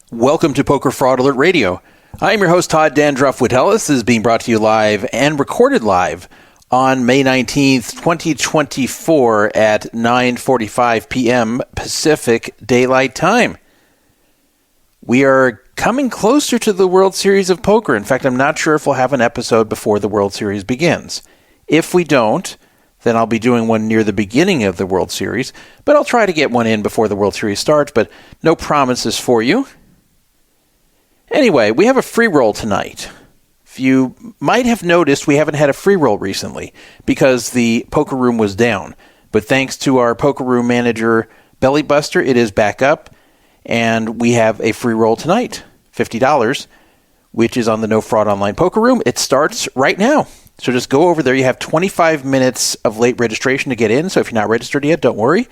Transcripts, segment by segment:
Welcome to Poker Fraud Alert Radio. I am your host, Todd Dandruff Wittelis. This is being brought to you live and recorded live on May 19th, 2024 at 9:45 p.m. Pacific Daylight Time. We are coming closer to the World Series of Poker. In fact, I'm not sure if we'll have an episode before the World Series begins. If we don't, then I'll be doing one near the beginning of the World Series, but I'll try to get one in before the World Series starts, but no promises for you. Anyway, we have a free roll tonight. If you might have noticed, we haven't had a free roll recently because the poker room was down. But thanks to our poker room manager, Bellybuster, it is back up, and we have a free roll tonight, $50, which is on the No Fraud Online Poker Room. It starts right now. So just go over there. You have 25 minutes of late registration to get in, so if you're not registered yet, don't worry.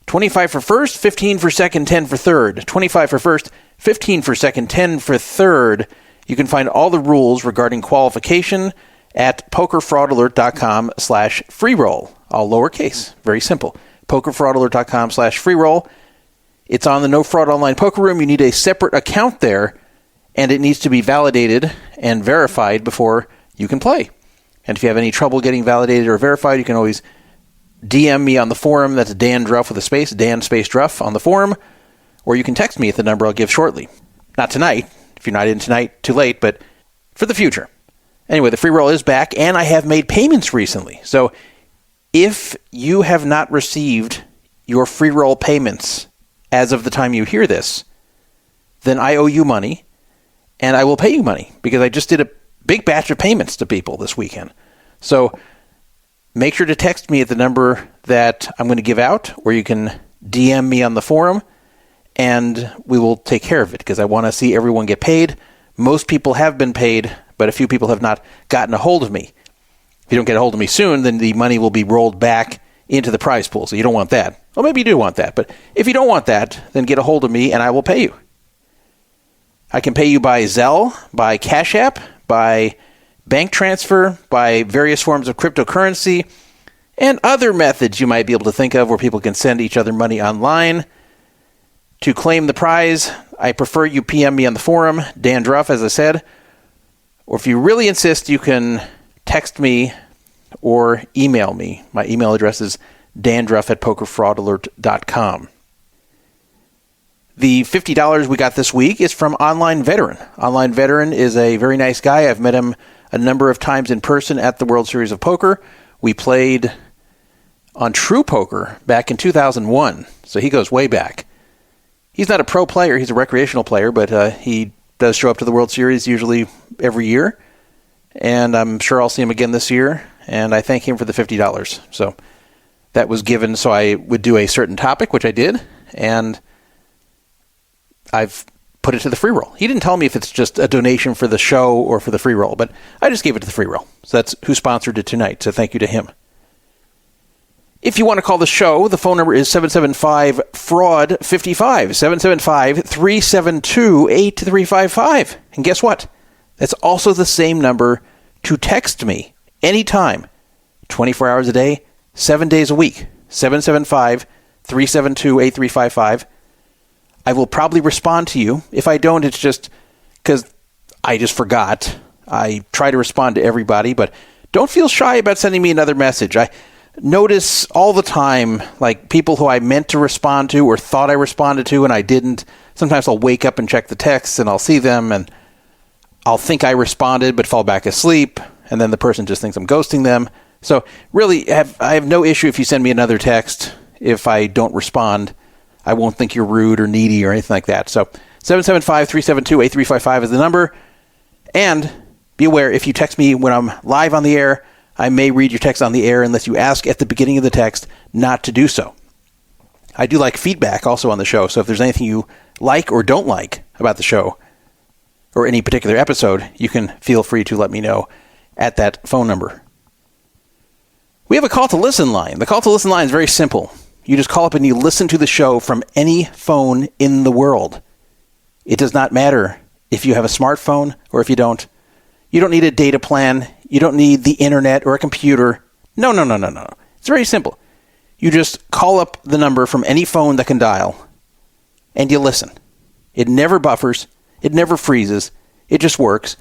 25 for first, 15 for second, 10 for third. 25 for first, 15 for second, 10 for third. You can find all the rules regarding qualification at pokerfraudalert.com/freeroll. All lowercase. Very simple. pokerfraudalert.com/freeroll. It's on the No Fraud Online Poker Room. You need a separate account there, and it needs to be validated and verified before you can play. And if you have any trouble getting validated or verified, you can always DM me on the forum. That's Dan Druff with a space, Dan space Druff on the forum. Or you can text me at the number I'll give shortly. Not tonight. If you're not in tonight, too late, but for the future. Anyway, the free roll is back, and I have made payments recently. So if you have not received your free roll payments as of the time you hear this, then I owe you money, and I will pay you money because I just did a big batch of payments to people this weekend. So make sure to text me at the number that I'm going to give out, or you can DM me on the forum, and we will take care of it because I want to see everyone get paid. Most people have been paid, but a few people have not gotten a hold of me. If you don't get a hold of me soon, then the money will be rolled back into the prize pool, so you don't want that. Well, maybe you do want that, but if you don't want that, then get a hold of me and I will pay you. I can pay you by Zelle, by Cash App, by bank transfer, by various forms of cryptocurrency, and other methods you might be able to think of where people can send each other money online. To claim the prize, I prefer you PM me on the forum, Dan Druff, as I said. Or if you really insist, you can text me or email me. My email address is dandruff@pokerfraudalert.com. The $50 we got this week is from Online Veteran. Online Veteran is a very nice guy. I've met him a number of times in person at the World Series of Poker. We played on True Poker back in 2001, so he goes way back. He's not a pro player. He's a recreational player, but he does show up to the World Series usually every year, and I'm sure I'll see him again this year, and I thank him for the $50. So that was given so I would do a certain topic, which I did, and I've put it to the free roll. He didn't tell me if it's just a donation for the show or for the free roll, but I just gave it to the free roll. So that's who sponsored it tonight, so thank you to him. If you want to call the show, the phone number is 775-FRAUD-55, 775-372-8355. And guess what? That's also the same number to text me anytime, 24 hours a day, 7 days a week, 775-372-8355. I will probably respond to you. If I don't, it's just because I just forgot. I try to respond to everybody, but don't feel shy about sending me another message. I notice all the time, like people who I meant to respond to or thought I responded to and I didn't. Sometimes I'll wake up and check the texts and I'll see them and I'll think I responded but fall back asleep, and then the person just thinks I'm ghosting them. So really, I have no issue if you send me another text. If I don't respond, I won't think you're rude or needy or anything like that. So 775-372-8355 is the number. And be aware, if you text me when I'm live on the air, I may read your text on the air unless you ask at the beginning of the text not to do so. I do like feedback also on the show, so if there's anything you like or don't like about the show or any particular episode, you can feel free to let me know at that phone number. We have a call to listen line. The call to listen line is very simple. You just call up and you listen to the show from any phone in the world. It does not matter if you have a smartphone or if you don't. You don't need a data plan. You don't need the internet or a computer. No. It's very simple. You just call up the number from any phone that can dial, and you listen. It never buffers. It never freezes. It just works.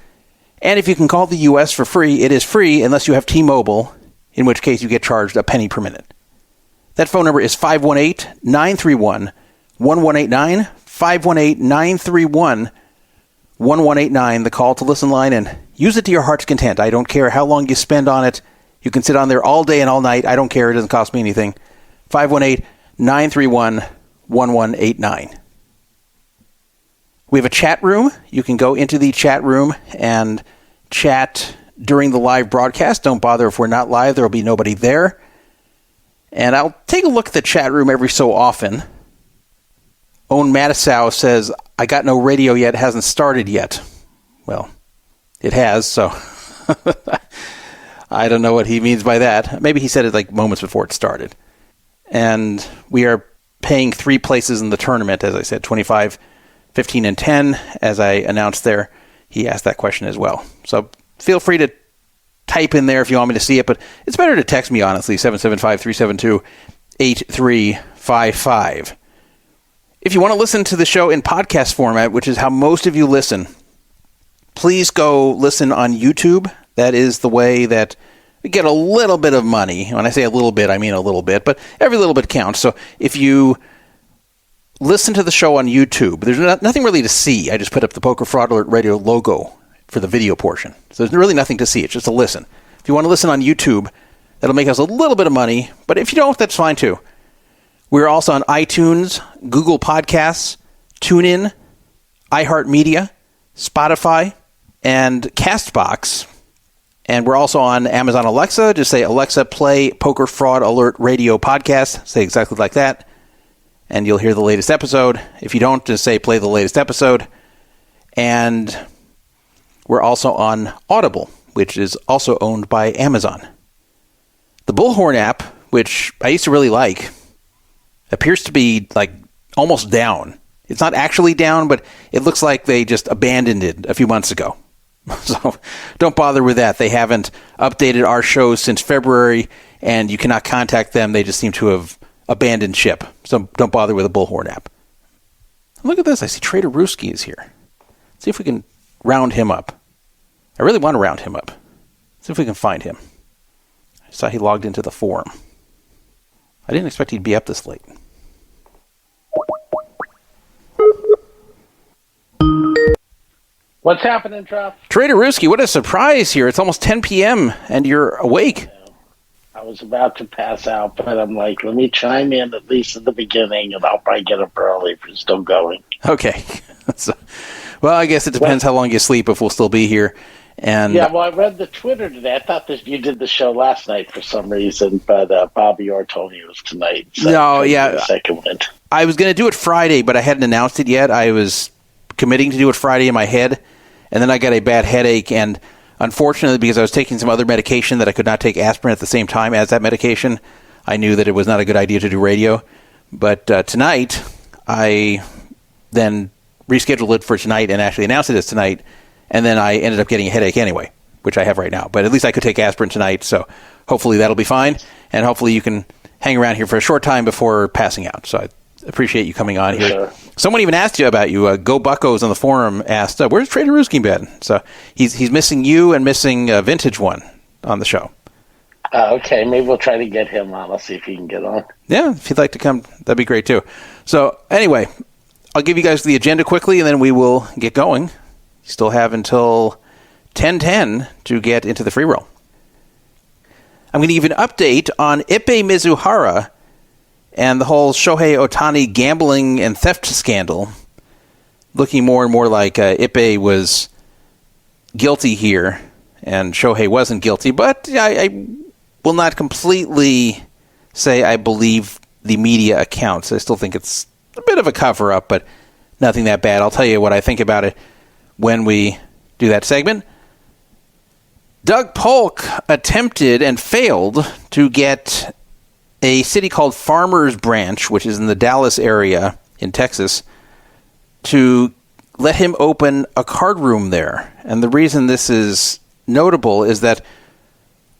And if you can call the U.S. for free, it is free unless you have T-Mobile, in which case you get charged a penny per minute. That phone number is 518-931-1189, 518-931-1189, the call to listen line, and use it to your heart's content. I don't care how long you spend on it. You can sit on there all day and all night. I don't care. It doesn't cost me anything. 518-931-1189. We have a chat room. You can go into the chat room and chat during the live broadcast. Don't bother if we're not live. There will be nobody there. And I'll take a look at the chat room every so often. Owen Matisow says, I got no radio yet. It hasn't started yet. Well, it has, so I don't know what he means by that. Maybe he said it like moments before it started. And we are paying 3 places in the tournament, as I said, 25, 15, and 10. As I announced there, he asked that question as well. So feel free to type in there if you want me to see it, but it's better to text me, honestly, 775-372-8355. If you want to listen to the show in podcast format, which is how most of you listen, please go listen on YouTube. That is the way that we get a little bit of money. When I say a little bit, I mean a little bit, but every little bit counts. So if you listen to the show on YouTube, there's nothing really to see. I just put up the Poker Fraud Alert Radio logo for the video portion. So there's really nothing to see. It's just a listen. If you want to listen on YouTube, that'll make us a little bit of money. But if you don't, that's fine too. We're also on iTunes, Google Podcasts, TuneIn, iHeartMedia, Spotify, and CastBox. And we're also on Amazon Alexa. Just say, Alexa, play Poker Fraud Alert Radio podcast. Say exactly like that, and you'll hear the latest episode. If you don't, just say, play the latest episode. And we're also on Audible, which is also owned by Amazon. The Bullhorn app, which I used to really like, appears to be like almost down. It's not actually down, but it looks like they just abandoned it a few months ago. So don't bother with that. They haven't updated our shows since February, and you cannot contact them. They just seem to have abandoned ship. So don't bother with the Bullhorn app. Look at this. I see Trader Ruski is here. Let's see if we can round him up. I really want to round him up. Let's see if we can find him. I saw he logged into the forum. I didn't expect he'd be up this late. What's happening, Truff? Trader Ruski, what a surprise here. It's almost 10 p.m. and you're awake. I was about to pass out, but I'm like, let me chime in at least at the beginning, and I'll probably get up early if you're still going. Okay. Well, I guess it depends how long you sleep if we'll still be here. And yeah, well, I read the Twitter today. I thought that you did the show last night for some reason, but Bobby Ortoni was tonight. So no, yeah. The second one. I was going to do it Friday, but I hadn't announced it yet. I was committing to do it Friday in my head, and then I got a bad headache, and unfortunately, because I was taking some other medication that I could not take aspirin at the same time as that medication, I knew that it was not a good idea to do radio. But tonight, I then rescheduled it for tonight and actually announced it as tonight, and then I ended up getting a headache anyway, which I have right now. But at least I could take aspirin tonight, so hopefully that'll be fine, and hopefully you can hang around here for a short time before passing out. So I appreciate you coming on here. Sure. Someone even asked you about you. Go Buccos on the forum asked, where's Trader Ruski been? So he's missing you and missing Vintage One on the show. Okay, maybe we'll try to get him on. I'll see if he can get on. Yeah, if he'd like to come, that'd be great too. So anyway, I'll give you guys the agenda quickly, and then we will get going. You still have until 10:10 to get into the free roll. I'm going to give you an update on Ippei Mizuhara and the whole Shohei Ohtani gambling and theft scandal, looking more and more like Ippei was guilty here and Shohei wasn't guilty. But I will not completely say I believe the media accounts. I still think it's a bit of a cover-up, but nothing that bad. I'll tell you what I think about it when we do that segment. Doug Polk attempted and failed to get a city called Farmers Branch, which is in the Dallas area in Texas, to let him open a card room there. And the reason this is notable is that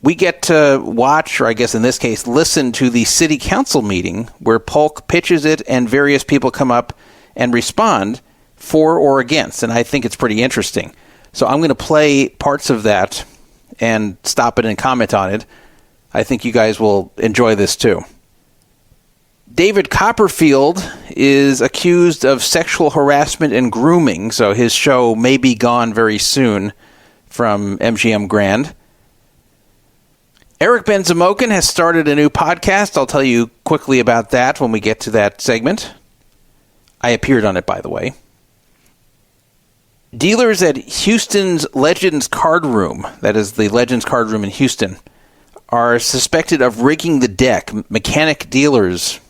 we get to watch, or I guess in this case, listen to the city council meeting where Polk pitches it and various people come up and respond. for or against, and I think it's pretty interesting. So I'm going to play parts of that and stop it and comment on it. I think you guys will enjoy this too. David Copperfield is accused of sexual harassment and grooming, so his show may be gone very soon from MGM Grand. Eric Bensamochan has started a new podcast. I'll tell you quickly about that when we get to that segment. I appeared on it, by the way. Dealers at Houston's Legends Card Room, that is the Legends Card Room in Houston, are suspected of rigging the deck. Mechanic dealers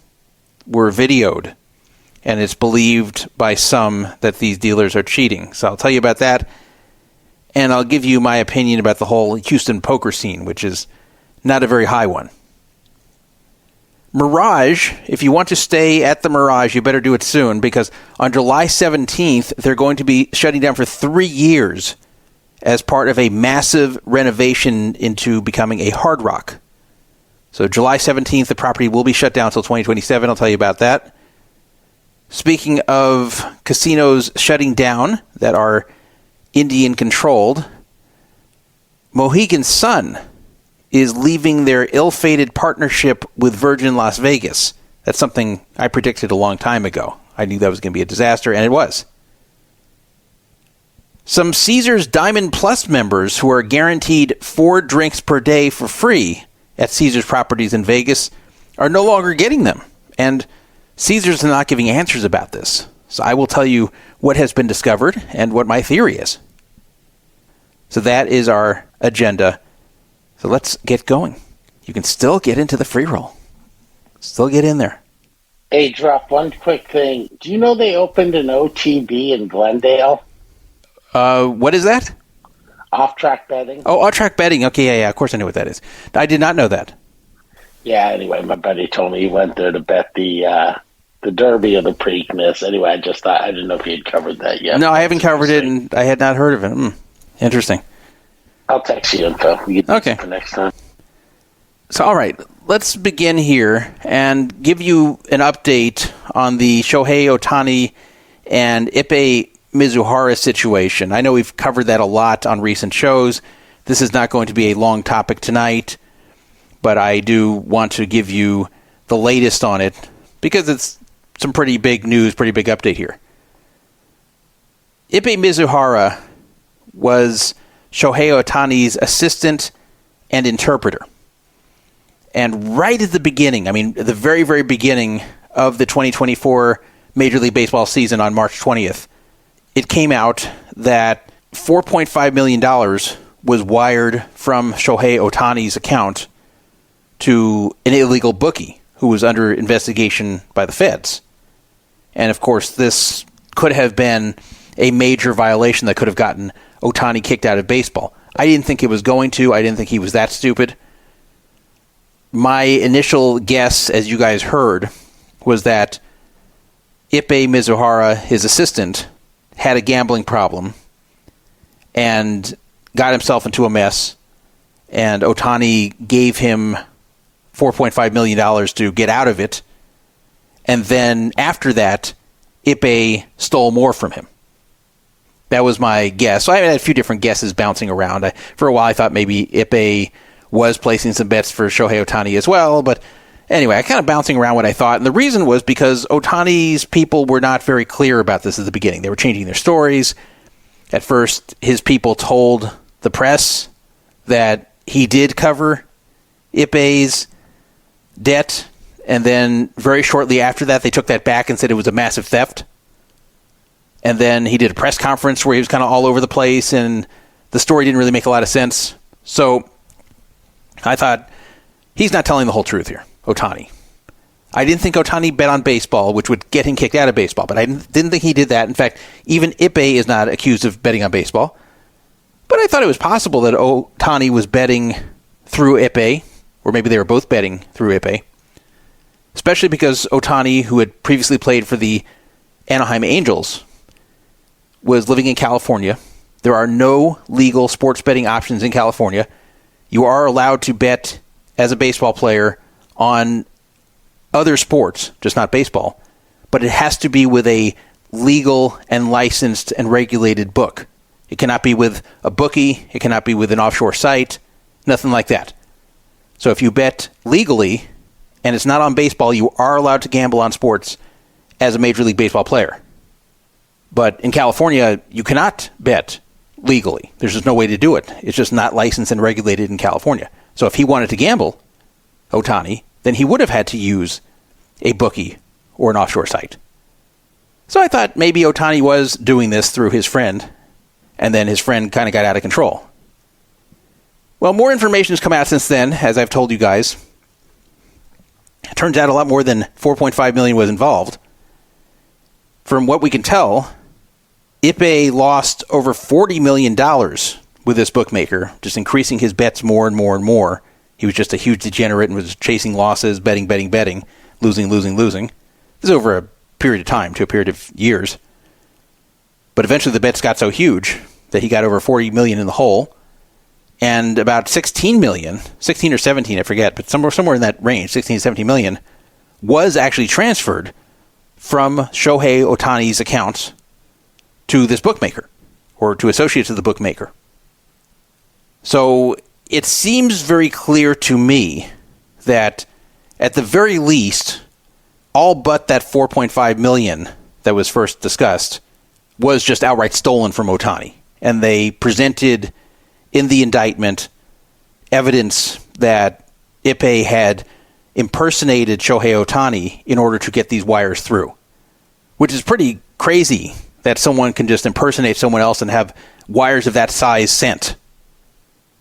were videoed, and it's believed by some that these dealers are cheating. So I'll tell you about that, and I'll give you my opinion about the whole Houston poker scene, which is not a very high one. Mirage, if you want to stay at the Mirage, you better do it soon, because on July 17th, they're going to be shutting down for 3 years as part of a massive renovation into becoming a Hard Rock. So July 17th, the property will be shut down until 2027. I'll tell you about that. Speaking of casinos shutting down that are Indian-controlled, Mohegan Sun is leaving their ill-fated partnership with Virgin Las Vegas. That's something I predicted a long time ago. I knew that was going to be a disaster, and it was. Some Caesars Diamond Plus members who are guaranteed 4 drinks per day for free at Caesars properties in Vegas are no longer getting them. And Caesars is not giving answers about this. So I will tell you what has been discovered and what my theory is. So that is our agenda. So let's get going. You can still get into the free roll. Still get in there. Hey, drop one quick thing. Do you know they opened an OTB in Glendale? What is that? Off-track betting. Oh, off-track betting. Okay, yeah, of course I know what that is. I did not know that. Yeah, anyway, my buddy told me he went there to bet the Derby or the Preakness. Anyway, I just thought, I didn't know if he had covered that yet. No, I haven't covered it, and I had not heard of it. Interesting. I'll text you info. We can Okay. for next time. So, all right, let's begin here and give you an update on the Shohei Ohtani and Ippei Mizuhara situation. I know we've covered that a lot on recent shows. This is not going to be a long topic tonight, but I do want to give you the latest on it because it's some pretty big news, pretty big update here. Ippei Mizuhara was Shohei Ohtani's assistant and interpreter. And right at the beginning, I mean, the very, very beginning of the 2024 Major League Baseball season on March 20th, it came out that $4.5 million was wired from Shohei Ohtani's account to an illegal bookie who was under investigation by the feds. And, of course, this could have been a major violation that could have gotten Ohtani kicked out of baseball. I didn't think it was going to. I didn't think he was that stupid. My initial guess, as you guys heard, was that Ippei Mizuhara, his assistant, had a gambling problem and got himself into a mess, and Ohtani gave him $4.5 million to get out of it, and then after that, Ippei stole more from him. That was my guess. So I had a few different guesses bouncing around. For a while, I thought maybe Ippei was placing some bets for Shohei Ohtani as well, but anyway, I kind of bouncing around what I thought, and the reason was because Ohtani's people were not very clear about this at the beginning. They were changing their stories. At first, his people told the press that he did cover Ippei's debt, and then very shortly after that, they took that back and said it was a massive theft. And then he did a press conference where he was kind of all over the place, and the story didn't really make a lot of sense. So I thought, he's not telling the whole truth here, Ohtani. I didn't think Ohtani bet on baseball, which would get him kicked out of baseball, but I didn't think he did that. In fact, even Ippei is not accused of betting on baseball. But I thought it was possible that Ohtani was betting through Ippei, or maybe they were both betting through Ippei, especially because Ohtani, who had previously played for the Anaheim Angels, was living in California. There are no legal sports betting options in California. You are allowed to bet as a baseball player on other sports, just not baseball, but it has to be with a legal and licensed and regulated book. It cannot be with a bookie. It cannot be with an offshore site. Nothing like that. So if you bet legally and it's not on baseball, you are allowed to gamble on sports as a Major League Baseball player. But in California, you cannot bet legally. There's just no way to do it. It's just not licensed and regulated in California. So if he wanted to gamble, Ohtani, then he would have had to use a bookie or an offshore site. So I thought maybe Ohtani was doing this through his friend, and then his friend kind of got out of control. Well, more information has come out since then, as I've told you guys. It turns out a lot more than $4.5 million was involved. From what we can tell, Ippei lost over $40 million with this bookmaker, just increasing his bets more and more and more. He was just a huge degenerate and was chasing losses, betting, losing. This is over a period of time, to a period of years. But eventually the bets got so huge that he got over $40 million in the hole. And about 16 or 17, I forget, but somewhere in that range, 16 to 17 million, was actually transferred from Shohei Ohtani's accounts to this bookmaker, or to associates of the bookmaker. So it seems very clear to me that at the very least, all but that 4.5 million that was first discussed was just outright stolen from Ohtani. And they presented in the indictment evidence that Ippei had impersonated Shohei Ohtani in order to get these wires through, which is pretty crazy that someone can just impersonate someone else and have wires of that size sent.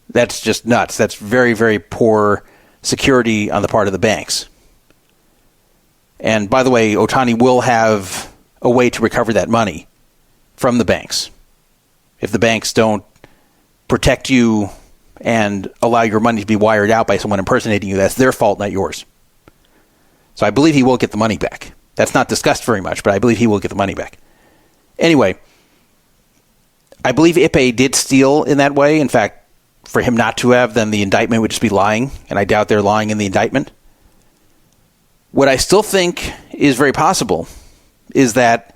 That's just nuts. That's very, very poor security on the part of the banks. And by the way, Ohtani will have a way to recover that money from the banks. If the banks don't protect you and allow your money to be wired out by someone impersonating you, that's their fault, not yours. So I believe he will get the money back. That's not discussed very much, but I believe he will get the money back. Anyway, I believe Ippei did steal in that way. In fact, for him not to have, then the indictment would just be lying, and I doubt they're lying in the indictment. What I still think is very possible is that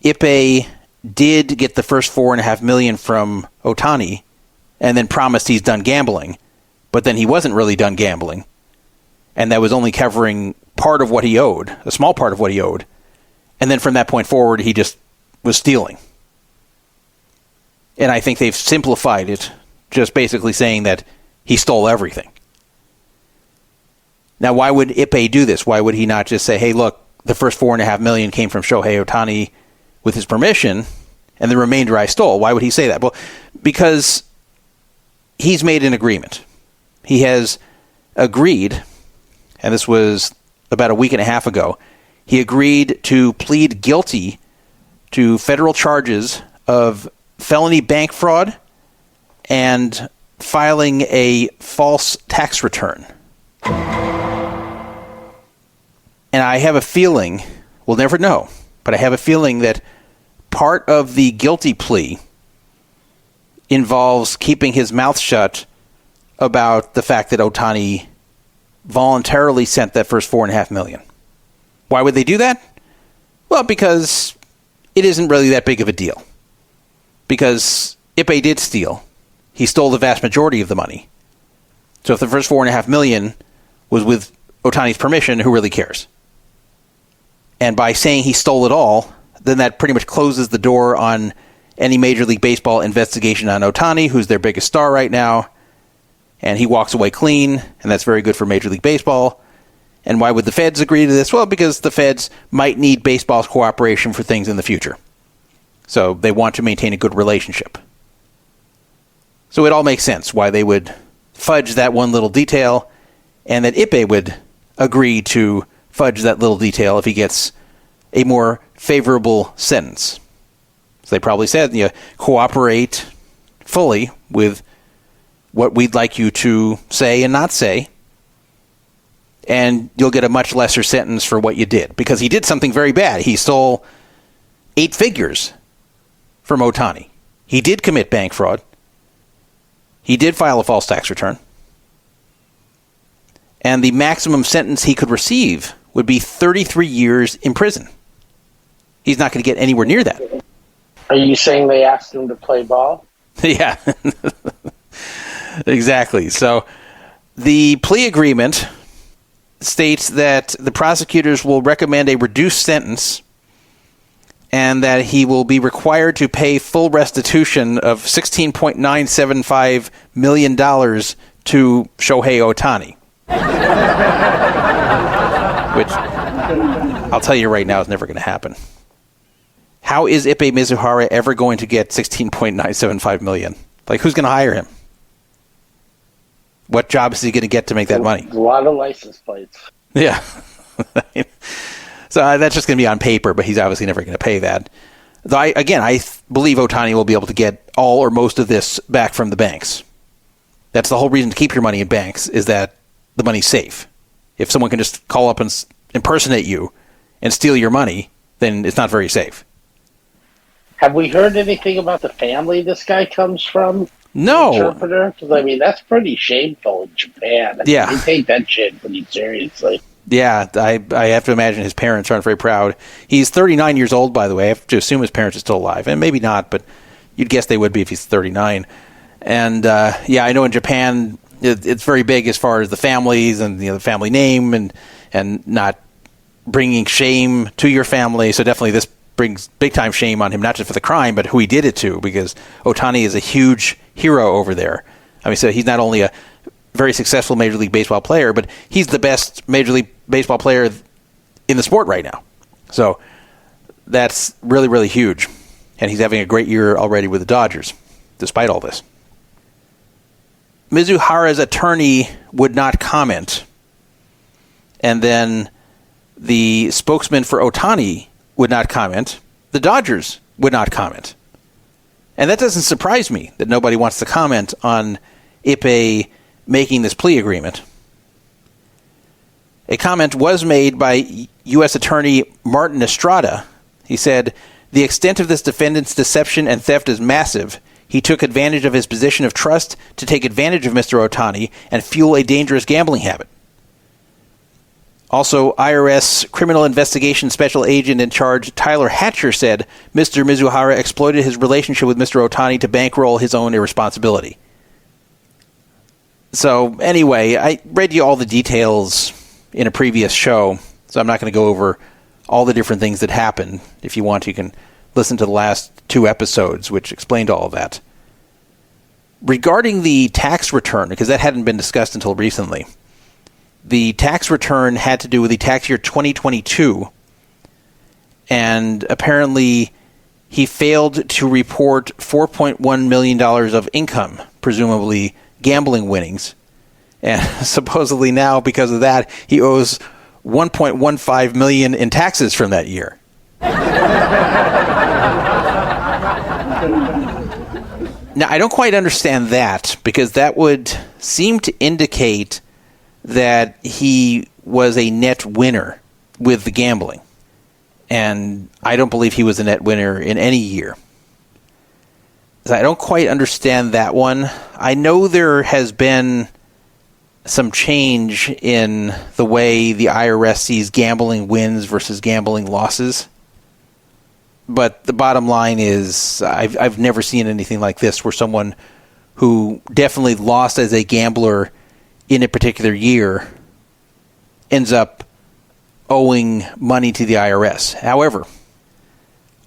Ippei did get the first $4.5 million from Ohtani and then promised he's done gambling, but then he wasn't really done gambling, and that was only covering part of what he owed, a small part of what he owed, and then from that point forward he just was stealing. And I think they've simplified it, just basically saying that he stole everything. Now, why would Ippei do this? Why would he not just say, hey, look, the first $4.5 million came from Shohei Ohtani with his permission, and the remainder I stole? Why would he say that? Well, because he's made an agreement. He has agreed, and this was about a week and a half ago, he agreed to plead guilty to federal charges of felony bank fraud and filing a false tax return. And I have a feeling, we'll never know, but I have a feeling that part of the guilty plea involves keeping his mouth shut about the fact that Ohtani voluntarily sent that first $4.5 million. Why would they do that? Well, because it isn't really that big of a deal. Because Ippei did steal. He stole the vast majority of the money. So if the first $4.5 million was with Ohtani's permission, who really cares? And by saying he stole it all, then that pretty much closes the door on any Major League Baseball investigation on Ohtani, who's their biggest star right now. And he walks away clean, and that's very good for Major League Baseball. And why would the feds agree to this? Well, because the feds might need baseball's cooperation for things in the future. So they want to maintain a good relationship. So it all makes sense why they would fudge that one little detail, and that Ippei would agree to fudge that little detail if he gets a more favorable sentence. So they probably said, cooperate fully with what we'd like you to say and not say, and you'll get a much lesser sentence for what you did. Because he did something very bad. He stole 8 figures from Ohtani. He did commit bank fraud. He did file a false tax return. And the maximum sentence he could receive would be 33 years in prison. he's not going to get anywhere near that. Are you saying they asked him to play ball? Yeah, exactly. So the plea agreement states that the prosecutors will recommend a reduced sentence and that he will be required to pay full restitution of $16.975 million to Shohei Ohtani. Which, I'll tell you right now, is never going to happen. How is Ippei Mizuhara ever going to get $16.975 million? Like, who's going to hire him? What job is he going to get to make that money? A lot of license plates. Yeah. So that's just going to be on paper, but he's obviously never going to pay that. Though I believe Ohtani will be able to get all or most of this back from the banks. That's the whole reason to keep your money in banks, is that the money's safe. If someone can just call up and impersonate you and steal your money, then it's not very safe. Have we heard anything about the family this guy comes from? No. Interpreter? Because, I mean, that's pretty shameful in Japan. Yeah. They take that shit pretty seriously. Yeah, I have to imagine his parents aren't very proud. He's 39 years old, by the way. I have to assume his parents are still alive. And maybe not, but you'd guess they would be if he's 39. And, I know in Japan, it's very big as far as the families and the family name and not bringing shame to your family. So definitely this brings big-time shame on him, not just for the crime, but who he did it to, because Ohtani is a huge hero over there. I mean, so he's not only a very successful Major League Baseball player, but he's the best Major League Baseball player in the sport right now. So that's really, really huge. And he's having a great year already with the Dodgers, despite all this. Mizuhara's attorney would not comment. And then the spokesman for Ohtani would not comment. The Dodgers would not comment. And that doesn't surprise me that nobody wants to comment on Ippei making this plea agreement. A comment was made by U.S. Attorney Martin Estrada. He said, "The extent of this defendant's deception and theft is massive. He took advantage of his position of trust to take advantage of Mr. Ohtani and fuel a dangerous gambling habit." Also, IRS Criminal Investigation Special Agent in charge Tyler Hatcher said Mr. Mizuhara exploited his relationship with Mr. Ohtani to bankroll his own irresponsibility. So anyway, I read you all the details in a previous show, so I'm not going to go over all the different things that happened. If you want, you can listen to the last 2 episodes, which explained all of that. Regarding the tax return, because that hadn't been discussed until recently, the tax return had to do with the tax year 2022, and apparently he failed to report $4.1 million of income, presumably gambling winnings. And supposedly now, because of that, he owes $1.15 million in taxes from that year. Now, I don't quite understand that, because that would seem to indicate that he was a net winner with the gambling. And I don't believe he was a net winner in any year. I don't quite understand that one. I know there has been some change in the way the IRS sees gambling wins versus gambling losses. But the bottom line is I've never seen anything like this, where someone who definitely lost as a gambler in a particular year ends up owing money to the IRS. However,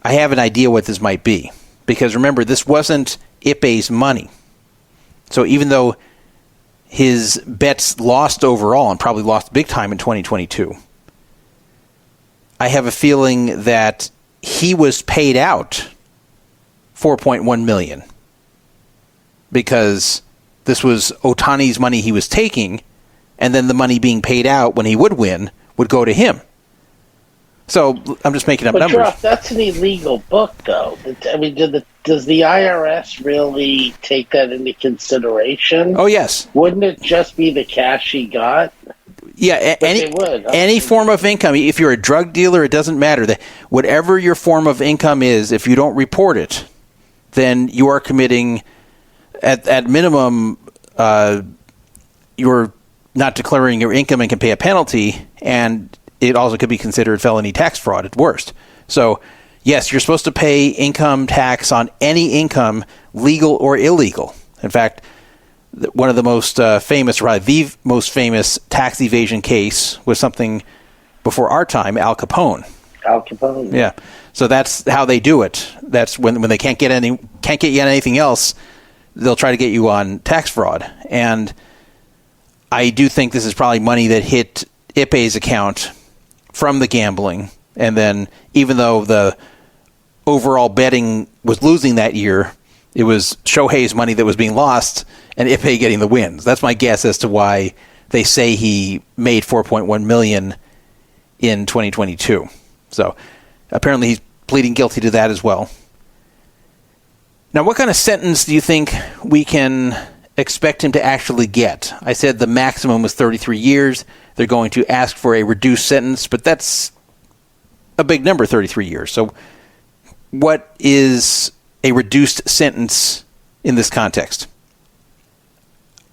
I have an idea what this might be. Because remember, this wasn't Ippei's money. So even though his bets lost overall, and probably lost big time in 2022, I have a feeling that he was paid out $4.1 million. Because this was Ohtani's money he was taking, and then the money being paid out when he would win would go to him. So I'm just making up numbers. But that's an illegal book, though. I mean, does the IRS really take that into consideration? Oh, yes. Wouldn't it just be the cash he got? Yeah, any form of income. If you're a drug dealer, it doesn't matter. Whatever your form of income is, if you don't report it, then you are committing, at minimum, you're not declaring your income and can pay a penalty, and it also could be considered felony tax fraud at worst. So yes, you're supposed to pay income tax on any income, legal or illegal. In fact, one of the most famous, or the most famous tax evasion case was something before our time, Al Capone. Al Capone. Yeah. So that's how they do it. That's when they can't get you on anything else, they'll try to get you on tax fraud. And I do think this is probably money that hit Ippei's account from the gambling. And then even though the overall betting was losing that year, it was Shohei's money that was being lost and Ippei getting the wins. That's my guess as to why they say he made $4.1 million in 2022. So apparently he's pleading guilty to that as well. Now, what kind of sentence do you think we can expect him to actually get? I said the maximum was 33 years. They're going to ask for a reduced sentence, but that's a big number, 33 years. So what is a reduced sentence in this context?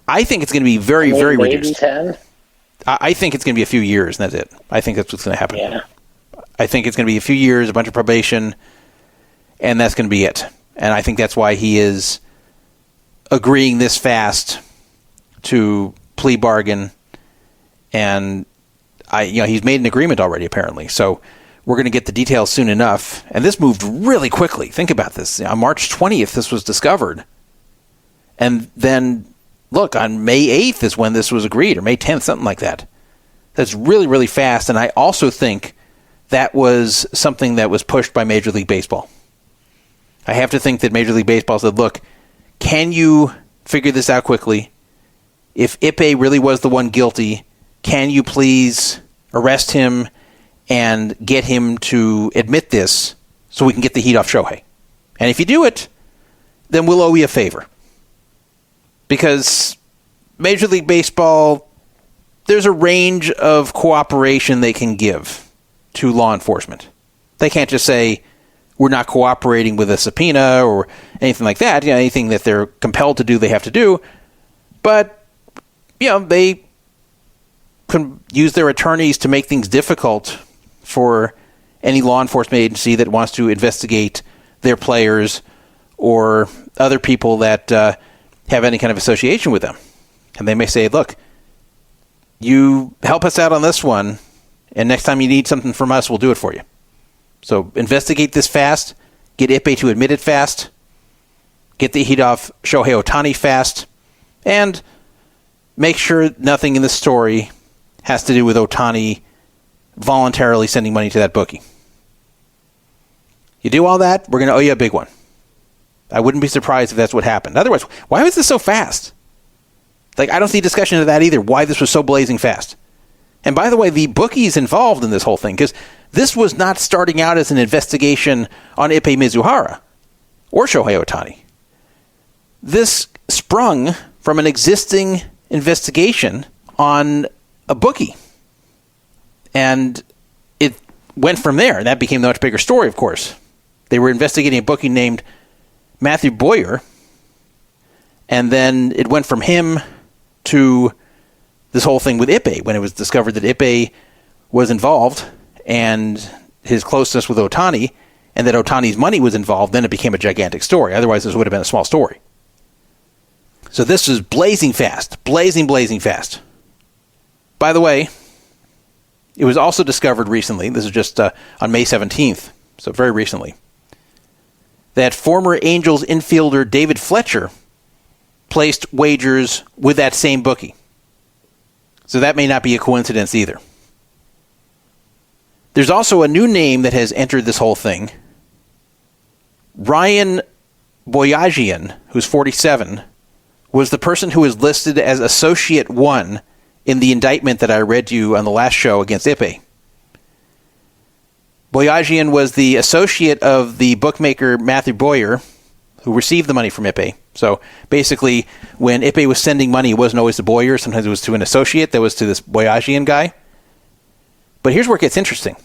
I think it's going to be very, very reduced. 10? I think it's going to be a few years, and that's it. I think that's what's going to happen. Yeah. I think it's going to be a few years, a bunch of probation, and that's going to be it. And I think that's why he is agreeing this fast to plea bargain. And he's made an agreement already, apparently. So we're going to get the details soon enough. And this moved really quickly. Think about this. On March 20th, this was discovered. And then, look, on May 8th is when this was agreed, or May 10th, something like that. That's really, really fast. And I also think that was something that was pushed by Major League Baseball. I have to think that Major League Baseball said, look, can you figure this out quickly? If Ippei really was the one guilty, can you please arrest him and get him to admit this so we can get the heat off Shohei? And if you do it, then we'll owe you a favor. Because Major League Baseball, there's a range of cooperation they can give to law enforcement. They can't just say, we're not cooperating with a subpoena or anything like that. Anything that they're compelled to do, they have to do. But, they can use their attorneys to make things difficult for any law enforcement agency that wants to investigate their players or other people that have any kind of association with them. And they may say, look, you help us out on this one, and next time you need something from us, we'll do it for you. So investigate this fast, get Ippei to admit it fast, get the heat off Shohei Ohtani fast, and make sure nothing in this story has to do with Ohtani voluntarily sending money to that bookie. You do all that, we're going to owe you a big one. I wouldn't be surprised if that's what happened. Otherwise, why was this so fast? I don't see discussion of that either, why this was so blazing fast. And by the way, the bookies involved in this whole thing, because this was not starting out as an investigation on Ippei Mizuhara or Shohei Ohtani. This sprung from an existing investigation on a bookie. And it went from there. And that became a much bigger story, of course. They were investigating a bookie named Matthew Boyer. And then it went from him to this whole thing with Ippei, when it was discovered that Ippei was involved and his closeness with Ohtani, and that Ohtani's money was involved. Then it became a gigantic story. Otherwise, this would have been a small story. So this is blazing fast. Blazing fast. By the way, it was also discovered recently, this is just on May 17th, so very recently, that former Angels infielder David Fletcher placed wagers with that same bookie. So that may not be a coincidence either. There's also a new name that has entered this whole thing. Ryan Boyajian, who's 47, was the person who was listed as Associate 1 in the indictment that I read to you on the last show against Ippei. Boyajian was the associate of the bookmaker Matthew Boyer, who received the money from Ippei. So basically, when Ippei was sending money, it wasn't always to Boyer. Sometimes it was to an associate that was to this Boyajian guy. But here's where it gets interesting.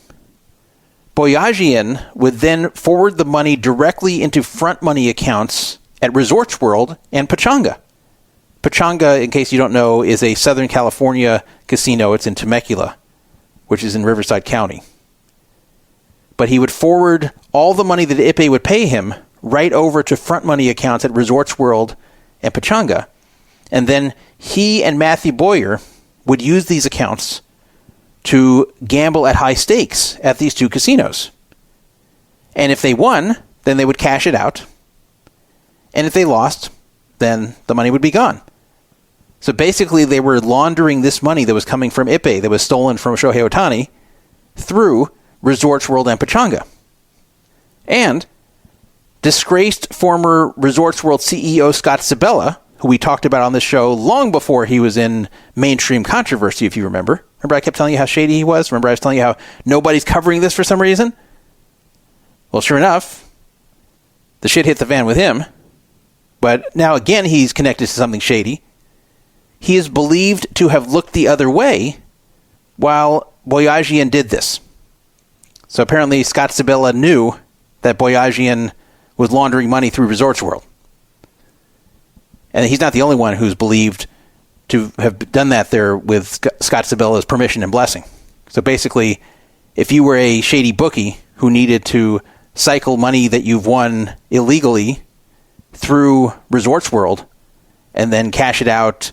Boyajian would then forward the money directly into front money accounts at Resorts World and Pechanga. Pechanga, in case you don't know, is a Southern California casino. It's in Temecula, which is in Riverside County. but he would forward all the money that Ippei would pay him right over to front money accounts at Resorts World and Pechanga. And then he and Matthew Boyer would use these accounts to gamble at high stakes at these two casinos. And if they won, then they would cash it out. And if they lost, then the money would be gone. So basically, they were laundering this money that was coming from Ippei, that was stolen from Shohei Ohtani, through Resorts World and Pechanga. And disgraced former Resorts World CEO Scott Sabella, who we talked about on this show long before he was in mainstream controversy, if you remember. Remember I kept telling you how shady he was? Remember I was telling you how nobody's covering this for some reason? Well, sure enough, the shit hit the fan with him. But now again, he's connected to something shady. He is believed to have looked the other way while Boyajian did this. So apparently Scott Sabella knew that Boyajian was laundering money through Resorts World. And he's not the only one who's believed to have done that there with Scott Sabella's permission and blessing. So basically, if you were a shady bookie who needed to cycle money that you've won illegally through Resorts World and then cash it out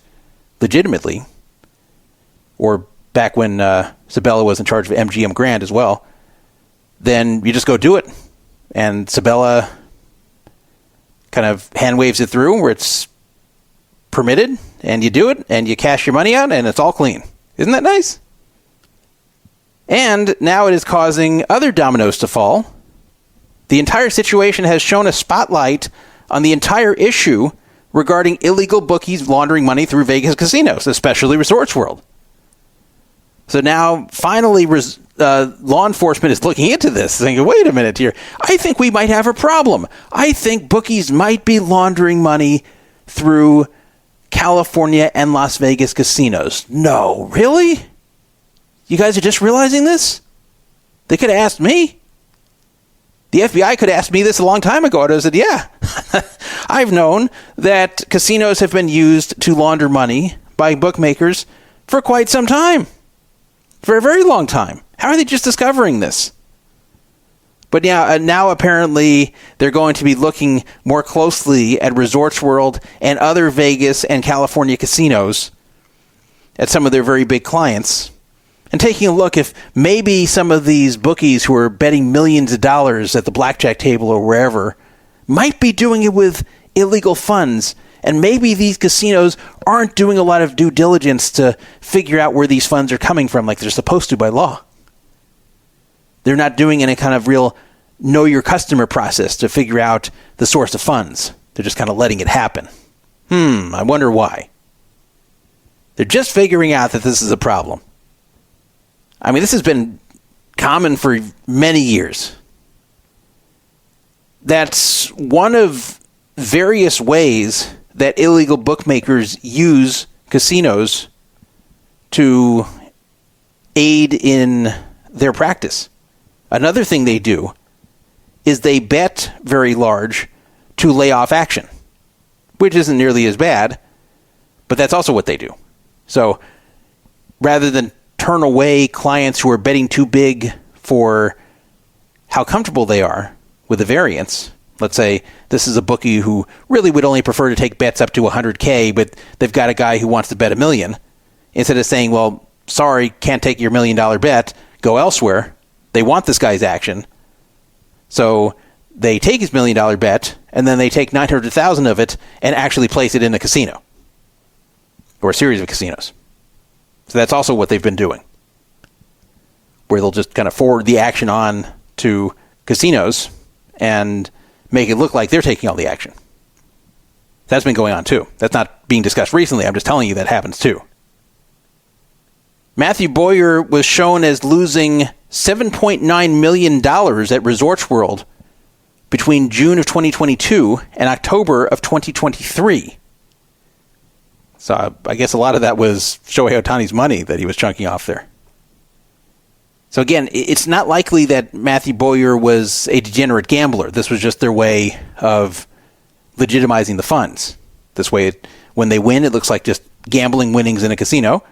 legitimately, or back when Sabella was in charge of MGM Grand as well, then you just go do it. And Sabella kind of hand waves it through where it's permitted, and you do it, and you cash your money out, and it's all clean. Isn't that nice? And now it is causing other dominoes to fall. The entire situation has shown a spotlight on the entire issue regarding illegal bookies laundering money through Vegas casinos, especially Resorts World. So now, finally, law enforcement is looking into this, thinking, wait a minute here, I think we might have a problem. I think bookies might be laundering money through California and Las Vegas casinos. No, really? You guys are just realizing this? They could have asked me. The FBI could have asked me this a long time ago. And I said, yeah, I've known that casinos have been used to launder money by bookmakers for quite some time. For a very long time. How are they just discovering this? But yeah, now apparently they're going to be looking more closely at Resorts World and other Vegas and California casinos, at some of their very big clients, and taking a look if maybe some of these bookies who are betting millions of dollars at the blackjack table or wherever might be doing it with illegal funds. And maybe these casinos aren't doing a lot of due diligence to figure out where these funds are coming from like they're supposed to by law. They're not doing any kind of real know your customer process to figure out the source of funds. They're just kind of letting it happen. I wonder why. They're just figuring out that this is a problem. I mean, this has been common for many years. That's one of various ways that illegal bookmakers use casinos to aid in their practice. Another thing they do is they bet very large to lay off action, which isn't nearly as bad, but that's also what they do. So rather than turn away clients who are betting too big for how comfortable they are with the variance, let's say this is a bookie who really would only prefer to take bets up to 100K, but they've got a guy who wants to bet $1 million. Instead of saying, well, sorry, can't take your $1 million bet, go elsewhere. They want this guy's action. So they take his $1 million bet, and then they take 900,000 of it and actually place it in a casino or a series of casinos. So that's also what they've been doing, where they'll just kind of forward the action on to casinos and make it look like they're taking all the action. That's been going on too. That's not being discussed recently. I'm just telling you that happens too. Matthew Boyer was shown as losing $7.9 million at Resorts World between June of 2022 and October of 2023. So I guess a lot of that was Shohei Ohtani's money that he was chunking off there. So again, it's not likely that Matthew Boyer was a degenerate gambler. This was just their way of legitimizing the funds. This way, when they win, it looks like just gambling winnings in a casino.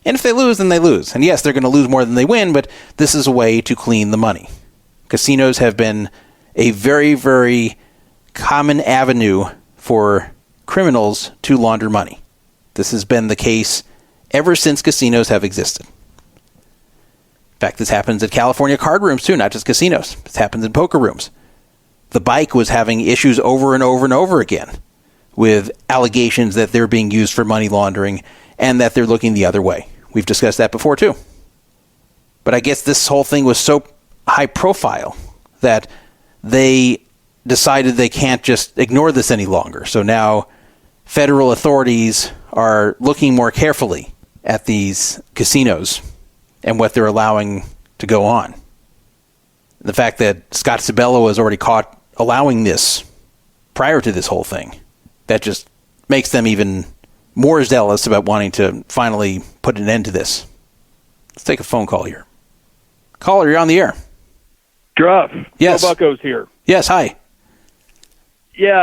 And if they lose, then they lose. And yes, they're going to lose more than they win, but this is a way to clean the money. Casinos have been a very, very common avenue for criminals to launder money. This has been the case ever since casinos have existed. In fact, this happens at California card rooms too, not just casinos. This happens in poker rooms. The bike was having issues over and over and over again with allegations that they're being used for money laundering and that they're looking the other way. We've discussed that before too. But I guess this whole thing was so high profile that they decided they can't just ignore this any longer. So now federal authorities are looking more carefully at these casinos and what they're allowing to go on. The fact that Scott Sabella was already caught allowing this prior to this whole thing, that just makes them even more zealous about wanting to finally put an end to this. Let's take a phone call here. Caller, you're on the air. Druff. Yes. Joe Bucco's here. Yes, hi. Yeah,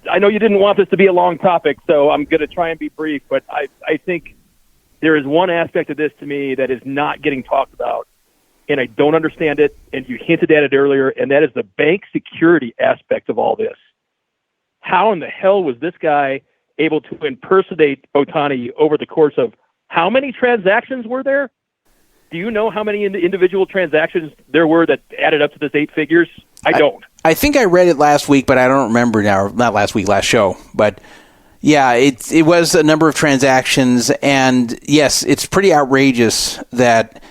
I know you didn't want this to be a long topic, so I'm going to try and be brief, but I think there is one aspect of this to me that is not getting talked about, and I don't understand it, and you hinted at it earlier, and that is the bank security aspect of all this. How in the hell was this guy able to impersonate Ohtani over the course of how many transactions were there? Do you know how many individual transactions there were that added up to this 8 figures? I don't. I think I read it last week, but I don't remember now. Not last week, last show. But yeah, it was a number of transactions. And yes, it's pretty outrageous that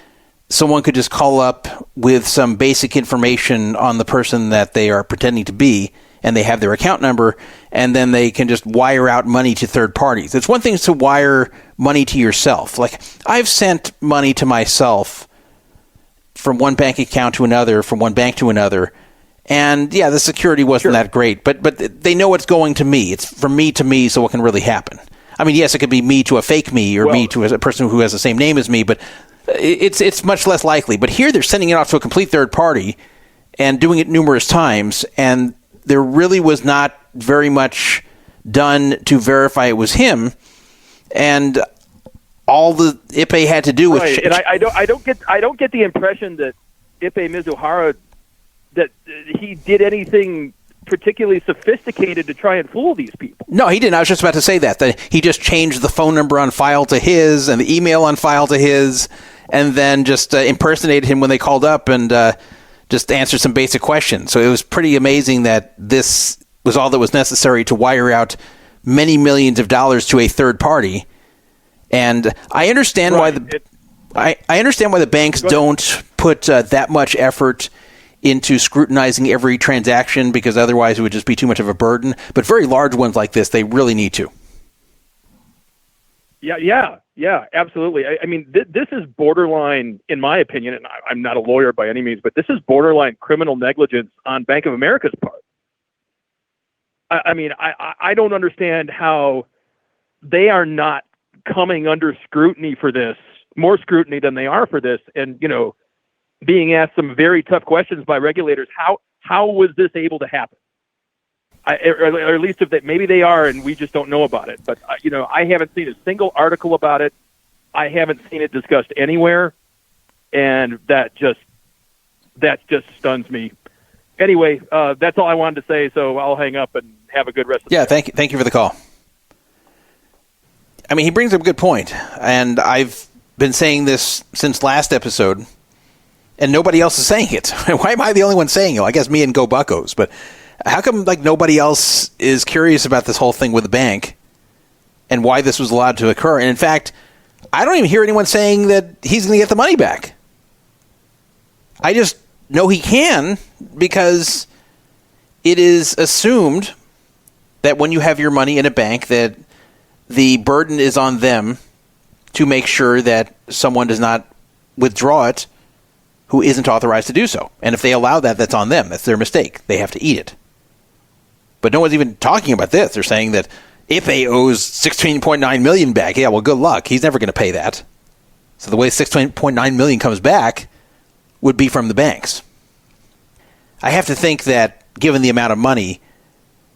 someone could just call up with some basic information on the person that they are pretending to be, and they have their account number, and then they can just wire out money to third parties. It's one thing to wire money to yourself. Like, I've sent money to myself from one bank account to another, from one bank to another, and yeah, the security wasn't that great, but they know it's going to me. It's from me to me, so what can really happen? I mean, yes, it could be me to a fake me, or me to a person who has the same name as me, but it's much less likely. But here they're sending it off to a complete third party and doing it numerous times, and there really was not very much done to verify it was him, and all the Ippei had to do was and I don't get the impression that Ippei Mizuhara, that he did anything particularly sophisticated to try and fool these people. No, he didn't. I was just about to say that he just changed the phone number on file to his and the email on file to his, and then just impersonated him when they called up and just answered some basic questions. So it was pretty amazing that this was all that was necessary to wire out many millions of dollars to a third party. And I understand why I understand why the banks don't put that much effort into scrutinizing every transaction, because otherwise it would just be too much of a burden. But very large ones like this, they really need to. Yeah, absolutely. I mean, this is borderline, in my opinion, and I'm not a lawyer by any means, but this is borderline criminal negligence on Bank of America's part. I mean, I don't understand how they are not coming under scrutiny for this, more scrutiny than they are for this, and, you know, being asked some very tough questions by regulators. How was this able to happen? Or at least maybe they are, and we just don't know about it. But you know, I haven't seen a single article about it. I haven't seen it discussed anywhere, and that just stuns me. Anyway, that's all I wanted to say. So I'll hang up and have a good rest of the day. Thank you for the call. I mean, he brings up a good point, and I've been saying this since last episode, and nobody else is saying it. Why am I the only one saying it? Well, I guess me and Go Buccos, but how come nobody else is curious about this whole thing with the bank and why this was allowed to occur? And in fact, I don't even hear anyone saying that he's going to get the money back. I just know he can, because it is assumed that when you have your money in a bank, that the burden is on them to make sure that someone does not withdraw it who isn't authorized to do so. And if they allow that, that's on them. That's their mistake. They have to eat it. But no one's even talking about this. They're saying that Ippei owes $16.9 million back. Yeah, well, good luck. He's never going to pay that. So the way $16.9 million comes back would be from the banks. I have to think that, given the amount of money,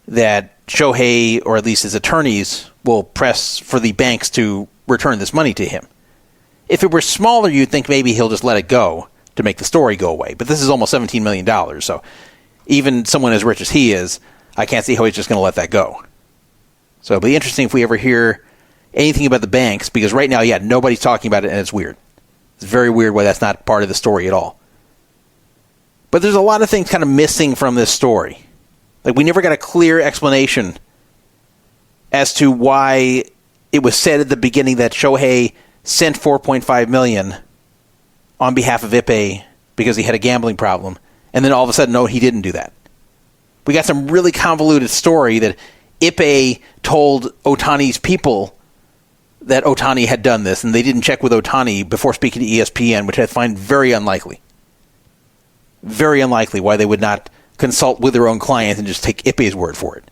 that Shohei, or at least his attorneys, will press for the banks to return this money to him. If it were smaller, you'd think maybe he'll just let it go. to make the story go away. But this is almost $17 million. So even someone as rich as he is, I can't see how he's just going to let that go. So it'll be interesting if we ever hear anything about the banks, because right now, nobody's talking about it, and it's weird. It's very weird why that's not part of the story at all. But there's a lot of things kind of missing from this story. Like, we never got a clear explanation as to why it was said at the beginning that Shohei sent $4.5 million on behalf of Ippei because he had a gambling problem, and then all of a sudden, no, he didn't do that. We got some really convoluted story that Ippei told Ohtani's people that Ohtani had done this, and they didn't check with Ohtani before speaking to ESPN, which I find very unlikely. Very unlikely why they would not consult with their own client and just take Ippei's word for it.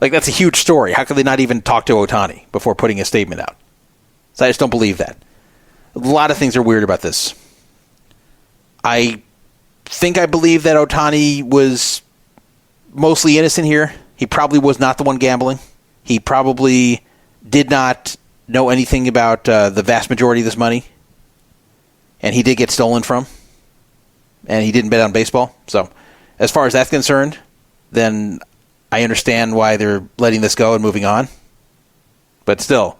Like, that's a huge story. How could they not even talk to Ohtani before putting a statement out? So I just don't believe that. A lot of things are weird about this. I think I believe that Ohtani was mostly innocent here. He probably was not the one gambling. He probably did not know anything about the vast majority of this money. And he did get stolen from. And he didn't bet on baseball. So as far as that's concerned, then I understand why they're letting this go and moving on. But still,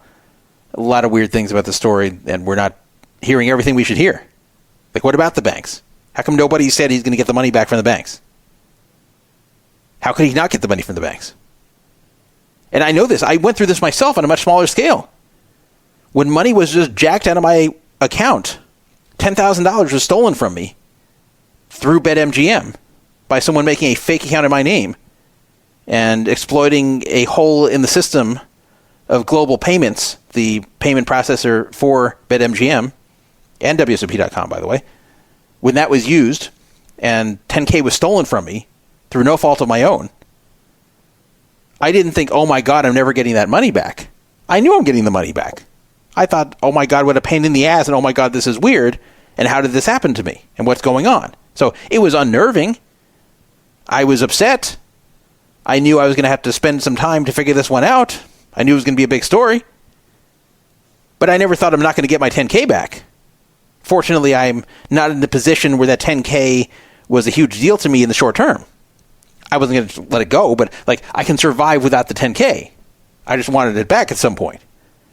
a lot of weird things about the story, and we're not hearing everything we should hear. Like, what about the banks? How come nobody said he's going to get the money back from the banks? How could he not get the money from the banks? And I know this. I went through this myself on a much smaller scale. When money was just jacked out of my account, $10,000 was stolen from me through BetMGM by someone making a fake account in my name and exploiting a hole in the system of Global Payments, the payment processor for BetMGM and WSOP.com, by the way. When that was used and $10K was stolen from me through no fault of my own, I didn't think, oh my God, I'm never getting that money back. I knew I'm getting the money back. I thought, oh my God, what a pain in the ass, and oh my God, this is weird, and how did this happen to me, and what's going on? So it was unnerving. I was upset. I knew I was going to have to spend some time to figure this one out. I knew it was going to be a big story. But I never thought I'm not going to get my 10K back. Fortunately, I'm not in the position where that 10K was a huge deal to me in the short term. I wasn't going to let it go, but like, I can survive without the 10K. I just wanted it back at some point.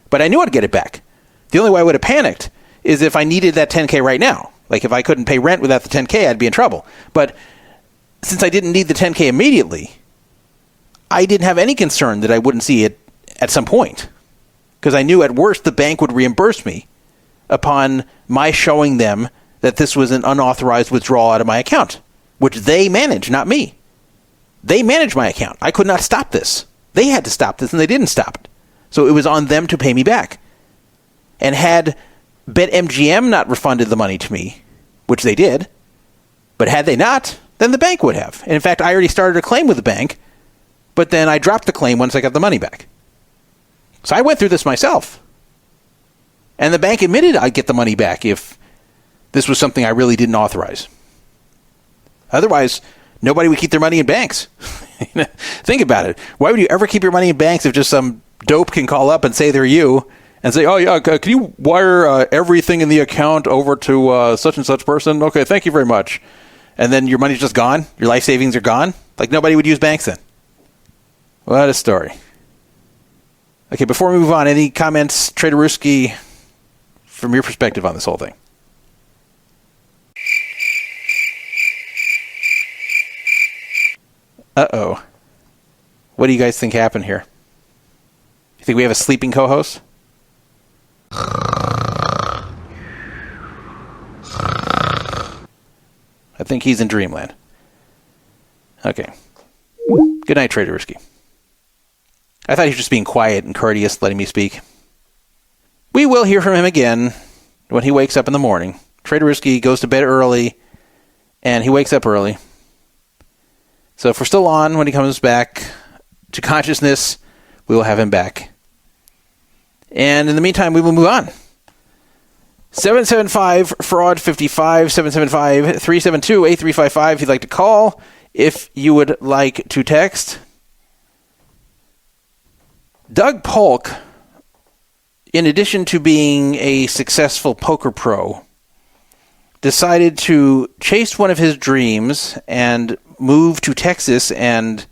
But I knew I'd get it back. The only way I would have panicked is if I needed that 10K right now. Like, if I couldn't pay rent without the 10K, I'd be in trouble. But since I didn't need the 10K immediately, I didn't have any concern that I wouldn't see it at some point. Because I knew at worst the bank would reimburse me upon my showing them that this was an unauthorized withdrawal out of my account, which they manage, not me. They manage my account. I could not stop this. They had to stop this, and they didn't stop it. So it was on them to pay me back. And had BetMGM not refunded the money to me, which they did, but had they not, then the bank would have. And in fact, I already started a claim with the bank, but then I dropped the claim once I got the money back. So I went through this myself. And the bank admitted I'd get the money back if this was something I really didn't authorize. Otherwise, nobody would keep their money in banks. Think about it. Why would you ever keep your money in banks if just some dope can call up and say they're you and say, oh, yeah, can you wire everything in the account over to such and such person? Okay, thank you very much. And then your money's just gone? Your life savings are gone? Like, nobody would use banks then. What a story. Okay, before we move on, any comments, Traderuski, from your perspective on this whole thing? Uh-oh. What do you guys think happened here? You think we have a sleeping co-host? I think he's in dreamland. Okay. Good night, Traderuski. I thought he was just being quiet and courteous, letting me speak. We will hear from him again when he wakes up in the morning. Traderuski goes to bed early, and he wakes up early. So if we're still on when he comes back to consciousness, we will have him back. And in the meantime, we will move on. 775-FRAUD-55, 775-372-8355 if you'd like to call. If you would like to text. Doug Polk, in addition to being a successful poker pro, decided to chase one of his dreams and move to Texas, and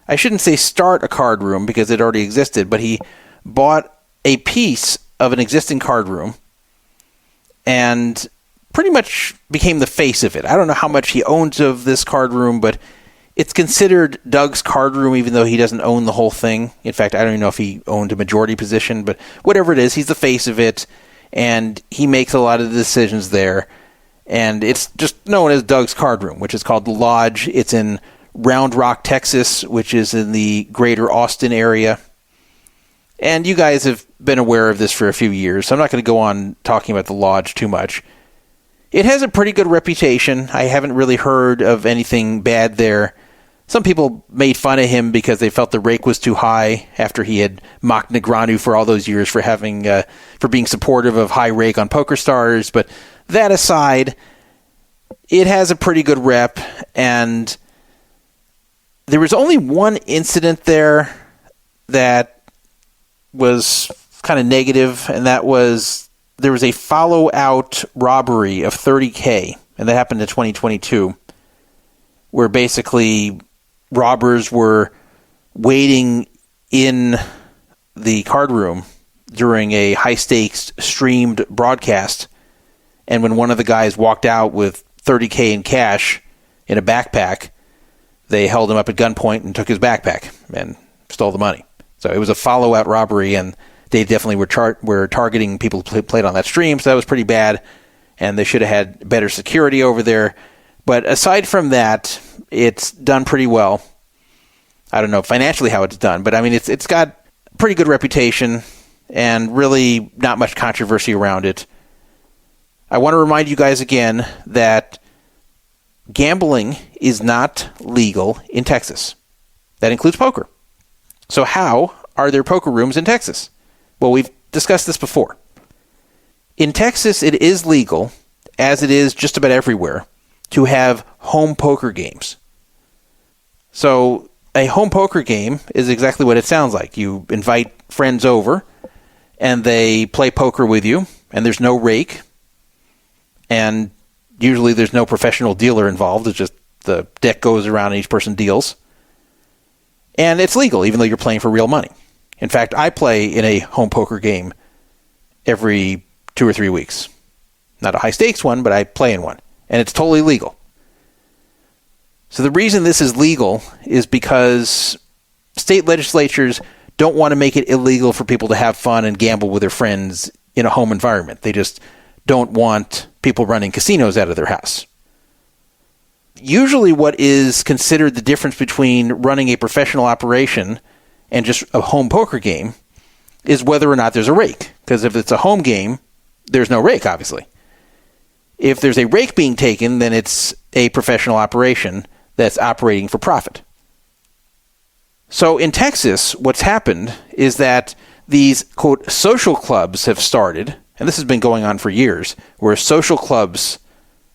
I shouldn't say start a card room because it already existed, but he bought a piece of an existing card room and pretty much became the face of it. I don't know how much he owns of this card room, but it's considered Doug's card room, even though he doesn't own the whole thing. In fact, I don't even know if he owned a majority position, but whatever it is, he's the face of it, and he makes a lot of the decisions there. And it's just known as Doug's card room, which is called the Lodge. It's in Round Rock, Texas, which is in the greater Austin area. And you guys have been aware of this for a few years, so I'm not going to go on talking about the Lodge too much. It has a pretty good reputation. I haven't really heard of anything bad there. Some people made fun of him because they felt the rake was too high after he had mocked Negreanu for all those years for being supportive of high rake on PokerStars. But that aside, it has a pretty good rep, and there was only one incident there that was kind of negative, and that was there was a follow-out robbery of $30,000, and that happened in 2022, where basically robbers were waiting in the card room during a high-stakes streamed broadcast, and when one of the guys walked out with $30,000 in cash in a backpack, they held him up at gunpoint and took his backpack and stole the money. So it was a follow-out robbery, and they definitely were targeting people who played on that stream, so that was pretty bad, and they should have had better security over there. But aside from that, it's done pretty well. I don't know financially how it's done, but I mean it's got a pretty good reputation and really not much controversy around it. I want to remind you guys again that gambling is not legal in Texas. That includes poker. So how are there poker rooms in Texas? Well, we've discussed this before. In Texas, it is legal, as it is just about everywhere, to have home poker games. So a home poker game is exactly what it sounds like. You invite friends over, and they play poker with you, and there's no rake, and usually there's no professional dealer involved. It's just the deck goes around and each person deals. And it's legal, even though you're playing for real money. In fact, I play in a home poker game every 2 or 3 weeks. Not a high-stakes one, but I play in one. And it's totally legal. So the reason this is legal is because state legislatures don't want to make it illegal for people to have fun and gamble with their friends in a home environment. They just don't want people running casinos out of their house. Usually what is considered the difference between running a professional operation and just a home poker game is whether or not there's a rake. Because if it's a home game, there's no rake, obviously. If there's a rake being taken, then it's a professional operation that's operating for profit. So in Texas, what's happened is that these, quote, social clubs have started, and this has been going on for years, where social clubs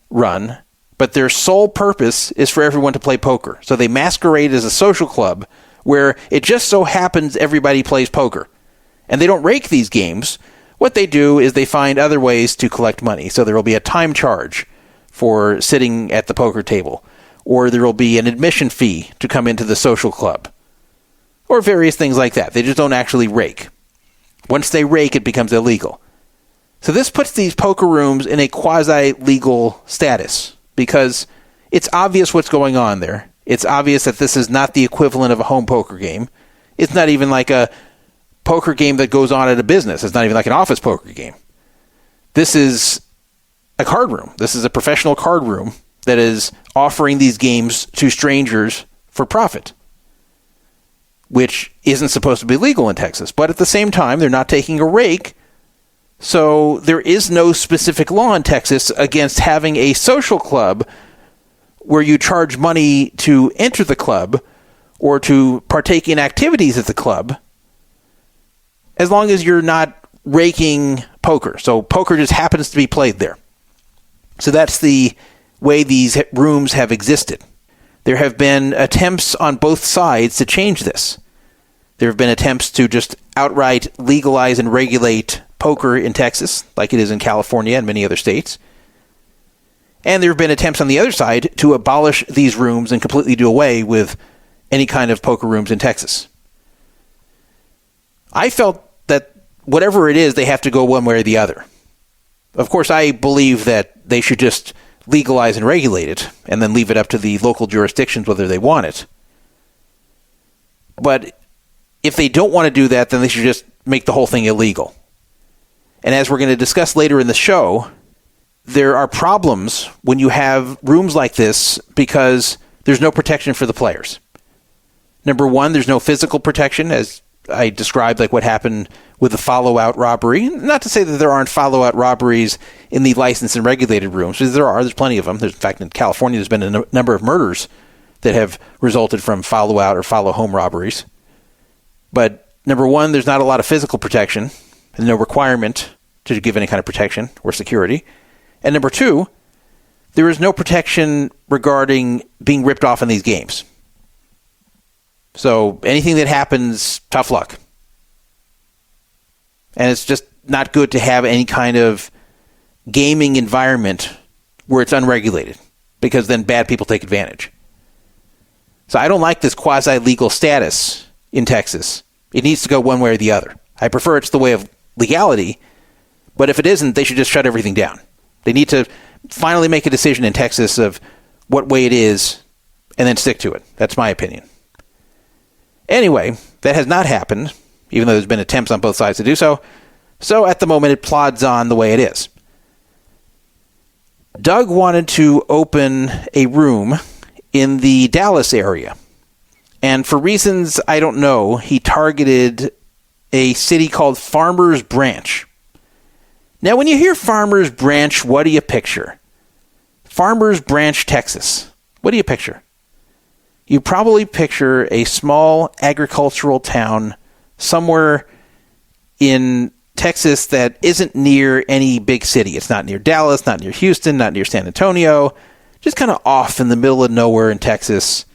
run, but their sole purpose is for everyone to play poker. So they masquerade as a social club where it just so happens everybody plays poker. And they don't rake these games. What they do is they find other ways to collect money. So there will be a time charge for sitting at the poker table, or there will be an admission fee to come into the social club, or various things like that. They just don't actually rake. Once they rake, it becomes illegal. So this puts these poker rooms in a quasi-legal status because it's obvious what's going on there. It's obvious that this is not the equivalent of a home poker game. It's not even like a poker game that goes on at a business. It's not even like an office poker game. This is a card room. This is a professional card room that is offering these games to strangers for profit, which isn't supposed to be legal in Texas. But at the same time, they're not taking a rake. So there is no specific law in Texas against having a social club where you charge money to enter the club or to partake in activities at the club, as long as you're not raking poker. So poker just happens to be played there. So that's the way these rooms have existed. There have been attempts on both sides to change this. There have been attempts to just outright legalize and regulate poker in Texas, like it is in California and many other states. And there have been attempts on the other side to abolish these rooms and completely do away with any kind of poker rooms in Texas. I felt that whatever it is, they have to go one way or the other. Of course, I believe that they should just legalize and regulate it and then leave it up to the local jurisdictions whether they want it. But if they don't want to do that, then they should just make the whole thing illegal. And as we're going to discuss later in the show, there are problems when you have rooms like this because there's no protection for the players. Number one, there's no physical protection, as I described, like what happened with the follow-out robbery. Not to say that there aren't follow-out robberies in the licensed and regulated rooms, because there's plenty of them. In fact, in California, there's been a number of murders that have resulted from follow-out or follow-home robberies. But number one, there's not a lot of physical protection, and no requirement to give any kind of protection or security. And number two, there is no protection regarding being ripped off in these games. So anything that happens, tough luck. And it's just not good to have any kind of gaming environment where it's unregulated, because then bad people take advantage. So I don't like this quasi-legal status in Texas. It needs to go one way or the other. I prefer it's the way of legality, but if it isn't, they should just shut everything down. They need to finally make a decision in Texas of what way it is and then stick to it. That's my opinion. Anyway, that has not happened, even though there's been attempts on both sides to do so. So at the moment, it plods on the way it is. Doug wanted to open a room in the Dallas area. And for reasons I don't know, he targeted a city called Farmers Branch. Now, when you hear Farmers Branch, what do you picture? Farmers Branch, Texas. What do you picture? You probably picture a small agricultural town somewhere in Texas that isn't near any big city. It's not near Dallas, not near Houston, not near San Antonio. Just kind of off in the middle of nowhere in Texas.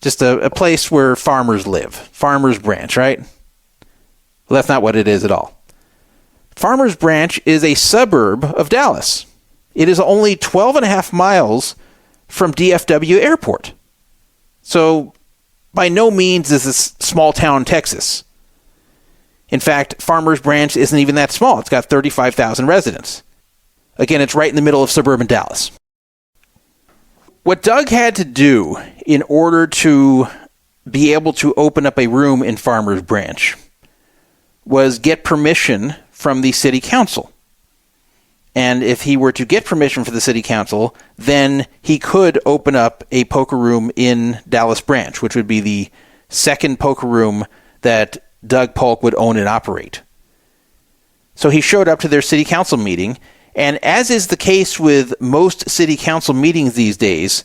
Just a place where farmers live. Farmers Branch, right? Well, that's not what it is at all. Farmers Branch is a suburb of Dallas. It is only 12 and a half miles from DFW Airport. So, by no means is this small town Texas. In fact, Farmers Branch isn't even that small. It's got 35,000 residents. Again, it's right in the middle of suburban Dallas. What Doug had to do in order to be able to open up a room in Farmers Branch was get permission from the city council. And if he were to get permission from the city council, then he could open up a poker room in Dallas Branch, which would be the second poker room that Doug Polk would own and operate. So he showed up to their city council meeting, and as is the case with most city council meetings these days,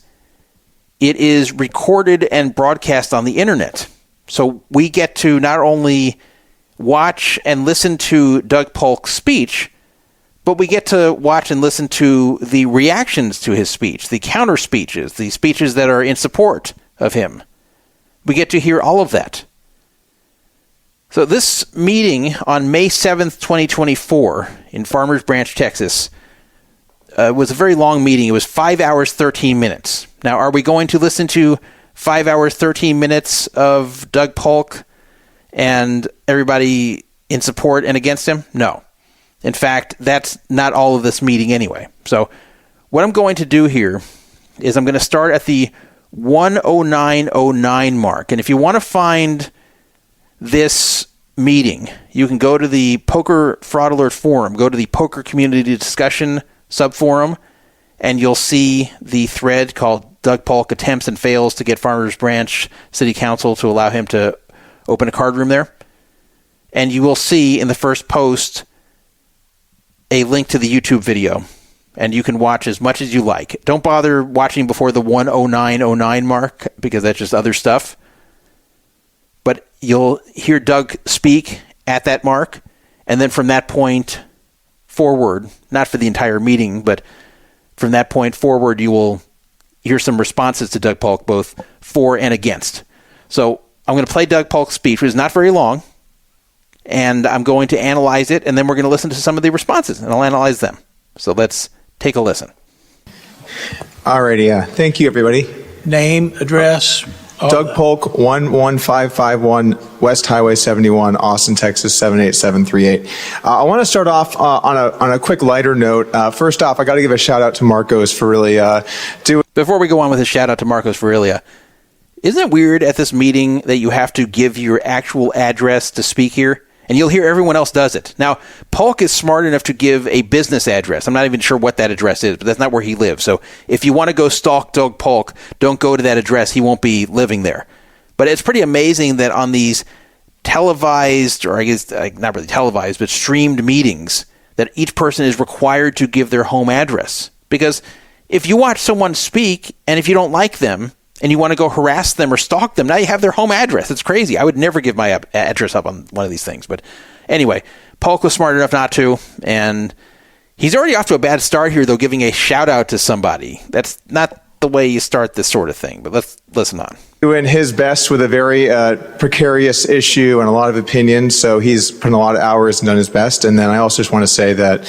it is recorded and broadcast on the internet. So we get to not only watch and listen to Doug Polk's speech, but we get to watch and listen to the reactions to his speech, the counter speeches, the speeches that are in support of him. We get to hear all of that. So this meeting on May 7th, 2024 in Farmers Branch, Texas, was a very long meeting. It was 5 hours, 13 minutes. Now, are we going to listen to 5 hours, 13 minutes of Doug Polk and everybody in support and against him? No. In fact, that's not all of this meeting anyway. So what I'm going to do here is I'm going to start at the 109.09 mark. And if you want to find this meeting, you can go to the Poker Fraud Alert Forum, go to the Poker Community Discussion subforum, and you'll see the thread called Doug Polk Attempts and Fails to Get Farmers Branch City Council to allow him to open a card room there. And you will see in the first post a link to the YouTube video, and you can watch as much as you like. Don't bother watching before the 109.09 mark, because that's just other stuff. But you'll hear Doug speak at that mark, and then from that point forward, not for the entire meeting, but from that point forward, you will hear some responses to Doug Polk, both for and against. So I'm going to play Doug Polk's speech, which is not very long, and I'm going to analyze it, and then we're going to listen to some of the responses, and I'll analyze them. So let's take a listen. Alrighty, thank you, everybody. Name, address. Doug Polk, 11551 West Highway 71, Austin, Texas, 78738. I want to start off on a quick lighter note. First off, I got to give a shout out to Marcos for really doing. Before we go on with a shout out to Marcos Virelia, isn't it weird at this meeting that you have to give your actual address to speak here? And you'll hear everyone else does it. Now, Polk is smart enough to give a business address. I'm not even sure what that address is, but that's not where he lives. So if you want to go stalk Doug Polk, don't go to that address. He won't be living there. But it's pretty amazing that on these televised, or I guess not really televised, but streamed meetings, that each person is required to give their home address. Because if you watch someone speak, and if you don't like them, and you want to go harass them or stalk them, now you have their home address. It's crazy. I would never give my address up on one of these things. But anyway, Polk was smart enough not to, and he's already off to a bad start here, though, giving a shout-out to somebody. That's not the way you start this sort of thing, but let's listen on. Doing his best with a very precarious issue and a lot of opinions, so he's put in a lot of hours and done his best. And then I also just want to say that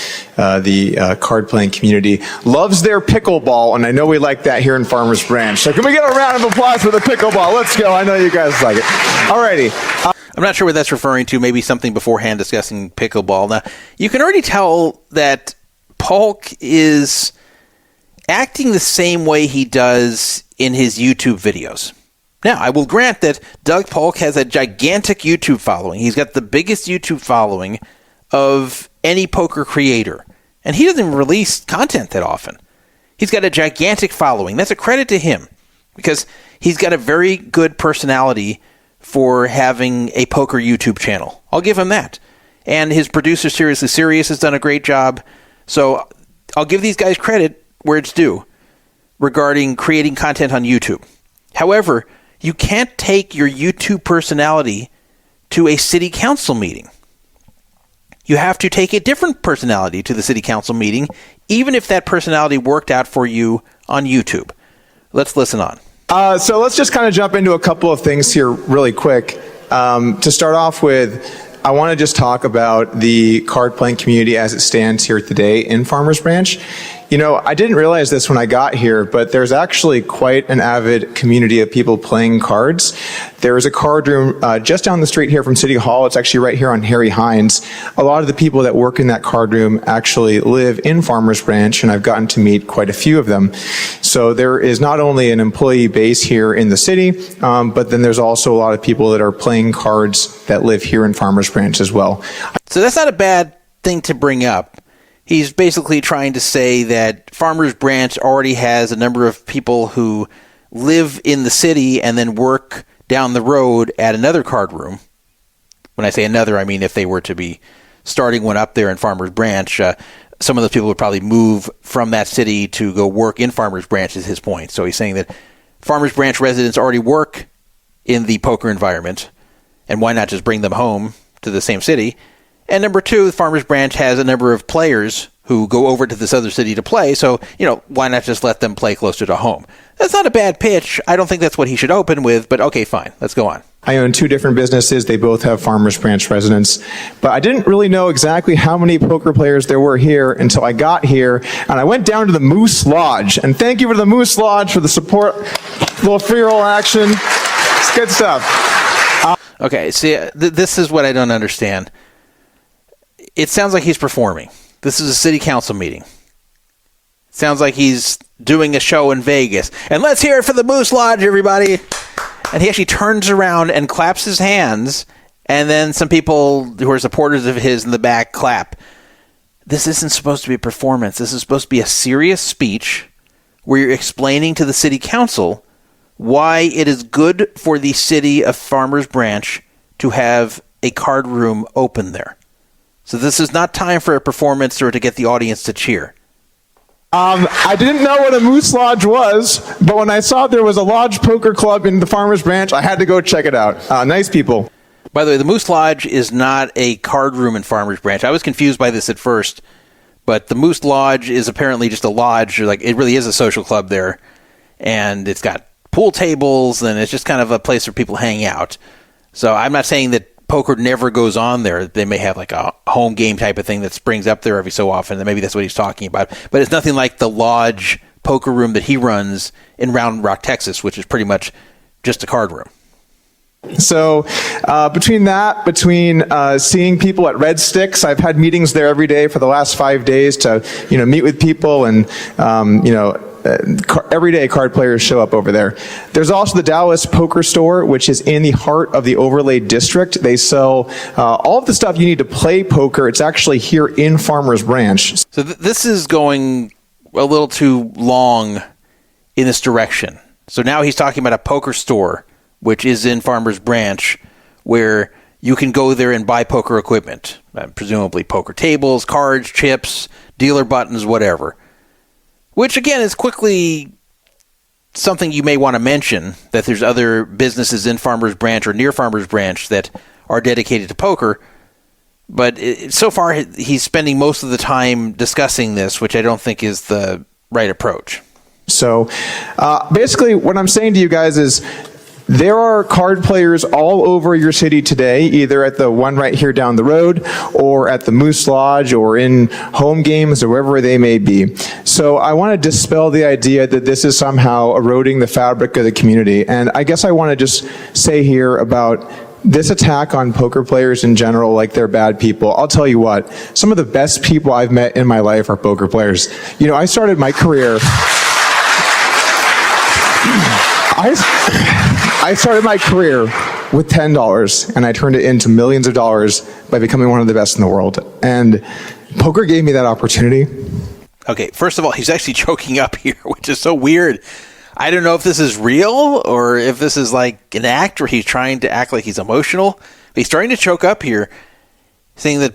the card-playing community loves their pickleball, and I know we like that here in Farmers Branch. So can we get a round of applause for the pickleball? Let's go. I know you guys like it. Alrighty. I'm not sure what that's referring to, maybe something beforehand discussing pickleball. Now, you can already tell that Polk is acting the same way he does in his YouTube videos. Now, I will grant that Doug Polk has a gigantic YouTube following. He's got the biggest YouTube following of any poker creator. And he doesn't release content that often. He's got a gigantic following. That's a credit to him because he's got a very good personality for having a poker YouTube channel. I'll give him that. And his producer, Seriously Serious, has done a great job. So I'll give these guys credit where it's due regarding creating content on YouTube. However, you can't take your YouTube personality to a city council meeting. You have to take a different personality to the city council meeting, even if that personality worked out for you on YouTube. Let's listen on. So let's just kind of jump into a couple of things here really quick. To start off with, I want to just talk about the card playing community as it stands here today in Farmers Branch. You know, I didn't realize this when I got here, but there's actually quite an avid community of people playing cards. There is a card room just down the street here from City Hall. It's actually right here on Harry Hines. A lot of the people that work in that card room actually live in Farmers Branch, and I've gotten to meet quite a few of them. So there is not only an employee base here in the city, but then there's also a lot of people that are playing cards that live here in Farmers Branch as well. So that's not a bad thing to bring up. He's basically trying to say that Farmers Branch already has a number of people who live in the city and then work down the road at another card room. When I say another, I mean if they were to be starting one up there in Farmers Branch, some of those people would probably move from that city to go work in Farmers Branch is his point. So he's saying that Farmers Branch residents already work in the poker environment, and why not just bring them home to the same city? And number two, Farmers Branch has a number of players who go over to this other city to play, so, you know, why not just let them play closer to home? That's not a bad pitch. I don't think that's what he should open with, but okay, fine. Let's go on. I own two different businesses. They both have Farmers Branch residents. But I didn't really know exactly how many poker players there were here until I got here. And I went down to the Moose Lodge. And thank you for the Moose Lodge for the support. Little free roll action. It's good stuff. Okay, see, this is what I don't understand. It sounds like he's performing. This is a city council meeting. Sounds like he's doing a show in Vegas. And let's hear it for the Moose Lodge, everybody. And he actually turns around and claps his hands, and then some people who are supporters of his in the back clap. This isn't supposed to be a performance. This is supposed to be a serious speech where you're explaining to the city council why it is good for the city of Farmers Branch to have a card room open there. So this is not time for a performance or to get the audience to cheer. I didn't know what a Moose Lodge was, but when I saw there was a lodge poker club in the Farmers Branch, I had to go check it out. Nice people. By the way, the Moose Lodge is not a card room in Farmers Branch. I was confused by this at first, but the Moose Lodge is apparently just a lodge. Like, it really is a social club there, and it's got pool tables, and it's just kind of a place where people hang out. So I'm not saying that poker never goes on there. They may have like a home game type of thing that springs up there every so often, and maybe that's what he's talking about. But it's nothing like the lodge poker room that he runs in Round Rock, Texas, which is pretty much just a card room. So between seeing people at Red Sticks, I've had meetings there every day for the last 5 days to, meet with people, and, every day card players show up over there. There's also the Dallas Poker Store, which is in the heart of the Overlay District. They sell all of the stuff you need to play poker. It's actually here in Farmers Branch. So this is going a little too long in this direction. So now he's talking about a poker store, which is in Farmers Branch, where you can go there and buy poker equipment, presumably poker tables, cards, chips, dealer buttons, whatever. Which, again, is quickly something you may want to mention, that there's other businesses in Farmers Branch or near Farmers Branch that are dedicated to poker. But so far, he's spending most of the time discussing this, which I don't think is the right approach. So basically what I'm saying to you guys is there are card players all over your city today, either at the one right here down the road or at the Moose Lodge or in home games or wherever they may be. So I want to dispel the idea that this is somehow eroding the fabric of the community. And I guess I want to just say here about this attack on poker players in general, like they're bad people. I'll tell you what, some of the best people I've met in my life are poker players. I started my career... I started my career with $10, and I turned it into millions of dollars by becoming one of the best in the world. And poker gave me that opportunity. Okay, first of all, he's actually choking up here, which is so weird. I don't know if this is real or if this is like an act where he's trying to act like he's emotional. But he's starting to choke up here, saying that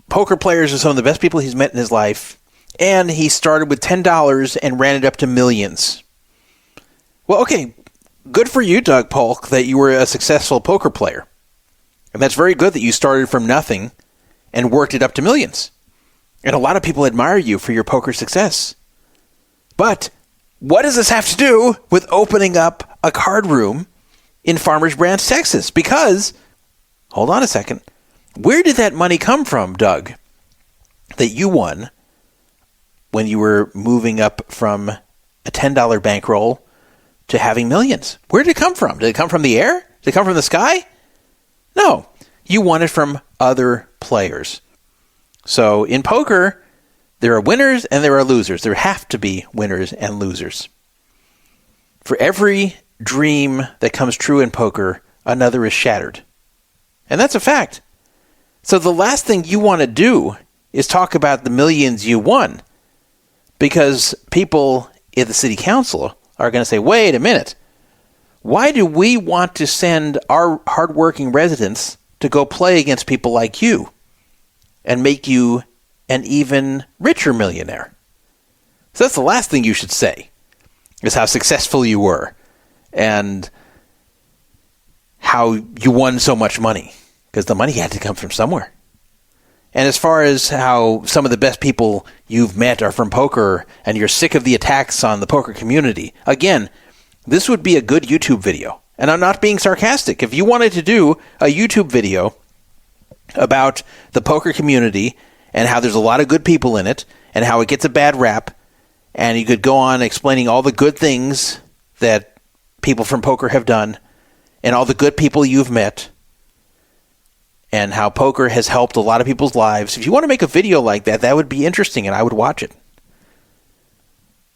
poker players are some of the best people he's met in his life, and he started with $10 and ran it up to millions. Well, okay, good for you, Doug Polk, that you were a successful poker player. And that's very good that you started from nothing and worked it up to millions. And a lot of people admire you for your poker success. But what does this have to do with opening up a card room in Farmers Branch, Texas? Because, hold on a second, where did that money come from, Doug, that you won when you were moving up from a $10 bankroll to having millions? Where did it come from? Did it come from the air? Did it come from the sky? No. You won it from other players. So in poker, there are winners and there are losers. There have to be winners and losers. For every dream that comes true in poker, another is shattered. And that's a fact. So the last thing you want to do is talk about the millions you won, because people in the city council are going to say, wait a minute, why do we want to send our hardworking residents to go play against people like you and make you an even richer millionaire? So that's the last thing you should say, is how successful you were and how you won so much money, because the money had to come from somewhere. And as far as how some of the best people you've met are from poker and you're sick of the attacks on the poker community, again, this would be a good YouTube video. And I'm not being sarcastic. If you wanted to do a YouTube video about the poker community and how there's a lot of good people in it and how it gets a bad rap, and you could go on explaining all the good things that people from poker have done and all the good people you've met and how poker has helped a lot of people's lives. If you want to make a video like that, that would be interesting and I would watch it.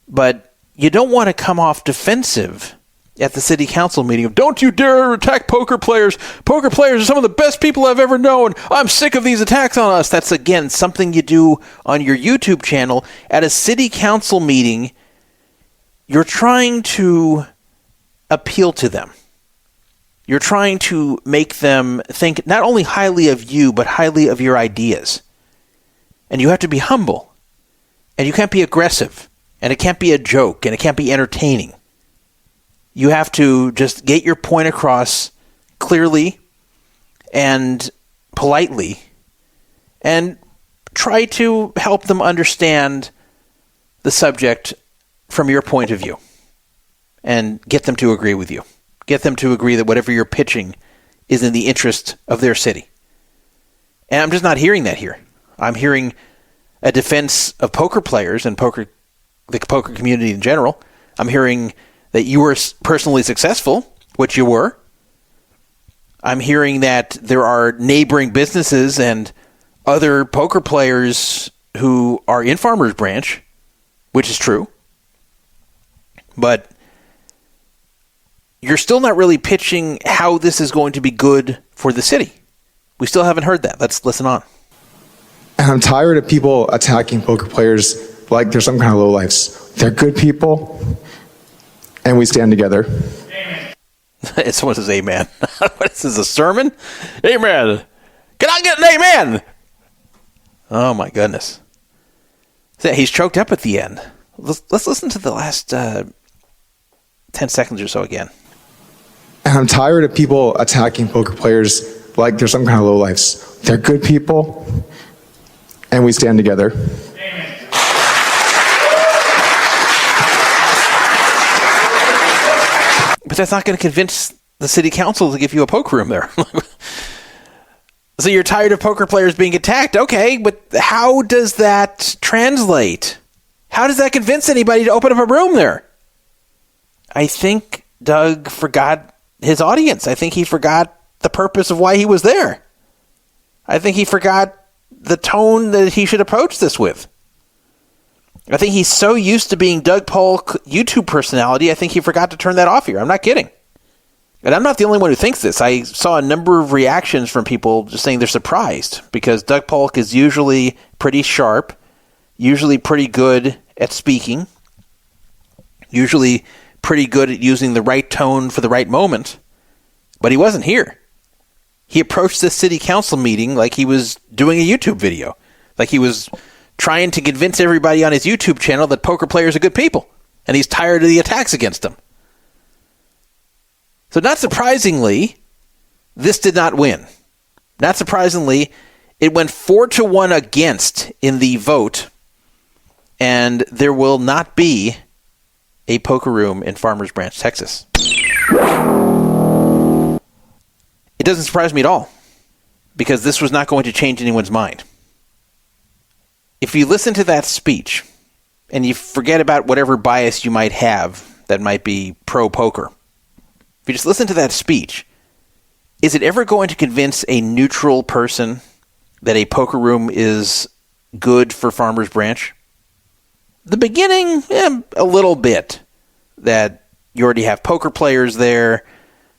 But you don't want to come off defensive at the city council meeting of, don't you dare attack poker players. Poker players are some of the best people I've ever known. I'm sick of these attacks on us. That's, again, something you do on your YouTube channel. At a city council meeting, you're trying to appeal to them. You're trying to make them think not only highly of you, but highly of your ideas. And you have to be humble. And you can't be aggressive. And it can't be a joke. And it can't be entertaining. You have to just get your point across clearly and politely and try to help them understand the subject from your point of view and get them to agree with you. Get them to agree that whatever you're pitching is in the interest of their city. And I'm just not hearing that here. I'm hearing a defense of poker players and poker the poker community in general. I'm hearing that you were personally successful, which you were. I'm hearing that there are neighboring businesses and other poker players who are in Farmers Branch, which is true. But you're still not really pitching how this is going to be good for the city. We still haven't heard that. Let's listen on. And I'm tired of people attacking poker players like they're some kind of lowlifes. They're good people, and we stand together. Someone says amen. What is this, a sermon? Amen. Can I get an amen? Oh, my goodness. He's choked up at the end. Let's listen to the last 10 seconds or so again. And I'm tired of people attacking poker players like they're some kind of lowlifes. They're good people, and we stand together. But that's not going to convince the city council to give you a poker room there. So you're tired of poker players being attacked. Okay, but how does that translate? How does that convince anybody to open up a room there? I think Doug forgot his audience. I think he forgot the purpose of why he was there. I think he forgot the tone that he should approach this with. I think he's so used to being Doug Polk YouTube personality, I think he forgot to turn that off here. I'm not kidding. And I'm not the only one who thinks this. I saw a number of reactions from people just saying they're surprised because Doug Polk is usually pretty sharp, usually pretty good at speaking, usually pretty good at using the right tone for the right moment, but he wasn't here. He approached this city council meeting like he was doing a YouTube video, like he was trying to convince everybody on his YouTube channel that poker players are good people, and he's tired of the attacks against them. So not surprisingly, this did not win. Not surprisingly, it went 4-1 against in the vote, and there will not be a poker room in Farmers Branch, Texas. It doesn't surprise me at all, because this was not going to change anyone's mind. If you listen to that speech, and you forget about whatever bias you might have that might be pro-poker, if you just listen to that speech, is it ever going to convince a neutral person that a poker room is good for Farmers Branch? The beginning, a little bit. That you already have poker players there.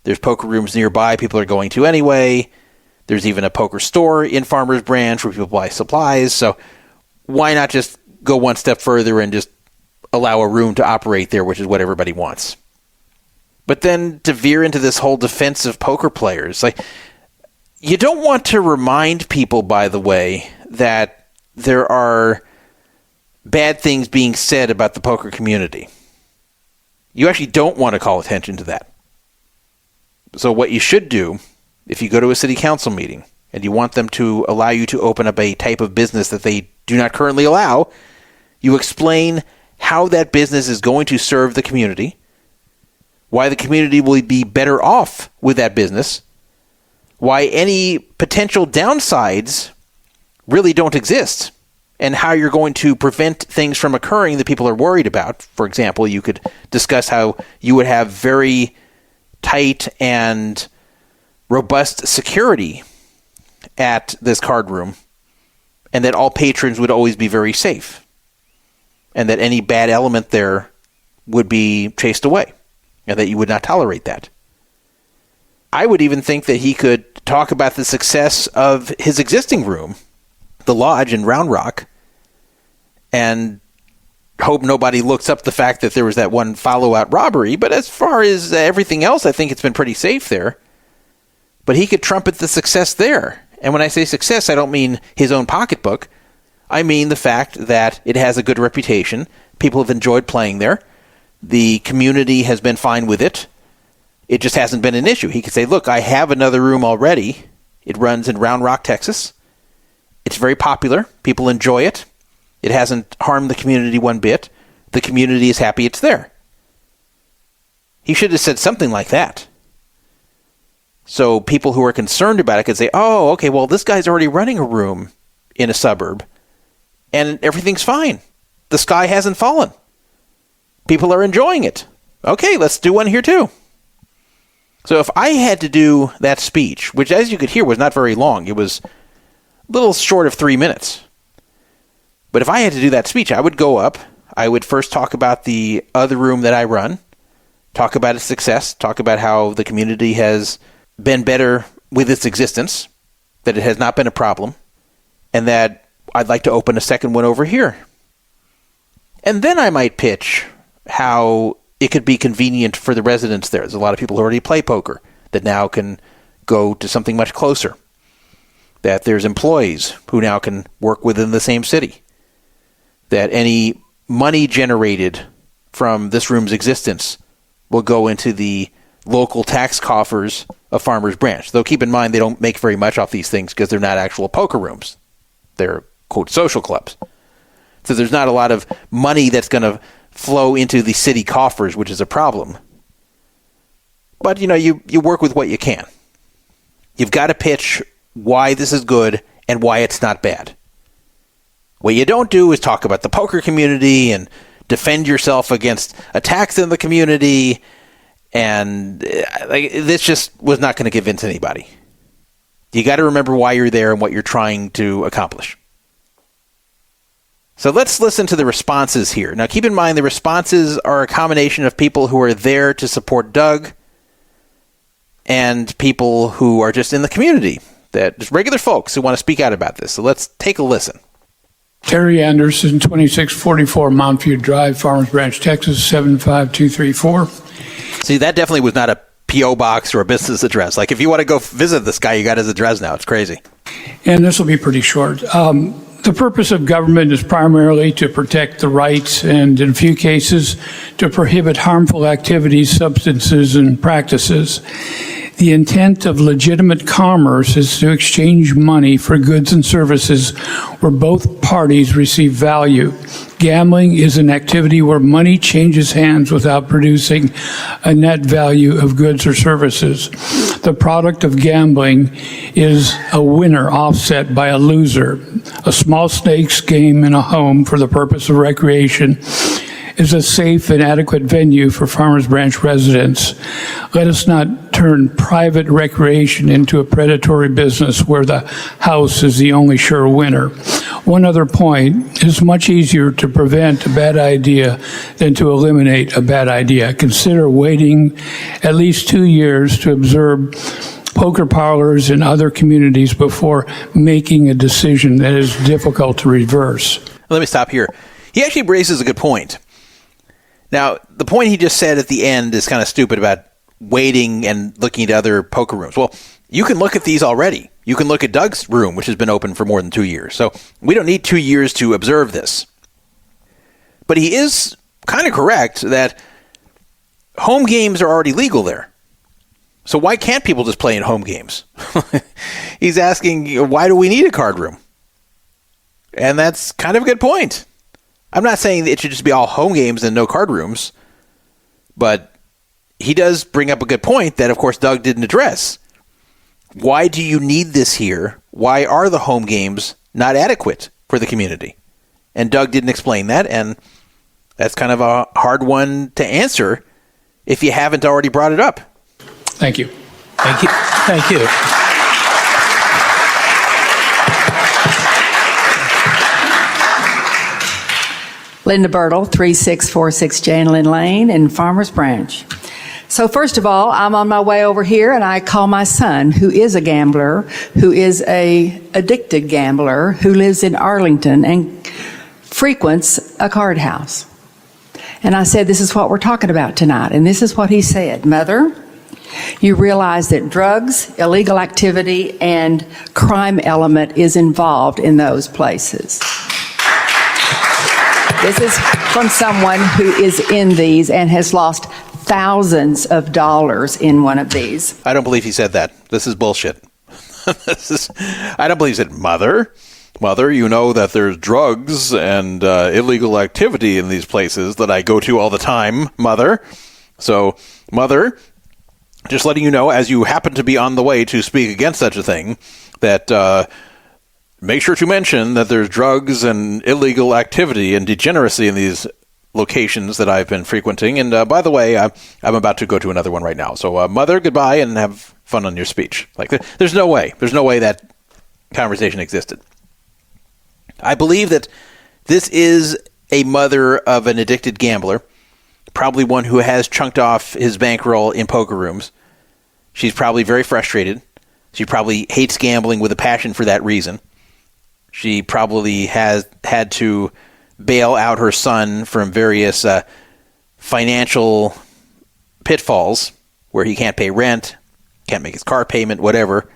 There's poker rooms nearby people are going to anyway. There's even a poker store in Farmers Branch where people buy supplies. So why not just go one step further and just allow a room to operate there, which is what everybody wants? But then to veer into this whole defense of poker players, like, you don't want to remind people, by the way, that there are bad things being said about the poker community. You actually don't want to call attention to that. So what you should do, if you go to a city council meeting and you want them to allow you to open up a type of business that they do not currently allow, you explain how that business is going to serve the community, why the community will be better off with that business, why any potential downsides really don't exist, and how you're going to prevent things from occurring that people are worried about. For example, you could discuss how you would have very tight and robust security at this card room, and that all patrons would always be very safe, and that any bad element there would be chased away, and that you would not tolerate that. I would even think that he could talk about the success of his existing room, the Lodge in Round Rock, and hope nobody looks up the fact that there was that one follow-out robbery. But as far as everything else, I think it's been pretty safe there. But he could trumpet the success there. And when I say success, I don't mean his own pocketbook. I mean the fact that it has a good reputation. People have enjoyed playing there. The community has been fine with it. It just hasn't been an issue. He could say, look, I have another room already. It runs in Round Rock, Texas. It's very popular. People enjoy it. It hasn't harmed the community one bit. The community is happy it's there. He should have said something like that. So people who are concerned about it could say, oh, okay, well, this guy's already running a room in a suburb, and everything's fine. The sky hasn't fallen. People are enjoying it. Okay, let's do one here too. So if I had to do that speech, which as you could hear was not very long, it was a little short of 3 minutes. But if I had to do that speech, I would go up. I would first talk about the other room that I run, talk about its success, talk about how the community has been better with its existence, that it has not been a problem, and that I'd like to open a second one over here. And then I might pitch how it could be convenient for the residents there. There's a lot of people who already play poker that now can go to something much closer. That there's employees who now can work within the same city. That any money generated from this room's existence will go into the local tax coffers of Farmers Branch. Though keep in mind they don't make very much off these things because they're not actual poker rooms. They're, quote, social clubs. So there's not a lot of money that's going to flow into the city coffers, which is a problem. But, you work with what you can. You've got to pitch why this is good and why it's not bad. What you don't do is talk about the poker community and defend yourself against attacks in the community. And this just was not going to give in to anybody. You got to remember why you're there and what you're trying to accomplish. So let's listen to the responses here. Now, keep in mind the responses are a combination of people who are there to support Doug and people who are just in the community, that just regular folks who want to speak out about this. So let's take a listen. Terry Anderson, 2644 Mount View Drive, Farmers Branch, Texas, 75234. See, that definitely was not a P.O. box or a business address. Like, if you want to go visit this guy, you got his address now. It's crazy. And this will be pretty short. The purpose of government is primarily to protect the rights and, in a few cases, to prohibit harmful activities, substances, and practices. The intent of legitimate commerce is to exchange money for goods and services where both parties receive value. Gambling is an activity where money changes hands without producing a net value of goods or services. The product of gambling is a winner offset by a loser. A small stakes game in a home for the purpose of recreation is a safe and adequate venue for Farmers Branch residents. Let us not turn private recreation into a predatory business where the house is the only sure winner. One other point, it's much easier to prevent a bad idea than to eliminate a bad idea. Consider waiting at least 2 years to observe poker parlors in other communities before making a decision that is difficult to reverse. Let me stop here. He actually raises a good point. Now, the point he just said at the end is kind of stupid about waiting and looking at other poker rooms. Well, you can look at these already. You can look at Doug's room, which has been open for more than 2 years. So we don't need 2 years to observe this. But he is kind of correct that home games are already legal there. So why can't people just play in home games? He's asking, why do we need a card room? And that's kind of a good point. I'm not saying that it should just be all home games and no card rooms, but he does bring up a good point that, of course, Doug didn't address. Why do you need this here? Why are the home games not adequate for the community? And Doug didn't explain that, and that's kind of a hard one to answer if you haven't already brought it up. Thank you. Thank you. Thank you. Linda Birtle, 3646 Janelyn Lane in Farmers Branch. So first of all, I'm on my way over here and I call my son, who is a gambler, who is a addicted gambler, who lives in Arlington and frequents a card house. And I said, this is what we're talking about tonight. And this is what he said. Mother, you realize that drugs, illegal activity, and crime element is involved in those places. This is from someone who is in these and has lost thousands of dollars in one of these. I don't believe he said that. This is bullshit. I don't believe he said, Mother, you know that there's drugs and illegal activity in these places that I go to all the time, Mother. So, Mother, just letting you know, as you happen to be on the way to speak against such a thing, that make sure to mention that there's drugs and illegal activity and degeneracy in these locations that I've been frequenting. And by the way, I'm about to go to another one right now. So, Mother, goodbye, and have fun on your speech. Like, there's no way that conversation existed. I believe that this is a mother of an addicted gambler, probably one who has chunked off his bankroll in poker rooms. She's probably very frustrated. She probably hates gambling with a passion for that reason. She probably has had to bail out her son from various financial pitfalls where he can't pay rent, can't make his car payment, whatever.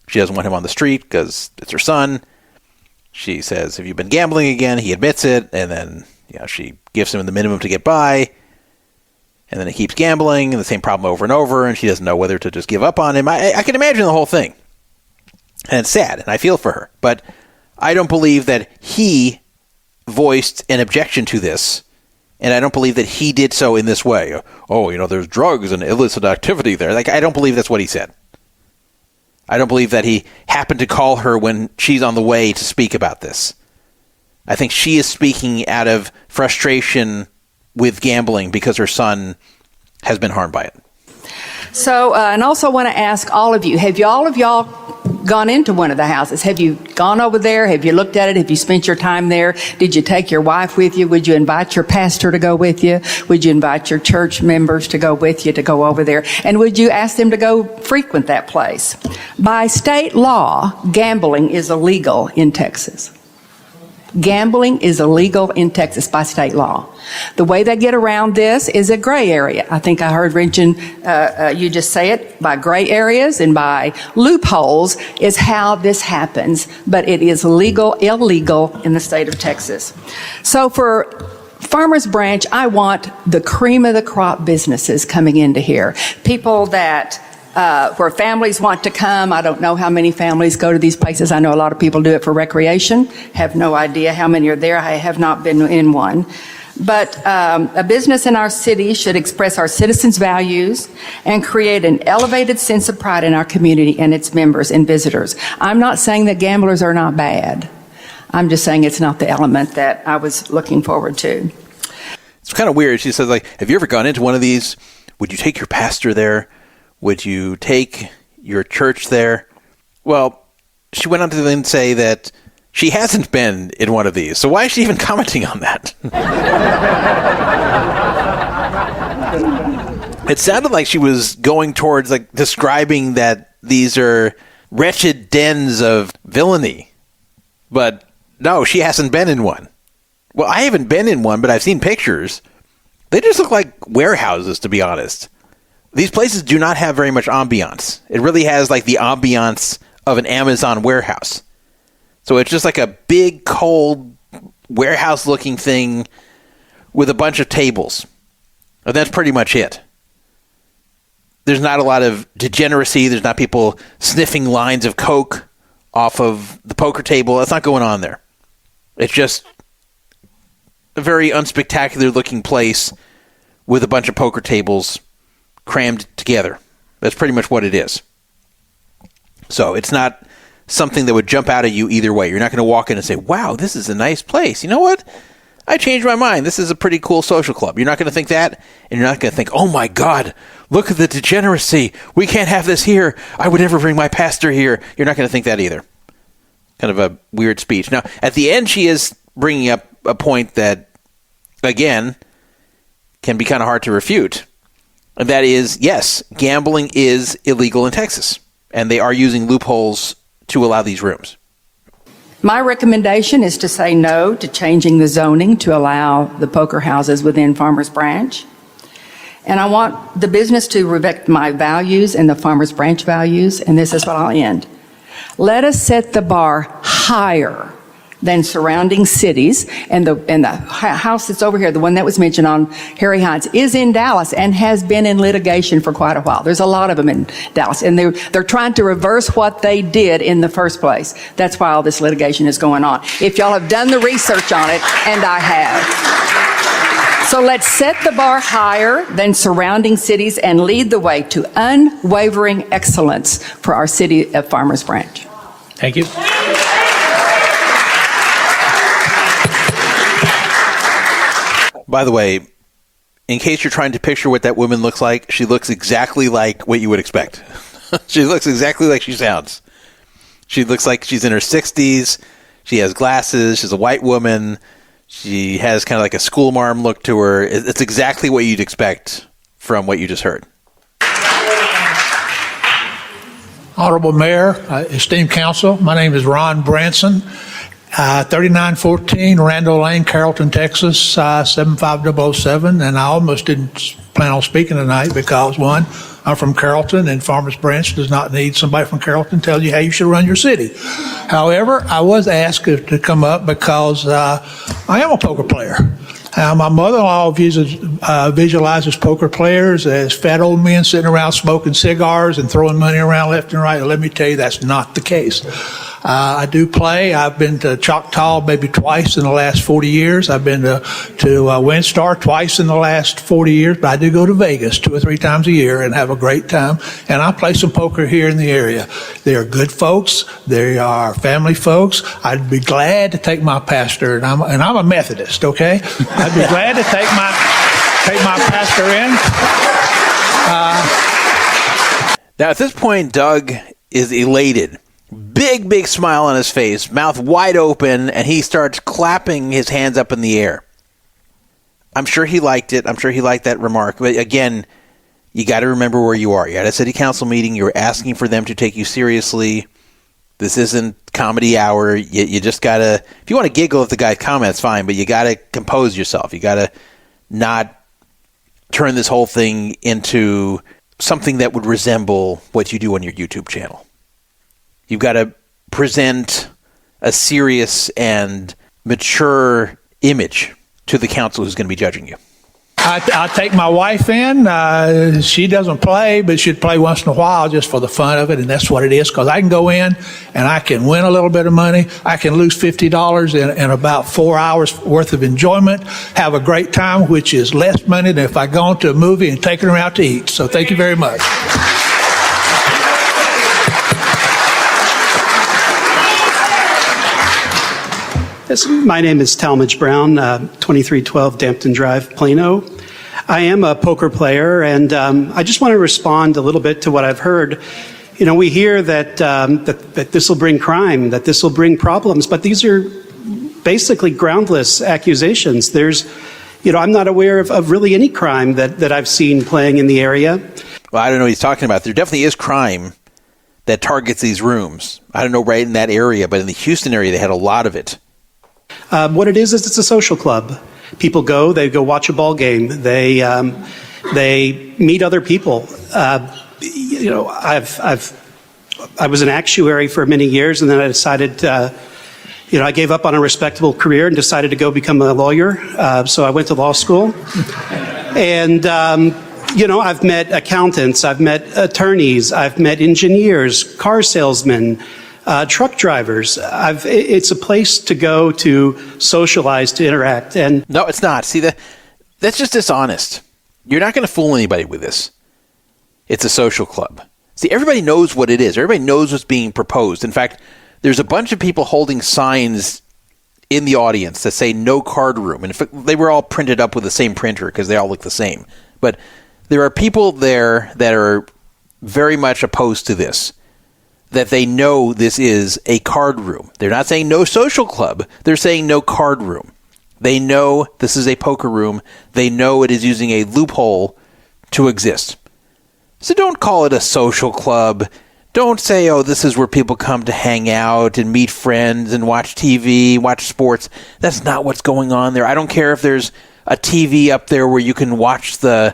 She doesn't want him on the street because it's her son. She says, have you been gambling again? He admits it, and then she gives him the minimum to get by, and then he keeps gambling, and the same problem over and over, and she doesn't know whether to just give up on him. I can imagine the whole thing. And it's sad, and I feel for her. But I don't believe that he voiced an objection to this, and I don't believe that he did so in this way. Oh, there's drugs and illicit activity there. Like, I don't believe that's what he said. I don't believe that he happened to call her when she's on the way to speak about this. I think she is speaking out of frustration with gambling because her son has been harmed by it. So, and also want to ask all of you, have all of y'all gone into one of the houses? Have you gone over there? Have you looked at it? Have you spent your time there? Did you take your wife with you? Would you invite your pastor to go with you? Would you invite your church members to go with you to go over there? And would you ask them to go frequent that place? By state law, gambling is illegal in Texas. Gambling is illegal in Texas by state law. The way they get around this is a gray area. I think I heard Renton, you just say it, by gray areas and by loopholes is how this happens, but it is illegal in the state of Texas. So for Farmers Branch, I want the cream of the crop businesses coming into here. People that where families want to come. I don't know how many families go to these places. I know a lot of people do it for recreation. Have no idea how many are there. I have not been in one. But a business in our city should express our citizens' values and create an elevated sense of pride in our community and its members and visitors. I'm not saying that gamblers are not bad. I'm just saying it's not the element that I was looking forward to. It's kind of weird. She says, like, have you ever gone into one of these? Would you take your pastor there? Would you take your church there? Well, she went on to then say that she hasn't been in one of these. So why is she even commenting on that? It sounded like she was going towards, like, describing that these are wretched dens of villainy. But no, she hasn't been in one. Well, I haven't been in one, but I've seen pictures. They just look like warehouses, to be honest. These places do not have very much ambiance. It really has like the ambiance of an Amazon warehouse. So it's just like a big, cold, warehouse-looking thing with a bunch of tables. And that's pretty much it. There's not a lot of degeneracy. There's not people sniffing lines of Coke off of the poker table. That's not going on there. It's just a very unspectacular-looking place with a bunch of poker tables crammed together. That's pretty much what it is. So it's not something that would jump out at you either way. You're not going to walk in and say, wow, this is a nice place. You know what? I changed my mind. This is a pretty cool social club. You're not going to think that, and you're not going to think, oh my God, look at the degeneracy. We can't have this here. I would never bring my pastor here. You're not going to think that either. Kind of a weird speech. Now, at the end, she is bringing up a point that, again, can be kind of hard to refute. And that is, yes, gambling is illegal in Texas, and they are using loopholes to allow these rooms. My recommendation is to say no to changing the zoning to allow the poker houses within Farmers Branch. And I want the business to reflect my values and the Farmers Branch values, and this is what I'll end. Let us set the bar higher than surrounding cities, and the house that's over here, the one that was mentioned on Harry Hines, is in Dallas and has been in litigation for quite a while. There's a lot of them in Dallas, and they're trying to reverse what they did in the first place. That's why all this litigation is going on. If y'all have done the research on it, and I have. So let's set the bar higher than surrounding cities and lead the way to unwavering excellence for our city of Farmers Branch. Thank you. By the way, in case you're trying to picture what that woman looks like, she looks exactly like what you would expect. She looks exactly like she sounds. She looks like she's in her 60s. She has glasses. She's a white woman. She has kind of like a schoolmarm look to her. It's exactly what you'd expect from what you just heard. Honorable Mayor, esteemed council, my name is Ron Branson, 3914 Randall Lane, Carrollton, Texas, 75007, and I almost didn't plan on speaking tonight because, one, I'm from Carrollton, and Farmers Branch does not need somebody from Carrollton to tell you how you should run your city. However, I was asked to come up because I am a poker player. My mother-in-law visualizes poker players as fat old men sitting around smoking cigars and throwing money around left and right. And let me tell you, that's not the case. I do play. I've been to Choctaw maybe twice in the last 40 years. I've been to WinStar twice in the last 40 years. But I do go to Vegas 2 or 3 times a year and have a great time. And I play some poker here in the area. They are good folks. They are family folks. I'd be glad to take my pastor, and I'm a Methodist, okay? I'd be glad to take my pastor in. Now, at this point, Doug is elated. Big smile on his face, mouth wide open, and he starts clapping his hands up in the air. I'm sure he liked it. I'm sure he liked that remark. But again, you got to remember where you are. You're at a city council meeting. You're asking for them to take you seriously. This isn't comedy hour. You just got to, if you want to giggle at the guy's comments, fine, but you got to compose yourself. You got to not turn this whole thing into something that would resemble what you do on your YouTube channel. You've got to present a serious and mature image to the council who's going to be judging you. I take my wife in. She doesn't play, but she'd play once in a while just for the fun of it, and that's what it is, because I can go in and I can win a little bit of money. I can lose $50 in about 4 hours worth of enjoyment, have a great time, which is less money than if I go into a movie and taking her out to eat. So thank you very much. Yes, my name is Talmadge Brown, 2312 Dampton Drive, Plano. I am a poker player, and I just want to respond a little bit to what I've heard. You know, we hear that that this will bring crime, that this will bring problems, but these are basically groundless accusations. There's, you know, I'm not aware of really any crime that I've seen playing in the area. Well, I don't know what he's talking about. There definitely is crime that targets these rooms. I don't know right in that area, but in the Houston area, they had a lot of it. What it is it's a social club. People go, they go watch a ball game. They meet other people. You know, I was an actuary for many years, and then I decided, you know, I gave up on a respectable career and decided to go become a lawyer. So I went to law school, and you know, I've met accountants, I've met attorneys, I've met engineers, car salesmen. Truck drivers. It's a place to go to socialize, to interact. And no, it's not. See, that's just dishonest. You're not going to fool anybody with this. It's a social club. See, everybody knows what it is. Everybody knows what's being proposed. In fact, there's a bunch of people holding signs in the audience that say no card room. And in fact, they were all printed up with the same printer because they all look the same. But there are people there that are very much opposed to this, that they know this is a card room. They're not saying no social club. They're saying no card room. They know this is a poker room. They know it is using a loophole to exist. So don't call it a social club. Don't say, oh, this is where people come to hang out and meet friends and watch TV, watch sports. That's not what's going on there. I don't care if there's a TV up there where you can watch the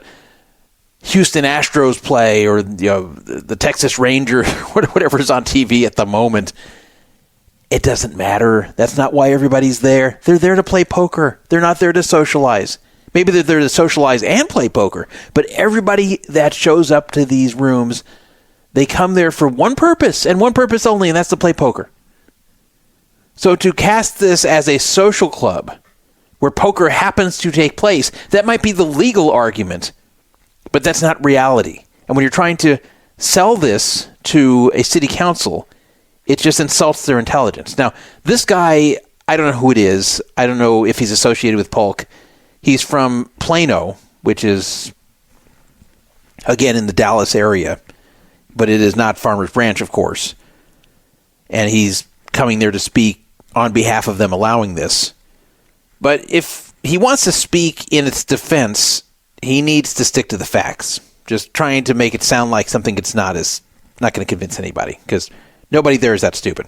Houston Astros play, or you know, the Texas Rangers, whatever is on TV at the moment. It doesn't matter. That's not why everybody's there. They're there to play poker. They're not there to socialize. Maybe they're there to socialize and play poker, but everybody that shows up to these rooms, they come there for one purpose and one purpose only, and that's to play poker. So to cast this as a social club where poker happens to take place, that might be the legal argument, but that's not reality. And when you're trying to sell this to a city council, it just insults their intelligence. Now, this guy, I don't know who it is. I don't know if he's associated with Polk. He's from Plano, which is, again, in the Dallas area, but it is not Farmers Branch, of course. And he's coming there to speak on behalf of them allowing this. But if he wants to speak in its defense, he needs to stick to the facts. Just trying to make it sound like something it's not is not going to convince anybody, because nobody there is that stupid.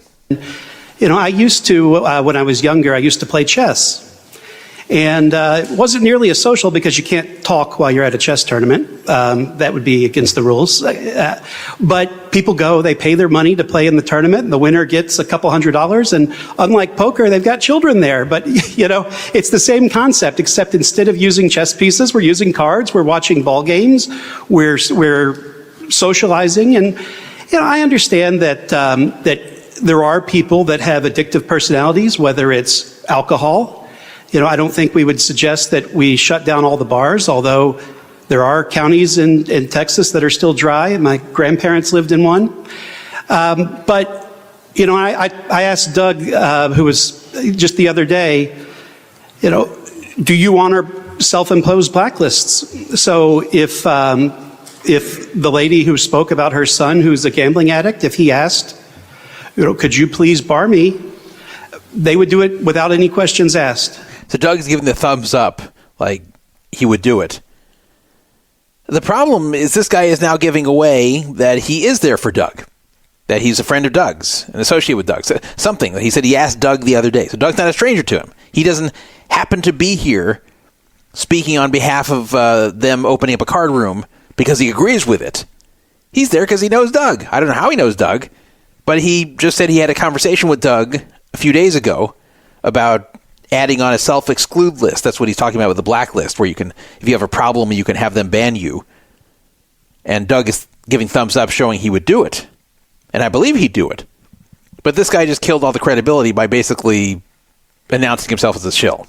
I used to, when I was younger, I used to play chess. And it wasn't nearly as social because you can't talk while you're at a chess tournament. That would be against the rules. But people go, they pay their money to play in the tournament, and the winner gets a couple $100. And unlike poker, they've got children there. But, it's the same concept, except instead of using chess pieces, we're using cards, we're watching ball games, we're socializing. And, I understand that, that there are people that have addictive personalities, whether it's alcohol. I don't think we would suggest that we shut down all the bars, although there are counties in Texas that are still dry. My grandparents lived in one. But I asked Doug, who was just the other day, do you honor self-imposed blacklists? So if the lady who spoke about her son, who's a gambling addict, if he asked, could you please bar me, they would do it without any questions asked. So Doug's giving the thumbs up, like he would do it. The problem is this guy is now giving away that he is there for Doug, that he's a friend of Doug's, an associate with Doug's, something. He said he asked Doug the other day. So Doug's not a stranger to him. He doesn't happen to be here speaking on behalf of them opening up a card room because he agrees with it. He's there because he knows Doug. I don't know how he knows Doug, but he just said he had a conversation with Doug a few days ago about adding on a self-exclude list. That's what he's talking about with the blacklist, where you can, if you have a problem, you can have them ban you. And Doug is giving thumbs up, showing he would do it. And I believe he'd do it. But this guy just killed all the credibility by basically announcing himself as a shill.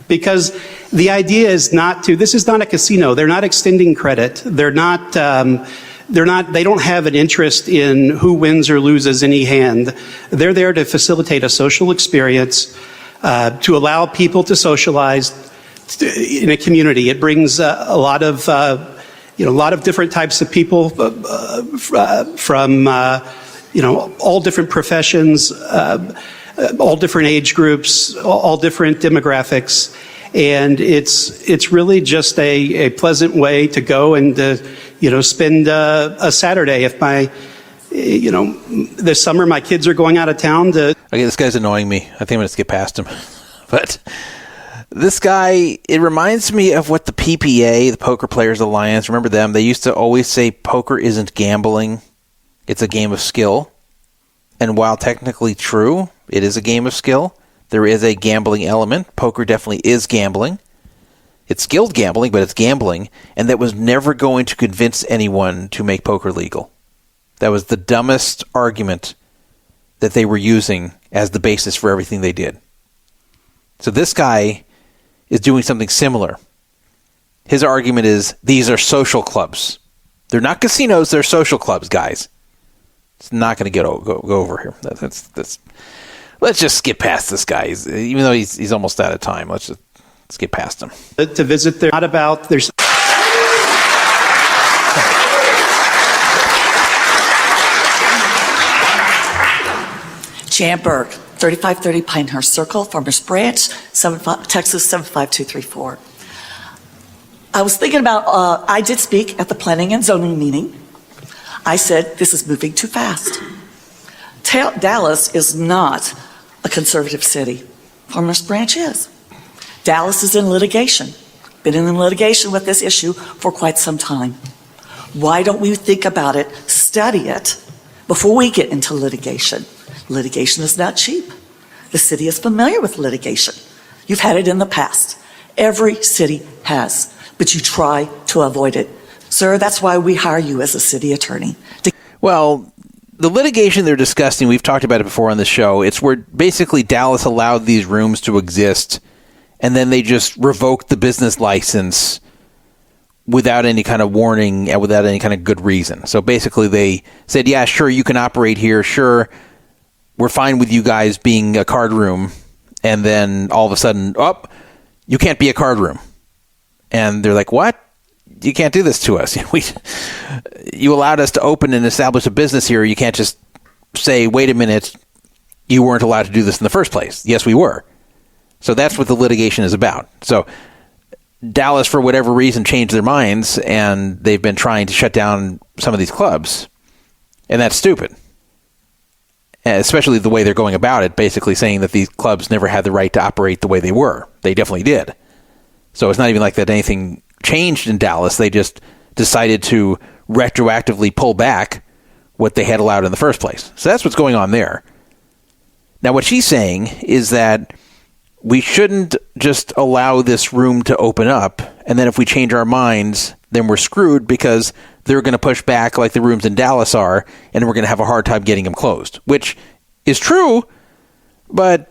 Because the idea is this is not a casino. They're not extending credit. They don't have an interest in who wins or loses any hand. They're there to facilitate a social experience, to allow people to socialize in a community. It brings a lot of different types of people from all different professions, all different age groups, all different demographics, and it's really just a pleasant way to go and spend a Saturday. If this summer my kids are going out of town to. Okay, this guy's annoying me. I think I'm going to skip past him. But this guy, it reminds me of what the PPA, the Poker Players Alliance, remember them? They used to always say poker isn't gambling. It's a game of skill. And while technically true, it is a game of skill. There is a gambling element. Poker definitely is gambling. It's skilled gambling, but it's gambling. And that was never going to convince anyone to make poker legal. That was the dumbest argument that they were using as the basis for everything they did. So this guy is doing something similar. His argument is these are social clubs. They're not casinos, they're social clubs, guys. It's not going to go over here. Let's just skip past this guy. Even though he's almost out of time, let's just skip past him. To visit, they're not about there's. Jan Berg, 3530 Pinehurst Circle, Farmers Branch, Texas 75234. I was thinking about, I did speak at the planning and zoning meeting. I said, this is moving too fast. Dallas is not a conservative city. Farmers Branch is. Dallas is in litigation. Been in litigation with this issue for quite some time. Why don't we think about it, study it, before we get into litigation? Litigation is not cheap. The city is familiar with litigation. You've had it in the past. Every city has, but you try to avoid it. Sir, that's why we hire you as a city attorney. Well, the litigation they're discussing, we've talked about it before on the show, it's where basically Dallas allowed these rooms to exist, and then they just revoked the business license without any kind of warning and without any kind of good reason. So basically they said, yeah, sure, you can operate here, sure, we're fine with you guys being a card room, and then all of a sudden, you can't be a card room. And they're like, what? You can't do this to us. You allowed us to open and establish a business here. You can't just say, wait a minute, you weren't allowed to do this in the first place. Yes, we were. So that's what the litigation is about. So Dallas, for whatever reason, changed their minds, and they've been trying to shut down some of these clubs. And that's stupid. Especially the way they're going about it, basically saying that these clubs never had the right to operate the way they were. They definitely did. So it's not even like that anything changed in Dallas. They just decided to retroactively pull back what they had allowed in the first place. So that's what's going on there. Now, what she's saying is that we shouldn't just allow this room to open up, and then if we change our minds, then we're screwed because they're going to push back like the rooms in Dallas are, and we're going to have a hard time getting them closed, which is true, but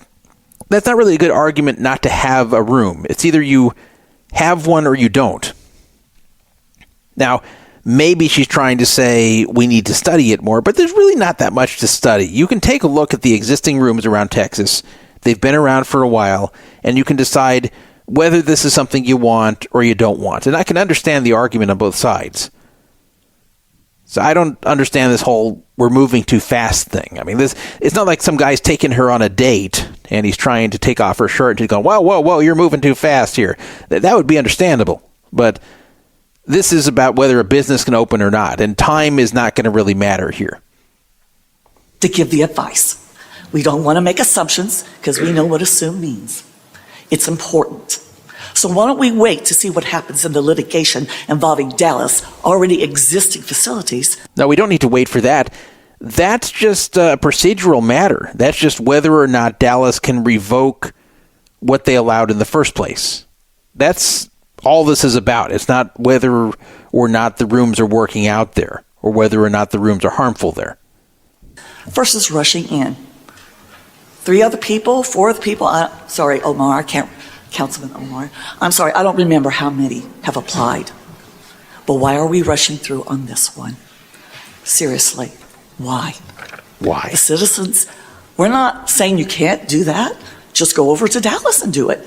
that's not really a good argument not to have a room. It's either you have one or you don't. Now, maybe she's trying to say we need to study it more, but there's really not that much to study. You can take a look at the existing rooms around Texas. They've been around for a while, and you can decide whether this is something you want or you don't want. And I can understand the argument on both sides. So I don't understand this whole we're moving too fast thing. I mean, it's not like some guy's taking her on a date and he's trying to take off her shirt and she's going, whoa, you're moving too fast here. That would be understandable. But this is about whether a business can open or not, and time is not going to really matter here. To give the advice. We don't want to make assumptions because we know what assume means. It's important. So why don't we wait to see what happens in the litigation involving Dallas' already existing facilities? No, we don't need to wait for that. That's just a procedural matter. That's just whether or not Dallas can revoke what they allowed in the first place. That's all this is about. It's not whether or not the rooms are working out there or whether or not the rooms are harmful there. Versus rushing in. 4 other people, Omar, Councilman Omar. I'm sorry, I don't remember how many have applied. But why are we rushing through on this one? Seriously, why? Why? The citizens, we're not saying you can't do that. Just go over to Dallas and do it.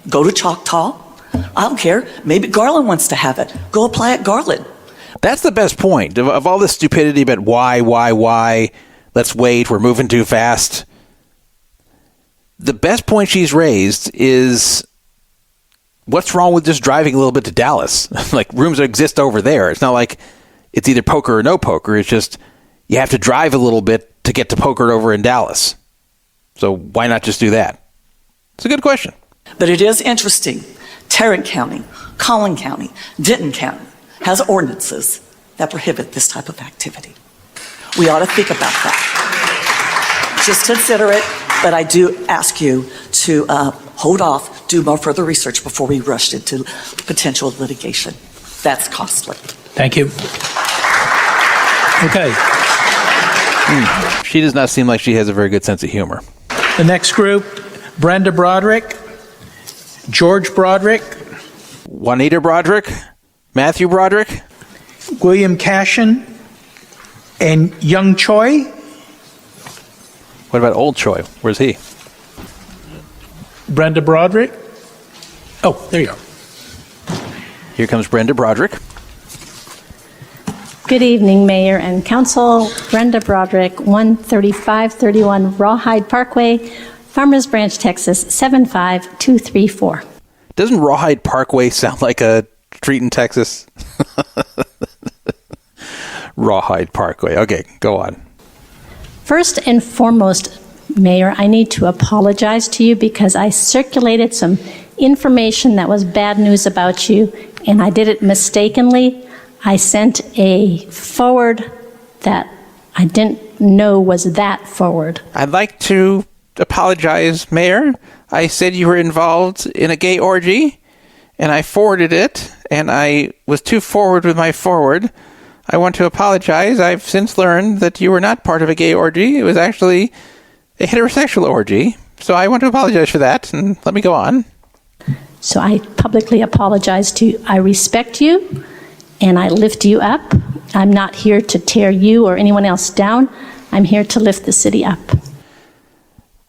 Go to Choctaw. I don't care. Maybe Garland wants to have it. Go apply at Garland. That's the best point. Of all this stupidity about why, let's wait, we're moving too fast. The best point she's raised is what's wrong with just driving a little bit to Dallas? Like, rooms exist over there. It's not like it's either poker or no poker. It's just you have to drive a little bit to get to poker over in Dallas. So why not just do that? It's a good question. But it is interesting. Tarrant County, Collin County, Denton County has ordinances that prohibit this type of activity. We ought to think about that. Just consider it. But I do ask you to hold off, do more further research before we rush into potential litigation. That's costly. Thank you. Okay. She does not seem like she has a very good sense of humor. The next group, Brenda Broderick, George Broderick, Juanita Broderick, Matthew Broderick, William Cashin, and Young Choi. What about Old Choi? Where's he? Brenda Broderick. Oh, there you go. Here comes Brenda Broderick. Good evening, Mayor and Council. Brenda Broderick, 13531 Rawhide Parkway, Farmers Branch, Texas, 75234. Doesn't Rawhide Parkway sound like a street in Texas? Rawhide Parkway. Okay, go on. First and foremost, Mayor, I need to apologize to you because I circulated some information that was bad news about you, and I did it mistakenly. I sent a forward that I didn't know was that forward. I'd like to apologize, Mayor. I said you were involved in a gay orgy, and I forwarded it, and I was too forward with my forward. I want to apologize. I've since learned that you were not part of a gay orgy. It was actually a heterosexual orgy. So I want to apologize for that, and let me go on. So I publicly apologize to you. I respect you, and I lift you up. I'm not here to tear you or anyone else down. I'm here to lift the city up.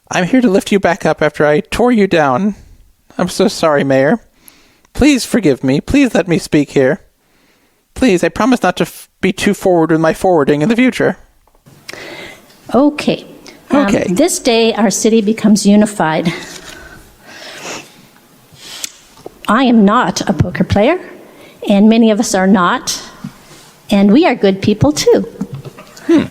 I'm here to lift you back up after I tore you down. I'm so sorry, Mayor. Please forgive me. Please let me speak here. Please, I promise not to be too forward with my forwarding in the future. Okay. Okay. This day, our city becomes unified. I am not a poker player, and many of us are not, and we are good people too.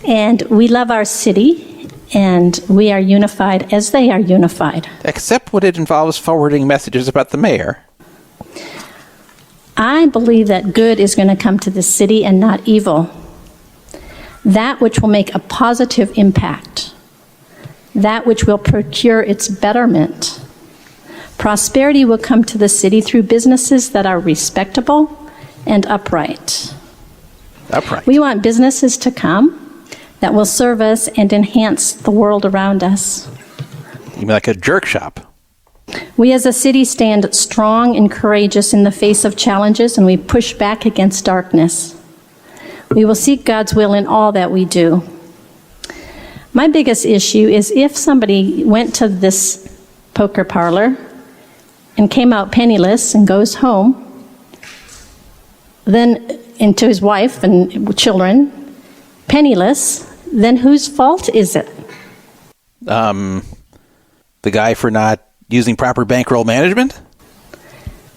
And we love our city, and we are unified as they are unified. Except when it involves forwarding messages about the mayor. I believe that good is going to come to the city and not evil. That which will make a positive impact. That which will procure its betterment. Prosperity will come to the city through businesses that are respectable and upright. Upright. We want businesses to come that will serve us and enhance the world around us. You mean like a jerk shop? We as a city stand strong and courageous in the face of challenges, and we push back against darkness. We will seek God's will in all that we do. My biggest issue is if somebody went to this poker parlor and came out penniless and goes home, then into his wife and children, penniless, then whose fault is it? The guy for not using proper bankroll management?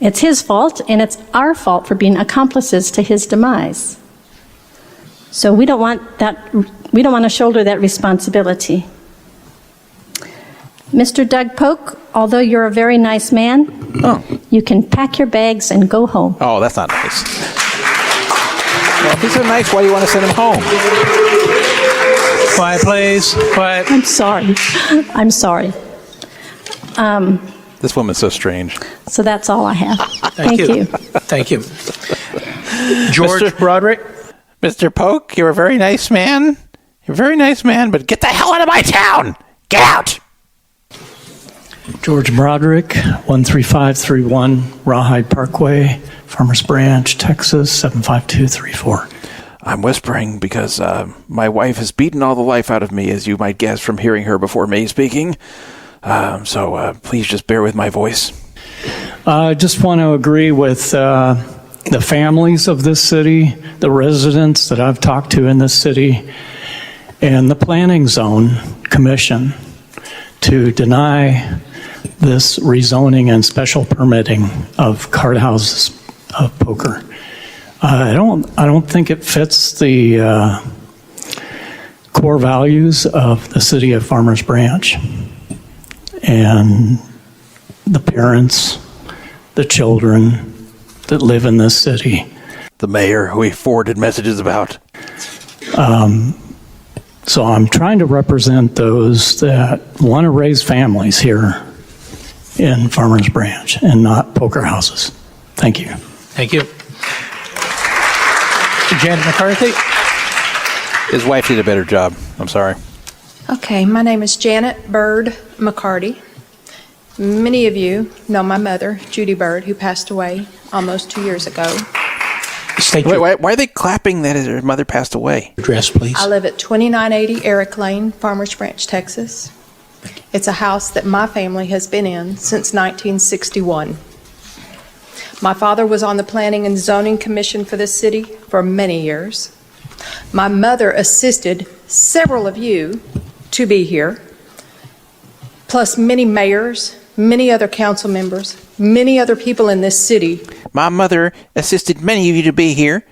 It's his fault, and it's our fault for being accomplices to his demise. So we don't want that. We don't want to shoulder that responsibility. Mr. Doug Polk, although you're a very nice man, you can pack your bags and go home. Oh, that's not nice. Well, if he's so nice, why do you want to send him home? Quiet, please. Quiet. I'm sorry. I'm sorry. This woman's so strange. So that's all I have. Thank you. Thank you. George Broderick. Mr. Polk, you're a very nice man. You're a very nice man, but get the hell out of my town! Get out! George Broderick, 13531 Rawhide Parkway, Farmers Branch, Texas, 75234. I'm whispering because my wife has beaten all the life out of me, as you might guess from hearing her before me speaking. So please just bear with my voice. I just want to agree with the families of this city, the residents that I've talked to in this city, and the Planning Zone Commission to deny this rezoning and special permitting of card houses of poker. I don't think it fits the core values of the city of Farmers Branch and the parents, the children that live in this city. The mayor, who he forwarded messages about. So I'm trying to represent those that want to raise families here in Farmers Branch and not poker houses. Thank you. Thank you. Janet McCarthy. His wife did a better job. I'm sorry. Okay, my name is Janet Bird McCarty. Many of you know my mother, Judy Bird, who passed away almost 2 years ago. Why are they clapping that her mother passed away? Address, please. I live at 2980 Eric Lane, Farmers Branch, Texas. It's a house that my family has been in since 1961. My father was on the Planning and Zoning Commission for this city for many years. My mother assisted several of you to be here, plus many mayors, many other council members, many other people in this city. My mother assisted many of you to be here.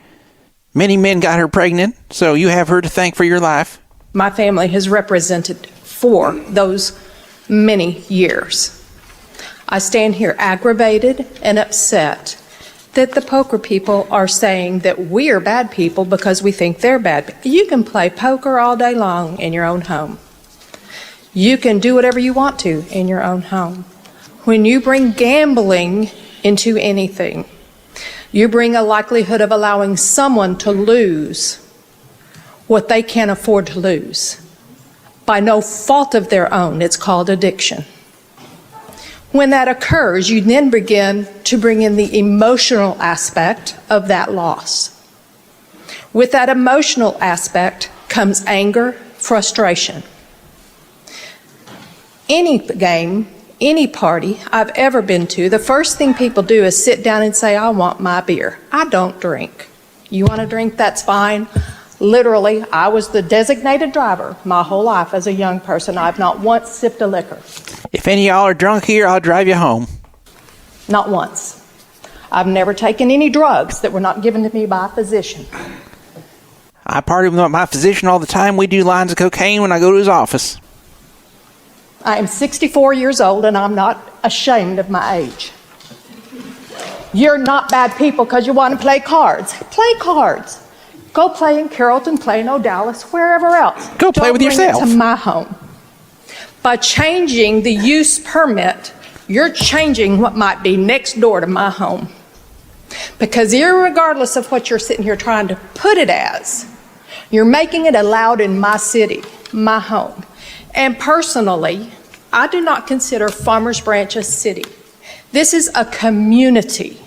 Many men got her pregnant, so you have her to thank for your life. My family has represented for those many years. I stand here aggravated and upset that the poker people are saying that we are bad people because we think they're bad. You can play poker all day long in your own home. You can do whatever you want to in your own home. When you bring gambling into anything, you bring a likelihood of allowing someone to lose what they can't afford to lose. By no fault of their own, it's called addiction. When that occurs, you then begin to bring in the emotional aspect of that loss. With that emotional aspect comes anger, frustration. Any game any party I've ever been to, the first thing people do is sit down and say, I want my beer. I don't drink. You want to drink? That's fine. Literally, I was the designated driver my whole life as a young person. I've not once sipped a liquor. If any of y'all are drunk here, I'll drive you home. Not once. I've never taken any drugs that were not given to me by a physician. I party with my physician all the time. We do lines of cocaine when I go to his office. I am 64 years old, and I'm not ashamed of my age. You're not bad people because you want to play cards. Play cards. Go play in Carrollton, Plano, Dallas, wherever else. Go play with yourself. Don't bring it to my home. By changing the use permit, you're changing what might be next door to my home. Because irregardless of what you're sitting here trying to put it as, you're making it allowed in my city, my home. And personally, I do not consider Farmers Branch a city. This is a community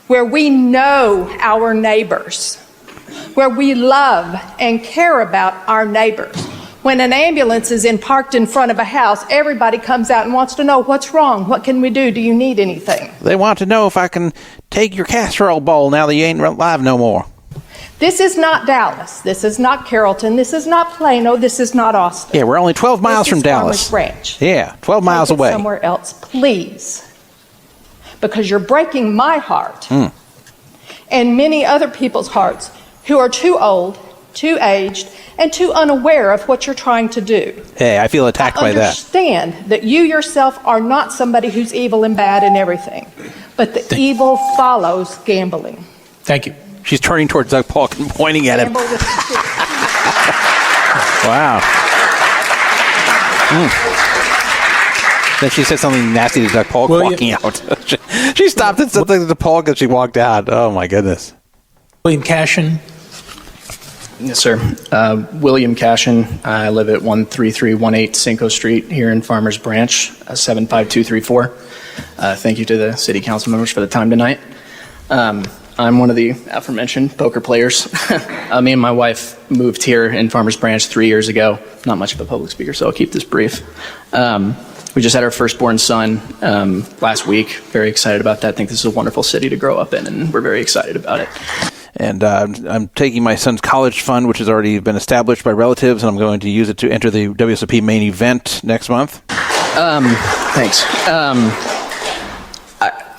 where we know our neighbors, where we love and care about our neighbors. When an ambulance is parked in front of a house, everybody comes out and wants to know what's wrong. What can we do? Do you need anything? They want to know if I can take your casserole bowl now that you ain't live no more. This is not Dallas. This is not Carrollton. This is not Plano. This is not Austin. Yeah, we're only 12 miles from Dallas. Farmers Branch. Yeah, 12 miles Take it away. Somewhere else, please. Because you're breaking my heart and many other people's hearts who are too old, too aged, and too unaware of what you're trying to do. Hey, I feel attacked by that. I understand that you yourself are not somebody who's evil and bad and everything, but the evil follows gambling. Thank you. She's turning towards Doug Polk and pointing at him. Gamble with the Wow. Then she said something nasty to Doug Polk walking out. She stopped and said something to Polk and she walked out. Oh, my goodness. William Cashin. Yes, sir. William Cashin. I live at 13318 Cinco Street here in Farmers Branch, 75234. Thank you to the city council members for the time tonight. I'm one of the aforementioned poker players. Me and my wife moved here in Farmers Branch 3 years ago. Not much of a public speaker, so I'll keep this brief. We just had our firstborn son last week. Very excited about that. I think this is a wonderful city to grow up in, and we're very excited about it. And I'm taking my son's college fund, which has already been established by relatives, and I'm going to use it to enter the WSOP main event next month. Thanks.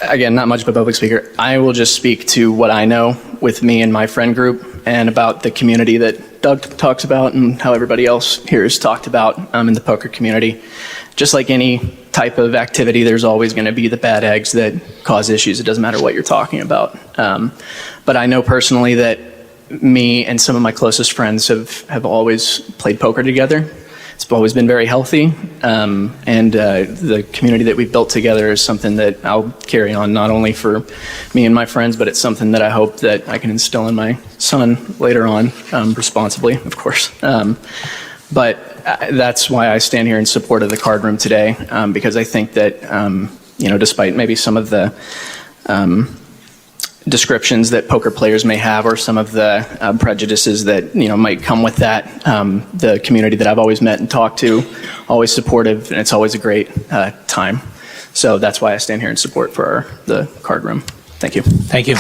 Again, not much of a public speaker. I will just speak to what I know with me and my friend group and about the community that Doug talks about and how everybody else here has talked about in the poker community. Just like any type of activity, there's always going to be the bad eggs that cause issues. It doesn't matter what you're talking about. But I know personally that me and some of my closest friends have always played poker together. It's always been very healthy, and the community that we've built together is something that I'll carry on not only for me and my friends, but it's something that I hope that I can instill in my son later on, responsibly, of course. But that's why I stand here in support of the card room today, because I think that, despite maybe some of the descriptions that poker players may have or some of the prejudices that might come with that, the community that I've always met and talked to, always supportive, and it's always a great time. So that's why I stand here in support for the card room. Thank you. Thank you.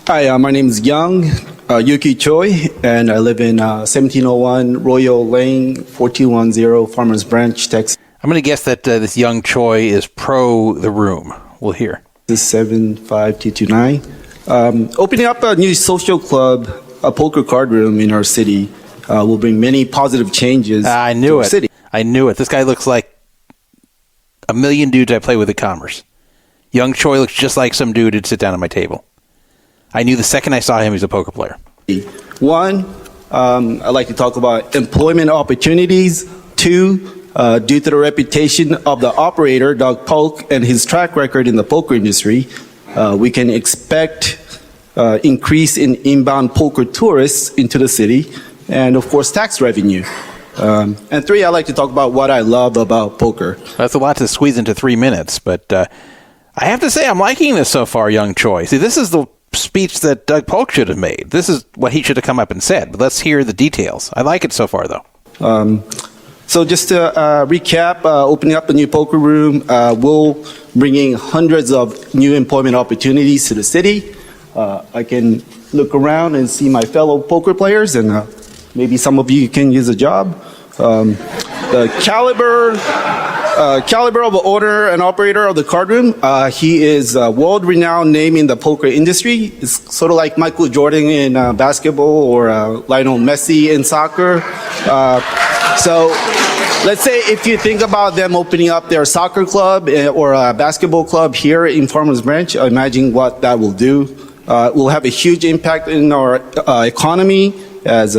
Hi, my name is Yuki Choi, and I live in 1701 Royal Lane, 1410 Farmers Branch, Texas. I'm going to guess that this young Choi is pro the room. We'll hear. This is 75229. Opening up a new social club, a poker card room in our city will bring many positive changes I knew to our it. city. I knew it. This guy looks like a million dudes I play with at Commerce. Young Choi looks just like some dude who'd sit down at my table. I knew the second I saw him, he's a poker player. One, I'd like to talk about employment opportunities. Two, due to the reputation of the operator, Doug Polk, and his track record in the poker industry, we can expect increase in inbound poker tourists into the city, and of course, tax revenue. And three, I'd like to talk about what I love about poker. That's a lot to squeeze into 3 minutes, but I have to say I'm liking this so far, young Choi. See, this is the speech that Doug Polk should have made. This is what he should have come up and said. But let's hear the details. I like it so far, though. So just to recap, opening up a new poker room will bring in hundreds of new employment opportunities to the city. I can look around and see my fellow poker players, and maybe some of you can use a job. The caliber of owner and operator of the card room, he is a world-renowned name in the poker industry. It's sort of like Michael Jordan in basketball or Lionel Messi in soccer. So let's say if you think about them opening up their soccer club or a basketball club here in Farmers Branch, imagine what that will do. It will have a huge impact in our economy as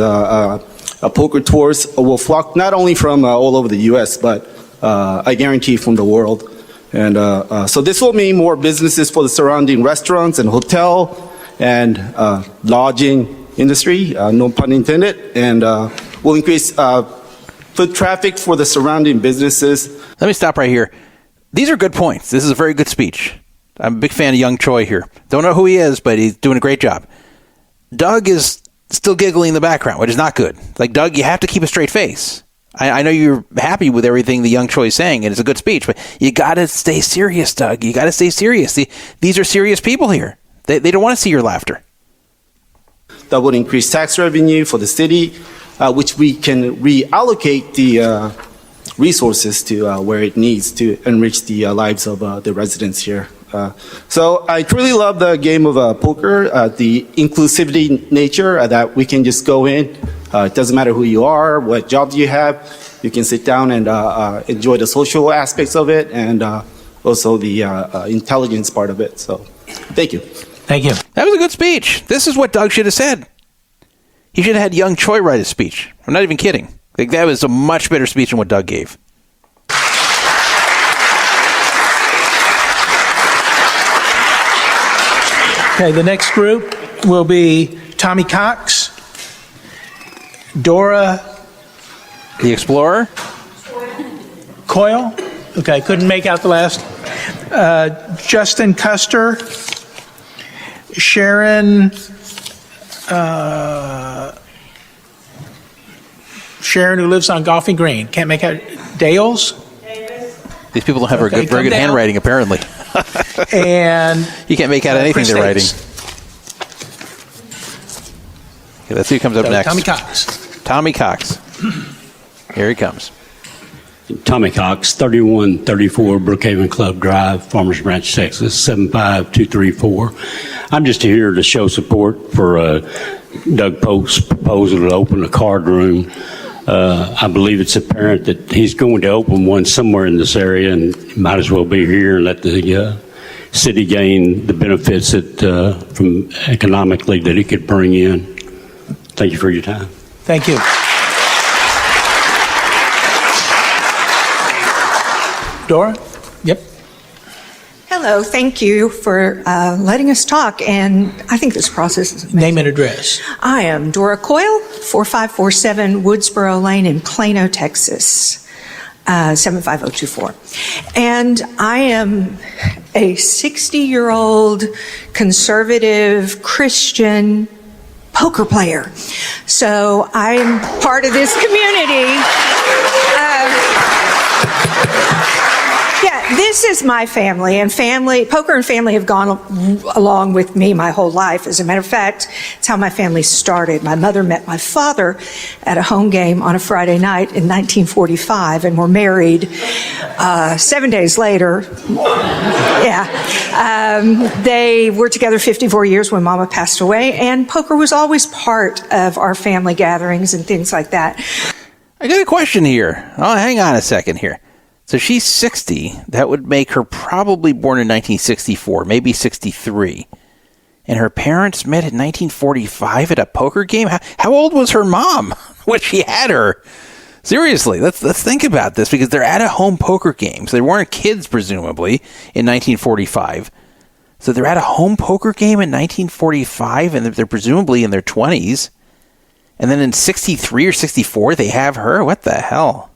poker tours will flock not only from all over the U.S., but I guarantee from the world. And so this will mean more businesses for the surrounding restaurants and hotel and lodging industry, no pun intended, and will increase foot traffic for the surrounding businesses. Let me stop right here. These are good points. This is a very good speech. I'm a big fan of Young Choi here. Don't know who he is, but he's doing a great job. Doug is still giggling in the background, which is not good. Like, Doug, you have to keep a straight face. I know you're happy with everything the Young Choi is saying, and it's a good speech, but you got to stay serious, Doug. You got to stay serious. These are serious people here. They don't want to see your laughter. That would increase tax revenue for the city, which we can reallocate the resources to where it needs to enrich the lives of the residents here. So I truly love the game of poker, the inclusivity nature that we can just go in. It doesn't matter who you are, what job you have. You can sit down and enjoy the social aspects of it and also the intelligence part of it. So thank you. Thank you. That was a good speech. This is what Doug should have said. He should have had Young Choi write his speech. I'm not even kidding. Like, that was a much better speech than what Doug gave. Okay, the next group will be Tommy Cox, Dora The Explorer? Coyle. Okay, couldn't make out the last. Justin Custer, Sharon, Sharon, who lives on Golfing Green. Can't make out. Dales. These people don't have very good handwriting, apparently. And you can't make out anything Chris they're writing. Davis. Okay, let's see who comes up next. Tommy Cox. Tommy Cox. Here he comes. Tommy Cox, 3134 Brookhaven Club Drive, Farmers Branch, Texas, 75234. I'm just here to show support for Doug Polk's proposal to open a card room. I believe it's apparent that he's going to open one somewhere in this area and might as well be here and let the city gain the benefits that from economically that he could bring in. Thank you for your time. Thank you. Dora? Yep. Hello, thank you for letting us talk, and I think this process is amazing. Name and address. I am Dora Coyle, 4547 Woodsboro Lane in Plano, Texas, 75024. And I am a 60-year-old conservative Christian poker player. So I'm part of this community. Yeah, this is my family, and poker and family have gone along with me my whole life. As a matter of fact, it's how my family started. My mother met my father at a home game on a Friday night in 1945, and were married 7 days later. Yeah. They were together 54 years when Mama passed away, and poker was always part of our family gatherings and things like that. I got a question here. Oh, hang on a second here. So she's 60. That would make her probably born in 1964, maybe 63. And her parents met in 1945 at a poker game? How old was her mom when she had her? Seriously, let's think about this, because they're at a home poker game. So they weren't kids, presumably, in 1945. So they're at a home poker game in 1945, and they're presumably in their 20s. And then in 63 or 64, they have her? What the hell?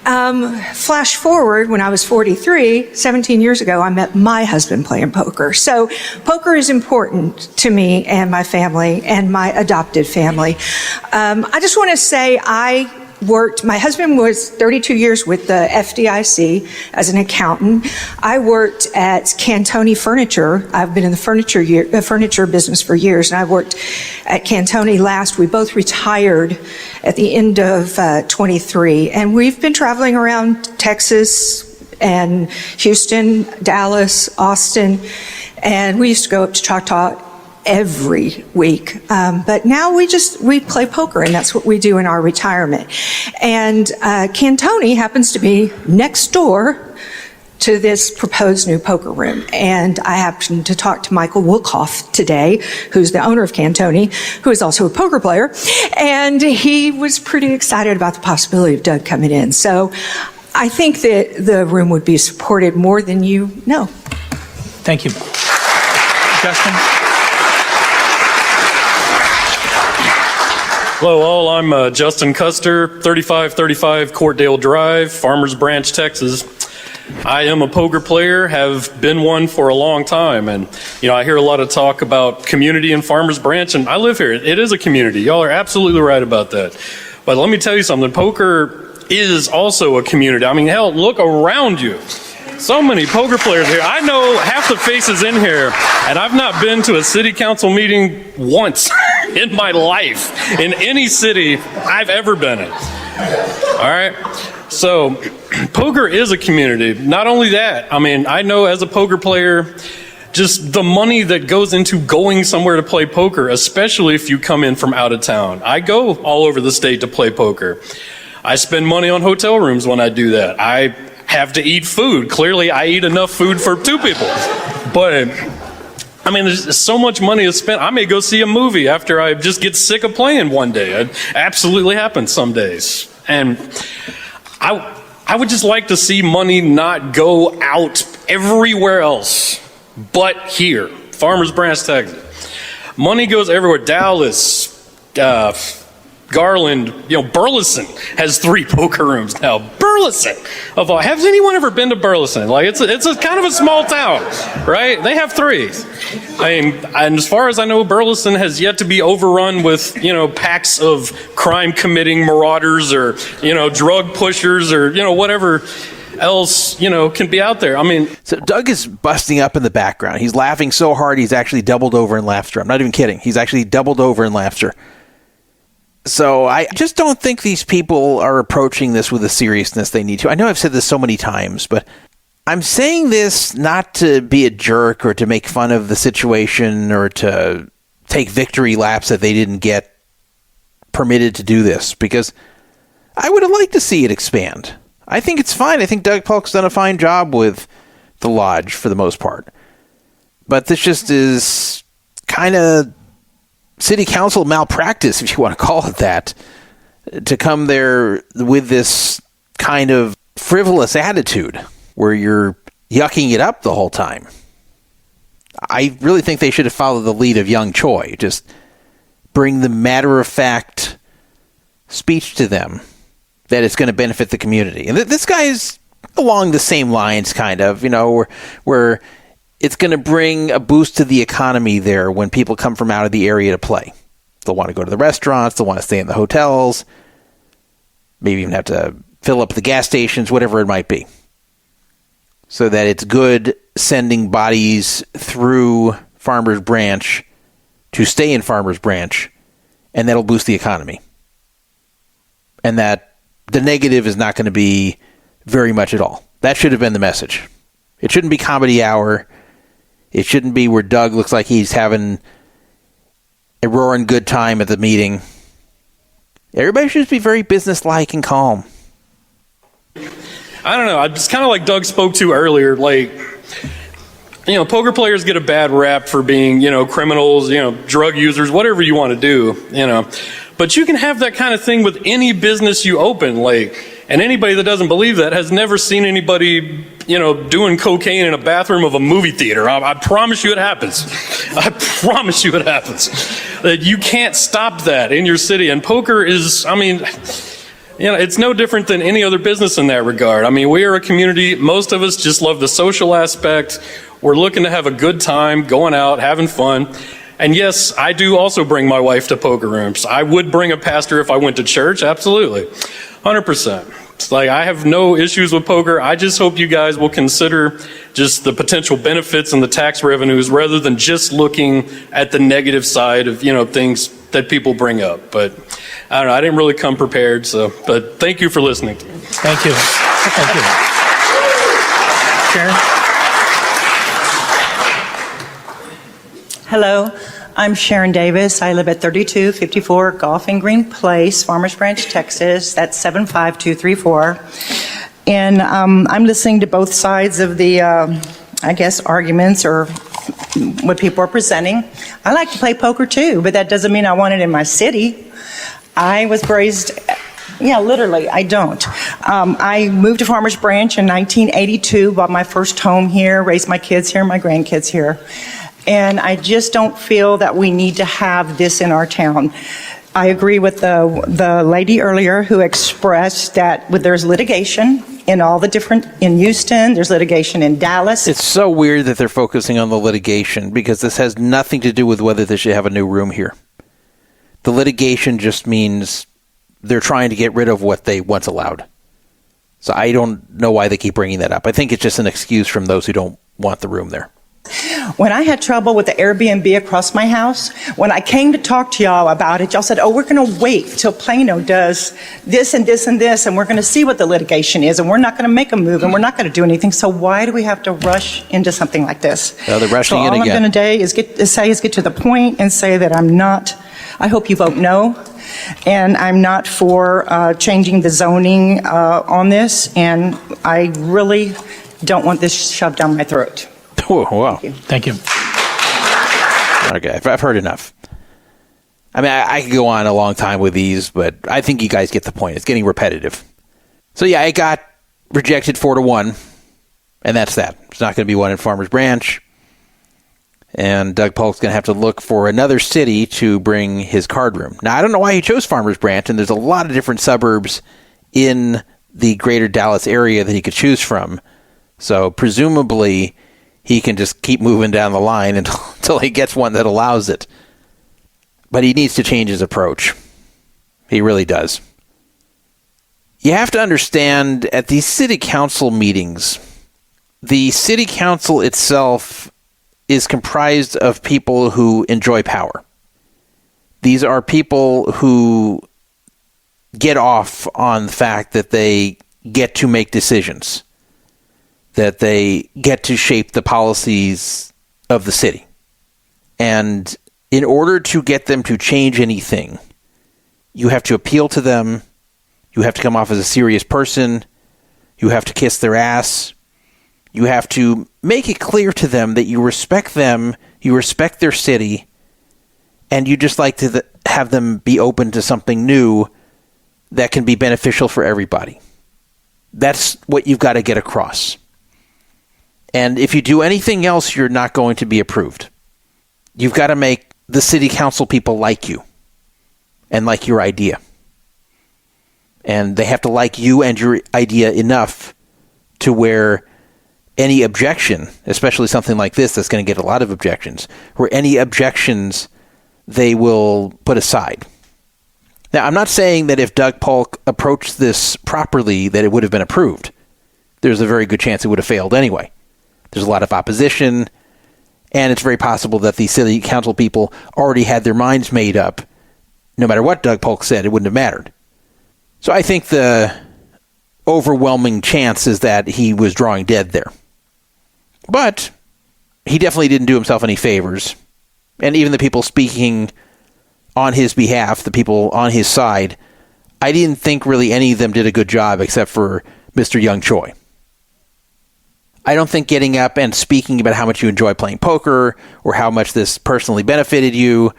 Flash forward, when I was 43, 17 years ago, I met my husband playing poker. So poker is important to me and my family and my adopted family. I just want to say my husband was 32 years with the FDIC as an accountant. I worked at Cantoni Furniture. I've been in the furniture business for years, and I worked at Cantoni last. We both retired at the end of 23, and we've been traveling around Texas and Houston, Dallas, Austin, and we used to go up to Choctaw every week. But now we play poker, and that's what we do in our retirement. And Cantoni happens to be next door to this proposed new poker room. And I happened to talk to Michael Wolkoff today, who's the owner of Cantoni, who is also a poker player. And he was pretty excited about the possibility of Doug coming in. So I think that the room would be supported more than you know. Thank you. Justin? Hello all, I'm Justin Custer, 3535 Courtdale Drive, Farmers Branch, Texas. I am a poker player, have been one for a long time, and I hear a lot of talk about community in Farmers Branch, and I live here. It is a community. Y'all are absolutely right about that. But let me tell you something, poker is also a community. I mean, hell, look around you. So many poker players here. I know half the faces in here, and I've not been to a city council meeting once in my life in any city I've ever been in. All right? So, poker is a community. Not only that, I mean, I know as a poker player, just the money that goes into going somewhere to play poker, especially if you come in from out of town. I go all over the state to play poker. I spend money on hotel rooms when I do that. I have to eat food. Clearly, I eat enough food for two people. But, I mean, there's so much money is spent. I may go see a movie after I just get sick of playing one day. It absolutely happens some days. And I would just like to see money not go out everywhere else but here. Farmers Branch, Texas. Money goes everywhere. Dallas, Garland, Burleson has 3 poker rooms now. Burleson, of all, has anyone ever been to Burleson? Like it's a kind of a small town, right? They have 3. I mean, and as far as I know, Burleson has yet to be overrun with packs of crime-committing marauders or drug pushers or whatever else can be out there. I mean, so Doug is busting up in the background. He's laughing so hard he's actually doubled over in laughter. I'm not even kidding. He's actually doubled over in laughter. So I just don't think these people are approaching this with the seriousness they need to. I know I've said this so many times, but I'm saying this not to be a jerk or to make fun of the situation or to take victory laps that they didn't get permitted to do this, because I would have liked to see it expand. I think it's fine. I think Doug Polk's done a fine job with the lodge for the most part. But this just is kind of city council malpractice, if you want to call it that, to come there with this kind of frivolous attitude where you're yucking it up the whole time. I really think they should have followed the lead of young Choi. Just bring the matter-of-fact speech to them that it's going to benefit the community. And this guy is along the same lines, kind of, where it's going to bring a boost to the economy there when people come from out of the area to play. They'll want to go to the restaurants, they'll want to stay in the hotels, maybe even have to fill up the gas stations, whatever it might be. So that it's good sending bodies through Farmers Branch to stay in Farmers Branch, and that'll boost the economy. And that the negative is not going to be very much at all. That should have been the message. It shouldn't be comedy hour. It shouldn't be where Doug looks like he's having a roaring good time at the meeting. Everybody should just be very businesslike and calm. I don't know. It's kind of like Doug spoke to earlier. Like, poker players get a bad rap for being, criminals, drug users, whatever you want to do, But you can have that kind of thing with any business you open, and anybody that doesn't believe that has never seen anybody, doing cocaine in a bathroom of a movie theater. I promise you it happens. I promise you it happens. That you can't stop that in your city. And poker is, it's no different than any other business in that regard. I mean, we are a community. Most of us just love the social aspect. We're looking to have a good time, going out, having fun. And yes, I do also bring my wife to poker rooms. I would bring a pastor if I went to church. Absolutely. 100%. It's like, I have no issues with poker. I just hope you guys will consider just the potential benefits and the tax revenues rather than just looking at the negative side of, things that people bring up. But I don't know, I didn't really come prepared, but thank you for listening to me. Thank you. Thank you. Sharon? Hello, I'm Sharon Davis. I live at 3254 Golf and Green Place, Farmers Branch, Texas. That's 75234. And I'm listening to both sides of the, arguments or what people are presenting. I like to play poker too, but that doesn't mean I want it in my city. I was raised, literally, I don't. I moved to Farmers Branch in 1982, bought my first home here, raised my kids here, my grandkids here. And I just don't feel that we need to have this in our town. I agree with the lady earlier who expressed that there's litigation in in Houston, there's litigation in Dallas. It's so weird that they're focusing on the litigation because this has nothing to do with whether they should have a new room here. The litigation just means they're trying to get rid of what they once allowed. So I don't know why they keep bringing that up. I think it's just an excuse from those who don't want the room there. When I had trouble with the Airbnb across my house, when I came to talk to y'all about it, y'all said, we're going to wait till Plano does this and this and this, and we're going to see what the litigation is, and we're not going to make a move, and we're not going to do anything. So why do we have to rush into something like this? They're rushing in again. All I'm going to do is get to the point and say that I hope you vote no, and I'm not for changing the zoning on this, and I really don't want this shoved down my throat. Oh, wow. Thank you. Okay, I've heard enough. I mean, I could go on a long time with these, but I think you guys get the point. It's getting repetitive. So, yeah, it got rejected 4-1, and that's that. It's not going to be one in Farmers Branch. And Doug Polk's going to have to look for another city to bring his card room. Now, I don't know why he chose Farmers Branch, and there's a lot of different suburbs in the greater Dallas area that he could choose from. So, presumably, he can just keep moving down the line until he gets one that allows it. But he needs to change his approach. He really does. You have to understand, at these city council meetings, the city council itself is comprised of people who enjoy power. These are people who get off on the fact that they get to make decisions, that they get to shape the policies of the city. And in order to get them to change anything, you have to appeal to them, you have to come off as a serious person, you have to kiss their ass, you have to make it clear to them that you respect them, you respect their city, and you just like to have them be open to something new that can be beneficial for everybody. That's what you've got to get across. And if you do anything else, you're not going to be approved. You've got to make the city council people like you and like your idea. And they have to like you and your idea enough to where any objection, especially something like this that's going to get a lot of objections, where any objections they will put aside. Now, I'm not saying that if Doug Polk approached this properly that it would have been approved. There's a very good chance it would have failed anyway. There's a lot of opposition, and it's very possible that the city council people already had their minds made up. No matter what Doug Polk said, it wouldn't have mattered. So I think the overwhelming chance is that he was drawing dead there. But he definitely didn't do himself any favors. And even the people speaking on his behalf, the people on his side, I didn't think really any of them did a good job except for Mr. Young Choi. I don't think getting up and speaking about how much you enjoy playing poker or how much this personally benefited you,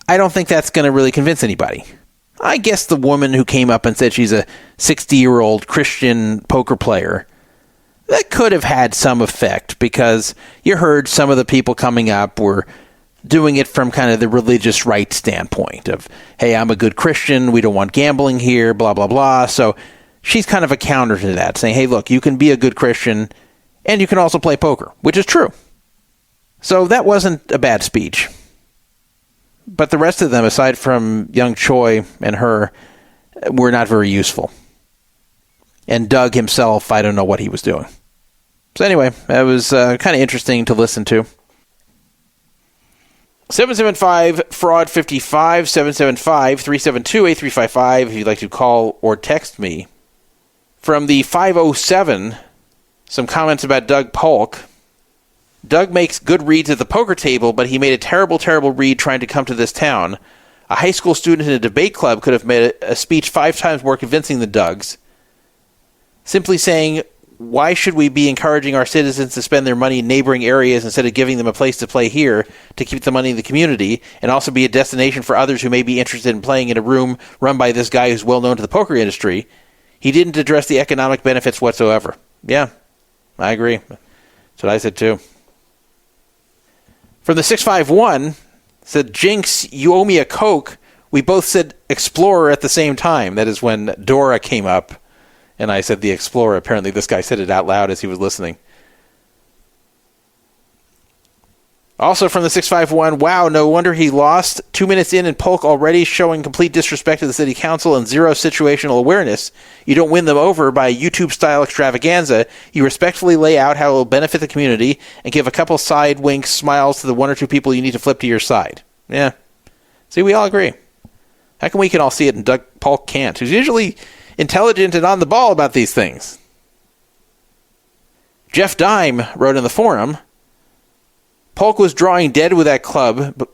I don't think that's going to really convince anybody. I guess the woman who came up and said she's a 60-year-old Christian poker player, that could have had some effect because you heard some of the people coming up were doing it from kind of the religious right standpoint of, hey, I'm a good Christian, we don't want gambling here, blah, blah, blah. So she's kind of a counter to that, saying, hey, look, you can be a good Christian and you can also play poker, which is true. So that wasn't a bad speech. But the rest of them, aside from young Choi and her, were not very useful. And Doug himself, I don't know what he was doing. So anyway, that was kind of interesting to listen to. 775-FRAUD-55, 775-372-8355 if you'd like to call or text me. From the 507, some comments about Doug Polk. Doug makes good reads at the poker table, but he made a terrible, terrible read trying to come to this town. A high school student in a debate club could have made a speech 5 times more convincing than Doug's. Simply saying, why should we be encouraging our citizens to spend their money in neighboring areas instead of giving them a place to play here to keep the money in the community and also be a destination for others who may be interested in playing in a room run by this guy who's well known to the poker industry? He didn't address the economic benefits whatsoever. Yeah, I agree. That's what I said too. From the 651, said, Jinx, you owe me a Coke. We both said Explorer at the same time. That is when Dora came up. And I said the Explorer. Apparently this guy said it out loud as he was listening. Also from the 651, wow, no wonder he lost. 2 minutes in and Polk already showing complete disrespect to the city council and zero situational awareness. You don't win them over by a YouTube-style extravaganza. You respectfully lay out how it will benefit the community and give a couple side winks, smiles to the 1 or 2 people you need to flip to your side. Yeah. See, we all agree. How come we can all see it and Doug Polk can't? Who's usually intelligent and on the ball about these things. Jeff Dime wrote in the forum, Polk was drawing dead with that club, but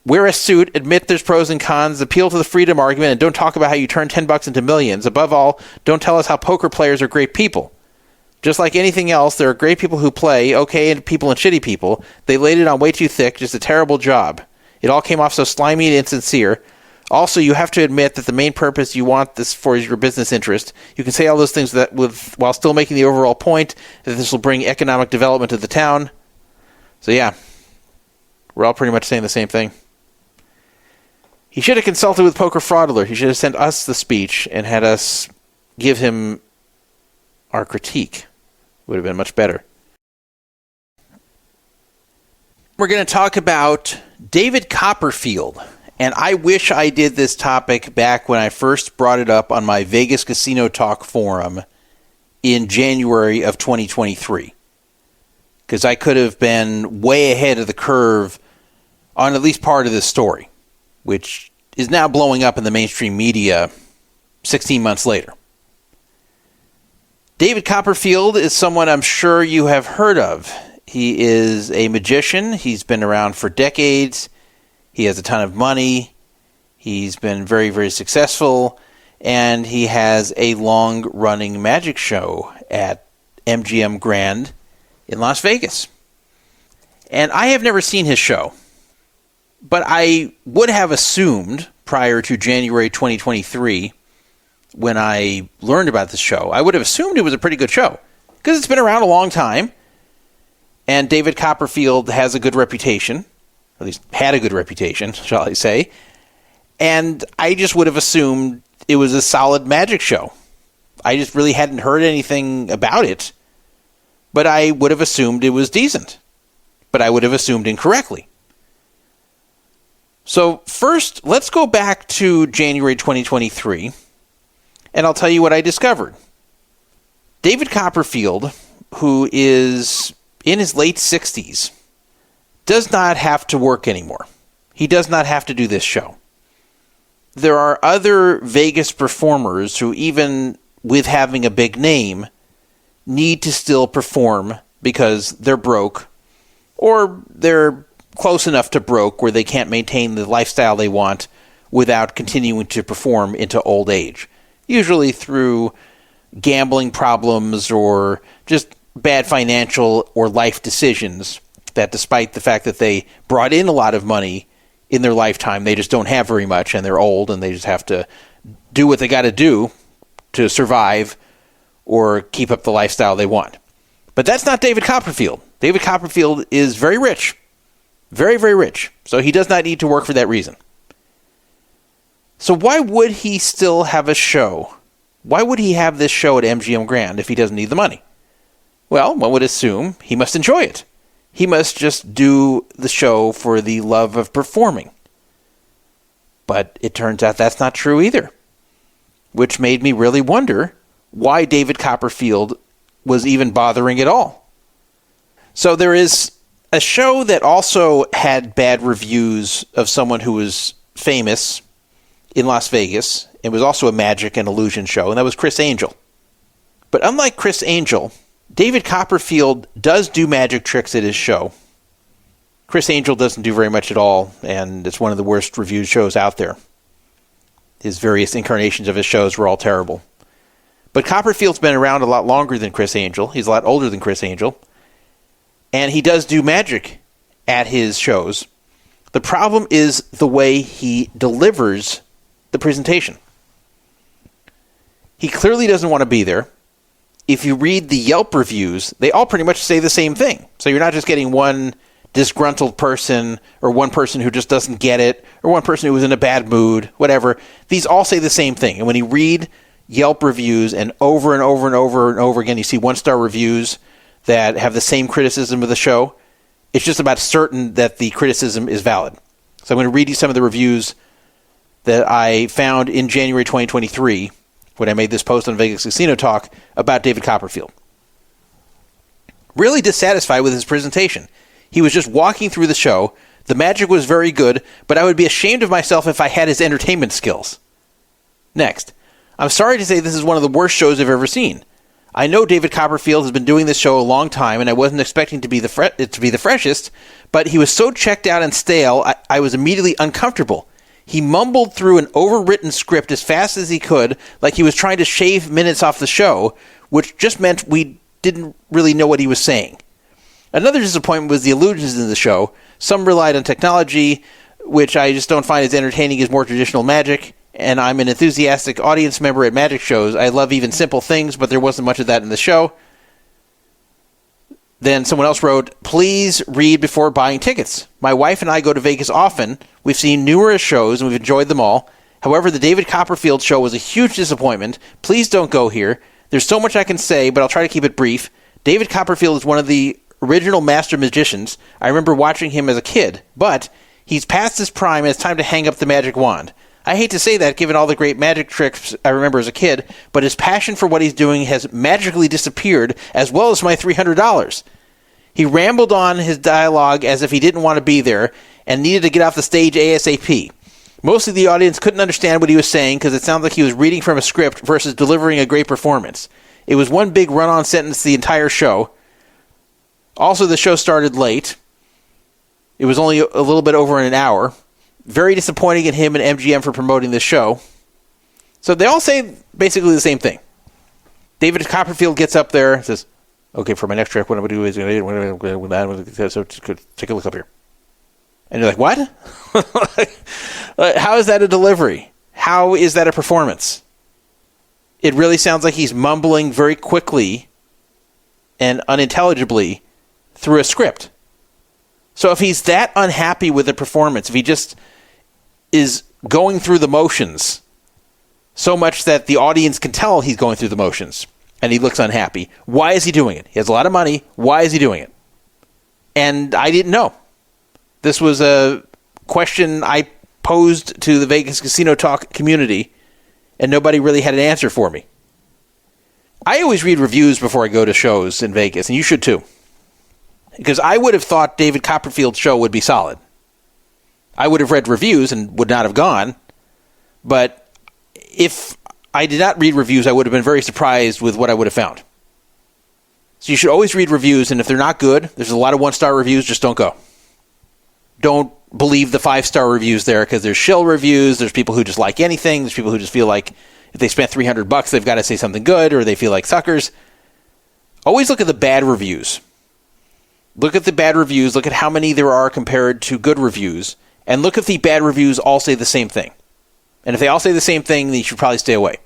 wear a suit, admit there's pros and cons, appeal to the freedom argument, and don't talk about how you turn $10 into millions. Above all, don't tell us how poker players are great people. Just like anything else, there are great people who play, okay, and people and shitty people. They laid it on way too thick, just a terrible job. It all came off so slimy and insincere. Also, you have to admit that the main purpose you want this for is your business interest. You can say all those things while still making the overall point that this will bring economic development to the town. So yeah, we're all pretty much saying the same thing. He should have consulted with Poker Fraud Alert. He should have sent us the speech and had us give him our critique. Would have been much better. We're going to talk about David Copperfield. And I wish I did this topic back when I first brought it up on my Vegas Casino Talk forum in January of 2023. Because I could have been way ahead of the curve on at least part of this story, which is now blowing up in the mainstream media 16 months later. David Copperfield is someone I'm sure you have heard of. He is a magician. He's been around for decades. He has a ton of money. He's been very, very successful. And he has a long-running magic show at MGM Grand in Las Vegas. And I have never seen his show. But I would have assumed prior to January 2023, when I learned about this show, I would have assumed it was a pretty good show. Because it's been around a long time. And David Copperfield has a good reputation. At least had a good reputation, shall I say. And I just would have assumed it was a solid magic show. I just really hadn't heard anything about it. But I would have assumed it was decent. But I would have assumed incorrectly. So first, let's go back to January 2023, and I'll tell you what I discovered. David Copperfield, who is in his late 60s, does not have to work anymore. He does not have to do this show. There are other Vegas performers who, even with having a big name, need to still perform because they're broke, or they're close enough to broke where they can't maintain the lifestyle they want without continuing to perform into old age. Usually through gambling problems or just bad financial or life decisions that, despite the fact that they brought in a lot of money in their lifetime, they just don't have very much and they're old and they just have to do what they got to do to survive or keep up the lifestyle they want. But that's not David Copperfield. David Copperfield is very rich. Very, very rich. So he does not need to work for that reason. So why would he still have a show? Why would he have this show at MGM Grand if he doesn't need the money? Well, one would assume he must enjoy it. He must just do the show for the love of performing. But it turns out that's not true either, which made me really wonder why David Copperfield was even bothering at all. So there is a show that also had bad reviews of someone who was famous in Las Vegas. It was also a magic and illusion show, and that was Criss Angel. But unlike Criss Angel, David Copperfield does do magic tricks at his show. Criss Angel doesn't do very much at all, and it's one of the worst reviewed shows out there. His various incarnations of his shows were all terrible. But Copperfield's been around a lot longer than Criss Angel. He's a lot older than Criss Angel. And he does do magic at his shows. The problem is the way he delivers the presentation. He clearly doesn't want to be there. If you read the Yelp reviews, they all pretty much say the same thing. So you're not just getting one disgruntled person or one person who just doesn't get it or one person who was in a bad mood, whatever. These all say the same thing. And when you read Yelp reviews and over and over and over and over again, you see one-star reviews that have the same criticism of the show, it's just about certain that the criticism is valid. So I'm going to read you some of the reviews that I found in January 2023 when I made this post on Vegas Casino Talk about David Copperfield. Really dissatisfied with his presentation. He was just walking through the show. The magic was very good, but I would be ashamed of myself if I had his entertainment skills. Next, I'm sorry to say this is one of the worst shows I've ever seen. I know David Copperfield has been doing this show a long time, and I wasn't expecting it to be the freshest, but he was so checked out and stale, I was immediately uncomfortable. He mumbled through an overwritten script as fast as he could, like he was trying to shave minutes off the show, which just meant we didn't really know what he was saying. Another disappointment was the illusions in the show. Some relied on technology, which I just don't find as entertaining as more traditional magic, and I'm an enthusiastic audience member at magic shows. I love even simple things, but there wasn't much of that in the show. Then someone else wrote, please read before buying tickets. My wife and I go to Vegas often. We've seen numerous shows and we've enjoyed them all. However, the David Copperfield show was a huge disappointment. Please don't go here. There's so much I can say, but I'll try to keep it brief. David Copperfield is one of the original master magicians. I remember watching him as a kid, but he's past his prime and it's time to hang up the magic wand. I hate to say that given all the great magic tricks I remember as a kid, but his passion for what he's doing has magically disappeared, as well as my $300. He rambled on his dialogue as if he didn't want to be there and needed to get off the stage ASAP. Most of the audience couldn't understand what he was saying because it sounded like he was reading from a script versus delivering a great performance. It was one big run-on sentence the entire show. Also, the show started late. It was only a little bit over an hour. Very disappointing in him and MGM for promoting this show. So they all say basically the same thing. David Copperfield gets up there and says, okay, for my next trick, what I'm going to do is so take a look up here. And you're like, what? How is that a delivery? How is that a performance? It really sounds like he's mumbling very quickly and unintelligibly through a script. So if he's that unhappy with the performance, if he just is going through the motions so much that the audience can tell he's going through the motions and he looks unhappy, why is he doing it? He has a lot of money. Why is he doing it? And I didn't know. This was a question I posed to the Vegas Casino Talk community, and nobody really had an answer for me. I always read reviews before I go to shows in Vegas, and you should too. Because I would have thought David Copperfield's show would be solid. I would have read reviews and would not have gone. But if I did not read reviews, I would have been very surprised with what I would have found. So you should always read reviews, and if they're not good, there's a lot of one-star reviews, just don't go. Don't believe the 5-star reviews there, because there's shill reviews, there's people who just like anything, there's people who just feel like if they spent $300, they've got to say something good, or they feel like suckers. Always look at the bad reviews. Look at the bad reviews, look at how many there are compared to good reviews, and look if the bad reviews all say the same thing. And if they all say the same thing, then you should probably stay away.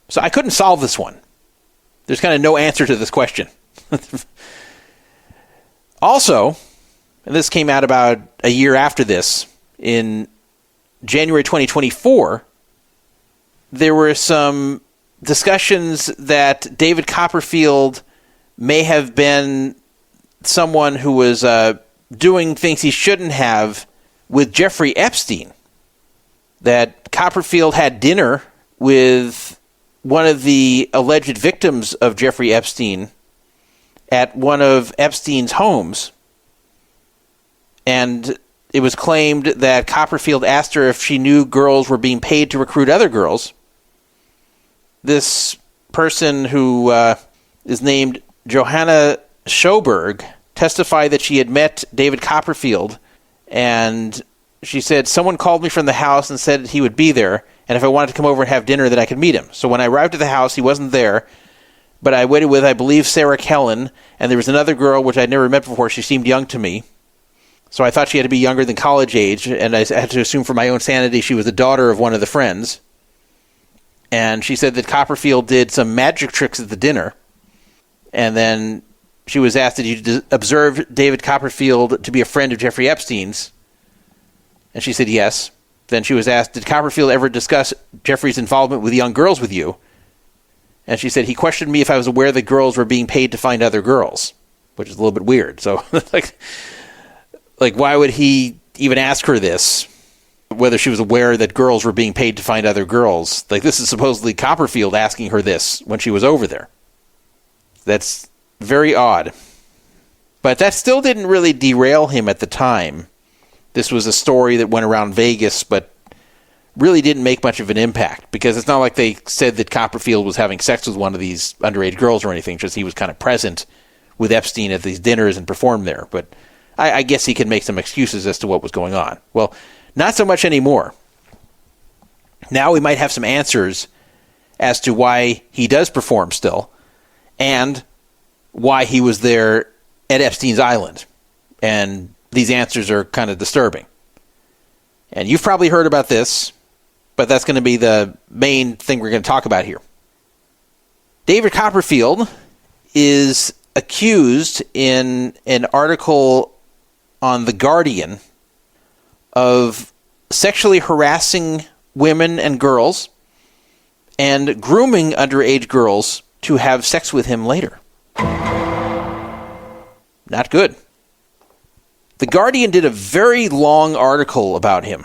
So I couldn't solve this one. There's kind of no answer to this question. Also, and this came out about a year after this, in January 2024, there were some discussions that David Copperfield may have been someone who was doing things he shouldn't have with Jeffrey Epstein. That Copperfield had dinner with one of the alleged victims of Jeffrey Epstein at one of Epstein's homes. And it was claimed that Copperfield asked her if she knew girls were being paid to recruit other girls. This person, who is named Johanna Schoberg, testified that she had met David Copperfield, and she said, someone called me from the house and said he would be there, and if I wanted to come over and have dinner, that I could meet him. So when I arrived at the house, he wasn't there, but I waited with, I believe, Sarah Kellen, and there was another girl which I'd never met before. She seemed young to me, so I thought she had to be younger than college age, and I had to assume for my own sanity she was the daughter of one of the friends. And she said that Copperfield did some magic tricks at the dinner, and then she was asked, did you observe David Copperfield to be a friend of Jeffrey Epstein's? And she said yes. Then she was asked, did Copperfield ever discuss Jeffrey's involvement with young girls with you? And she said, he questioned me if I was aware that girls were being paid to find other girls, which is a little bit weird. So, like, why would he even ask her this? Whether she was aware that girls were being paid to find other girls. Like, this is supposedly Copperfield asking her this when she was over there. That's very odd. But that still didn't really derail him at the time. This was a story that went around Vegas, but really didn't make much of an impact, because it's not like they said that Copperfield was having sex with one of these underage girls or anything, just he was kind of present with Epstein at these dinners and performed there. But I guess he can make some excuses as to what was going on. Well, not so much anymore. Now we might have some answers as to why he does perform still, and why he was there at Epstein's Island. And these answers are kind of disturbing. And you've probably heard about this, but that's going to be the main thing we're going to talk about here. David Copperfield is accused in an article on The Guardian of sexually harassing women and girls and grooming underage girls to have sex with him later. Not good. The Guardian did a very long article about him,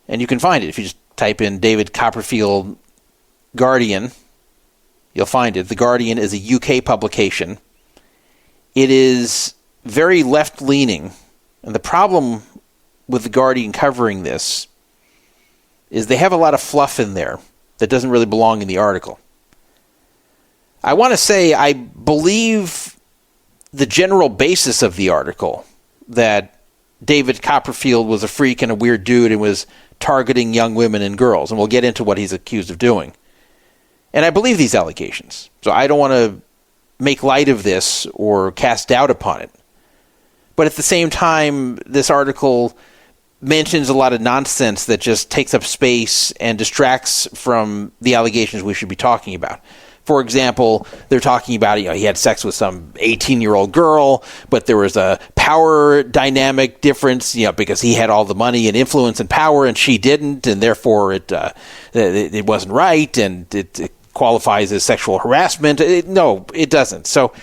and you can find it if you just type in David Copperfield Guardian. You'll find it. The Guardian is a UK publication. It is very left-leaning, and the problem with The Guardian covering this is they have a lot of fluff in there that doesn't really belong in the article. I want to say I believe the general basis of the article, that David Copperfield was a freak and a weird dude and was targeting young women and girls, and we'll get into what he's accused of doing. And I believe these allegations, so I don't want to make light of this or cast doubt upon it. But at the same time, this article mentions a lot of nonsense that just takes up space and distracts from the allegations we should be talking about. For example, they're talking about, he had sex with some 18-year-old girl, but there was a power dynamic difference, because he had all the money and influence and power and she didn't, and therefore it wasn't right, and it qualifies as sexual harassment. No, it doesn't. So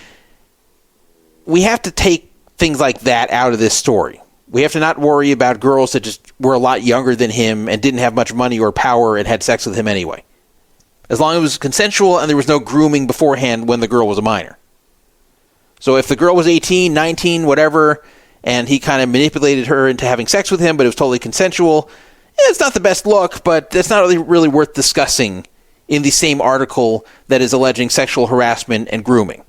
we have to take things like that out of this story. We have to not worry about girls that just were a lot younger than him and didn't have much money or power and had sex with him anyway. As long as it was consensual and there was no grooming beforehand when the girl was a minor. So if the girl was 18, 19, whatever, and he kind of manipulated her into having sex with him, but it was totally consensual, it's not the best look, but it's not really worth discussing in the same article that is alleging sexual harassment and grooming.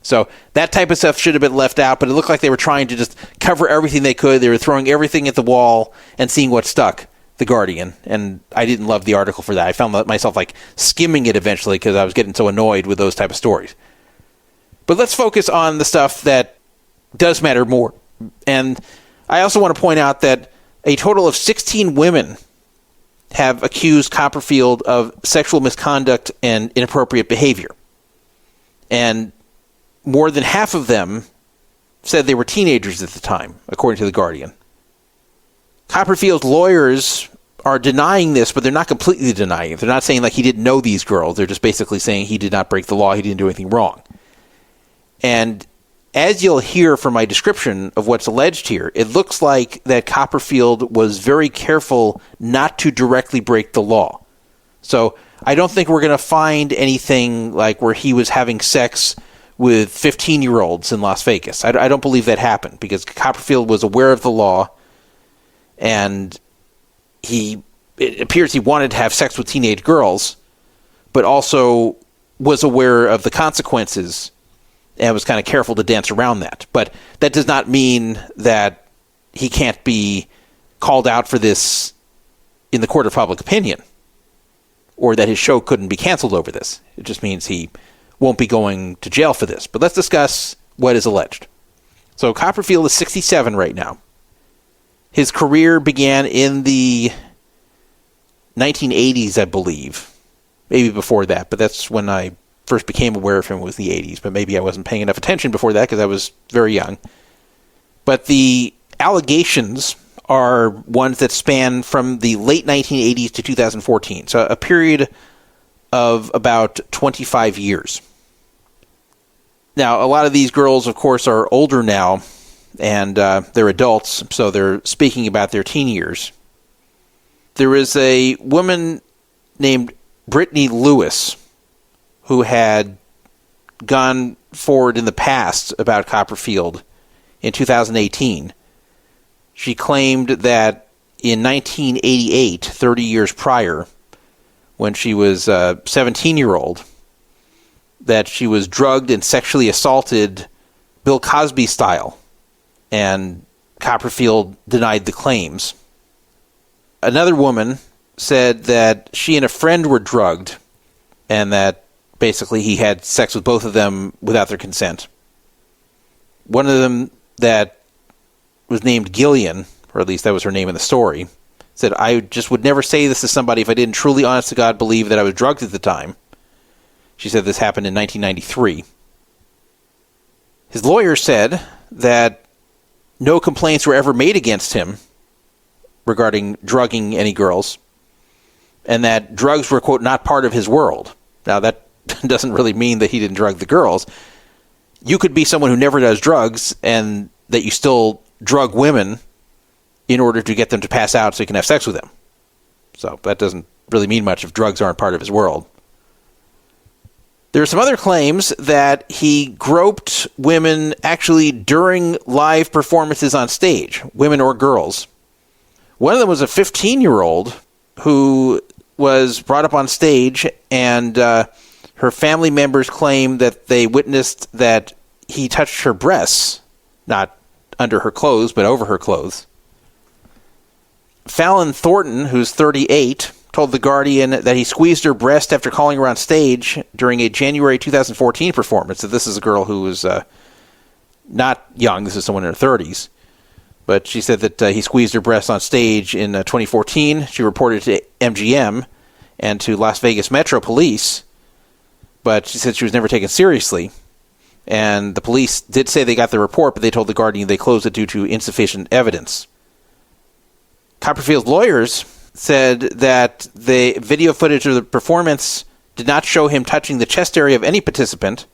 So that type of stuff should have been left out, but it looked like they were trying to just cover everything they could. They were throwing everything at the wall and seeing what stuck. The Guardian, and I didn't love the article for that. I found myself skimming it eventually because I was getting so annoyed with those type of stories. But let's focus on the stuff that does matter more. And I also want to point out that a total of 16 women have accused Copperfield of sexual misconduct and inappropriate behavior. And more than half of them said they were teenagers at the time, according to The Guardian. Copperfield's lawyers are denying this, but they're not completely denying it. They're not saying like he didn't know these girls. They're just basically saying he did not break the law. He didn't do anything wrong. And as you'll hear from my description of what's alleged here, it looks like that Copperfield was very careful not to directly break the law. So I don't think we're going to find anything like where he was having sex with 15-year-olds in Las Vegas. I don't believe that happened, because Copperfield was aware of the law, and it appears he wanted to have sex with teenage girls, but also was aware of the consequences and was kind of careful to dance around that. But that does not mean that he can't be called out for this in the court of public opinion, or that his show couldn't be canceled over this. It just means he won't be going to jail for this. But let's discuss what is alleged. So Copperfield is 67 right now. His career began in the 1980s, I believe. Maybe before that, but that's when I first became aware of him, was the 80s. But maybe I wasn't paying enough attention before that because I was very young. But the allegations are ones that span from the late 1980s to 2014. So a period of about 25 years. Now, a lot of these girls, of course, are older now, and they're adults, so they're speaking about their teen years. There is a woman named Brittany Lewis who had gone forward in the past about Copperfield in 2018. She claimed that in 1988, 30 years prior, when she was a 17-year-old, that she was drugged and sexually assaulted Bill Cosby style, and Copperfield denied the claims. Another woman said that she and a friend were drugged, and that basically he had sex with both of them without their consent. One of them that was named Gillian, or at least that was her name in the story, said, "I just would never say this to somebody if I didn't truly, honest to God, believe that I was drugged at the time." She said this happened in 1993. His lawyer said that no complaints were ever made against him regarding drugging any girls, and that drugs were, quote, not part of his world. Now, that doesn't really mean that he didn't drug the girls. You could be someone who never does drugs, and that you still drug women in order to get them to pass out so you can have sex with them. So that doesn't really mean much if drugs aren't part of his world. There are some other claims that he groped women actually during live performances on stage, women or girls. One of them was a 15-year-old who was brought up on stage, and her family members claim that they witnessed that he touched her breasts, not under her clothes, but over her clothes. Fallon Thornton, who's 38, told The Guardian that he squeezed her breast after calling her on stage during a January 2014 performance. So this is a girl who was not young. This is someone in her 30s. But she said that he squeezed her breast on stage in 2014. She reported to MGM and to Las Vegas Metro Police, but she said she was never taken seriously. And the police did say they got the report, but they told The Guardian they closed it due to insufficient evidence. Copperfield's lawyers said that the video footage of the performance did not show him touching the chest area of any participant,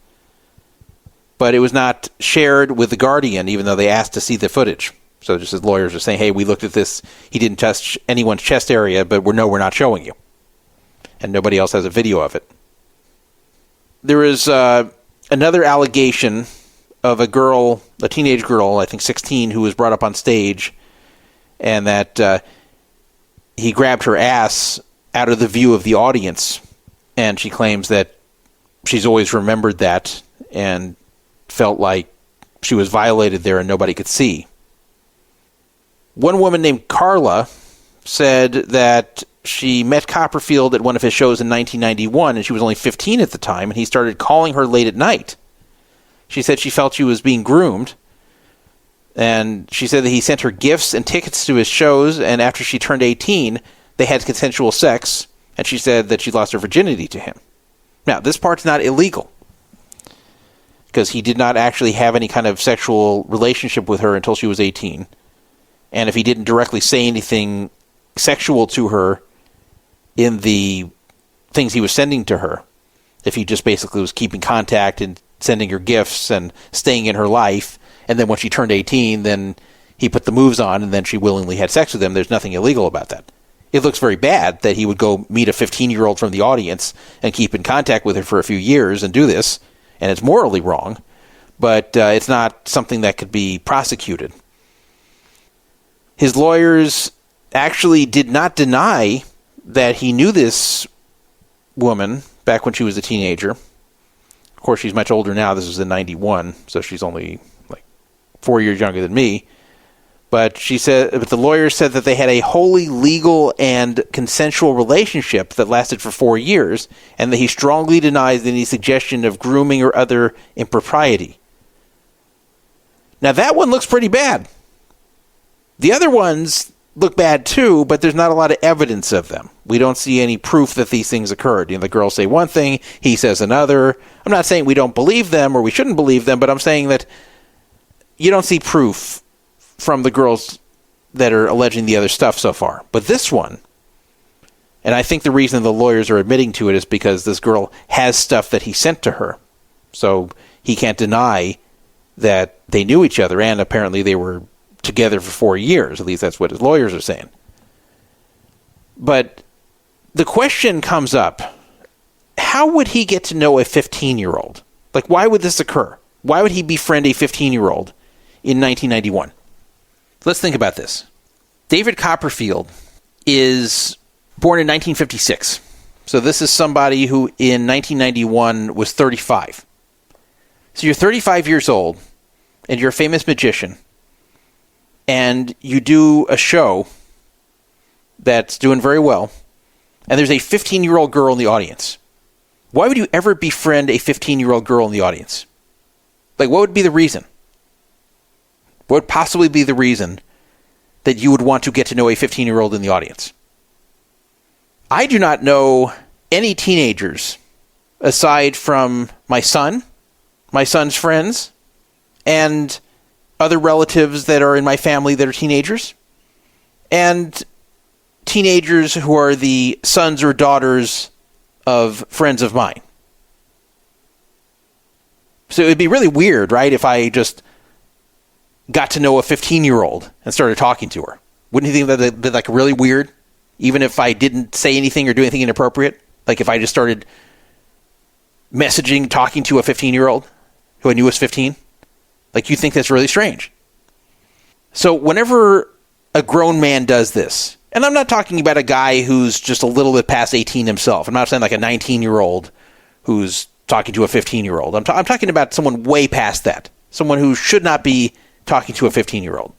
but it was not shared with The Guardian, even though they asked to see the footage. So just his lawyers are saying, hey, we looked at this, he didn't touch anyone's chest area, but we're not showing you. And nobody else has a video of it. There is another allegation of a girl, a teenage girl, I think 16, who was brought up on stage, and that he grabbed her ass out of the view of the audience, and she claims that she's always remembered that and felt like she was violated there and nobody could see. One woman named Carla said that she met Copperfield at one of his shows in 1991, and she was only 15 at the time, and he started calling her late at night. She said she felt she was being groomed, and she said that he sent her gifts and tickets to his shows, and after she turned 18, they had consensual sex, and she said that she lost her virginity to him. Now, this part's not illegal. because he did not actually have any kind of sexual relationship with her until she was 18. And if he didn't directly say anything sexual to her in the things he was sending to her, if he just basically was keeping contact and sending her gifts and staying in her life, and then when she turned 18, then he put the moves on, and then she willingly had sex with him, there's nothing illegal about that. It looks very bad that he would go meet a 15-year-old from the audience and keep in contact with her for a few years and do this, and it's morally wrong, but it's not something that could be prosecuted. His lawyers actually did not deny that he knew this woman back when she was a teenager. Of course, she's much older now. This was in 91, so she's only like 4 years younger than me. But the lawyers said that they had a wholly legal and consensual relationship that lasted for 4 years, and that he strongly denies any suggestion of grooming or other impropriety. Now, that one looks pretty bad. The other ones look bad too, but there's not a lot of evidence of them. We don't see any proof that these things occurred. The girls say one thing, he says another. I'm not saying we don't believe them or we shouldn't believe them, but I'm saying that you don't see proof from the girls that are alleging the other stuff so far. But this one, and I think the reason the lawyers are admitting to it is because this girl has stuff that he sent to her. So he can't deny that they knew each other, and apparently they were together for 4 years. At least that's what his lawyers are saying. But the question comes up, how would he get to know a 15-year-old? Like, why would this occur? Why would he befriend a 15-year-old in 1991? Let's think about this. David Copperfield is born in 1956. So this is somebody who in 1991 was 35. So you're 35 years old, and you're a famous magician, and you do a show that's doing very well, and there's a 15-year-old girl in the audience. Why would you ever befriend a 15-year-old girl in the audience? Like, what would be the reason? What would possibly be the reason that you would want to get to know a 15-year-old in the audience? I do not know any teenagers aside from my son, my son's friends, and other relatives that are in my family that are teenagers, and teenagers who are the sons or daughters of friends of mine. So it would be really weird, right, if I just got to know a 15-year-old and started talking to her. Wouldn't you think that would be like really weird? Even if I didn't say anything or do anything inappropriate? Like if I just started talking to a 15-year-old who I knew was 15? Like, you think that's really strange. So whenever a grown man does this, and I'm not talking about a guy who's just a little bit past 18 himself. I'm not saying like a 19-year-old who's talking to a 15-year-old. I'm talking about someone way past that. Someone who should not be talking to a 15-year-old.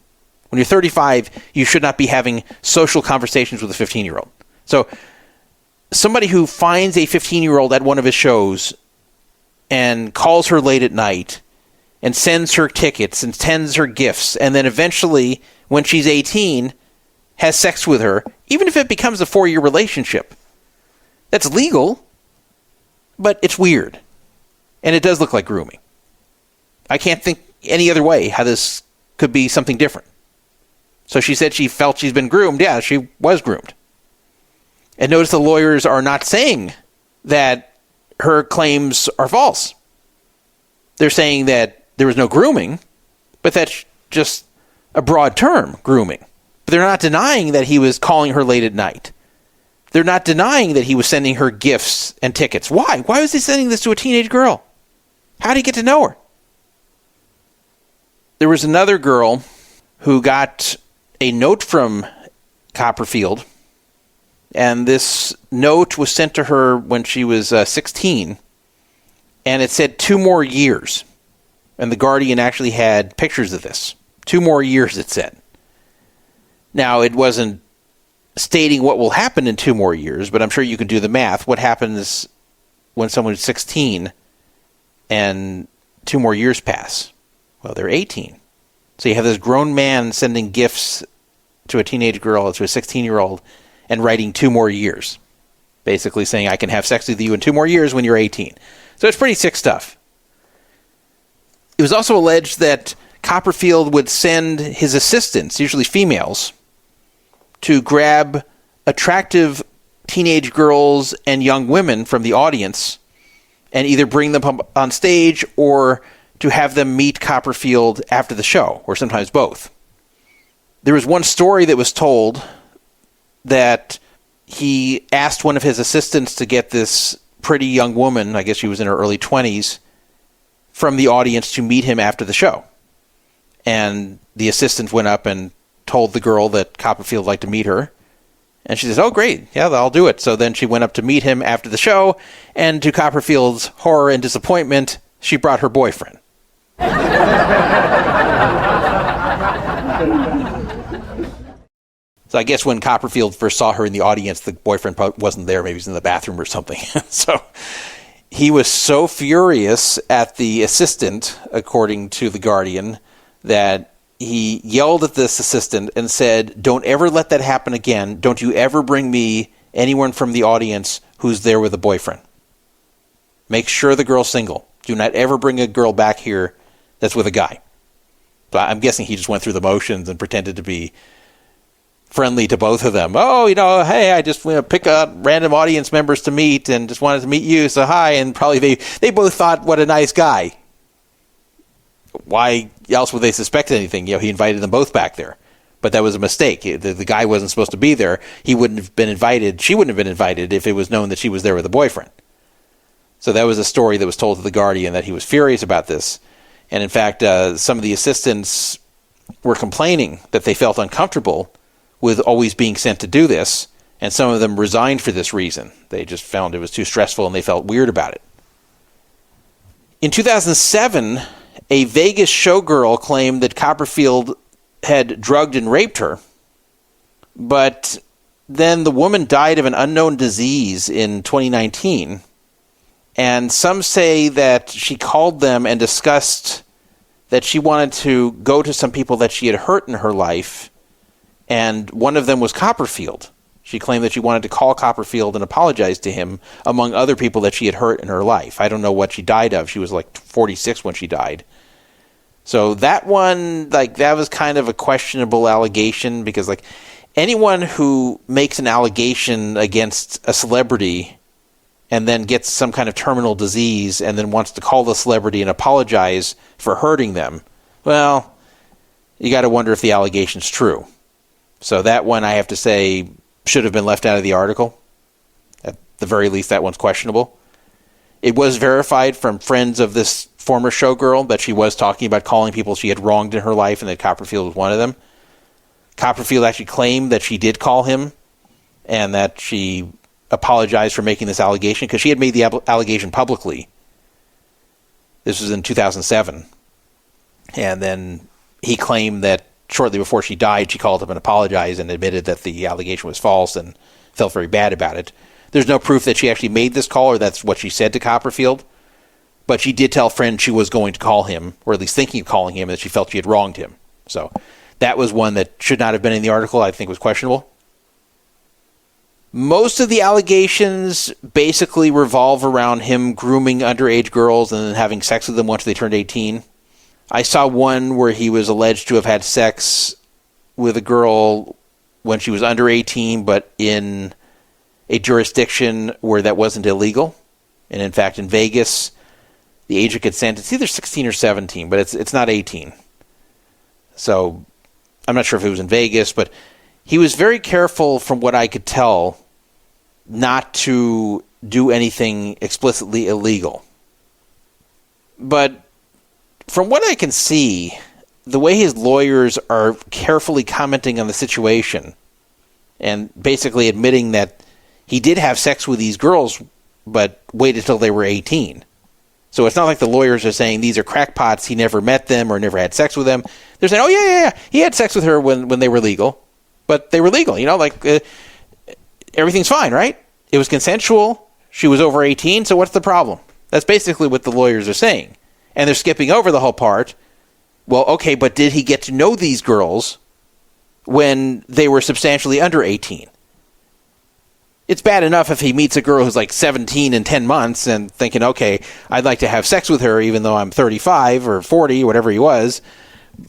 When you're 35, you should not be having social conversations with a 15-year-old. So somebody who finds a 15-year-old at one of his shows and calls her late at night and sends her tickets and sends her gifts, and then eventually, when she's 18, has sex with her, even if it becomes a 4-year relationship, that's legal, but it's weird. And it does look like grooming. I can't think any other way how this could be something different. So she said she felt she's been groomed. Yeah, she was groomed. And notice the lawyers are not saying that her claims are false. They're saying that there was no grooming, but that's just a broad term, grooming. But they're not denying that he was calling her late at night. They're not denying that he was sending her gifts and tickets. Why? Why was he sending this to a teenage girl? How did he get to know her? There was another girl who got a note from Copperfield, and this note was sent to her when she was 16, and it said 2 more years. And the Guardian actually had pictures of this. 2 more years, it said. Now, it wasn't stating what will happen in 2 more years, but I'm sure you can do the math. What happens when someone's 16 and 2 more years pass? Well, they're 18. So you have this grown man sending gifts to a teenage girl, to a 16-year-old, and writing 2 more years. Basically saying, I can have sex with you in 2 more years when you're 18. So it's pretty sick stuff. It was also alleged that Copperfield would send his assistants, usually females, to grab attractive teenage girls and young women from the audience and either bring them up on stage or to have them meet Copperfield after the show, or sometimes both. There was one story that was told that he asked one of his assistants to get this pretty young woman, I guess she was in her early 20s, from the audience to meet him after the show. And the assistant went up and told the girl that Copperfield would like to meet her. And she says, oh, great, yeah, I'll do it. So then she went up to meet him after the show, and to Copperfield's horror and disappointment, she brought her boyfriend. So I guess when Copperfield first saw her in the audience, the boyfriend probably wasn't there. Maybe he was in the bathroom or something. So he was so furious at the assistant, according to The Guardian, that he yelled at this assistant and said, don't ever let that happen again. Don't you ever bring me anyone from the audience who's there with a boyfriend. Make sure the girl's single. Do not ever bring a girl back here that's with a guy. So I'm guessing he just went through the motions and pretended to be friendly to both of them. Oh, hey, I just pick up random audience members to meet and just wanted to meet you, so hi. And probably they both thought, what a nice guy. Why else would they suspect anything? He invited them both back there. But that was a mistake. The guy wasn't supposed to be there. He wouldn't have been invited. She wouldn't have been invited if it was known that she was there with a boyfriend. So that was a story that was told to The Guardian, that he was furious about this. And in fact, some of the assistants were complaining that they felt uncomfortable with always being sent to do this, and some of them resigned for this reason. They just found it was too stressful and they felt weird about it. In 2007, a Vegas showgirl claimed that Copperfield had drugged and raped her, but then the woman died of an unknown disease in 2019, and some say that she called them and discussed that she wanted to go to some people that she had hurt in her life, and one of them was Copperfield. She claimed that she wanted to call Copperfield and apologize to him, among other people that she had hurt in her life. I don't know what she died of. She was like 46 when she died. So that one, that was kind of a questionable allegation, because anyone who makes an allegation against a celebrity and then gets some kind of terminal disease and then wants to call the celebrity and apologize for hurting them, well, you got to wonder if the allegation's true. So that one, I have to say, should have been left out of the article. At the very least, that one's questionable. It was verified from friends of this former showgirl that she was talking about calling people she had wronged in her life, and that Copperfield was one of them. Copperfield actually claimed that she did call him and that she apologized for making this allegation, because she had made the allegation publicly. This was in 2007. And then he claimed that shortly before she died, she called up and apologized and admitted that the allegation was false and felt very bad about it. There's no proof that she actually made this call or that's what she said to Copperfield, but she did tell friends she was going to call him, or at least thinking of calling him, and that she felt she had wronged him. So that was one that should not have been in the article. I think was questionable. Most of the allegations basically revolve around him grooming underage girls and then having sex with them once they turned 18. I saw one where he was alleged to have had sex with a girl when she was under 18, but in a jurisdiction where that wasn't illegal. And in fact, in Vegas, the age of consent, it's either 16 or 17, but it's not 18. So I'm not sure if it was in Vegas, but he was very careful, from what I could tell, not to do anything explicitly illegal. But from what I can see, the way his lawyers are carefully commenting on the situation and basically admitting that he did have sex with these girls, but waited till they were 18. So it's not like the lawyers are saying these are crackpots, he never met them or never had sex with them. They're saying, oh, yeah, he had sex with her when they were legal. But they were legal, everything's fine, right? It was consensual. She was over 18, so what's the problem? That's basically what the lawyers are saying. And they're skipping over the whole part. Well, okay, but did he get to know these girls when they were substantially under 18? It's bad enough if he meets a girl who's like 17 in 10 months and thinking, okay, I'd like to have sex with her even though I'm 35 or 40, whatever he was.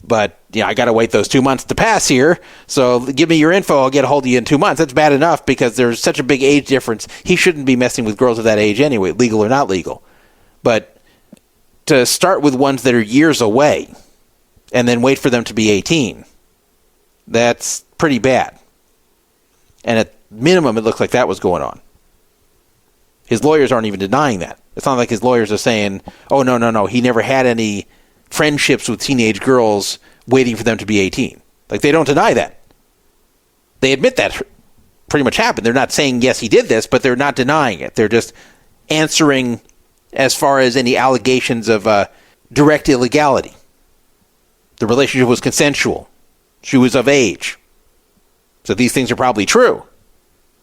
But, I got to wait those 2 months to pass here. So give me your info. I'll get a hold of you in 2 months. That's bad enough because there's such a big age difference. He shouldn't be messing with girls of that age anyway, legal or not legal. But to start with ones that are years away and then wait for them to be 18, that's pretty bad. And at minimum, it looks like that was going on. His lawyers aren't even denying that. It's not like his lawyers are saying, oh, no, he never had any friendships with teenage girls waiting for them to be 18. Like, they don't deny that. They admit that pretty much happened. They're not saying, yes, he did this, but they're not denying it. They're just answering as far as any allegations of direct illegality. The relationship was consensual. She was of age. So these things are probably true.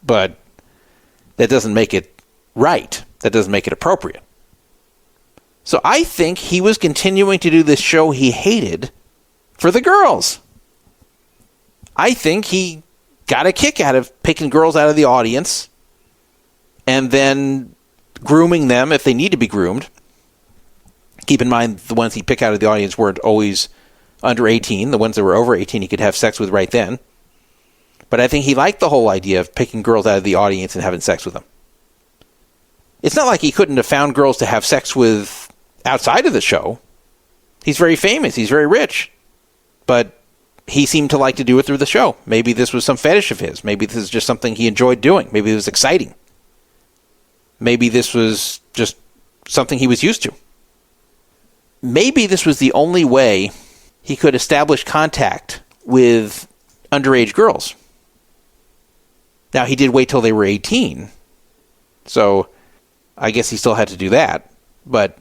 But that doesn't make it right. That doesn't make it appropriate. So I think he was continuing to do this show he hated for the girls. I think he got a kick out of picking girls out of the audience and then grooming them if they need to be groomed. Keep in mind, the ones he picked out of the audience weren't always under 18. The ones that were over 18 he could have sex with right then. But I think he liked the whole idea of picking girls out of the audience and having sex with them. It's not like he couldn't have found girls to have sex with outside of the show. He's very famous. He's very rich. But he seemed to like to do it through the show. Maybe this was some fetish of his. Maybe this is just something he enjoyed doing. Maybe it was exciting. Maybe this was just something he was used to. Maybe this was the only way he could establish contact with underage girls. Now, he did wait till they were 18, so I guess he still had to do that. But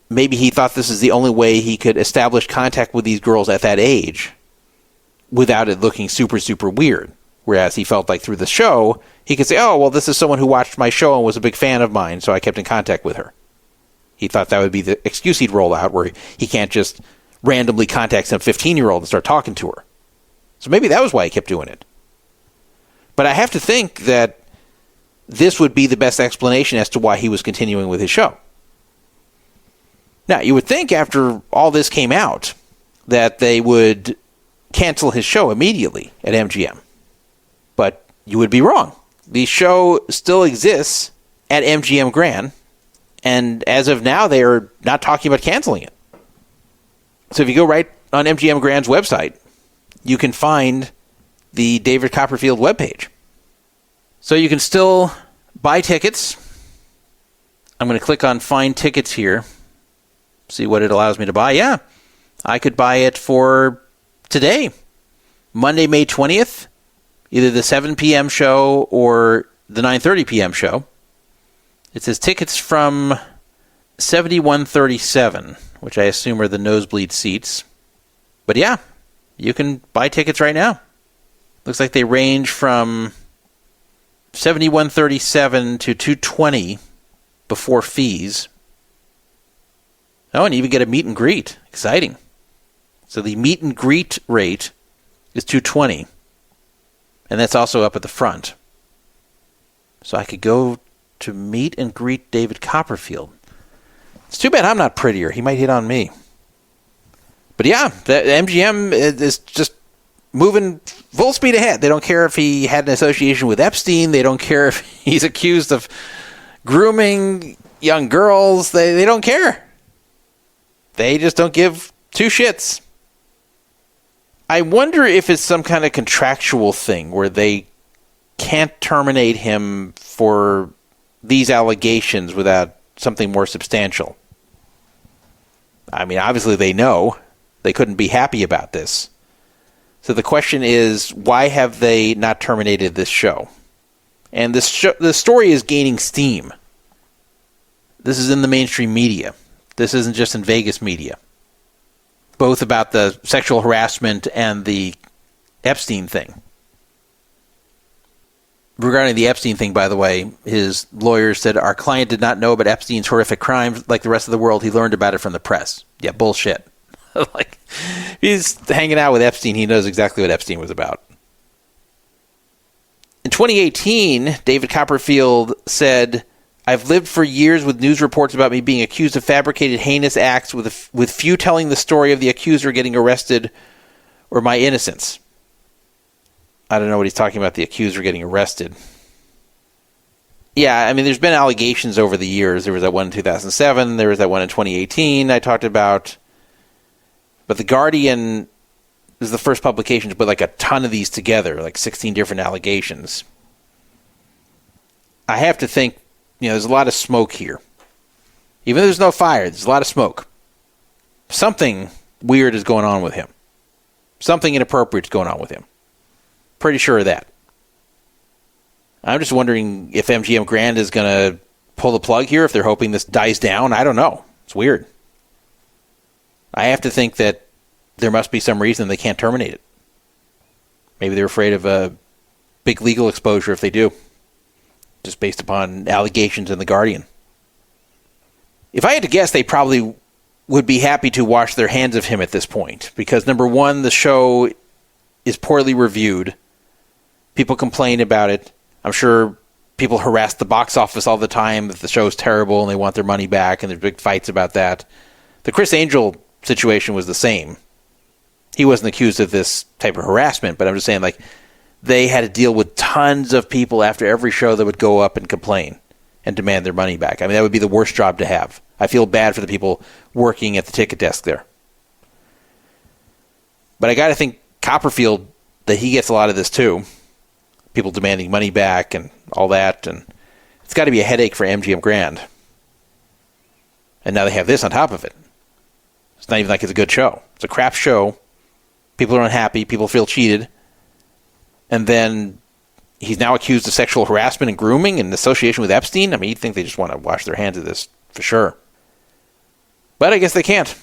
maybe he thought this is the only way he could establish contact with these girls at that age without it looking super, super weird. Whereas he felt like through the show, he could say, oh, well, this is someone who watched my show and was a big fan of mine, so I kept in contact with her. He thought that would be the excuse he'd roll out, where he can't just randomly contact some 15-year-old and start talking to her. So maybe that was why he kept doing it. But I have to think that this would be the best explanation as to why he was continuing with his show. Now, you would think after all this came out that they would cancel his show immediately at MGM. But you would be wrong. The show still exists at MGM Grand, and as of now, they are not talking about canceling it. So if you go right on MGM Grand's website, you can find the David Copperfield webpage. So you can still buy tickets. I'm going to click on Find Tickets here. See what it allows me to buy. Yeah, I could buy it for today, Monday, May 20th, either the 7 p.m. show or the 9:30 p.m. show. It says tickets from 7137, which I assume are the nosebleed seats. But yeah, you can buy tickets right now. Looks like they range from 7137 to 220 before fees. Oh, and you even get a meet and greet. Exciting. So the meet and greet rate is $220, and that's also up at the front. So I could go to meet and greet David Copperfield. It's too bad I'm not prettier. He might hit on me. But yeah, the MGM is just moving full speed ahead. They don't care if he had an association with Epstein. They don't care if he's accused of grooming young girls. They don't care. They just don't give two shits. I wonder if it's some kind of contractual thing where they can't terminate him for these allegations without something more substantial. I mean, obviously they know. They couldn't be happy about this. So the question is, why have they not terminated this show? And the story is gaining steam. This is in the mainstream media. This isn't just in Vegas media. Both about the sexual harassment and the Epstein thing. Regarding the Epstein thing, by the way, his lawyers said, our client did not know about Epstein's horrific crimes. Like the rest of the world, he learned about it from the press. Yeah, bullshit. Like, he's hanging out with Epstein. He knows exactly what Epstein was about. In 2018, David Copperfield said, "I've lived for years with news reports about me being accused of fabricated heinous acts with few telling the story of the accuser getting arrested or my innocence." I don't know what he's talking about, the accuser getting arrested. Yeah, I mean, there's been allegations over the years. There was that one in 2007. There was that one in 2018 I talked about. But The Guardian is the first publication to put like a ton of these together, like 16 different allegations. I have to think, there's a lot of smoke here. Even though there's no fire, there's a lot of smoke. Something weird is going on with him. Something inappropriate is going on with him. Pretty sure of that. I'm just wondering if MGM Grand is going to pull the plug here, if they're hoping this dies down. I don't know. It's weird. I have to think that there must be some reason they can't terminate it. Maybe they're afraid of a big legal exposure if they do, just based upon allegations in The Guardian. If I had to guess, they probably would be happy to wash their hands of him at this point, because number one, the show is poorly reviewed. People complain about it. I'm sure people harass the box office all the time that the show is terrible and they want their money back, and there's big fights about that. The Chris Angel situation was the same. He wasn't accused of this type of harassment, but I'm just saying, they had to deal with tons of people after every show that would go up and complain and demand their money back. I mean, that would be the worst job to have. I feel bad for the people working at the ticket desk there. But I got to think Copperfield, that he gets a lot of this too. People demanding money back and all that, and it's got to be a headache for MGM Grand. And now they have this on top of it. It's not even like it's a good show. It's a crap show. People are unhappy. People feel cheated. And then he's now accused of sexual harassment and grooming in association with Epstein. I mean, you'd think they just want to wash their hands of this for sure. But I guess they can't.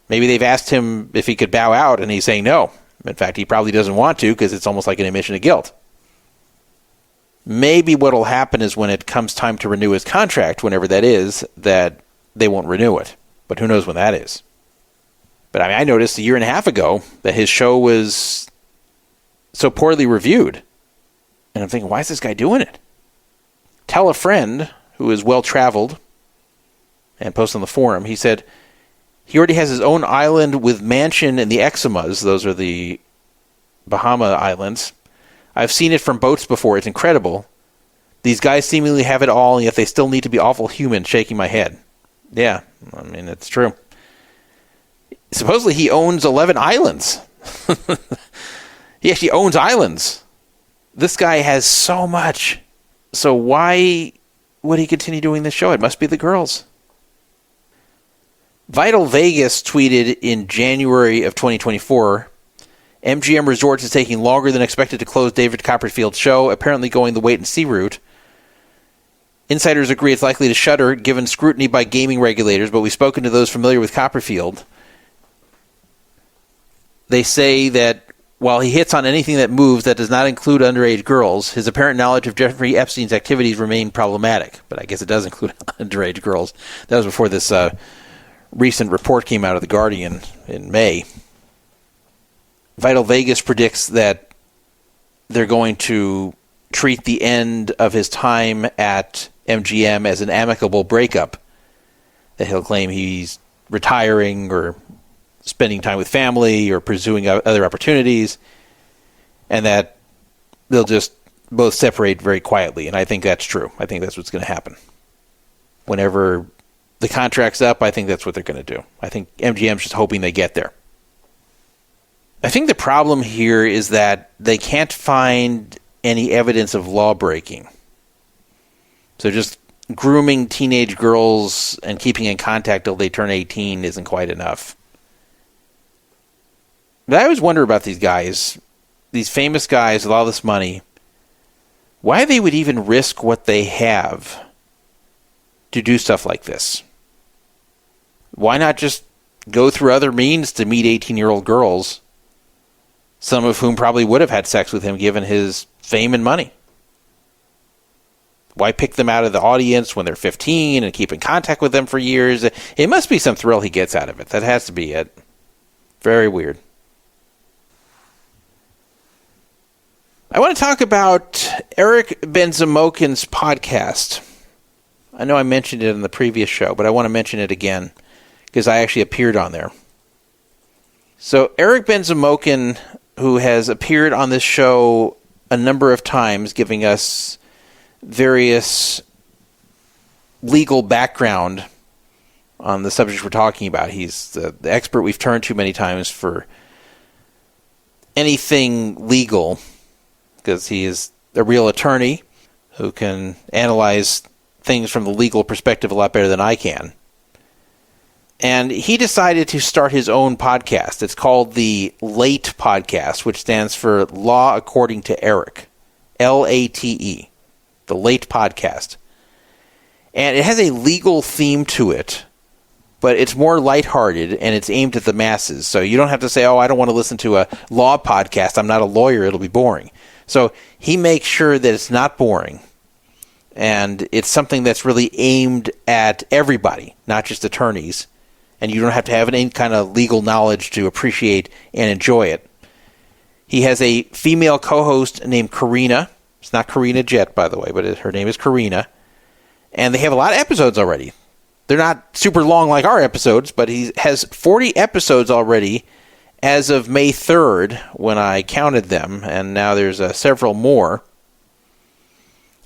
Maybe they've asked him if he could bow out, and he's saying no. In fact, he probably doesn't want to, because it's almost like an admission of guilt. Maybe what will happen is when it comes time to renew his contract, whenever that is, that they won't renew it. But who knows when that is. But I noticed a year and a half ago that his show was so poorly reviewed. And I'm thinking, why is this guy doing it? Tell a friend who is well-traveled and post on the forum, he said, he already has his own island with mansion in the Exumas. Those are the Bahama Islands. I've seen it from boats before. It's incredible. These guys seemingly have it all, and yet they still need to be awful human, shaking my head. Yeah, I mean, it's true. Supposedly he owns 11 islands. He actually owns islands. This guy has so much. So why would he continue doing this show? It must be the girls. Vital Vegas tweeted in January of 2024, MGM Resorts is taking longer than expected to close David Copperfield's show, apparently going the wait-and-see route. Insiders agree it's likely to shutter given scrutiny by gaming regulators, but we've spoken to those familiar with Copperfield. They say that while he hits on anything that moves that does not include underage girls, his apparent knowledge of Jeffrey Epstein's activities remain problematic. But I guess it does include underage girls. That was before this recent report came out of The Guardian in May. Vital Vegas predicts that they're going to treat the end of his time at MGM as an amicable breakup, that he'll claim he's retiring or spending time with family or pursuing other opportunities, and that they'll just both separate very quietly. And I think that's true. I think that's what's going to happen. Whenever the contract's up, I think that's what they're going to do. I think MGM's just hoping they get there. I think the problem here is that they can't find any evidence of law breaking. So just grooming teenage girls and keeping in contact till they turn 18 isn't quite enough. But I always wonder about these guys, these famous guys with all this money, why they would even risk what they have to do stuff like this. Why not just go through other means to meet 18-year-old girls, some of whom probably would have had sex with him given his fame and money? Why pick them out of the audience when they're 15 and keep in contact with them for years? It must be some thrill he gets out of it. That has to be it. Very weird. I want to talk about Eric Bensamochan's podcast. I know I mentioned it in the previous show, but I want to mention it again because I actually appeared on there. So Eric Bensamochan, who has appeared on this show a number of times, giving us various legal background on the subject we're talking about. He's the expert we've turned to many times for anything legal, because he is a real attorney who can analyze things from the legal perspective a lot better than I can. And he decided to start his own podcast. It's called the LATE Podcast, which stands for Law According to Eric. L-A-T-E. The LATE Podcast. And it has a legal theme to it, but it's more lighthearted and it's aimed at the masses. So you don't have to say, oh, I don't want to listen to a law podcast. I'm not a lawyer. It'll be boring. So he makes sure that it's not boring. And it's something that's really aimed at everybody, not just attorneys. And you don't have to have any kind of legal knowledge to appreciate and enjoy it. He has a female co-host named Karina. It's not Karina Jet, by the way, but her name is Karina. And they have a lot of episodes already. They're not super long like our episodes, but he has 40 episodes already as of May 3rd when I counted them, and now there's several more.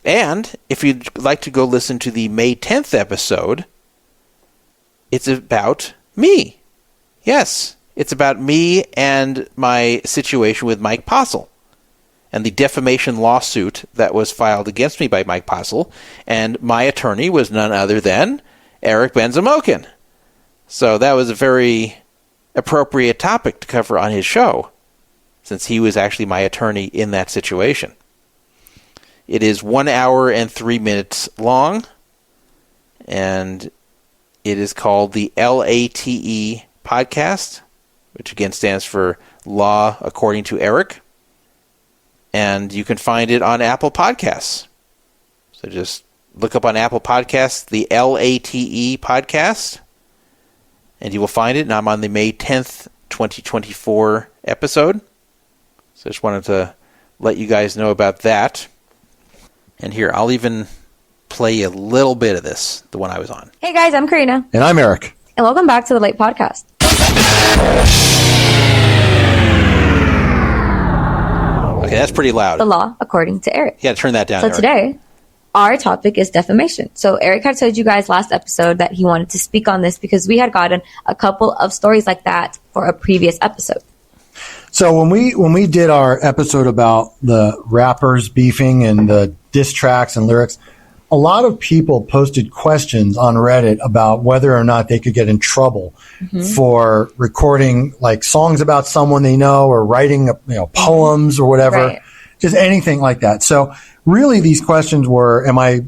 And if you'd like to go listen to the May 10th episode, it's about me. Yes, it's about me and my situation with Mike Postle and the defamation lawsuit that was filed against me by Mike Postle, and my attorney was none other than Eric Bensamochan. So that was a very appropriate topic to cover on his show, since he was actually my attorney in that situation. It is 1 hour and 3 minutes long, and it is called the LATE Podcast, which again stands for Law According to Eric. And you can find it on Apple Podcasts. So just look up on Apple Podcasts, the LATE Podcast, and you will find it. And I'm on the May 10th, 2024 episode. So I just wanted to let you guys know about that. And here, I'll even play a little bit of this, the one I was on. Hey guys, I'm Karina. And I'm Eric. And welcome back to the Late Podcast. Okay, that's pretty loud. The law according to Eric. Yeah, turn that down, So Eric. today, our topic is defamation. So Eric had told you guys last episode that he wanted to speak on this because we had gotten a couple of stories like that for a previous episode. So when we did our episode about the rappers beefing and the diss tracks and lyrics, a lot of people posted questions on Reddit about whether or not they could get in trouble for recording like songs about someone they know or writing poems or whatever, just anything like that. So really these questions were, am I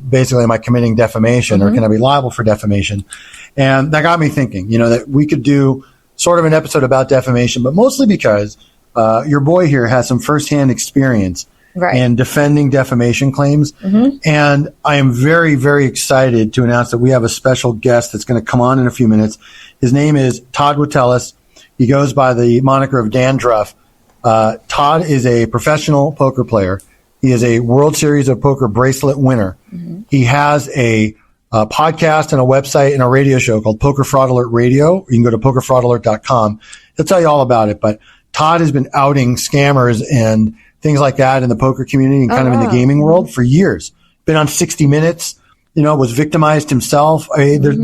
committing defamation or can I be liable for defamation? And that got me thinking, that we could do sort of an episode about defamation, but mostly because your boy here has some firsthand experience in defending defamation claims. And I am very, very excited to announce that we have a special guest that's going to come on in a few minutes. His name is Todd Watellis. He goes by the moniker of Dandruff. Todd is a professional poker player. He is a World Series of Poker bracelet winner. He has a podcast and a website and a radio show called Poker Fraud Alert Radio. You can go to pokerfraudalert.com. He'll tell you all about it. But Todd has been outing scammers and things like that in the poker community and kind of in the gaming world for years. Been on 60 Minutes, was victimized himself. I mean,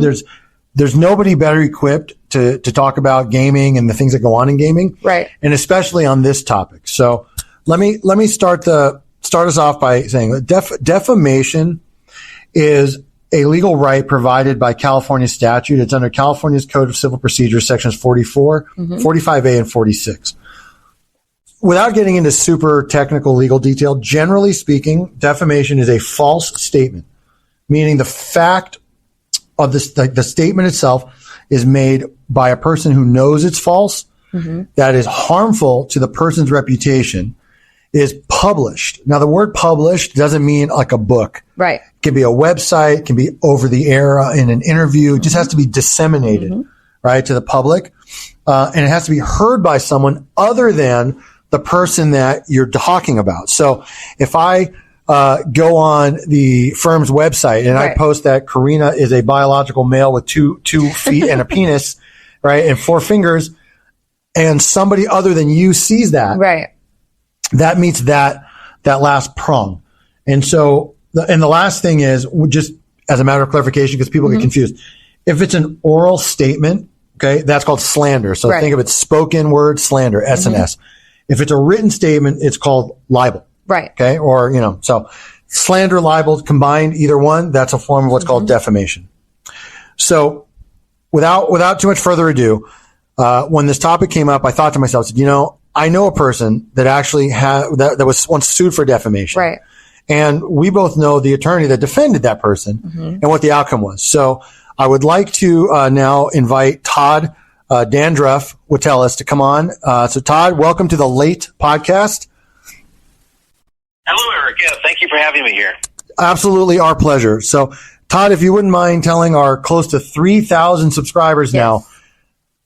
there's nobody better equipped to talk about gaming and the things that go on in gaming. Right. And especially on this topic. So let me start us off by saying that defamation is a legal right provided by California statute. It's under California's Code of Civil Procedure, sections 44, 45A, and 46. Without getting into super technical legal detail, generally speaking, defamation is a false statement, meaning the fact of the statement itself is made by a person who knows it's false, that is harmful to the person's reputation, is published. Now, the word published doesn't mean like a book. Right. It can be a website, it can be over the air in an interview. It just has to be disseminated, right, to the public. And it has to be heard by someone other than the person that you're talking about. So if I go on the firm's website and I post that Karina is a biological male with two feet and a penis, right, and 4 fingers, and somebody other than you sees that, that meets that last prong. And so, the last thing is, just as a matter of clarification, because people get confused, if it's an oral statement, okay, that's called slander. So think of it spoken word slander, S&S. If it's a written statement, it's called libel. Okay. Or, so slander, libel combined, either one, that's a form of what's called defamation. So without too much further ado, when this topic came up, I thought to myself, I know a person that actually that was once sued for defamation. And we both know the attorney that defended that person and what the outcome was. So I would like to now invite Todd Dandruff Watellis to come on. So Todd, welcome to the Late Podcast. Hello, Eric. Yeah, thank you for having me here. Absolutely our pleasure. So Todd, if you wouldn't mind telling our close to 3,000 subscribers now,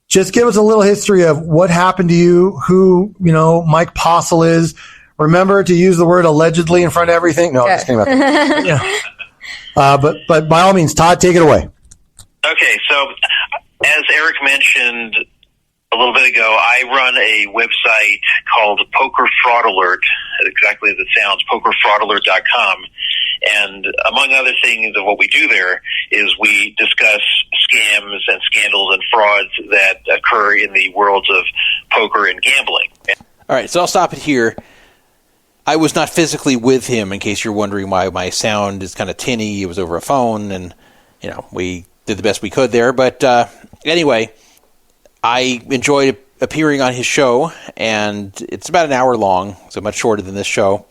just give us a little history of what happened to you, who, Mike Postle is. Remember to use the word allegedly in front of everything. No, I'm just kidding about that. But by all means, Todd, take it away. Okay, so as Eric mentioned a little bit ago, I run a website called Poker Fraud Alert, exactly as it sounds, pokerfraudalert.com. And among other things of what we do there is we discuss scams and scandals and frauds that occur in the worlds of poker and gambling. All right, so I'll stop it here. I was not physically with him, in case you're wondering why my sound is kind of tinny. It was over a phone, and, we did the best we could there. But anyway, I enjoyed appearing on his show, and it's about an hour long, so much shorter than this show.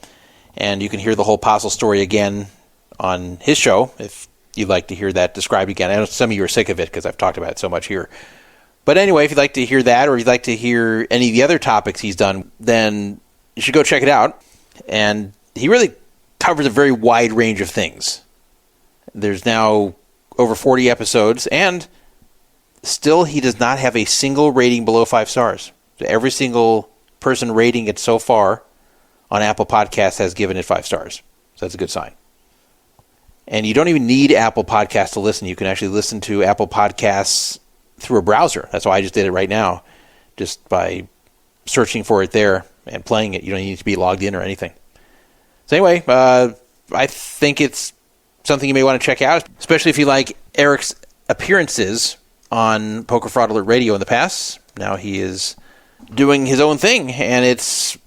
And you can hear the whole Postle story again on his show, if you'd like to hear that described again. I know some of you are sick of it because I've talked about it so much here. But anyway, if you'd like to hear that, or you'd like to hear any of the other topics he's done, then you should go check it out. And he really covers a very wide range of things. There's now over 40 episodes, and still he does not have a single rating below 5 stars. So every single person rating it so far on Apple Podcasts has given it 5 stars. So that's a good sign. And you don't even need Apple Podcasts to listen. You can actually listen to Apple Podcasts through a browser. That's why I just did it right now, just by searching for it there and playing it. You don't need to be logged in or anything. So anyway, I think it's something you may want to check out, especially if you like Eric's appearances on Poker Fraud Alert Radio in the past. Now he is doing his own thing, and it's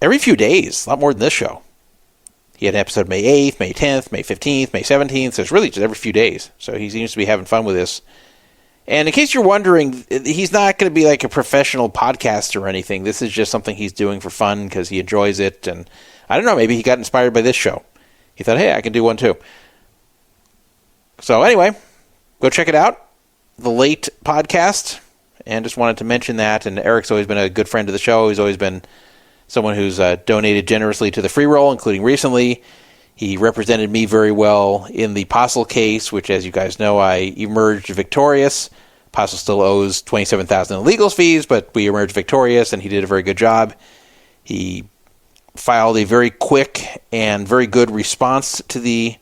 every few days, a lot more than this show. He had an episode May 8th, May 10th, May 15th, May 17th, so it's really just every few days. So he seems to be having fun with this. And in case you're wondering, he's not going to be like a professional podcaster or anything. This is just something he's doing for fun because he enjoys it. And I don't know, maybe he got inspired by this show. He thought, hey, I can do one too. So anyway, go check it out, The Late Podcast. And just wanted to mention that. And Eric's always been a good friend of the show. He's always been someone who's donated generously to the free roll, including recently. He represented me very well in the Postle case, which, as you guys know, I emerged victorious. Postle still owes $27,000 in legal fees, but we emerged victorious, and he did a very good job. He filed a very quick and very good response to the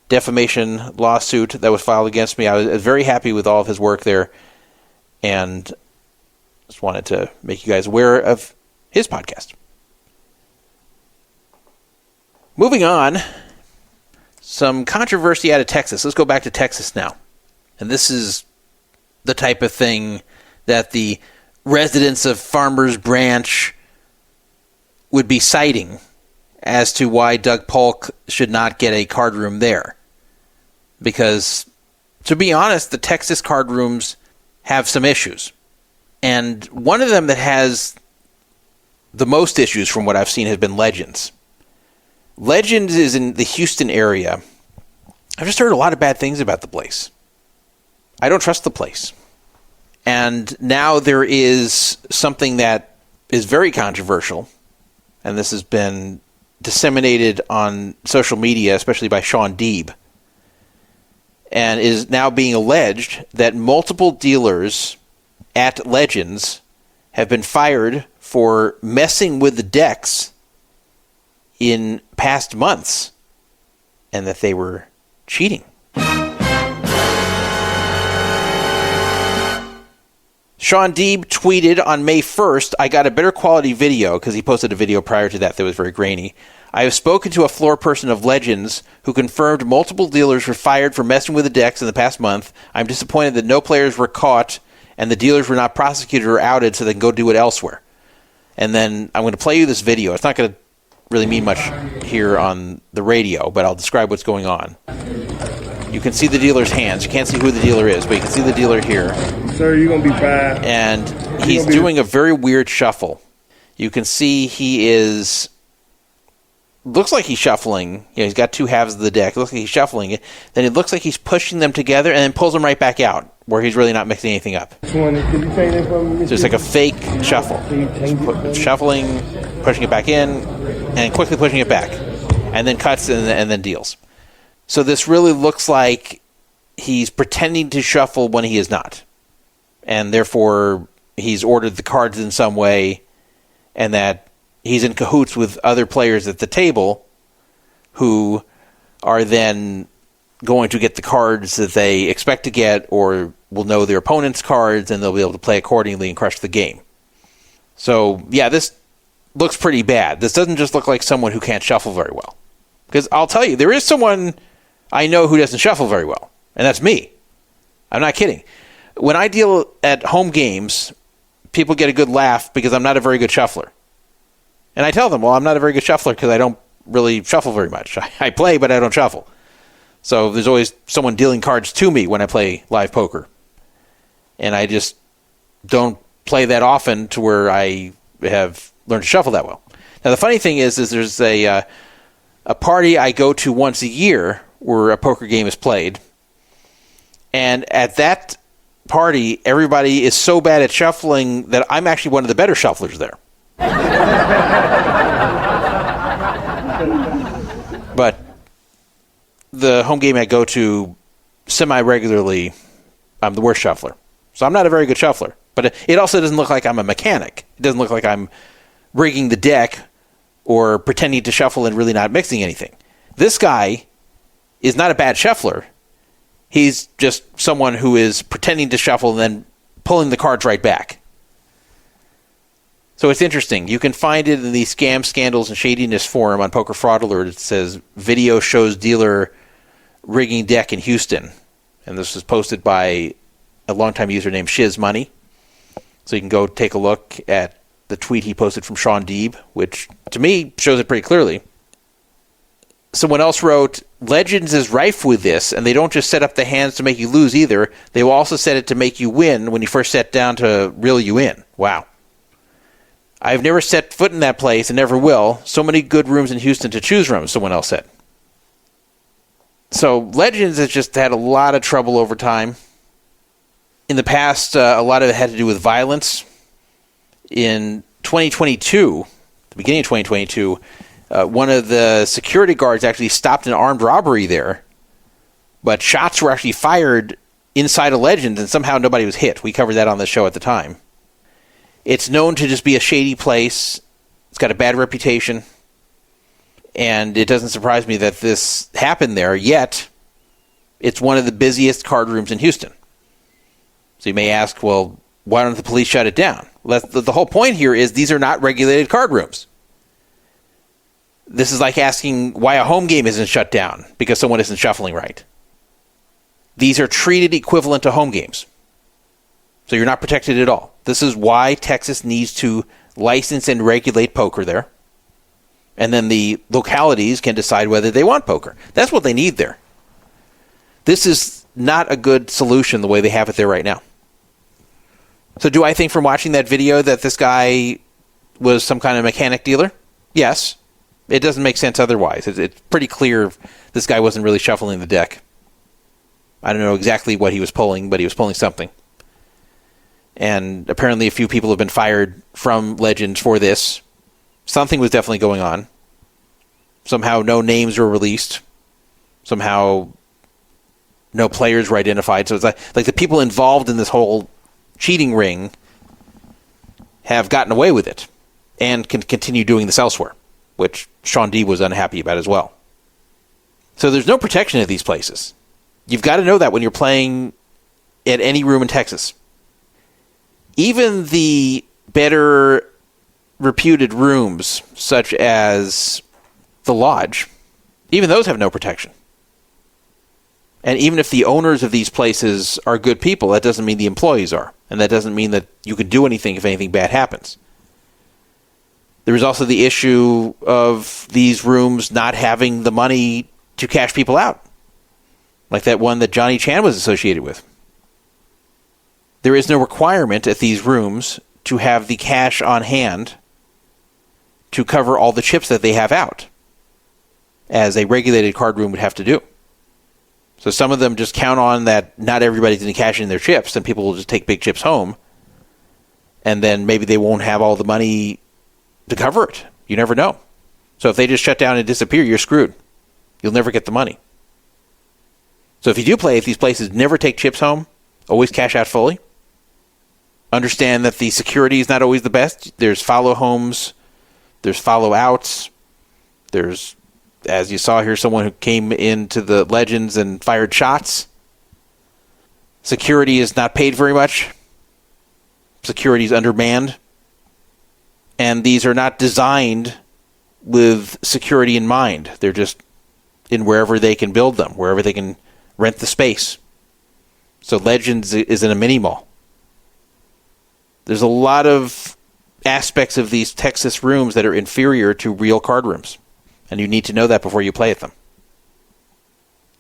defamation lawsuit that was filed against me. I was very happy with all of his work there, and just wanted to make you guys aware of his podcast. Moving on, some controversy out of Texas. Let's go back to Texas now. And this is the type of thing that the residents of Farmers Branch would be citing as to why Doug Polk should not get a card room there. Because, to be honest, the Texas card rooms have some issues. And one of them that has the most issues from what I've seen has been Legends. Legends is in the Houston area. I've just heard a lot of bad things about the place. I don't trust the place. And now there is something that is very controversial, and this has been disseminated on social media, especially by Sean Deeb, and is now being alleged that multiple dealers at Legends have been fired for messing with the decks in past months and that they were cheating. Sean Deeb tweeted on May 1st, I got a better quality video, because he posted a video prior to that was very grainy. I have spoken to a floor person of Legends who confirmed multiple dealers were fired for messing with the decks in the past month. I'm disappointed that no players were caught and the dealers were not prosecuted or outed so they can go do it elsewhere. And then I'm going to play you this video. It's not going to really mean much here on the radio, but I'll describe what's going on. You can see the dealer's hands. You can't see who the dealer is, but you can see the dealer here. Sir, you're going to be bad. And he's doing a very weird shuffle. You can see he is... looks like he's shuffling. He's got two halves of the deck. It looks like he's shuffling it. Then it looks like he's pushing them together and then pulls them right back out, where he's really not mixing anything up. So it's like a fake shuffle. Shuffling, pushing it back in, and quickly pushing it back. And then cuts and then deals. So this really looks like he's pretending to shuffle when he is not. And therefore, he's ordered the cards in some way, and that he's in cahoots with other players at the table who are then going to get the cards that they expect to get, or will know their opponent's cards, and they'll be able to play accordingly and crush the game. So, yeah, this looks pretty bad. This doesn't just look like someone who can't shuffle very well. Because I'll tell you, there is someone I know who doesn't shuffle very well, and that's me. I'm not kidding. When I deal at home games, people get a good laugh because I'm not a very good shuffler. And I tell them, well, I'm not a very good shuffler because I don't really shuffle very much. I play, but I don't shuffle. So there's always someone dealing cards to me when I play live poker. And I just don't play that often to where I have learned to shuffle that well. Now, the funny thing is there's a party I go to once a year where a poker game is played. And at that party, everybody is so bad at shuffling that I'm actually one of the better shufflers there. But the home game I go to semi-regularly, I'm the worst shuffler. So I'm not a very good shuffler. But it also doesn't look like I'm a mechanic. It doesn't look like I'm rigging the deck or pretending to shuffle and really not mixing anything. This guy is not a bad shuffler. He's just someone who is pretending to shuffle and then pulling the cards right back. So it's interesting. You can find it in the Scam, Scandals, and Shadiness forum on Poker Fraud Alert. It says, video shows dealer rigging deck in Houston. And this was posted by a longtime user named Shiz Money. So you can go take a look at the tweet he posted from Sean Deeb, which to me shows it pretty clearly. Someone else wrote, Legends is rife with this, and they don't just set up the hands to make you lose either. They will also set it to make you win when you first set down to reel you in. Wow. I've never set foot in that place and never will. So many good rooms in Houston to choose from, someone else said. So Legends has just had a lot of trouble over time. In the past, a lot of it had to do with violence. In 2022, the beginning of 2022, one of the security guards actually stopped an armed robbery there, but shots were actually fired inside a Legend, and somehow nobody was hit. We covered that on the show at the time. It's known to just be a shady place. It's got a bad reputation, and it doesn't surprise me that this happened there, yet it's one of the busiest card rooms in Houston. So you may ask, well, why don't the police shut it down? Well, the whole point here is these are not regulated card rooms. This is like asking why a home game isn't shut down because someone isn't shuffling right. These are treated equivalent to home games. So you're not protected at all. This is why Texas needs to license and regulate poker there. And then the localities can decide whether they want poker. That's what they need there. This is not a good solution the way they have it there right now. So do I think from watching that video that this guy was some kind of mechanic dealer? Yes. It doesn't make sense otherwise. It's pretty clear this guy wasn't really shuffling the deck. I don't know exactly what he was pulling, but he was pulling something. And apparently a few people have been fired from Legends for this. Something was definitely going on. Somehow no names were released. Somehow no players were identified. So it's like the people involved in this whole cheating ring have gotten away with it. and can continue doing this elsewhere, which Sean D was unhappy about as well. So there's no protection at these places. You've got to know that when you're playing at any room in Texas. Even the better reputed rooms, such as the Lodge, even those have no protection. And even if the owners of these places are good people, that doesn't mean the employees are. And that doesn't mean that you can do anything if anything bad happens. There is also the issue of these rooms not having the money to cash people out, like that one that Johnny Chan was associated with. There is no requirement at these rooms to have the cash on hand to cover all the chips that they have out, as a regulated card room would have to do. So some of them just count on that not everybody's going to cash in their chips, and people will just take big chips home, and then maybe they won't have all the money to cover it. You never know. So if they just shut down and disappear, you're screwed. You'll never get the money. So if you do play at these places, never take chips home. Always cash out fully. Understand that the security is not always the best. There's follow homes. There's follow outs. There's, as you saw here, someone who came into the Legends and fired shots. Security is not paid very much. Security is undermanned. And these are not designed with security in mind. They're just in wherever they can build them, wherever they can rent the space. So Legends is in a mini mall. There's a lot of aspects of these Texas rooms that are inferior to real card rooms, and you need to know that before you play at them.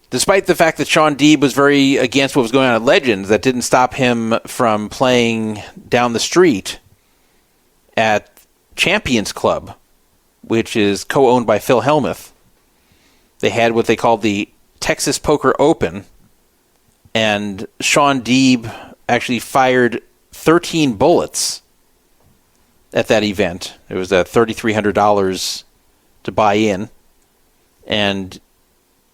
Despite the fact that Sean Deeb was very against what was going on at Legends, that didn't stop him from playing down the street at Champions Club, which is co-owned by Phil Hellmuth. They had what they called the Texas Poker Open, and Sean Deeb actually fired 13 bullets at that event. It was $3,300 to buy in, and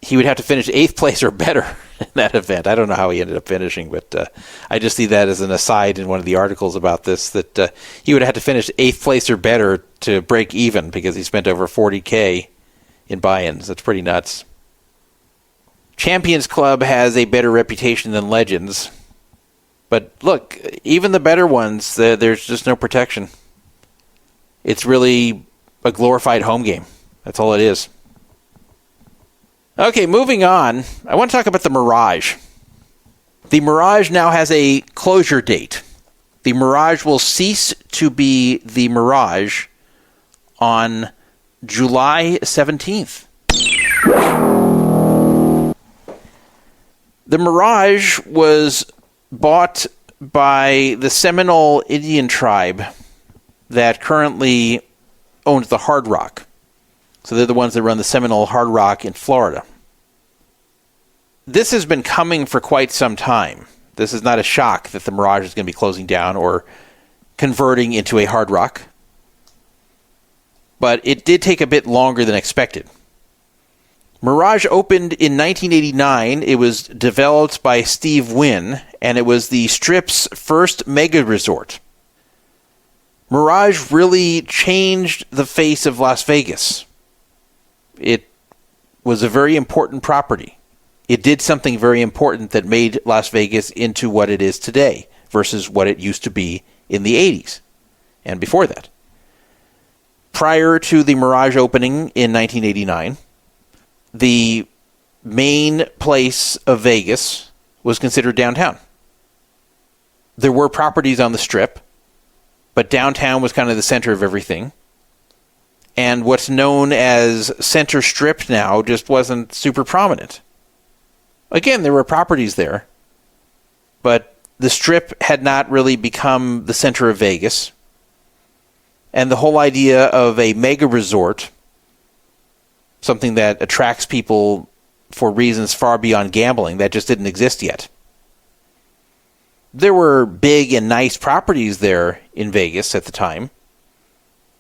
he would have to finish 8th place or better in that event. I don't know how he ended up finishing, but I just see that as an aside in one of the articles about this, that he would have had to finish 8th place or better to break even because he spent over $40,000 in buy-ins. That's pretty nuts. Champions Club has a better reputation than Legends. But look, even the better ones, there's just no protection. It's really a glorified home game. That's all it is. Okay, moving on. I want to talk about the Mirage. The Mirage now has a closure date. The Mirage will cease to be the Mirage on July 17th. The Mirage was bought by the Seminole Indian tribe that currently owns the Hard Rock. So they're the ones that run the Seminole Hard Rock in Florida. This has been coming for quite some time. This is not a shock that the Mirage is going to be closing down or converting into a Hard Rock. But it did take a bit longer than expected. Mirage opened in 1989. It was developed by Steve Wynn, and it was the Strip's first mega resort. Mirage really changed the face of Las Vegas. It was a very important property. It did something very important that made Las Vegas into what it is today versus what it used to be in the 80s and before that. Prior to the Mirage opening in 1989, the main place of Vegas was considered downtown. There were properties on the Strip, but downtown was kind of the center of everything. And what's known as Center Strip now just wasn't super prominent. Again, there were properties there, but the Strip had not really become the center of Vegas. And the whole idea of a mega resort, something that attracts people for reasons far beyond gambling, that just didn't exist yet. There were big and nice properties there in Vegas at the time,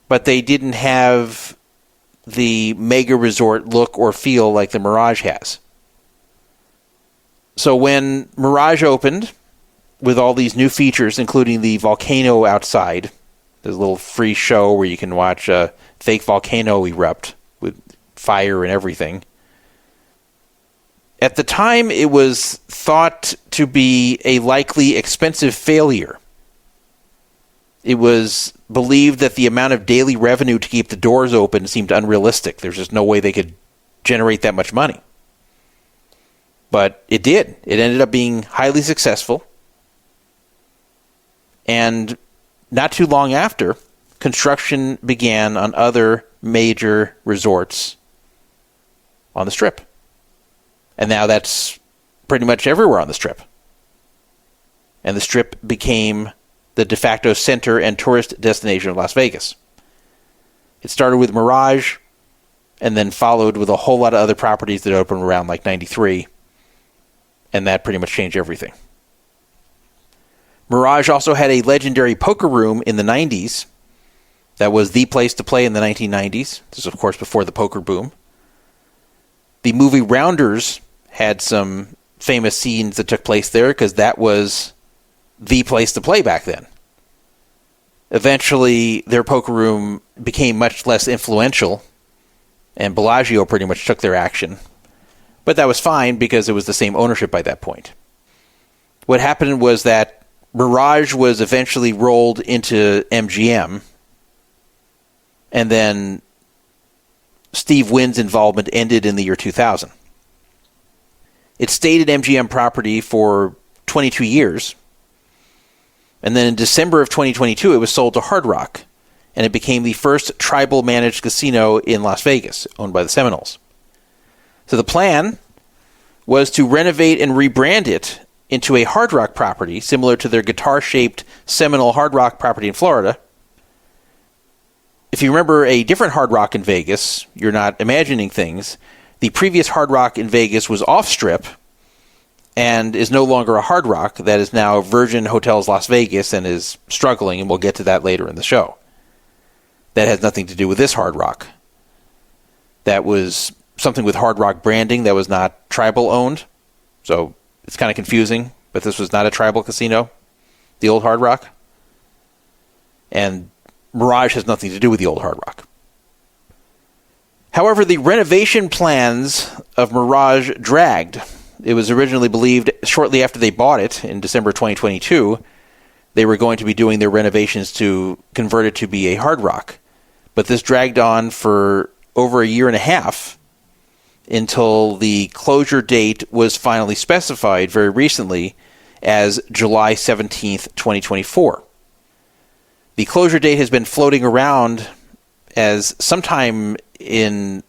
but they didn't have the mega resort look or feel like the Mirage has. So when Mirage opened with all these new features, including the volcano outside There's a little free show where you can watch a fake volcano erupt with fire and everything. At the time, it was thought to be a likely expensive failure. It was believed that the amount of daily revenue to keep the doors open seemed unrealistic. There's just no way they could generate that much money. But it did. It ended up being highly successful. And not too long after, construction began on other major resorts on the Strip. And now that's pretty much everywhere on the Strip. And the Strip became the de facto center and tourist destination of Las Vegas. It started with Mirage, and then followed with a whole lot of other properties that opened around like 93. And that pretty much changed everything. Mirage also had a legendary poker room in the 90s. That was the place to play in the 1990s. This is, of course, before the poker boom. The movie Rounders had some famous scenes that took place there because that was the place to play back then. Eventually, their poker room became much less influential, and Bellagio pretty much took their action. But that was fine because it was the same ownership by that point. What happened was that Mirage was eventually rolled into MGM, and then Steve Wynn's involvement ended in the year 2000. It stayed at MGM property for 22 years, and then in December of 2022, it was sold to Hard Rock, and it became the first tribal-managed casino in Las Vegas, owned by the Seminoles. So the plan was to renovate and rebrand it into a Hard Rock property, similar to their guitar-shaped Seminole Hard Rock property in Florida. If you remember a different Hard Rock in Vegas, you're not imagining things. The previous Hard Rock in Vegas was off-strip and is no longer a Hard Rock. That is now Virgin Hotels Las Vegas and is struggling, and we'll get to that later in the show. That has nothing to do with this Hard Rock. That was something with Hard Rock branding that was not tribal-owned, so it's kind of confusing, but this was not a tribal casino, the old Hard Rock. And Mirage has nothing to do with the old Hard Rock. However, the renovation plans of Mirage dragged. It was originally believed shortly after they bought it in December 2022, they were going to be doing their renovations to convert it to be a Hard Rock. But this dragged on for over a year and a half until the closure date was finally specified very recently as July 17th, 2024. The closure date has been floating around as sometime in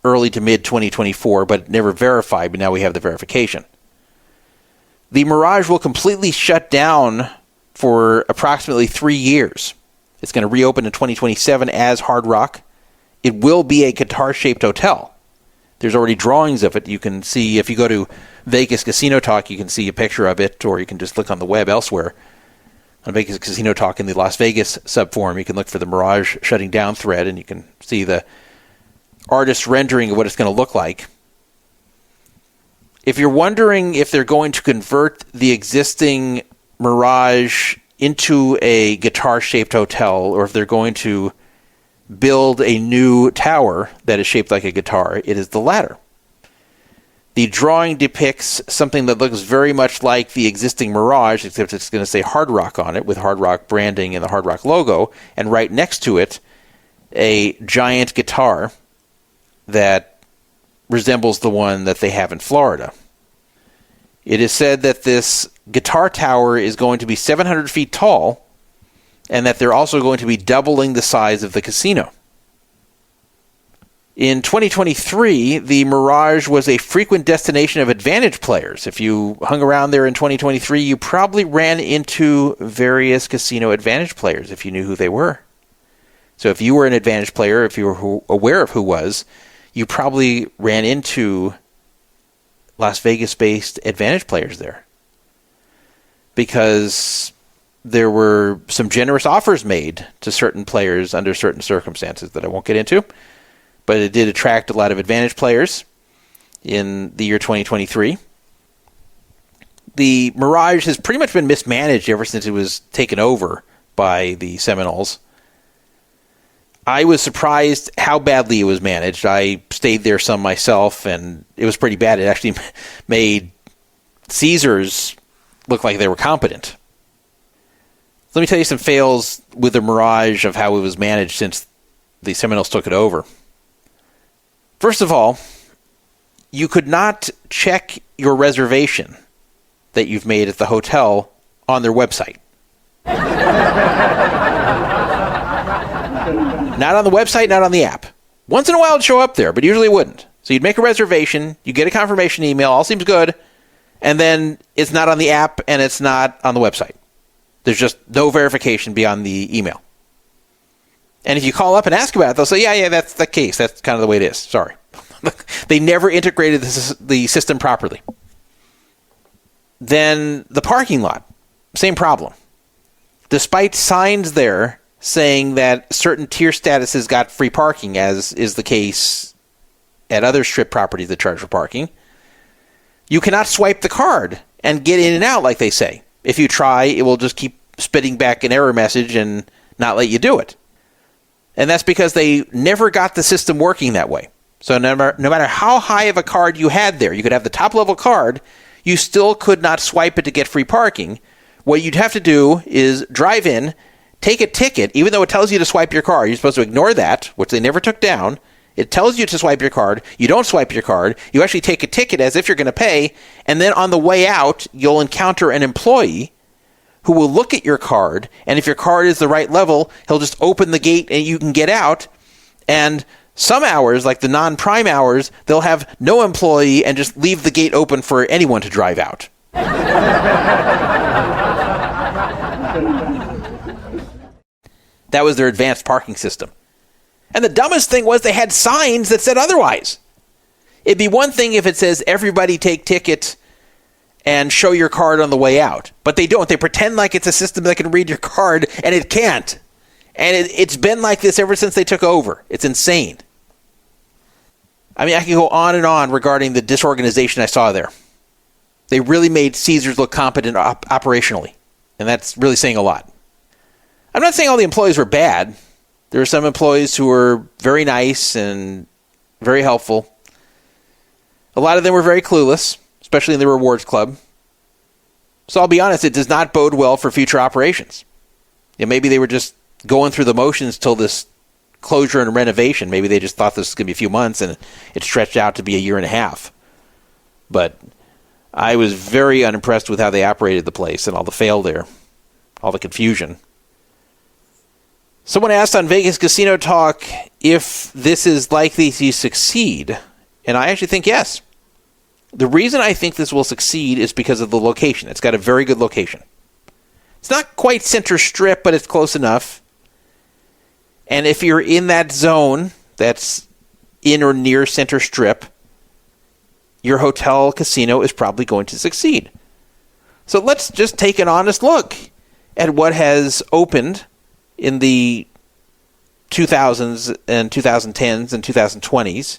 early to mid-2024, but never verified, but now we have the verification. The Mirage will completely shut down for approximately 3 years. It's going to reopen in 2027 as Hard Rock. It will be a guitar-shaped hotel. There's already drawings of it. You can see, if you go to Vegas Casino Talk, you can see a picture of it, or you can just look on the web elsewhere. On Vegas Casino Talk in the Las Vegas subforum, you can look for the Mirage shutting down thread, and you can see the artist's rendering of what it's going to look like. If you're wondering if they're going to convert the existing Mirage into a guitar-shaped hotel, or if they're going to build a new tower that is shaped like a guitar, it is the latter. The drawing depicts something that looks very much like the existing Mirage, except it's going to say Hard Rock on it, with Hard Rock branding and the Hard Rock logo, and right next to it, a giant guitar that resembles the one that they have in Florida. It is said that this guitar tower is going to be 700 feet tall, and that they're also going to be doubling the size of the casino. In 2023, the Mirage was a frequent destination of advantage players. If you hung around there in 2023, you probably ran into various casino advantage players if you knew who they were. So if you were an advantage player, if you were aware of who was, you probably ran into Las Vegas-based advantage players there. Because there were some generous offers made to certain players under certain circumstances that I won't get into. But it did attract a lot of advantage players in the year 2023. The Mirage has pretty much been mismanaged ever since it was taken over by the Seminoles. I was surprised how badly it was managed. I stayed there some myself, and it was pretty bad. It actually made Caesars look like they were competent. Let me tell you some fails with the Mirage of how it was managed since the Seminoles took it over. First of all, you could not check your reservation that you've made at the hotel on their website. Not on the website, not on the app. Once in a while it'd show up there, but usually it wouldn't. So you'd make a reservation, you get a confirmation email, all seems good, and then it's not on the app and it's not on the website. There's just no verification beyond the email. And if you call up and ask about it, they'll say, yeah, that's the case. That's kind of the way it is. Sorry. They never integrated the system properly. Then the parking lot, same problem. Despite signs there saying that certain tier statuses got free parking, as is the case at other strip properties that charge for parking, you cannot swipe the card and get in and out like they say. If you try, it will just keep spitting back an error message and not let you do it. And that's because they never got the system working that way. So no matter how high of a card you had there, you could have the top level card, you still could not swipe it to get free parking. What you'd have to do is drive in, take a ticket, even though it tells you to swipe your card. You're supposed to ignore that, which they never took down. It tells you to swipe your card. You don't swipe your card. You actually take a ticket as if you're going to pay. And then on the way out, you'll encounter an employee who will look at your card. And if your card is the right level, he'll just open the gate and you can get out. And some hours, like the non-prime hours, they'll have no employee and just leave the gate open for anyone to drive out. That was their advanced parking system. And the dumbest thing was they had signs that said otherwise. It'd be one thing if it says, everybody take ticket and show your card on the way out. But they don't. They pretend like it's a system that can read your card, and it can't. And it's been like this ever since they took over. It's insane. I mean, I can go on and on regarding the disorganization I saw there. They really made Caesars look competent operationally. And that's really saying a lot. I'm not saying all the employees were bad. There were some employees who were very nice and very helpful. A lot of them were very clueless, especially in the rewards club. So I'll be honest, it does not bode well for future operations. Maybe they were just going through the motions till this closure and renovation. Maybe they just thought this was going to be a few months and it stretched out to be a year and a half. But I was very unimpressed with how they operated the place and all the fail there, all the confusion. Someone asked on Vegas Casino Talk if this is likely to succeed, and I actually think yes. The reason I think this will succeed is because of the location. It's got a very good location. It's not quite center strip, but it's close enough. And if you're in that zone that's in or near center strip, your hotel casino is probably going to succeed. So let's just take an honest look at what has opened in the 2000s and 2010s and 2020s,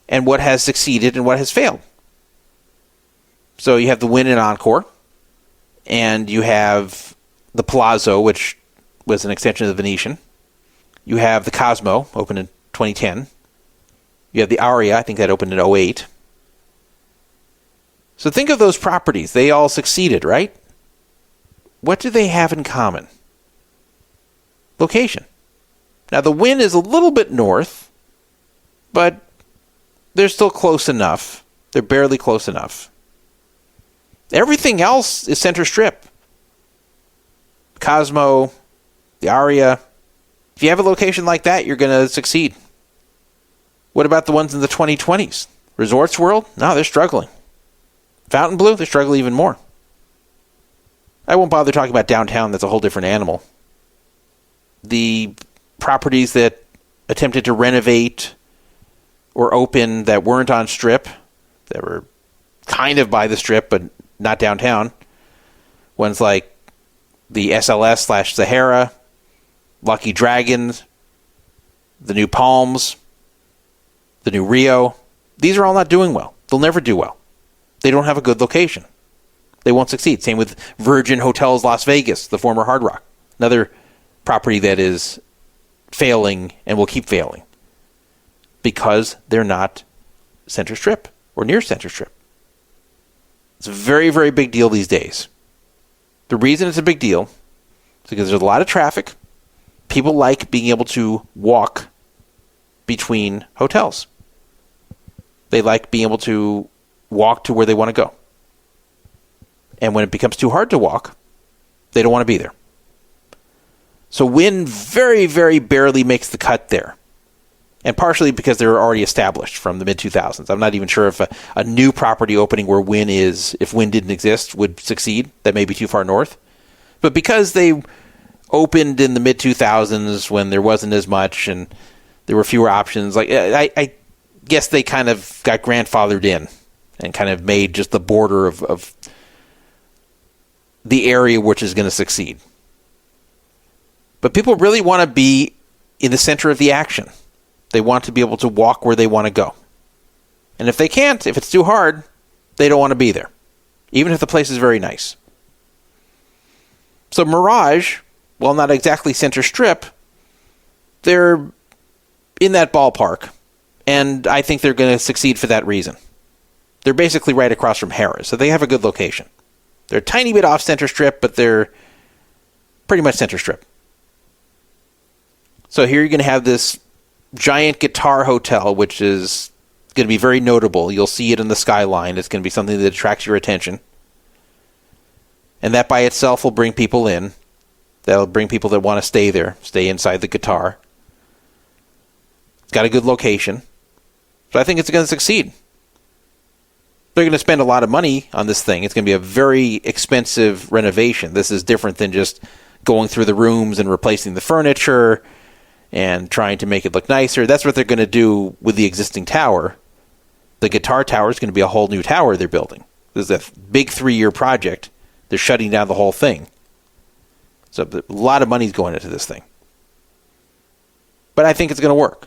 and what has succeeded and what has failed. So you have the Wynn and Encore, and you have the Palazzo, which was an extension of the Venetian. You have the Cosmo, opened in 2010. You have the Aria, I think that opened in 2008. So think of those properties. They all succeeded, right? What do they have in common? Location. Now, the Wynn is a little bit north, but they're still close enough. They're barely close enough. Everything else is center strip. Cosmo, the Aria. If you have a location like that, you're going to succeed. What about the ones in the 2020s? Resorts World? No, they're struggling. Fontainebleau? They're struggling even more. I won't bother talking about downtown. That's a whole different animal. The properties that attempted to renovate or open that weren't on strip, that were kind of by the strip but not downtown, ones like the SLS/Sahara, Lucky Dragons, the new Palms, the new Rio, these are all not doing well. They'll never do well. They don't have a good location. They won't succeed. Same with Virgin Hotels Las Vegas, the former Hard Rock. another property that is failing and will keep failing because they're not Center Strip or near Center Strip. It's a very, very big deal these days. The reason it's a big deal is because there's a lot of traffic. People like being able to walk between hotels. They like being able to walk to where they want to go. And when it becomes too hard to walk, they don't want to be there. So Wynn very, very barely makes the cut there. And partially because they're already established from the mid-2000s. I'm not even sure if a new property opening where Wynn is, if Wynn didn't exist, would succeed. That may be too far north. But because they opened in the mid-2000s when there wasn't as much and there were fewer options, like I guess they kind of got grandfathered in and kind of made just the border of the area which is going to succeed. But people really want to be in the center of the action. They want to be able to walk where they want to go. And if they can't, if it's too hard, they don't want to be there, even if the place is very nice. So Mirage, while not exactly Center Strip, they're in that ballpark, and I think they're going to succeed for that reason. They're basically right across from Harrah's, so they have a good location. They're a tiny bit off Center Strip, but they're pretty much Center Strip. So here you're going to have this giant guitar hotel, which is going to be very notable. You'll see it in the skyline. It's going to be something that attracts your attention. And that by itself will bring people in. That'll bring people that want to stay there, stay inside the guitar. It's got a good location. So I think it's going to succeed. They're going to spend a lot of money on this thing. It's going to be a very expensive renovation. This is different than just going through the rooms and replacing the furniture and trying to make it look nicer. That's what they're going to do with the existing tower. The guitar tower is going to be a whole new tower they're building. This is a big 3-year project. They're shutting down the whole thing. So a lot of money's going into this thing. But I think it's going to work.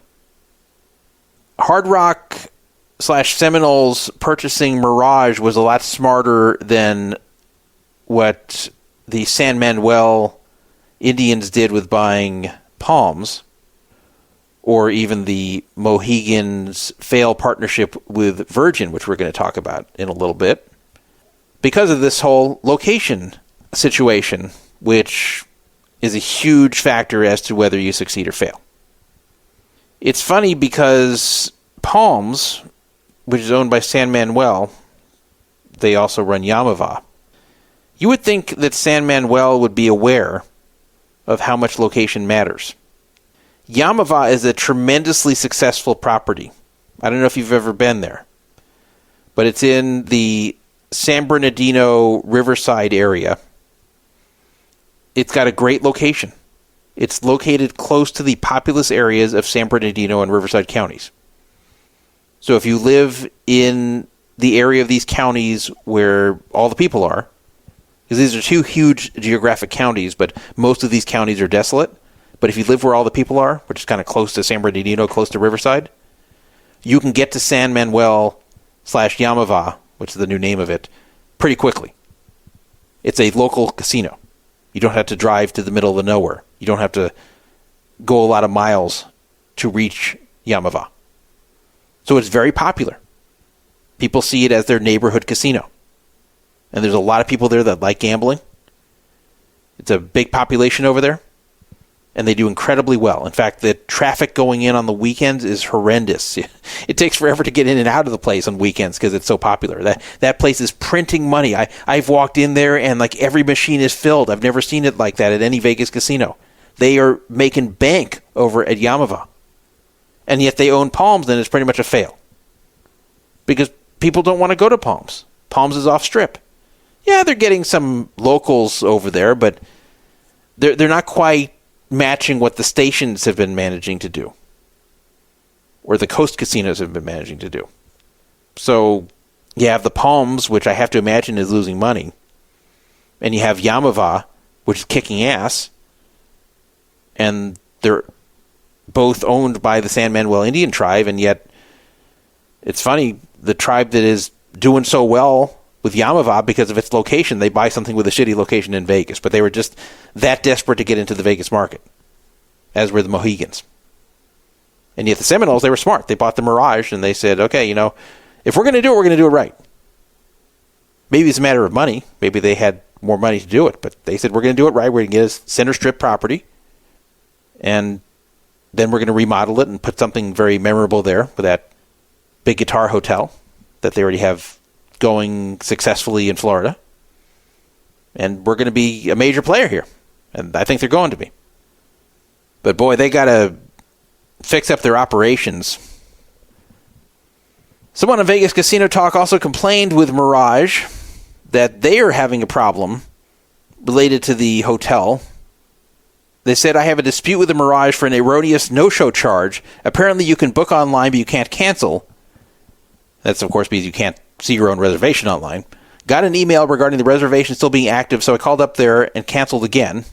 Hard Rock / Seminoles purchasing Mirage was a lot smarter than what the San Manuel Indians did with buying Palms, or even the Mohegan's fail partnership with Virgin, which we're going to talk about in a little bit, because of this whole location situation, which is a huge factor as to whether you succeed or fail. It's funny because Palms, which is owned by San Manuel, they also run Yamava. You would think that San Manuel would be aware of how much location matters. Yamava is a tremendously successful property. I don't know if you've ever been there, but it's in the San Bernardino Riverside area. It's got a great location. It's located close to the populous areas of San Bernardino and Riverside counties. So if you live in the area of these counties where all the people are, because these are two huge geographic counties, but most of these counties are desolate. But if you live where all the people are, which is kind of close to San Bernardino, close to Riverside, you can get to San Manuel / Yamava, which is the new name of it, pretty quickly. It's a local casino. You don't have to drive to the middle of the nowhere. You don't have to go a lot of miles to reach Yamava. So it's very popular. People see it as their neighborhood casino. And there's a lot of people there that like gambling. It's a big population over there. And they do incredibly well. In fact, the traffic going in on the weekends is horrendous. It takes forever to get in and out of the place on weekends because it's so popular. That place is printing money. I've walked in there and like every machine is filled. I've never seen it like that at any Vegas casino. They are making bank over at Yamava. And yet they own Palms, and it's pretty much a fail. Because people don't want to go to Palms. Palms is off strip. Yeah, they're getting some locals over there, but they're not quite matching what the stations have been managing to do, or the coast casinos have been managing to do. So you have the Palms, which I have to imagine is losing money, and you have Yamava, which is kicking ass, and they're both owned by the San Manuel Indian tribe, and yet it's funny, the tribe that is doing so well with Yamava because of its location. They buy something with a shitty location in Vegas, but they were just that desperate to get into the Vegas market, as were the Mohegans. And yet the Seminoles, they were smart. They bought the Mirage, and they said, okay, if we're going to do it, we're going to do it right. Maybe it's a matter of money. Maybe they had more money to do it, but they said, we're going to do it right. We're going to get a center strip property, and then we're going to remodel it and put something very memorable there with that big guitar hotel that they already have going successfully in Florida. And we're going to be a major player here. And I think they're going to be. But boy, they got to fix up their operations. Someone on Vegas Casino Talk also complained with Mirage that they are having a problem related to the hotel. They said, I have a dispute with the Mirage for an erroneous no-show charge. Apparently you can book online, but you can't cancel. That's, of course, because you can't see your own reservation online. Got an email regarding the reservation still being active, so I called up there and canceled again.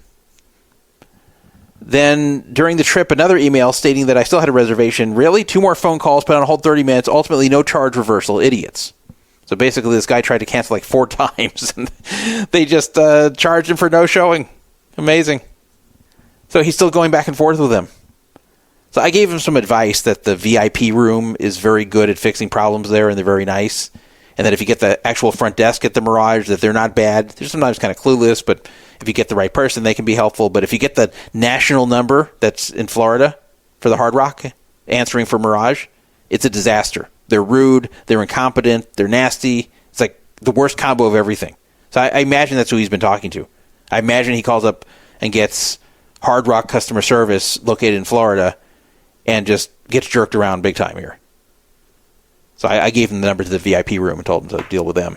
Then, during the trip, another email stating that I still had a reservation. Really? 2 more phone calls, put on hold 30 minutes, ultimately no charge reversal. Idiots. So basically, this guy tried to cancel like 4 times, and they just charged him for no showing. Amazing. So he's still going back and forth with them. So I gave him some advice that the VIP room is very good at fixing problems there, and they're very nice. And that if you get the actual front desk at the Mirage, that they're not bad. They're sometimes kind of clueless, but if you get the right person, they can be helpful. But if you get the national number that's in Florida for the Hard Rock answering for Mirage, it's a disaster. They're rude, they're incompetent, they're nasty. It's like the worst combo of everything. So I imagine that's who he's been talking to. I imagine he calls up and gets Hard Rock customer service located in Florida and just gets jerked around big time here. So I gave him the number to the VIP room and told him to deal with them.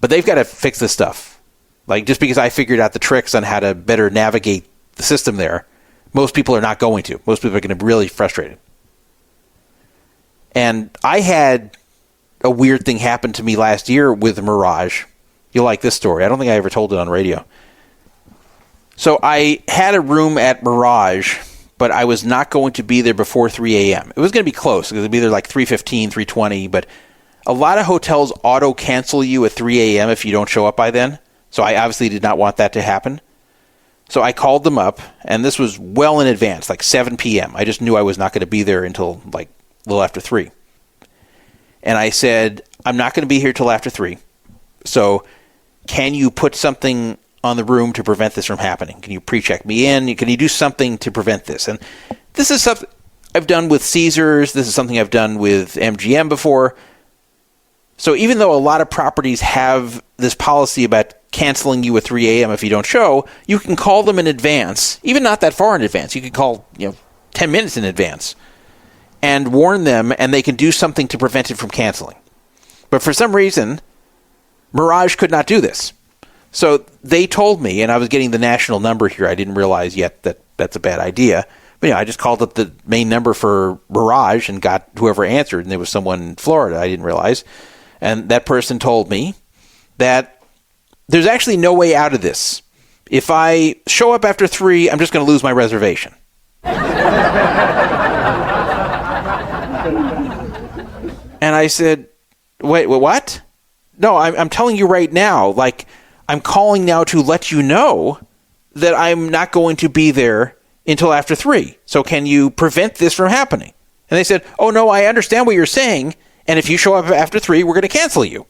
But they've got to fix this stuff. Like, just because I figured out the tricks on how to better navigate the system there, most people are not going to. Most people are going to be really frustrated. And I had a weird thing happen to me last year with Mirage. You'll like this story. I don't think I ever told it on radio. So I had a room at Mirage, but I was not going to be there before 3 a.m. It was going to be close. It would be there like 3:15, 3:20, but a lot of hotels auto-cancel you at 3 a.m. if you don't show up by then. So I obviously did not want that to happen. So I called them up, and this was well in advance, like 7 p.m. I just knew I was not going to be there until like a little after 3. And I said, I'm not going to be here till after 3. So can you put something on the room to prevent this from happening? Can you pre-check me in? Can you do something to prevent this? And this is stuff I've done with Caesars. This is something I've done with MGM before. So even though a lot of properties have this policy about canceling you at 3 a.m. if you don't show, you can call them in advance, even not that far in advance. You can call 10 minutes in advance and warn them, and they can do something to prevent it from canceling. But for some reason, Mirage could not do this. So they told me, and I was getting the national number here. I didn't realize yet that that's a bad idea. But I just called up the main number for Mirage and got whoever answered, and there was someone in Florida I didn't realize. And that person told me that there's actually no way out of this. If I show up after 3, I'm just going to lose my reservation. And I said, wait, what? No, I'm telling you right now, like, I'm calling now to let you know that I'm not going to be there until after 3. So can you prevent this from happening? And they said, oh, no, I understand what you're saying. And if you show up after 3, we're going to cancel you.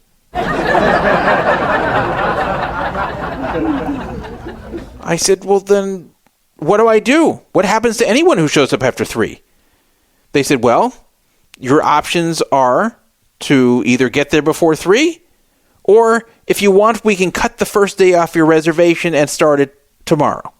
I said, well, then what do I do? What happens to anyone who shows up after 3? They said, well, your options are to either get there before 3, or if you want, we can cut the first day off your reservation and start it tomorrow.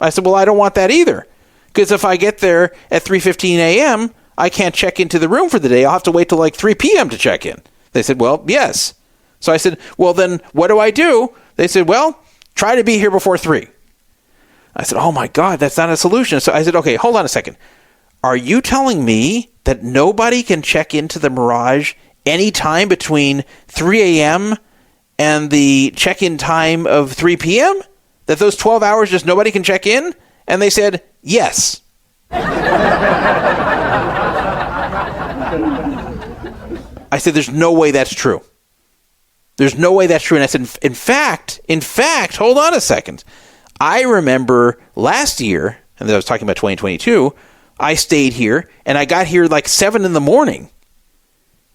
I said, well, I don't want that either. Because if I get there at 3:15 a.m., I can't check into the room for the day. I'll have to wait till like 3 p.m. to check in. They said, well, yes. So I said, well, then what do I do? They said, well, try to be here before 3. I said, oh my God, that's not a solution. So I said, okay, hold on a second. Are you telling me that nobody can check into the Mirage any time between 3 a.m. and the check-in time of 3 p.m.? That those 12 hours just nobody can check in? And they said, yes. I said, there's no way that's true. There's no way that's true. And I said, in fact, hold on a second. I remember last year, and I was talking about 2022, I stayed here, and I got here like 7 in the morning,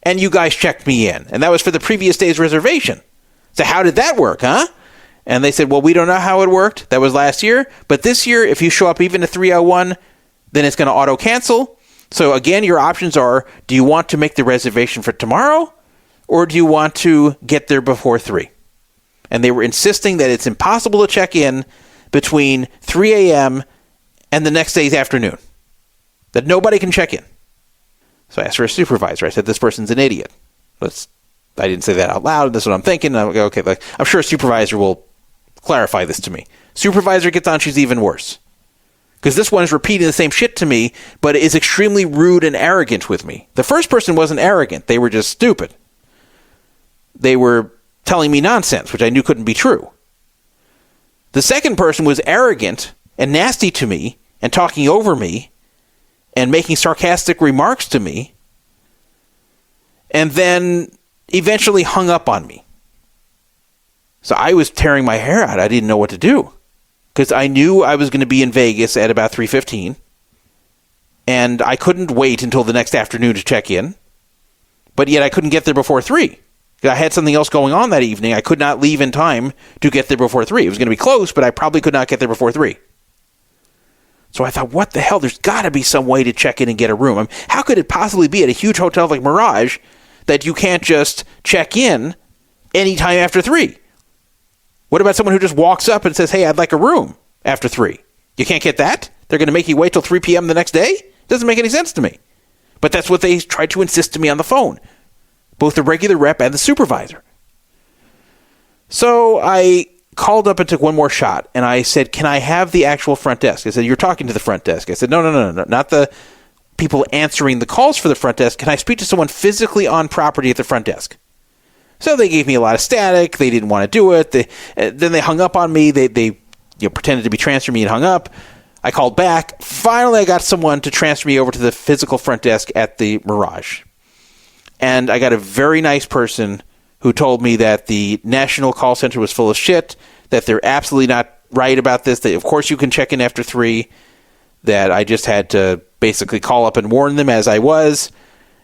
and you guys checked me in. And that was for the previous day's reservation. So how did that work, huh? And they said, well, we don't know how it worked. That was last year. But this year, if you show up even at 3:01, then it's going to auto-cancel. So again, your options are, do you want to make the reservation for tomorrow, or do you want to get there before 3? And they were insisting that it's impossible to check in between 3 a.m. and the next day's afternoon. That nobody can check in. So I asked for a supervisor. I said, this person's an idiot. I didn't say that out loud. That's what I'm thinking. I'm like, okay, I'm sure a supervisor will clarify this to me. Supervisor gets on, she's even worse. Because this one is repeating the same shit to me, but is extremely rude and arrogant with me. The first person wasn't arrogant. They were just stupid. They were telling me nonsense, which I knew couldn't be true. The second person was arrogant and nasty to me and talking over me and making sarcastic remarks to me, and then eventually hung up on me. So I was tearing my hair out. I didn't know what to do, because I knew I was going to be in Vegas at about 3:15, and I couldn't wait until the next afternoon to check in, but yet I couldn't get there before 3. I had something else going on that evening. I could not leave in time to get there before 3. It was going to be close, but I probably could not get there before 3. So I thought, what the hell? There's got to be some way to check in and get a room. I mean, how could it possibly be at a huge hotel like Mirage that you can't just check in anytime after 3? What about someone who just walks up and says, hey, I'd like a room after 3? You can't get that? They're going to make you wait till 3 p.m. the next day? Doesn't make any sense to me. But that's what they tried to insist to me on the phone, both the regular rep and the supervisor. So I called up and took one more shot, and I said, can I have the actual front desk? I said, you're talking to the front desk. I said, no, not the people answering the calls for the front desk. Can I speak to someone physically on property at the front desk? So they gave me a lot of static. They didn't want to do it. Then they hung up on me. They pretended to be transferring me and hung up. I called back. Finally, I got someone to transfer me over to the physical front desk at the Mirage. And I got a very nice person who told me that the national call center was full of shit, that they're absolutely not right about this, that of course you can check in after 3, that I just had to basically call up and warn them as I was,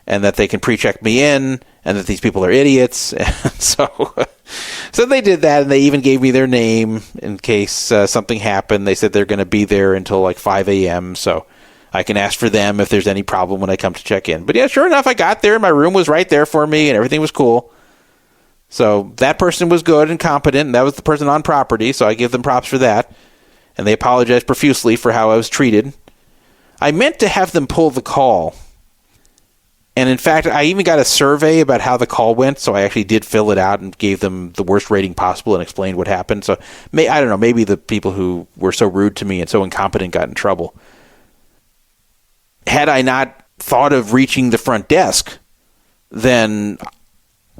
and that they can pre-check me in, and that these people are idiots. And so they did that, and they even gave me their name in case something happened. They said they're going to be there until like 5 a.m., so I can ask for them if there's any problem when I come to check in. But yeah, sure enough, I got there. My room was right there for me, and everything was cool. So that person was good and competent, and that was the person on property, so I give them props for that. And they apologized profusely for how I was treated. I meant to have them pull the call. And in fact, I even got a survey about how the call went, so I actually did fill it out and gave them the worst rating possible and explained what happened. So I don't know, maybe the people who were so rude to me and so incompetent got in trouble. Had I not thought of reaching the front desk, then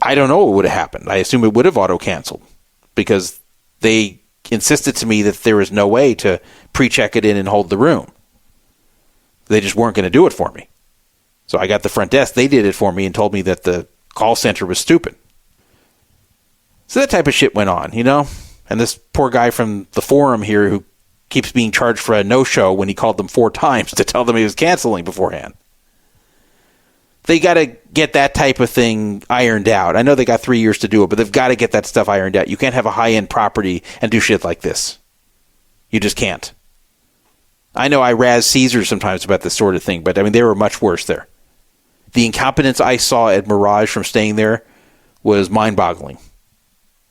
I don't know what would have happened. I assume it would have auto-canceled, because they insisted to me that there was no way to pre-check it in and hold the room. They just weren't going to do it for me. So I got the front desk. They did it for me and told me that the call center was stupid. So that type of shit went on, you know? And this poor guy from the forum here who keeps being charged for a no-show when he called them 4 times to tell them he was canceling beforehand. They got to get that type of thing ironed out. I know they got 3 years to do it, but they've got to get that stuff ironed out. You can't have a high-end property and do shit like this. You just can't. I know I razz Caesars sometimes about this sort of thing, but I mean, they were much worse there. The incompetence I saw at Mirage from staying there was mind-boggling.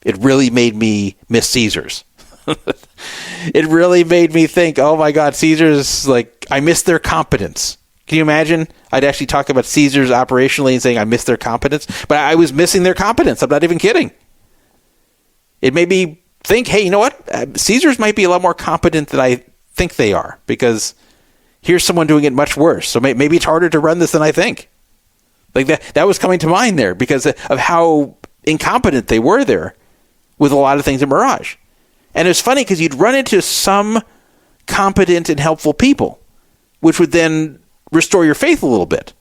It really made me miss Caesars. It really made me think, oh my God, Caesars, like, I miss their competence. Can you imagine? I'd actually talk about Caesars operationally and saying I miss their competence, but I was missing their competence. I'm not even kidding. It made me think, hey, you know what? Caesars might be a lot more competent than I think they are, because here's someone doing it much worse. So maybe it's harder to run this than I think. Like that was coming to mind there because of how incompetent they were there with a lot of things in Mirage. And it was funny because you'd run into some competent and helpful people, which would then restore your faith a little bit.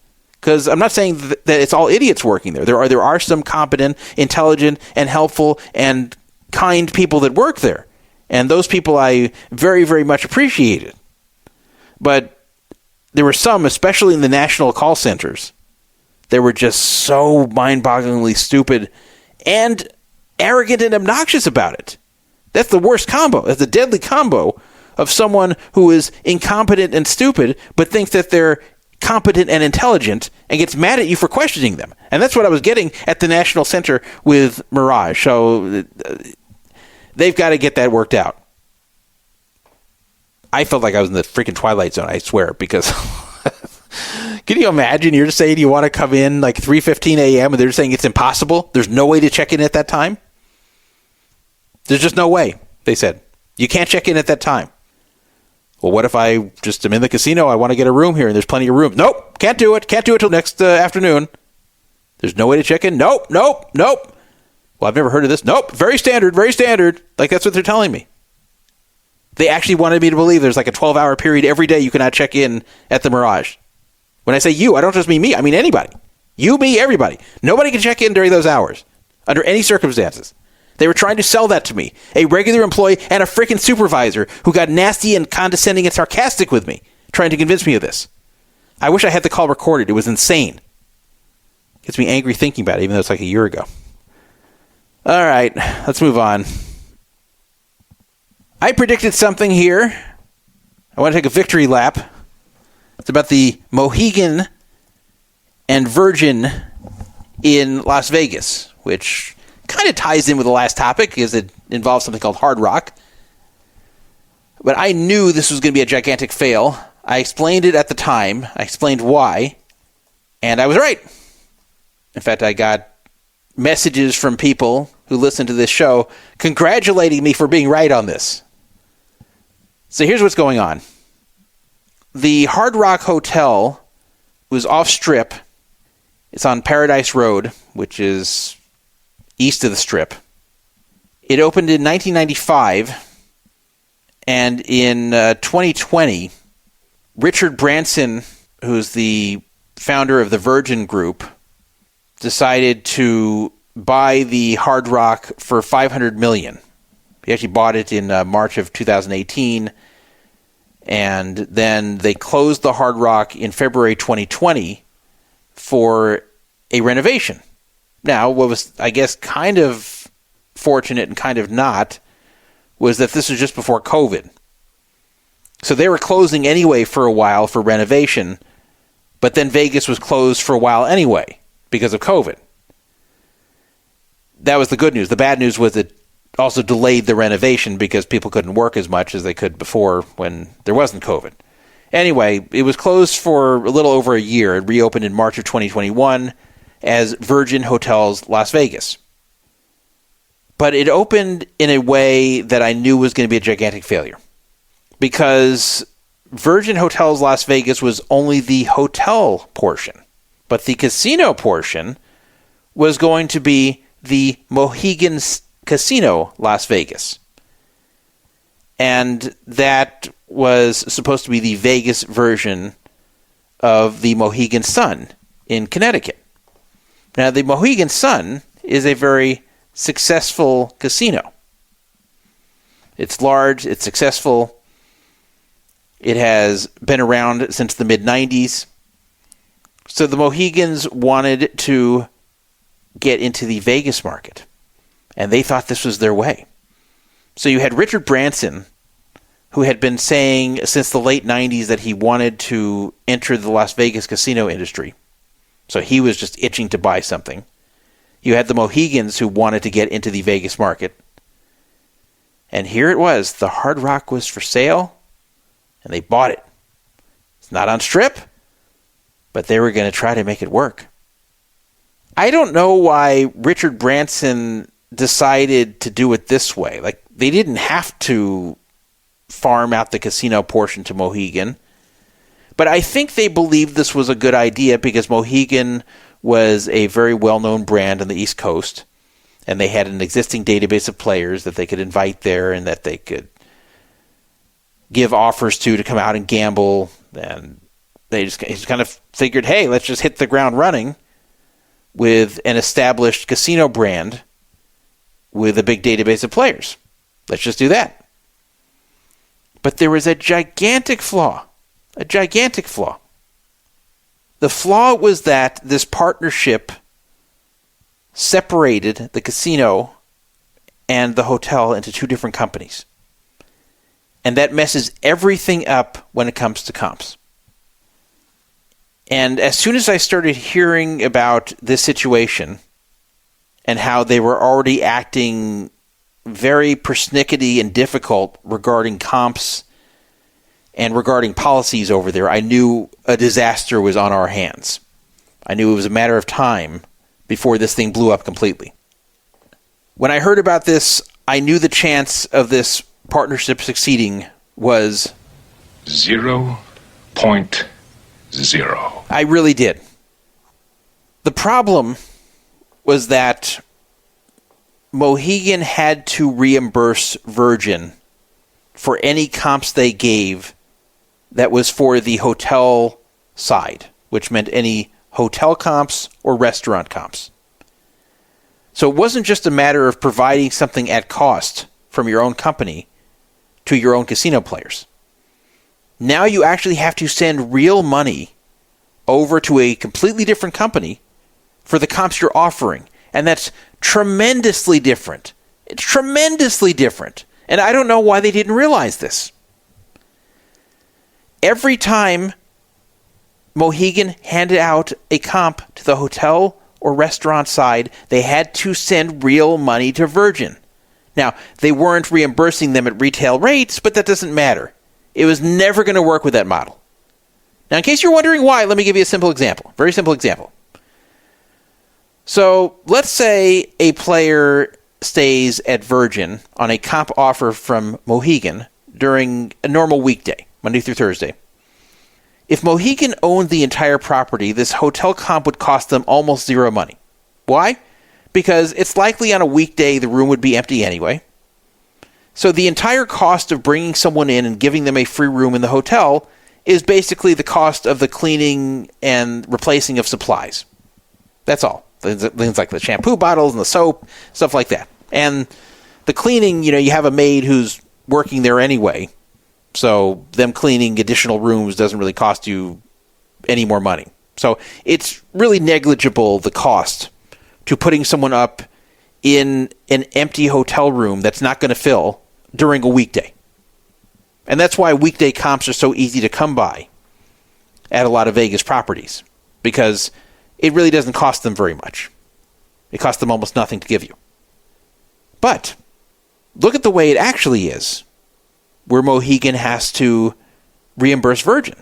Because I'm not saying that it's all idiots working there. There are some competent, intelligent, and helpful and kind people that work there. And those people I very, very much appreciated. But there were some, especially in the national call centers, that were just so mind-bogglingly stupid and arrogant and obnoxious about it. That's the worst combo. That's a deadly combo of someone who is incompetent and stupid, but thinks that they're competent and intelligent and gets mad at you for questioning them. And that's what I was getting at the National Center with Mirage. So they've got to get that worked out. I felt like I was in the freaking Twilight Zone, I swear, because can you imagine? You're just saying you want to come in like 3:15 a.m. and they're just saying it's impossible? There's no way to check in at that time? There's just no way, they said. You can't check in at that time. Well, what if I just am in the casino? I want to get a room here and there's plenty of rooms. Nope, can't do it. Can't do it till next afternoon. There's no way to check in? Nope. Well, I've never heard of this. Nope, very standard. Like that's what they're telling me. They actually wanted me to believe there's like a 12-hour period every day you cannot check in at the Mirage. When I say you, I don't just mean me. I mean anybody. You, me, everybody. Nobody can check in during those hours under any circumstances. They were trying to sell that to me. A regular employee and a freaking supervisor who got nasty and condescending and sarcastic with me, trying to convince me of this. I wish I had the call recorded. It was insane. Gets me angry thinking about it, even though it's like a year ago. All right, let's move on. I predicted something here. I want to take a victory lap. It's about the Mohegan and Virgin in Las Vegas, which kind of ties in with the last topic because it involves something called Hard Rock. But I knew this was going to be a gigantic fail. I explained it at the time. I explained why. And I was right. In fact, I got messages from people who listen to this show congratulating me for being right on this. So here's what's going on. The Hard Rock Hotel was off Strip. It's on Paradise Road, which is east of the Strip. It opened in 1995, and in 2020, Richard Branson, who's the founder of the Virgin Group, decided to buy the Hard Rock for $500 million. He actually bought it in March of 2018, and then they closed the Hard Rock in February 2020 for a renovation. Now, what was, I guess, kind of fortunate and kind of not was that this was just before COVID. So they were closing anyway for a while for renovation, but then Vegas was closed for a while anyway because of COVID. That was the good news. The bad news was it also delayed the renovation because people couldn't work as much as they could before when there wasn't COVID. Anyway, it was closed for a little over a year. It reopened in March of 2021 as Virgin Hotels Las Vegas. But it opened in a way that I knew was going to be a gigantic failure. Because Virgin Hotels Las Vegas was only the hotel portion. But the casino portion was going to be the Mohegan Casino Las Vegas. And that was supposed to be the Vegas version of the Mohegan Sun in Connecticut. Now, the Mohegan Sun is a very successful casino. It's large, it's successful. It has been around since the mid-90s. So the Mohegans wanted to get into the Vegas market, and they thought this was their way. So you had Richard Branson, who had been saying since the late 90s that he wanted to enter the Las Vegas casino industry. So he was just itching to buy something. You had the Mohegans who wanted to get into the Vegas market. And here it was. The Hard Rock was for sale, and they bought it. It's not on Strip, but they were going to try to make it work. I don't know why Richard Branson decided to do it this way. Like, they didn't have to farm out the casino portion to Mohegan. But I think they believed this was a good idea because Mohegan was a very well-known brand on the East Coast, and they had an existing database of players that they could invite there and that they could give offers to come out and gamble and They just kind of figured, hey, let's just hit the ground running with an established casino brand with a big database of players. Let's just do that. But there was a gigantic flaw. A gigantic flaw. The flaw was that this partnership separated the casino and the hotel into two different companies. And that messes everything up when it comes to comps. And as soon as I started hearing about this situation and how they were already acting very persnickety and difficult regarding comps and regarding policies over there, I knew a disaster was on our hands. I knew it was a matter of time before this thing blew up completely. When I heard about this, I knew the chance of this partnership succeeding was 0.0. I really did. The problem was that Mohegan had to reimburse Virgin for any comps they gave that was for the hotel side, which meant any hotel comps or restaurant comps. So it wasn't just a matter of providing something at cost from your own company to your own casino players. Now you actually have to send real money over to a completely different company for the comps you're offering. And that's tremendously different. It's tremendously different. And I don't know why they didn't realize this. Every time Mohegan handed out a comp to the hotel or restaurant side, they had to send real money to Virgin. Now, they weren't reimbursing them at retail rates, but that doesn't matter. It was never going to work with that model. Now, in case you're wondering why, let me give you a simple example. Very simple example. So, let's say a player stays at Virgin on a comp offer from Mohegan during a normal weekday, Monday through Thursday. If Mohegan owned the entire property, this hotel comp would cost them almost zero money. Why? Because it's likely on a weekday the room would be empty anyway. So the entire cost of bringing someone in and giving them a free room in the hotel is basically the cost of the cleaning and replacing of supplies. That's all. Things like the shampoo bottles and the soap, stuff like that. And the cleaning, you have a maid who's working there anyway. So them cleaning additional rooms doesn't really cost you any more money. So it's really negligible, the cost to putting someone up in an empty hotel room that's not going to fill during a weekday. And that's why weekday comps are so easy to come by at a lot of Vegas properties, because it really doesn't cost them very much. It costs them almost nothing to give you. But look at the way it actually is, where Mohegan has to reimburse Virgin.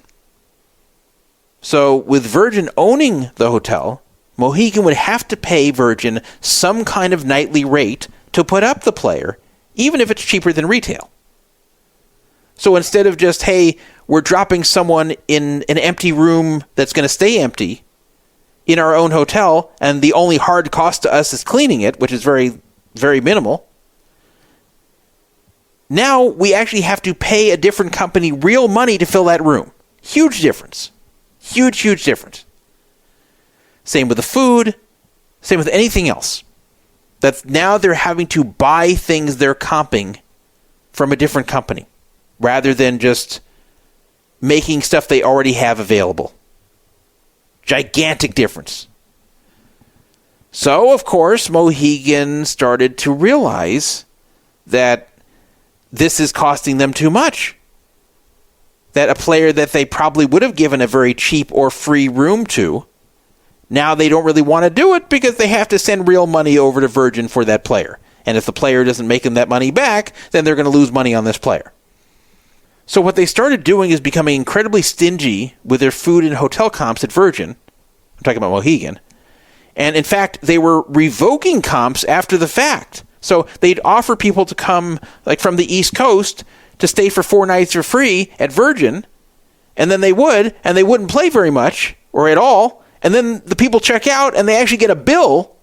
So with Virgin owning the hotel, Mohegan would have to pay Virgin some kind of nightly rate to put up the player, even if it's cheaper than retail. So instead of just, hey, we're dropping someone in an empty room that's going to stay empty in our own hotel, and the only hard cost to us is cleaning it, which is very, very minimal. Now we actually have to pay a different company real money to fill that room. Huge difference. Huge, huge difference. Same with the food. Same with anything else. That's now they're having to buy things they're comping from a different company rather than just making stuff they already have available. Gigantic difference. So, of course, Mohegan started to realize that this is costing them too much. That a player that they probably would have given a very cheap or free room to, now they don't really want to do it because they have to send real money over to Virgin for that player. And if the player doesn't make them that money back, then they're going to lose money on this player. So what they started doing is becoming incredibly stingy with their food and hotel comps at Virgin. I'm talking about Mohegan. And in fact, they were revoking comps after the fact. So they'd offer people to come like from the East Coast to stay for 4 nights for free at Virgin. And then they would, and they wouldn't play very much or at all. And then the people check out and they actually get a bill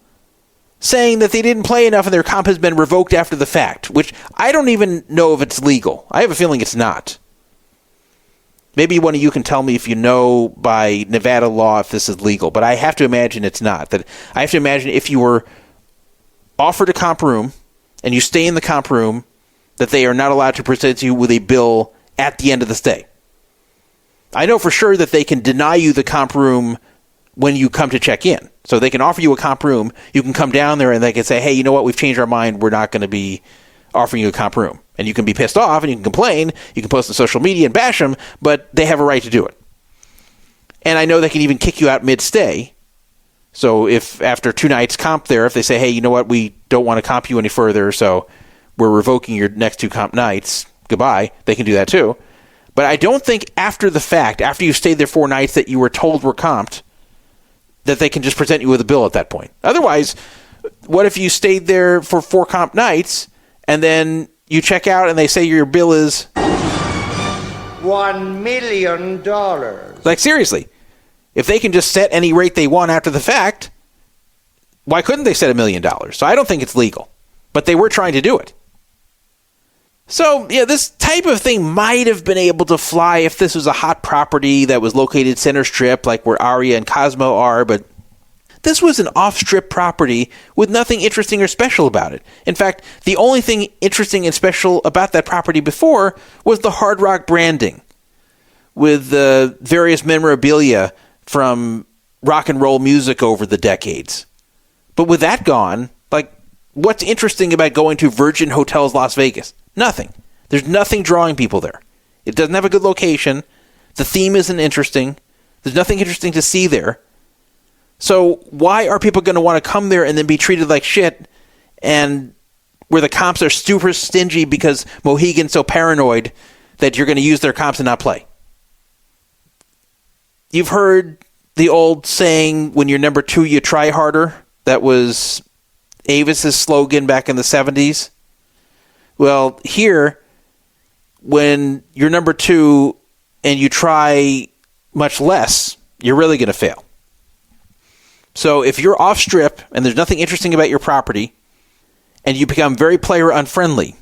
saying that they didn't play enough and their comp has been revoked after the fact, which I don't even know if it's legal. I have a feeling it's not. Maybe one of you can tell me if you know by Nevada law if this is legal, but I have to imagine it's not. That I have to imagine if you were offered a comp room and you stay in the comp room, that they are not allowed to present you with a bill at the end of the stay. I know for sure that they can deny you the comp room when you come to check in. So they can offer you a comp room, you can come down there and they can say, hey, you know what, we've changed our mind, we're not going to be offering you a comp room. And you can be pissed off and you can complain, you can post on social media and bash them, but they have a right to do it. And I know they can even kick you out mid-stay. So if after 2 nights comp there, if they say, hey, you know what, we don't want to comp you any further, so we're revoking your next 2 comp nights, goodbye, they can do that too. But I don't think after the fact, after you've stayed there 4 nights that you were told were comped, that they can just present you with a bill at that point. Otherwise, what if you stayed there for 4 comp nights and then you check out and they say your bill is $1 million. Like, seriously, if they can just set any rate they want after the fact, why couldn't they set $1 million? So I don't think it's legal, but they were trying to do it. So, yeah, this type of thing might have been able to fly if this was a hot property that was located center strip, like where Aria and Cosmo are, but this was an off-strip property with nothing interesting or special about it. In fact, the only thing interesting and special about that property before was the Hard Rock branding, with the various memorabilia from rock and roll music over the decades. But with that gone, like, what's interesting about going to Virgin Hotels Las Vegas? Nothing. There's nothing drawing people there. It doesn't have a good location. The theme isn't interesting. There's nothing interesting to see there. So why are people going to want to come there and then be treated like shit, and where the comps are super stingy because Mohegan's so paranoid that you're going to use their comps and not play? You've heard the old saying, when you're number 2, you try harder. That was Avis's slogan back in the 70s. Well, here, when you're number 2 and you try much less, you're really going to fail. So if you're off strip and there's nothing interesting about your property and you become very player unfriendly,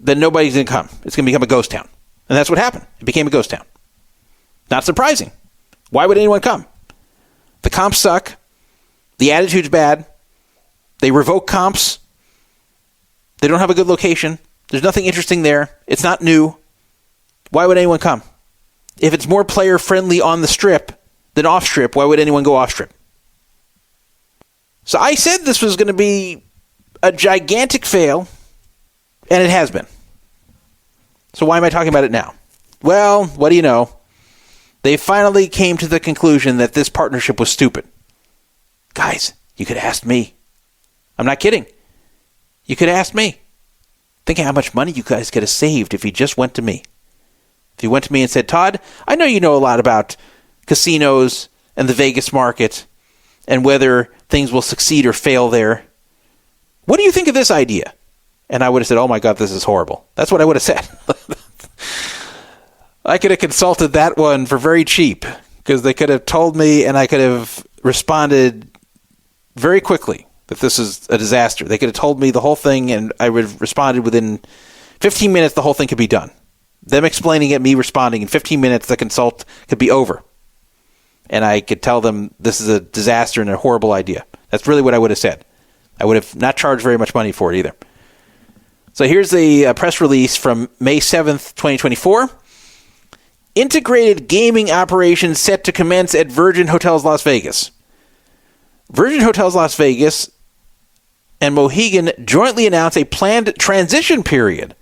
then nobody's going to come. It's going to become a ghost town. And that's what happened. It became a ghost town. Not surprising. Why would anyone come? The comps suck. The attitude's bad. They revoke comps. They don't have a good location. There's nothing interesting there. It's not new. Why would anyone come? If it's more player friendly on the strip than off strip, why would anyone go off strip? So I said this was going to be a gigantic fail, and it has been. So why am I talking about it now? Well, what do you know? They finally came to the conclusion that this partnership was stupid. Guys, you could have asked me. I'm not kidding. You could have asked me. Think how much money you guys could have saved if you just went to me. If you went to me and said, Todd, I know you know a lot about casinos and the Vegas market and whether things will succeed or fail there. What do you think of this idea? And I would have said, oh my God, this is horrible. That's what I would have said. I could have consulted that one for very cheap, because they could have told me and I could have responded very quickly that this is a disaster. They could have told me the whole thing and I would have responded within 15 minutes. The whole thing could be done. Them explaining it, me responding, in 15 minutes the consult could be over. And I could tell them this is a disaster and a horrible idea. That's really what I would have said. I would have not charged very much money for it either. So here's the press release from May 7th, 2024. Integrated gaming operations set to commence at Virgin Hotels Las Vegas. Virgin Hotels Las Vegas and Mohegan jointly announced a planned transition period,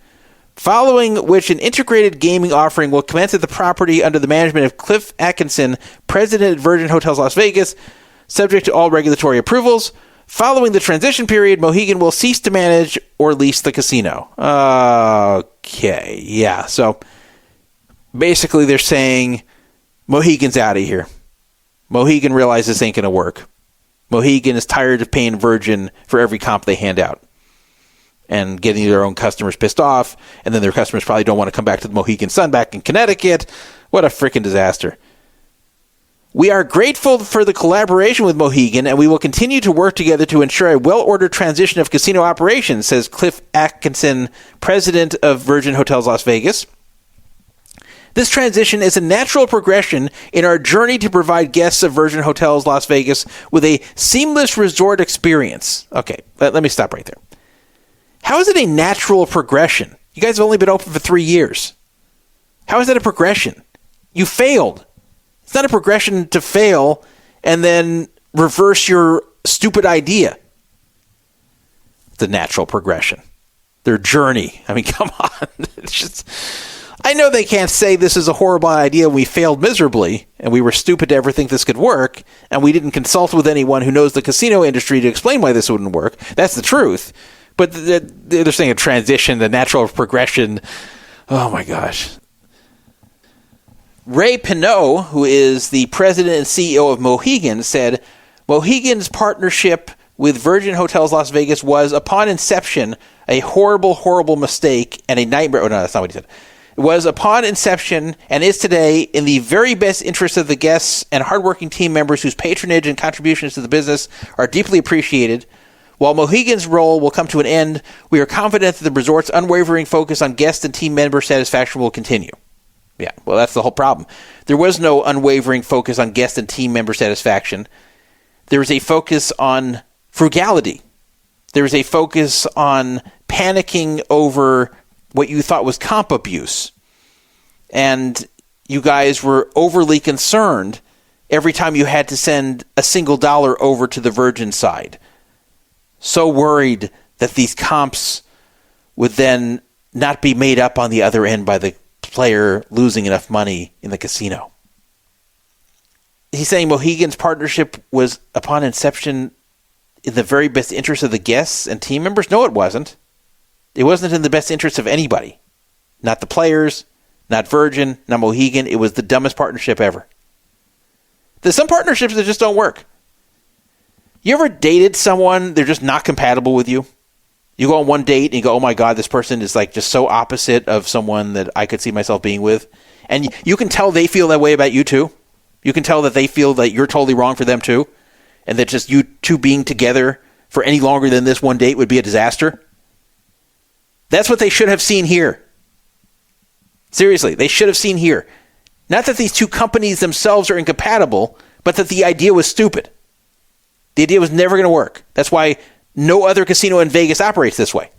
following which an integrated gaming offering will commence at the property under the management of Cliff Atkinson, president of Virgin Hotels Las Vegas, subject to all regulatory approvals. Following the transition period, Mohegan will cease to manage or lease the casino. Okay, yeah, so basically they're saying Mohegan's out of here. Mohegan realizes this ain't going to work. Mohegan is tired of paying Virgin for every comp they hand out and getting their own customers pissed off, and then their customers probably don't want to come back to the Mohegan Sun back in Connecticut. What a freaking disaster. We are grateful for the collaboration with Mohegan, and we will continue to work together to ensure a well-ordered transition of casino operations, says Cliff Atkinson, president of Virgin Hotels Las Vegas. This transition is a natural progression in our journey to provide guests of Virgin Hotels Las Vegas with a seamless resort experience. Okay, let me stop right there. How is it a natural progression? You guys have only been open for 3 years. How is that a progression? You failed. It's not a progression to fail and then reverse your stupid idea. It's a natural progression. Their journey. I mean, come on. It's just, I know they can't say this is a horrible idea. We failed miserably and we were stupid to ever think this could work. And we didn't consult with anyone who knows the casino industry to explain why this wouldn't work. That's the truth. But they're saying a transition, the natural progression. Oh my gosh. Ray Pinot, who is the president and CEO of Mohegan, said Mohegan's partnership with Virgin Hotels Las Vegas was, upon inception, a horrible, horrible mistake and a nightmare. Oh, no, that's not what he said. It was upon inception and is today in the very best interest of the guests and hardworking team members whose patronage and contributions to the business are deeply appreciated. While Mohegan's role will come to an end, we are confident that the resort's unwavering focus on guest and team member satisfaction will continue. Yeah, well, that's the whole problem. There was no unwavering focus on guest and team member satisfaction. There was a focus on frugality. There was a focus on panicking over what you thought was comp abuse. And you guys were overly concerned every time you had to send a single dollar over to the Virgin side. So worried that these comps would then not be made up on the other end by the player losing enough money in the casino. He's saying Mohegan's partnership was, upon inception, in the very best interest of the guests and team members? No, it wasn't. It wasn't in the best interest of anybody. Not the players, not Virgin, not Mohegan. It was the dumbest partnership ever. There's some partnerships that just don't work. You ever dated someone, they're just not compatible with you? You go on one date and you go, oh my God, this person is like just so opposite of someone that I could see myself being with. And you can tell they feel that way about you too. You can tell that they feel that you're totally wrong for them too. And that just you two being together for any longer than this one date would be a disaster. That's what they should have seen here. Seriously, they should have seen here. Not that these two companies themselves are incompatible, but that the idea was stupid. The idea was never going to work. That's why no other casino in Vegas operates this way.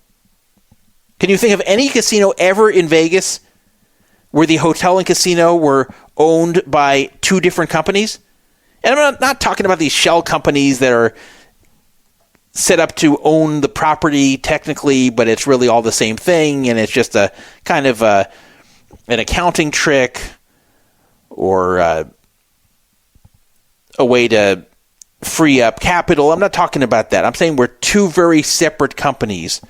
Can you think of any casino ever in Vegas where the hotel and casino were owned by two different companies? And I'm not talking about these shell companies that are set up to own the property technically, but it's really all the same thing, and it's just a kind of an accounting trick or a way to free up capital. I'm not talking about that. I'm saying we're two very separate companies.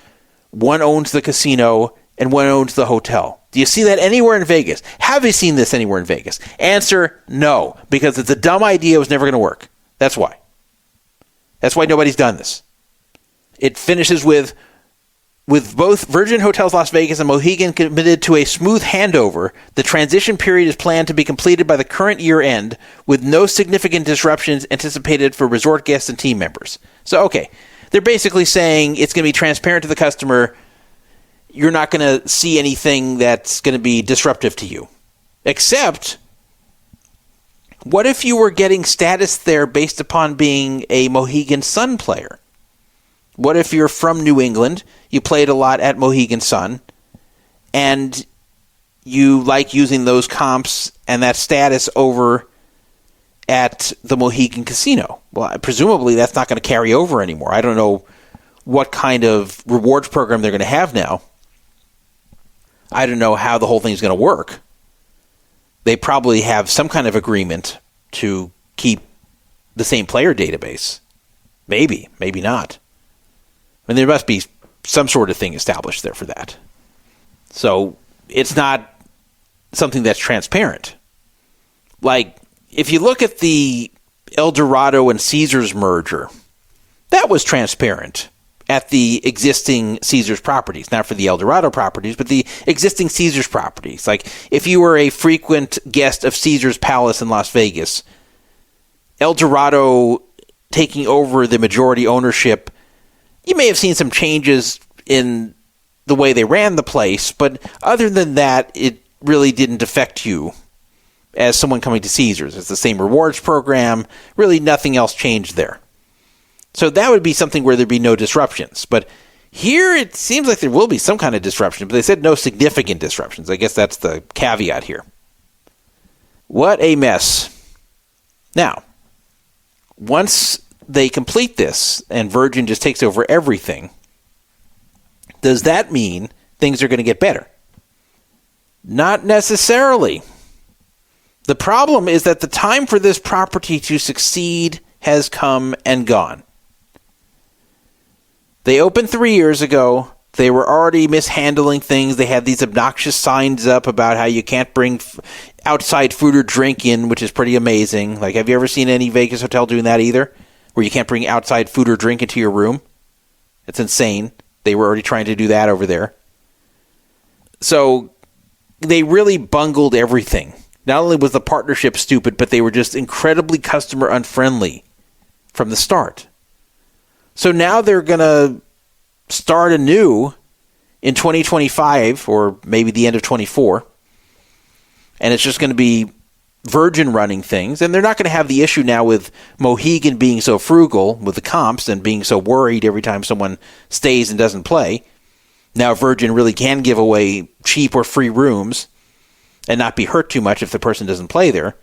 One owns the casino and one owns the hotel. Do you see that anywhere in Vegas? Have you seen this anywhere in Vegas? Answer, no, because it's a dumb idea. It was never going to work. That's why. That's why nobody's done this. It finishes with both Virgin Hotels Las Vegas and Mohegan committed to a smooth handover. The transition period is planned to be completed by the current year end with no significant disruptions anticipated for resort guests and team members. So, okay, they're basically saying it's going to be transparent to the customer. You're not going to see anything that's going to be disruptive to you. Except, what if you were getting status there based upon being a Mohegan Sun player? What if you're from New England, you played a lot at Mohegan Sun, and you like using those comps and that status over at the Mohegan Casino? Well, presumably that's not going to carry over anymore. I don't know what kind of rewards program they're going to have now. I don't know how the whole thing is going to work. They probably have some kind of agreement to keep the same player database. Maybe, maybe not. I mean, there must be some sort of thing established there for that. So it's not something that's transparent. Like, if you look at the El Dorado and Caesars merger, that was transparent at the existing Caesars properties. Not for the El Dorado properties, but the existing Caesars properties. Like, if you were a frequent guest of Caesars Palace in Las Vegas, El Dorado taking over the majority ownership, you may have seen some changes in the way they ran the place, but other than that, it really didn't affect you as someone coming to Caesars. It's the same rewards program. Really nothing else changed there. So that would be something where there'd be no disruptions. But here it seems like there will be some kind of disruption, but they said no significant disruptions. I guess that's the caveat here. What a mess. Now, once they complete this and Virgin just takes over everything, does that mean things are going to get better? Not necessarily. The problem is that the time for this property to succeed has come and gone. They opened 3 years ago. They were already mishandling things. They had these obnoxious signs up about how you can't bring outside food or drink in, which is pretty amazing. Like, have you ever seen any Vegas hotel doing that either? Where you can't bring outside food or drink into your room? It's insane. They were already trying to do that over there. So they really bungled everything. Not only was the partnership stupid, but they were just incredibly customer unfriendly from the start. So now they're going to start anew in 2025 or maybe the end of 24. And it's just going to be Virgin running things. And they're not going to have the issue now with Mohegan being so frugal with the comps and being so worried every time someone stays and doesn't play. Now Virgin really can give away cheap or free rooms and not be hurt too much if the person doesn't play there.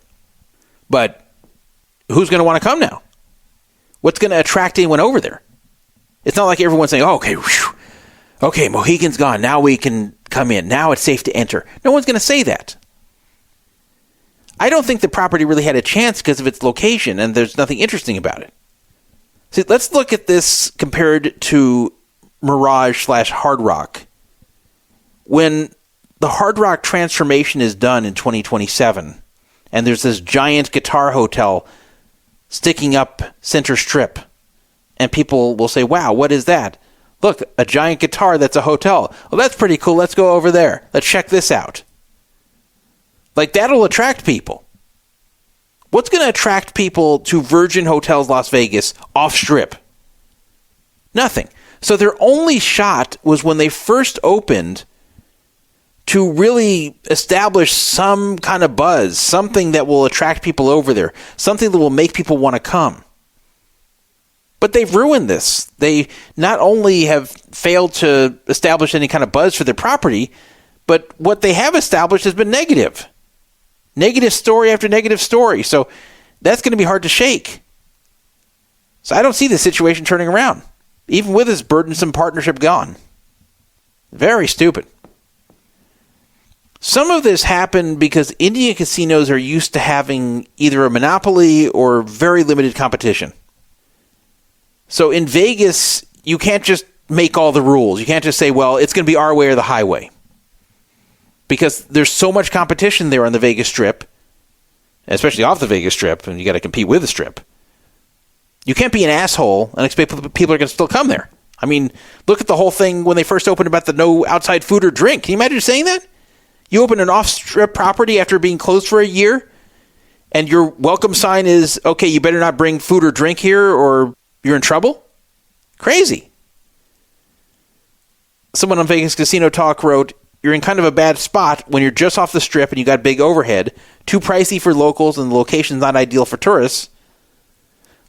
But who's going to want to come now? What's going to attract anyone over there? It's not like everyone's saying, oh, okay, Mohegan's gone. Now we can come in. Now it's safe to enter. No one's going to say that. I don't think the property really had a chance because of its location, and there's nothing interesting about it. See, let's look at this compared to Mirage / Hard Rock. When the Hard Rock transformation is done in 2027, and there's this giant guitar hotel sticking up Center Strip, and people will say, wow, what is that? Look, a giant guitar that's a hotel. Well, that's pretty cool. Let's go over there. Let's check this out. Like, that'll attract people. What's going to attract people to Virgin Hotels Las Vegas off Strip? Nothing. So their only shot was when they first opened to really establish some kind of buzz, something that will attract people over there, something that will make people want to come. But they've ruined this. They not only have failed to establish any kind of buzz for their property, but what they have established has been negative. Negative story after negative story. So that's going to be hard to shake. So I don't see this situation turning around, even with this burdensome partnership gone. Very stupid. Some of this happened because Indian casinos are used to having either a monopoly or very limited competition. So in Vegas, you can't just make all the rules. You can't just say, well, it's going to be our way or the highway. Because there's so much competition there on the Vegas Strip, especially off the Vegas Strip, and you got to compete with the Strip. You can't be an asshole and expect people are going to still come there. I mean, look at the whole thing when they first opened about the no outside food or drink. Can you imagine saying that? You open an off-strip property after being closed for a year, and your welcome sign is, okay, you better not bring food or drink here or you're in trouble? Crazy. Someone on Vegas Casino Talk wrote, you're in kind of a bad spot when you're just off the Strip and you got big overhead, too pricey for locals and the location's not ideal for tourists.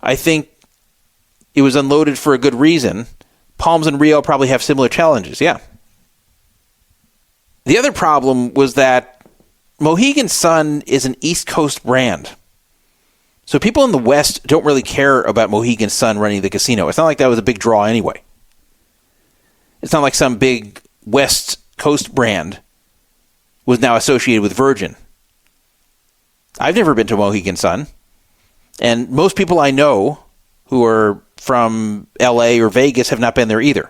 I think it was unloaded for a good reason. Palms and Rio probably have similar challenges, yeah. The other problem was that Mohegan Sun is an East Coast brand. So people in the West don't really care about Mohegan Sun running the casino. It's not like that was a big draw anyway. It's not like some big West Coast brand was now associated with Virgin. I've never been to Mohegan Sun. And most people I know who are from LA or Vegas have not been there either.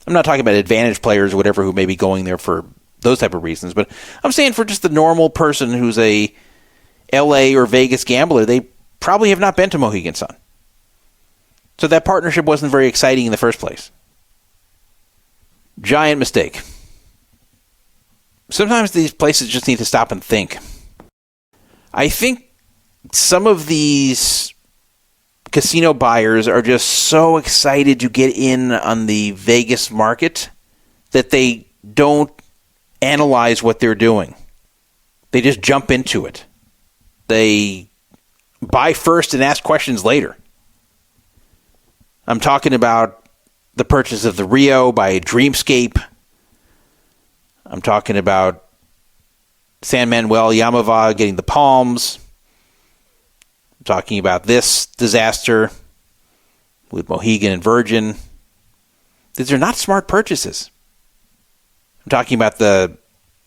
I'm not talking about advantage players or whatever who may be going there for those type of reasons, but I'm saying for just the normal person who's a LA or Vegas gambler, they probably have not been to Mohegan Sun. So that partnership wasn't very exciting in the first place. Giant mistake. Sometimes these places just need to stop and think. I think some of these casino buyers are just so excited to get in on the Vegas market that they don't analyze what they're doing. They just jump into it. They buy first and ask questions later. I'm talking about the purchase of the Rio by Dreamscape. I'm talking about San Manuel Yamava getting the Palms. I'm talking about this disaster with Mohegan and Virgin. These are not smart purchases. I'm talking about the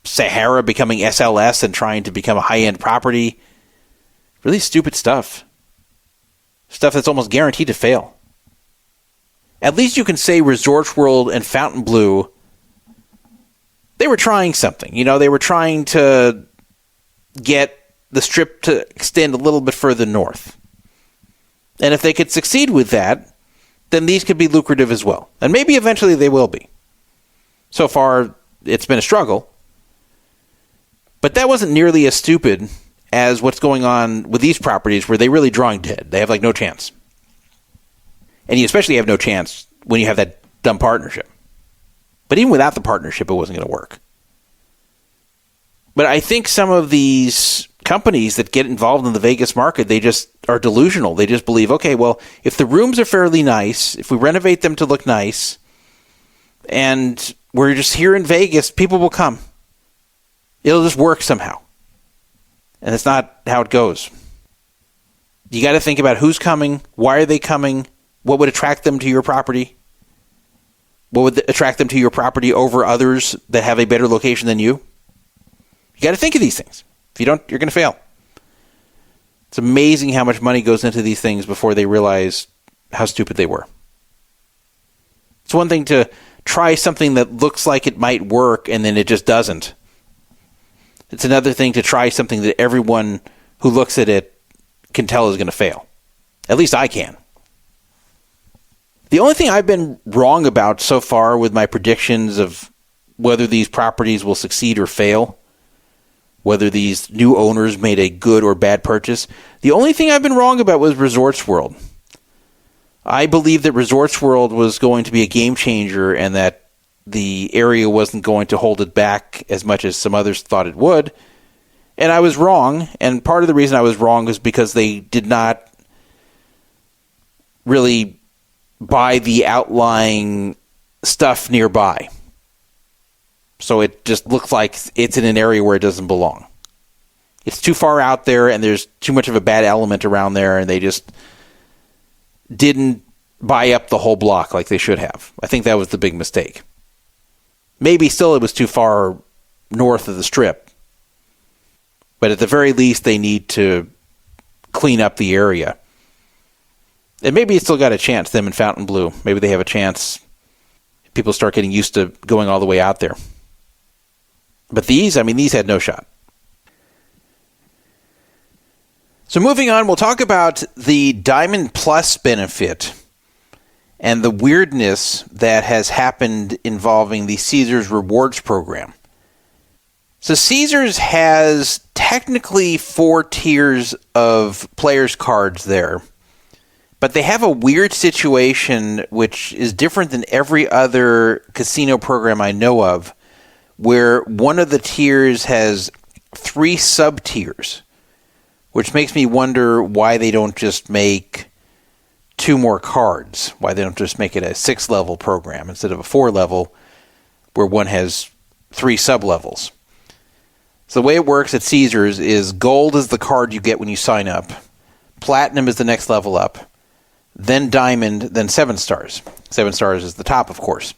Sahara becoming SLS and trying to become a high-end property. Really stupid stuff. Stuff that's almost guaranteed to fail. At least you can say Resorts World and Fontainebleau, they were trying something. You know, they were trying to get the Strip to extend a little bit further north. And if they could succeed with that, then these could be lucrative as well. And maybe eventually they will be. So far, it's been a struggle. But that wasn't nearly as stupid as what's going on with these properties where they're really drawing dead. They have like no chance. And you especially have no chance when you have that dumb partnership. But even without the partnership, it wasn't going to work. But I think some of these companies that get involved in the Vegas market, they just are delusional. They just believe, okay, well, if the rooms are fairly nice, if we renovate them to look nice, and we're just here in Vegas, people will come. It'll just work somehow. And that's not how it goes. You got to think about who's coming, why are they coming, what would attract them to your property, what would attract them to your property over others that have a better location than you. You got to think of these things. If you don't, you're going to fail. It's amazing how much money goes into these things before they realize how stupid they were. It's one thing to try something that looks like it might work and then it just doesn't. It's another thing to try something that everyone who looks at it can tell is going to fail. At least I can. The only thing I've been wrong about so far with my predictions of whether these properties will succeed or fail, whether these new owners made a good or bad purchase, the only thing I've been wrong about was Resorts World. I believe that Resorts World was going to be a game changer and that the area wasn't going to hold it back as much as some others thought it would. And I was wrong, and part of the reason I was wrong was because they did not really buy the outlying stuff nearby. So it just looks like it's in an area where it doesn't belong. It's too far out there, and there's too much of a bad element around there, and they just didn't buy up the whole block like they should have. I think that was the big mistake. Maybe still it was too far north of the Strip. But at the very least, they need to clean up the area. And maybe it's still got a chance, them in Fontainebleau. Maybe they have a chance. People start getting used to going all the way out there. But these had no shot. So moving on, we'll talk about the Diamond Plus benefit and the weirdness that has happened involving the Caesars Rewards program. So Caesars has technically 4 tiers of players' cards there, but they have a weird situation which is different than every other casino program I know of, where one of the tiers has 3 sub-tiers, which makes me wonder why they don't just make 2 more cards, why they don't just make it a 6-level program instead of a 4-level where one has 3 sub-levels. So the way it works at Caesars is gold is the card you get when you sign up, platinum is the next level up, then diamond, then 7 stars. 7 stars is the top, of course.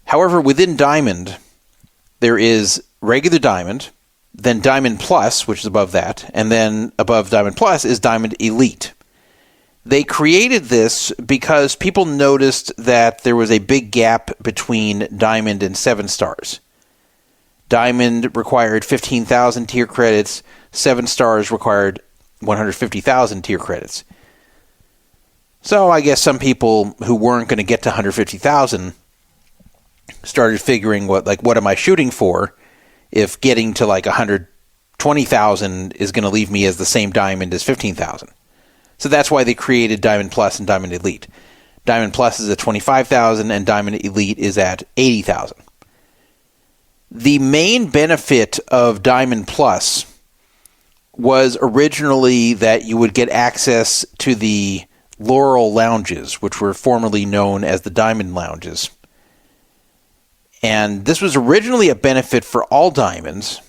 However, within diamond, there is regular diamond, then diamond plus, which is above that, and then above diamond plus is diamond elite. They created this because people noticed that there was a big gap between diamond and 7 stars. Diamond required 15,000 tier credits, 7 stars required 150,000 tier credits. So I guess some people who weren't going to get to 150,000 started figuring what am I shooting for if getting to like 120,000 is going to leave me as the same diamond as 15,000. So that's why they created Diamond Plus and Diamond Elite. Diamond Plus is at 25,000 and Diamond Elite is at 80,000. The main benefit of Diamond Plus was originally that you would get access to the Laurel Lounges, which were formerly known as the Diamond Lounges. And this was originally a benefit for all diamonds,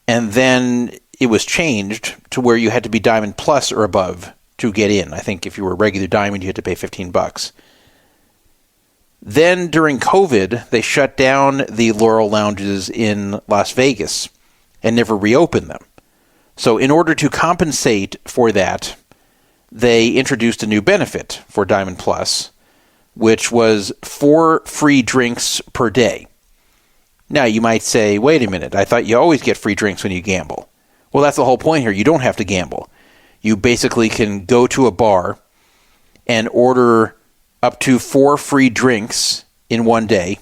and then it was changed to where you had to be Diamond Plus or above to get in. I think if you were a regular diamond, you had to pay $15. Then during COVID, they shut down the Laurel Lounges in Las Vegas and never reopened them. So in order to compensate for that, they introduced a new benefit for Diamond Plus, which was 4 free drinks per day. Now, you might say, wait a minute, I thought you always get free drinks when you gamble. Well, that's the whole point here. You don't have to gamble. You basically can go to a bar and order up to 4 free drinks in one day,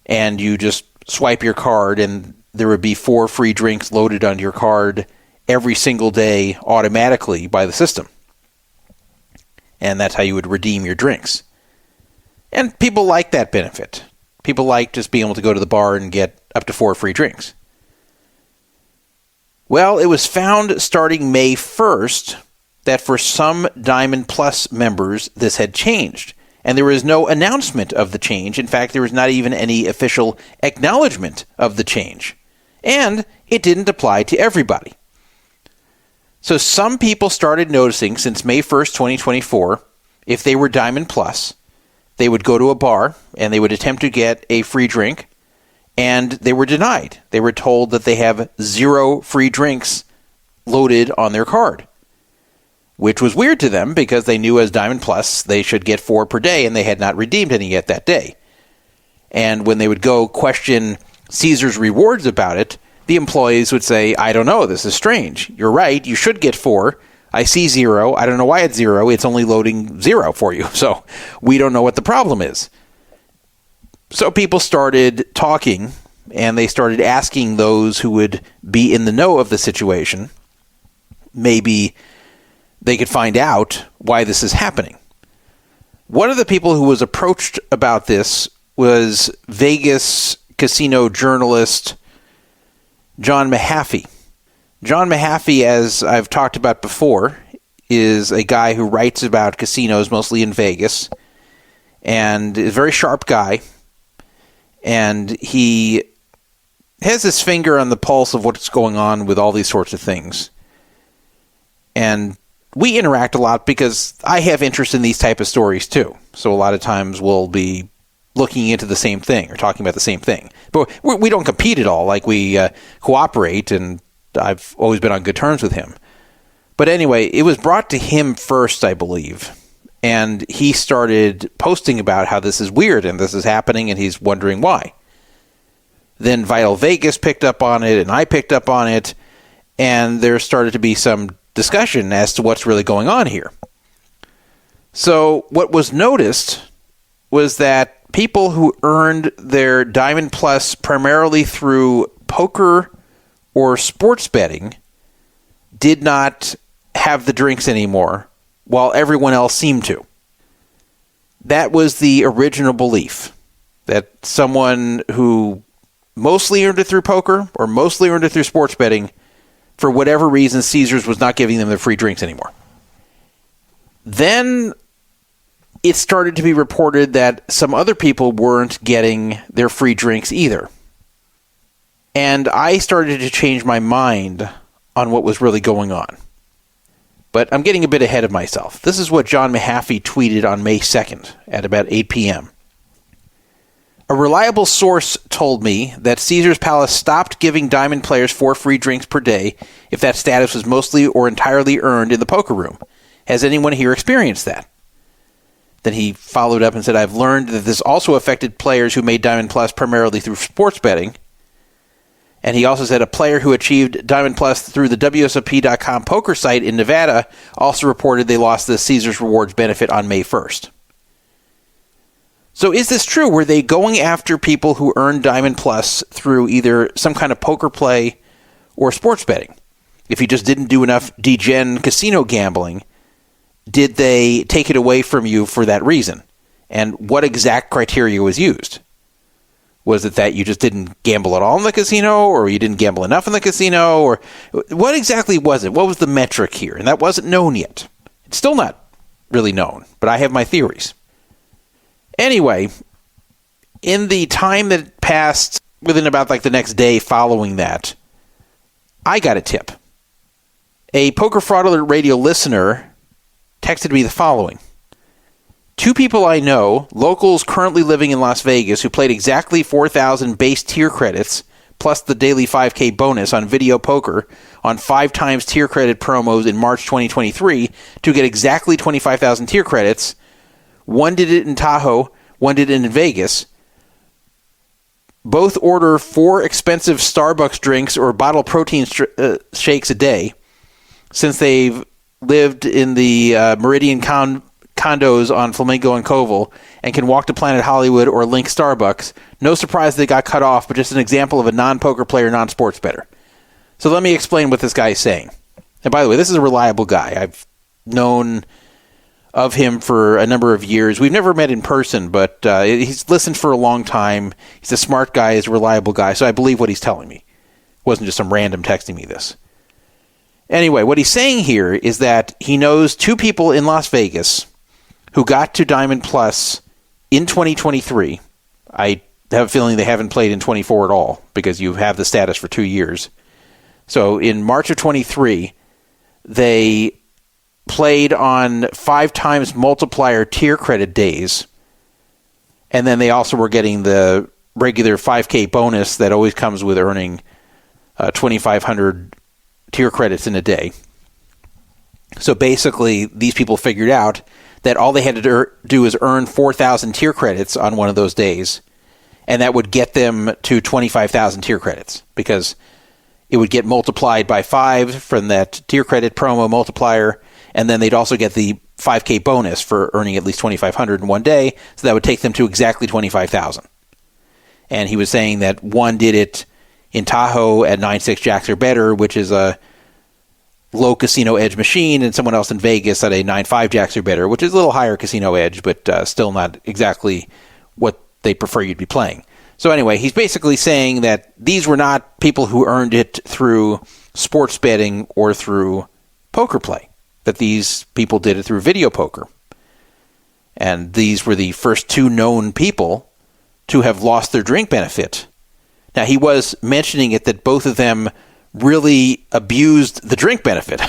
and you just swipe your card, and there would be 4 free drinks loaded onto your card every single day automatically by the system. And that's how you would redeem your drinks. And people like that benefit. People like just being able to go to the bar and get up to 4 free drinks. Well, it was found starting May 1st that for some Diamond Plus members, this had changed. And there was no announcement of the change. In fact, there was not even any official acknowledgement of the change. And it didn't apply to everybody. So some people started noticing since May 1st, 2024, if they were Diamond Plus, they would go to a bar and they would attempt to get a free drink, and they were denied. They were told that they have 0 free drinks loaded on their card, which was weird to them because they knew as Diamond Plus they should get 4 per day, and they had not redeemed any yet that day. And when they would go question Caesars Rewards about it, the employees would say, I don't know, this is strange. You're right, you should get 4. I see 0. I don't know why it's 0. It's only loading 0 for you. So we don't know what the problem is. So people started talking, and they started asking those who would be in the know of the situation. Maybe they could find out why this is happening. One of the people who was approached about this was Vegas casino journalist John Mahaffey. John Mahaffey, as I've talked about before, is a guy who writes about casinos, mostly in Vegas, and is a very sharp guy. And he has his finger on the pulse of what's going on with all these sorts of things. And we interact a lot because I have interest in these type of stories too. So a lot of times we'll be looking into the same thing or talking about the same thing. But we don't compete at all. Like, we cooperate, and I've always been on good terms with him. But anyway, it was brought to him first, I believe. And he started posting about how this is weird and this is happening, and he's wondering why. Then Vital Vegas picked up on it, and I picked up on it, and there started to be some discussion as to what's really going on here. So what was noticed was that people who earned their Diamond Plus primarily through poker or sports betting did not have the drinks anymore, while everyone else seemed to. That was the original belief, that someone who mostly earned it through poker or mostly earned it through sports betting, for whatever reason, Caesars was not giving them their free drinks anymore. Then it started to be reported that some other people weren't getting their free drinks either. And I started to change my mind on what was really going on. But I'm getting a bit ahead of myself. This is what John Mahaffey tweeted on May 2nd at about 8 p.m. A reliable source told me that Caesars Palace stopped giving Diamond players 4 free drinks per day if that status was mostly or entirely earned in the poker room. Has anyone here experienced that? Then he followed up and said, I've learned that this also affected players who made Diamond Plus primarily through sports betting. And he also said a player who achieved Diamond Plus through the WSOP.com poker site in Nevada also reported they lost the Caesars Rewards benefit on May 1st. So is this true? Were they going after people who earned Diamond Plus through either some kind of poker play or sports betting? If you just didn't do enough degen casino gambling, did they take it away from you for that reason? And what exact criteria was used? Was it that you just didn't gamble at all in the casino, or you didn't gamble enough in the casino, or what exactly was it? What was the metric here? And that wasn't known yet. It's still not really known, but I have my theories. Anyway, in the time that passed within about like the next day following that, I got a tip. A Poker Fraud Alert radio listener texted me the following. 2 people I know, locals currently living in Las Vegas, who played exactly 4,000 base tier credits, plus the daily 5K bonus on video poker on 5 times tier credit promos in March 2023 to get exactly 25,000 tier credits. One did it in Tahoe, one did it in Vegas. Both order 4 expensive Starbucks drinks or bottle protein shakes a day, since they've lived in the Meridian condos on Flamingo and Koval and can walk to Planet Hollywood or Link Starbucks. No surprise they got cut off, but just an example of a non-poker player, non-sports bettor. So let me explain what this guy is saying. And by the way, this is a reliable guy. I've known of him for a number of years. We've never met in person, but he's listened for a long time. He's a smart guy, he's a reliable guy, so I believe what he's telling me. It wasn't just some random texting me this. Anyway, what he's saying here is that he knows 2 people in Las Vegas who got to Diamond Plus in 2023. I have a feeling they haven't played in 24 at all, because you have the status for 2 years. So in March of 23, they played on 5 times multiplier tier credit days, and then they also were getting the regular 5K bonus that always comes with earning 2,500 tier credits in a day. So basically, these people figured out that all they had to do is earn 4,000 tier credits on one of those days, and that would get them to 25,000 tier credits, because it would get multiplied by 5 from that tier credit promo multiplier, and then they'd also get the 5K bonus for earning at least 2,500 in one day, so that would take them to exactly 25,000. And he was saying that one did it in Tahoe at 9.6 jacks or better, which is a low casino edge machine, and someone else in Vegas at a 9.5 jacks or better, which is a little higher casino edge, but still not exactly what they prefer you'd be playing. So anyway, he's basically saying that these were not people who earned it through sports betting or through poker play, that these people did it through video poker. And these were the first 2 known people to have lost their drink benefit. Now, he was mentioning it that both of them really abused the drink benefit,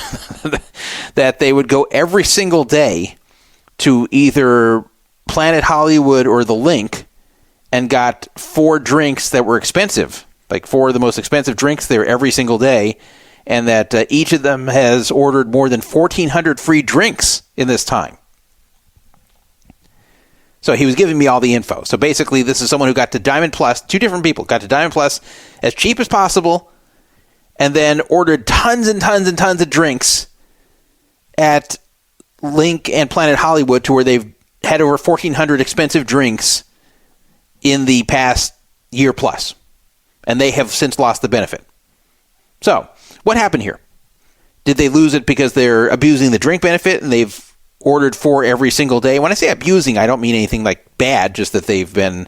that they would go every single day to either Planet Hollywood or the Link and got 4 drinks that were expensive, like 4 of the most expensive drinks there every single day, and that each of them has ordered more than 1,400 free drinks in this time. So he was giving me all the info. So basically, this is someone who got to Diamond Plus, 2 different people got to Diamond Plus as cheap as possible, and then ordered tons and tons and tons of drinks at Link and Planet Hollywood, to where they've had over 1,400 expensive drinks in the past year plus. And they have since lost the benefit. So, what happened here? Did they lose it because they're abusing the drink benefit and they've ordered 4 every single day? When I say abusing, I don't mean anything like bad, just that they've been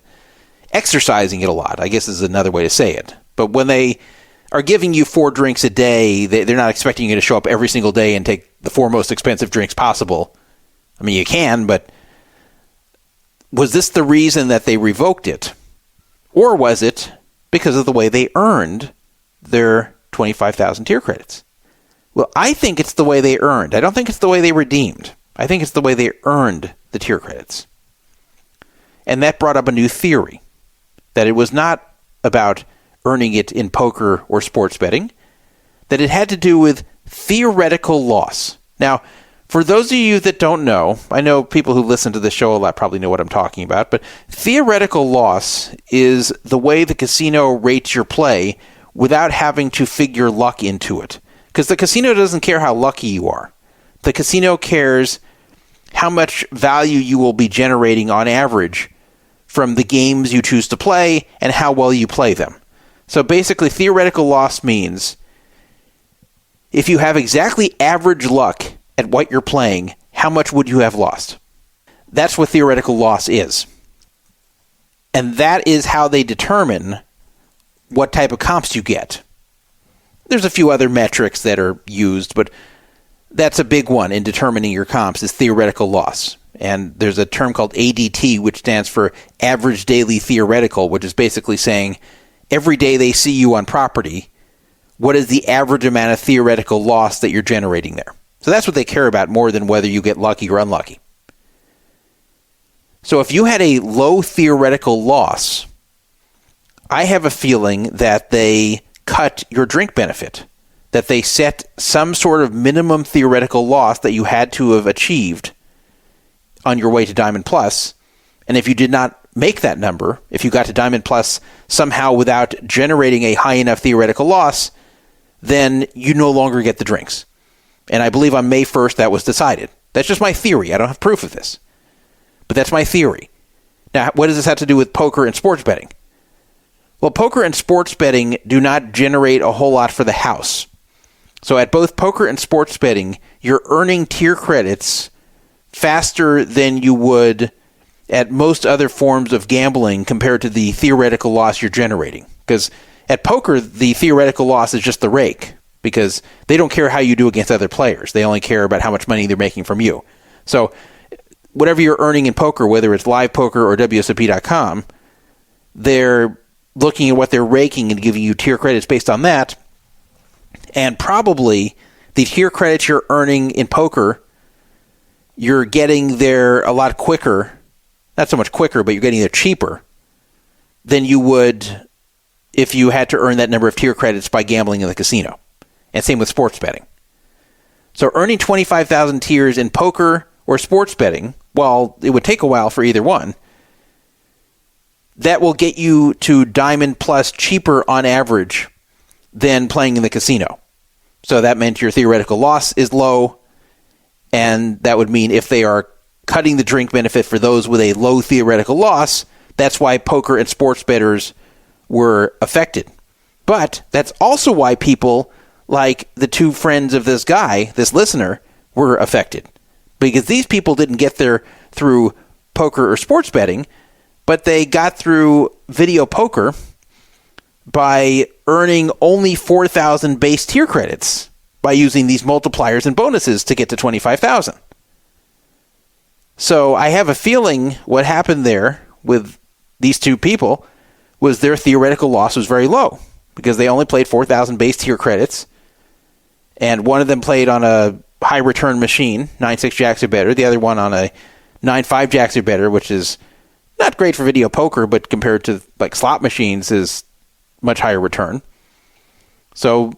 exercising it a lot, I guess is another way to say it. But when they are giving you 4 drinks a day, they're not expecting you to show up every single day and take the 4 most expensive drinks possible. I mean, you can, but was this the reason that they revoked it? Or was it because of the way they earned their 25,000 tier credits? Well, I think it's the way they earned. I don't think it's the way they redeemed. I think it's the way they earned the tier credits. And that brought up a new theory, that it was not about earning it in poker or sports betting, that it had to do with theoretical loss. Now, for those of you that don't know, I know people who listen to the show a lot probably know what I'm talking about, but theoretical loss is the way the casino rates your play without having to figure luck into it. Because the casino doesn't care how lucky you are. The casino cares how much value you will be generating on average from the games you choose to play and how well you play them. So basically, theoretical loss means if you have exactly average luck at what you're playing, how much would you have lost? That's what theoretical loss is. And that is how they determine what type of comps you get. There's a few other metrics that are used, but that's a big one in determining your comps is theoretical loss. And there's a term called ADT, which stands for average daily theoretical, which is basically saying every day they see you on property, what is the average amount of theoretical loss that you're generating there? So that's what they care about more than whether you get lucky or unlucky. So if you had a low theoretical loss, I have a feeling that they cut your drink benefit, that they set some sort of minimum theoretical loss that you had to have achieved on your way to Diamond Plus. And if you did not make that number, if you got to Diamond Plus somehow without generating a high enough theoretical loss, then you no longer get the drinks. And I believe on May 1st that was decided. That's just my theory. I don't have proof of this. But that's my theory. Now, what does this have to do with poker and sports betting? Well, poker and sports betting do not generate a whole lot for the house. So at both poker and sports betting, you're earning tier credits faster than you would at most other forms of gambling compared to the theoretical loss you're generating. Because at poker, the theoretical loss is just the rake, because they don't care how you do against other players. They only care about how much money they're making from you. So whatever you're earning in poker, whether it's live poker or WSOP.com, they're looking at what they're raking and giving you tier credits based on that. And probably the tier credits you're earning in poker, you're getting there a lot quicker. Not so much quicker, but you're getting there cheaper than you would if you had to earn that number of tier credits by gambling in the casino. And same with sports betting. So earning 25,000 tiers in poker or sports betting, while it would take a while for either one, that will get you to Diamond Plus cheaper on average than playing in the casino. So that meant your theoretical loss is low, and that would mean if they are cutting the drink benefit for those with a low theoretical loss, that's why poker and sports bettors were affected. But that's also why people like the two friends of this guy, this listener, were affected. Because these people didn't get there through poker or sports betting, but they got through video poker by earning only 4,000 base tier credits by using these multipliers and bonuses to get to 25,000. So I have a feeling what happened there with these two people was their theoretical loss was very low because they only played 4,000 base tier credits, and one of them played on a high return machine, 9-6 jacks or better, the other one on a 9-5 jacks or better, which is not great for video poker, but compared to like slot machines is much higher return. So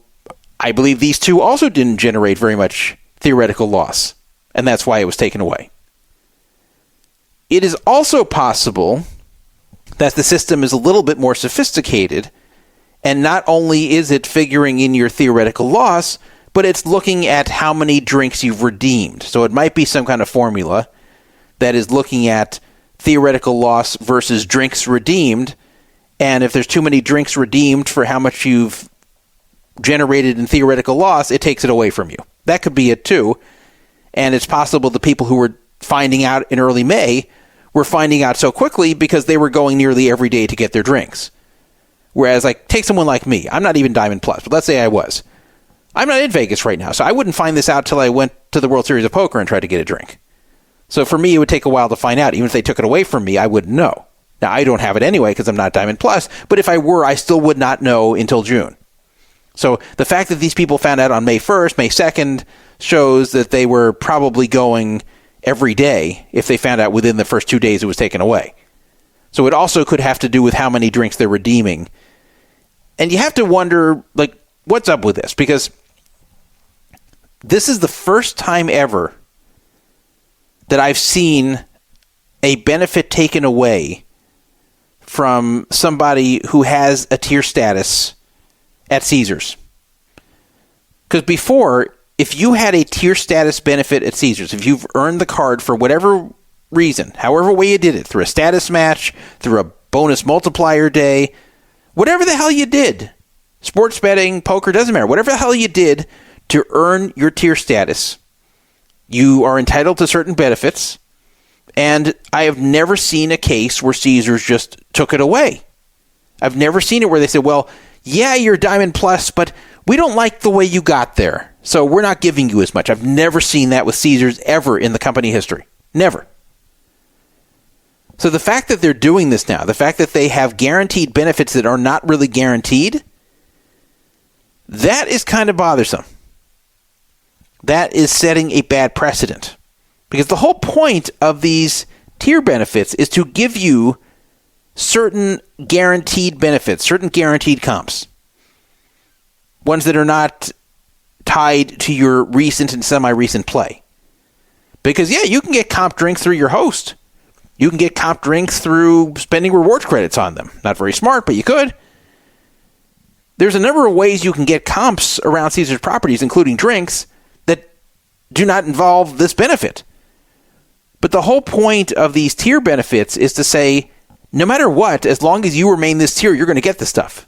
I believe these two also didn't generate very much theoretical loss, and that's why it was taken away. It is also possible that the system is a little bit more sophisticated, and not only is it figuring in your theoretical loss, but it's looking at how many drinks you've redeemed. So it might be some kind of formula that is looking at theoretical loss versus drinks redeemed, and if there's too many drinks redeemed for how much you've generated in theoretical loss, it takes it away from you. That could be it too, and it's possible the people who were finding out in early May were finding out so quickly because they were going nearly every day to get their drinks. Whereas, like, take someone like me. I'm not even Diamond Plus, but let's say I was. I'm not in Vegas right now, so I wouldn't find this out till I went to the World Series of Poker and tried to get a drink. So for me, it would take a while to find out. Even if they took it away from me, I wouldn't know. Now, I don't have it anyway because I'm not Diamond Plus, but if I were, I still would not know until June. So the fact that these people found out on May 1st, May 2nd, shows that they were probably going every day if they found out within the first 2 days it was taken away. So it also could have to do with how many drinks they're redeeming. And you have to wonder, like, what's up with this? Because this is the first time ever that I've seen a benefit taken away from somebody who has a tier status at Caesars. Because before, if you had a tier status benefit at Caesars, if you've earned the card for whatever reason, however way you did it, through a status match, through a bonus multiplier day, whatever the hell you did, sports betting, poker, doesn't matter, whatever the hell you did to earn your tier status, you are entitled to certain benefits, And I have never seen a case where Caesars just took it away. I've never seen it where they said, well, yeah, you're Diamond Plus, but we don't like the way you got there, so we're not giving you as much. I've never seen that with Caesars ever in the company history. Never. So the fact that they're doing this now, the fact that they have guaranteed benefits that are not really guaranteed, that is kind of bothersome. That is setting a bad precedent. Because the whole point of these tier benefits is to give you certain guaranteed benefits, certain guaranteed comps. Ones that are not tied to your recent and semi-recent play. Because, yeah, you can get comp drinks through your host. You can get comp drinks through spending rewards credits on them. Not very smart, but you could. There's a number of ways you can get comps around Caesars properties, including drinks, that do not involve this benefit. But the whole point of these tier benefits is to say, no matter what, as long as you remain this tier, you're going to get this stuff.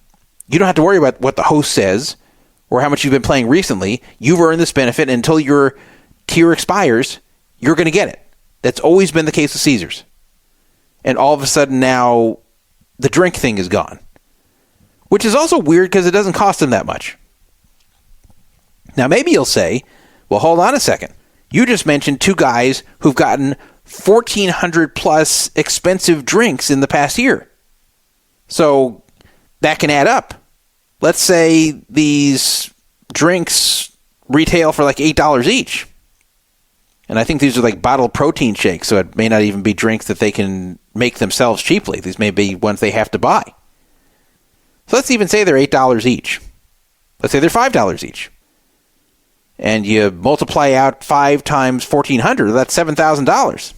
You don't have to worry about what the host says or how much you've been playing recently. You've earned this benefit until your tier expires, you're going to get it. That's always been the case with Caesars. And all of a sudden now, the drink thing is gone. Which is also weird because it doesn't cost them that much. Now maybe you'll say, well, hold on a second. You just mentioned two guys who've gotten 1,400 plus expensive drinks in the past year. So that can add up. Let's say these drinks retail for like $8 each. And I think these are like bottled protein shakes, so it may not even be drinks that they can make themselves cheaply. These may be ones they have to buy. So let's even say they're $8 each. Let's say they're $5 each. And you multiply out 5 times 1,400, that's $7,000.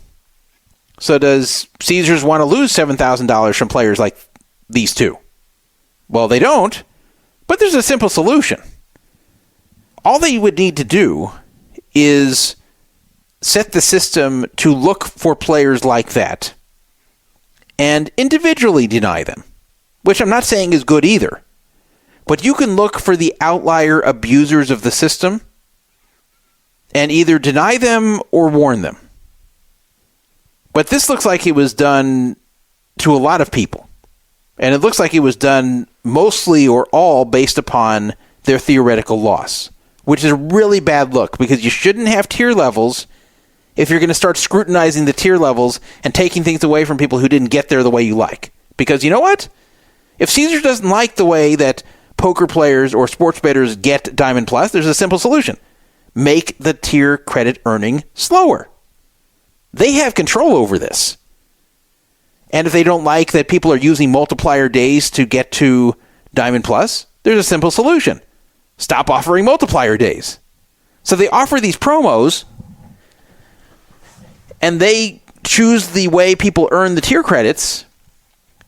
So does Caesars want to lose $7,000 from players like these two? Well, they don't, but there's a simple solution. All they would need to do is set the system to look for players like that and individually deny them, which I'm not saying is good either. But you can look for the outlier abusers of the system and either deny them or warn them. But this looks like it was done to a lot of people. And it looks like it was done mostly or all based upon their theoretical loss, which is a really bad look because you shouldn't have tier levels if you're going to start scrutinizing the tier levels and taking things away from people who didn't get there the way you like. Because you know what? If Caesars doesn't like the way that poker players or sports bettors get Diamond Plus, there's a simple solution. Make the tier credit earning slower. They have control over this. And if they don't like that people are using multiplier days to get to Diamond Plus, there's a simple solution. Stop offering multiplier days. So they offer these promos, and they choose the way people earn the tier credits.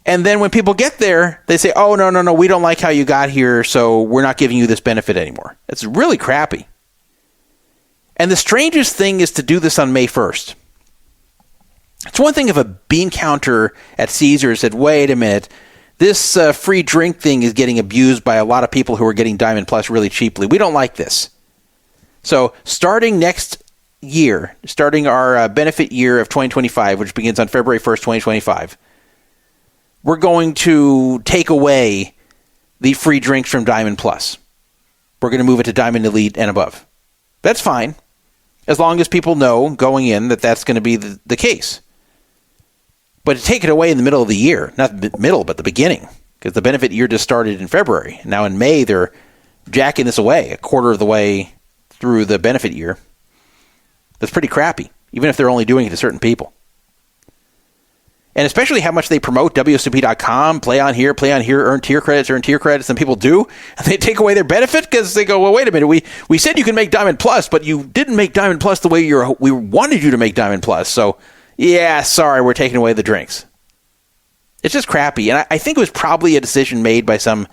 And then when people get there, they say, oh, no, we don't like how you got here, so we're not giving you this benefit anymore. It's really crappy. And the strangest thing is to do this on May 1st. It's one thing if a bean counter at Caesars said, wait a minute, this free drink thing is getting abused by a lot of people who are getting Diamond Plus really cheaply. We don't like this. So starting next year, starting our benefit year of 2025, which begins on February 1st, 2025, we're going to take away the free drinks from Diamond Plus. We're going to move it to Diamond Elite and above. That's fine, as long as people know going in that that's going to be the case. But to take it away in the middle of the year, not the middle, but the beginning, because the benefit year just started in February. Now in May, they're jacking this away a quarter of the way through the benefit year. That's pretty crappy, even if they're only doing it to certain people. And especially how much they promote WSOP.com, play on here, earn tier credits, and people do. And they take away their benefit because they go, well, wait a minute, we said you can make Diamond Plus, but you didn't make Diamond Plus the way we wanted you to make Diamond Plus. So, yeah, sorry, we're taking away the drinks. It's just crappy. And I think it was probably a decision made by some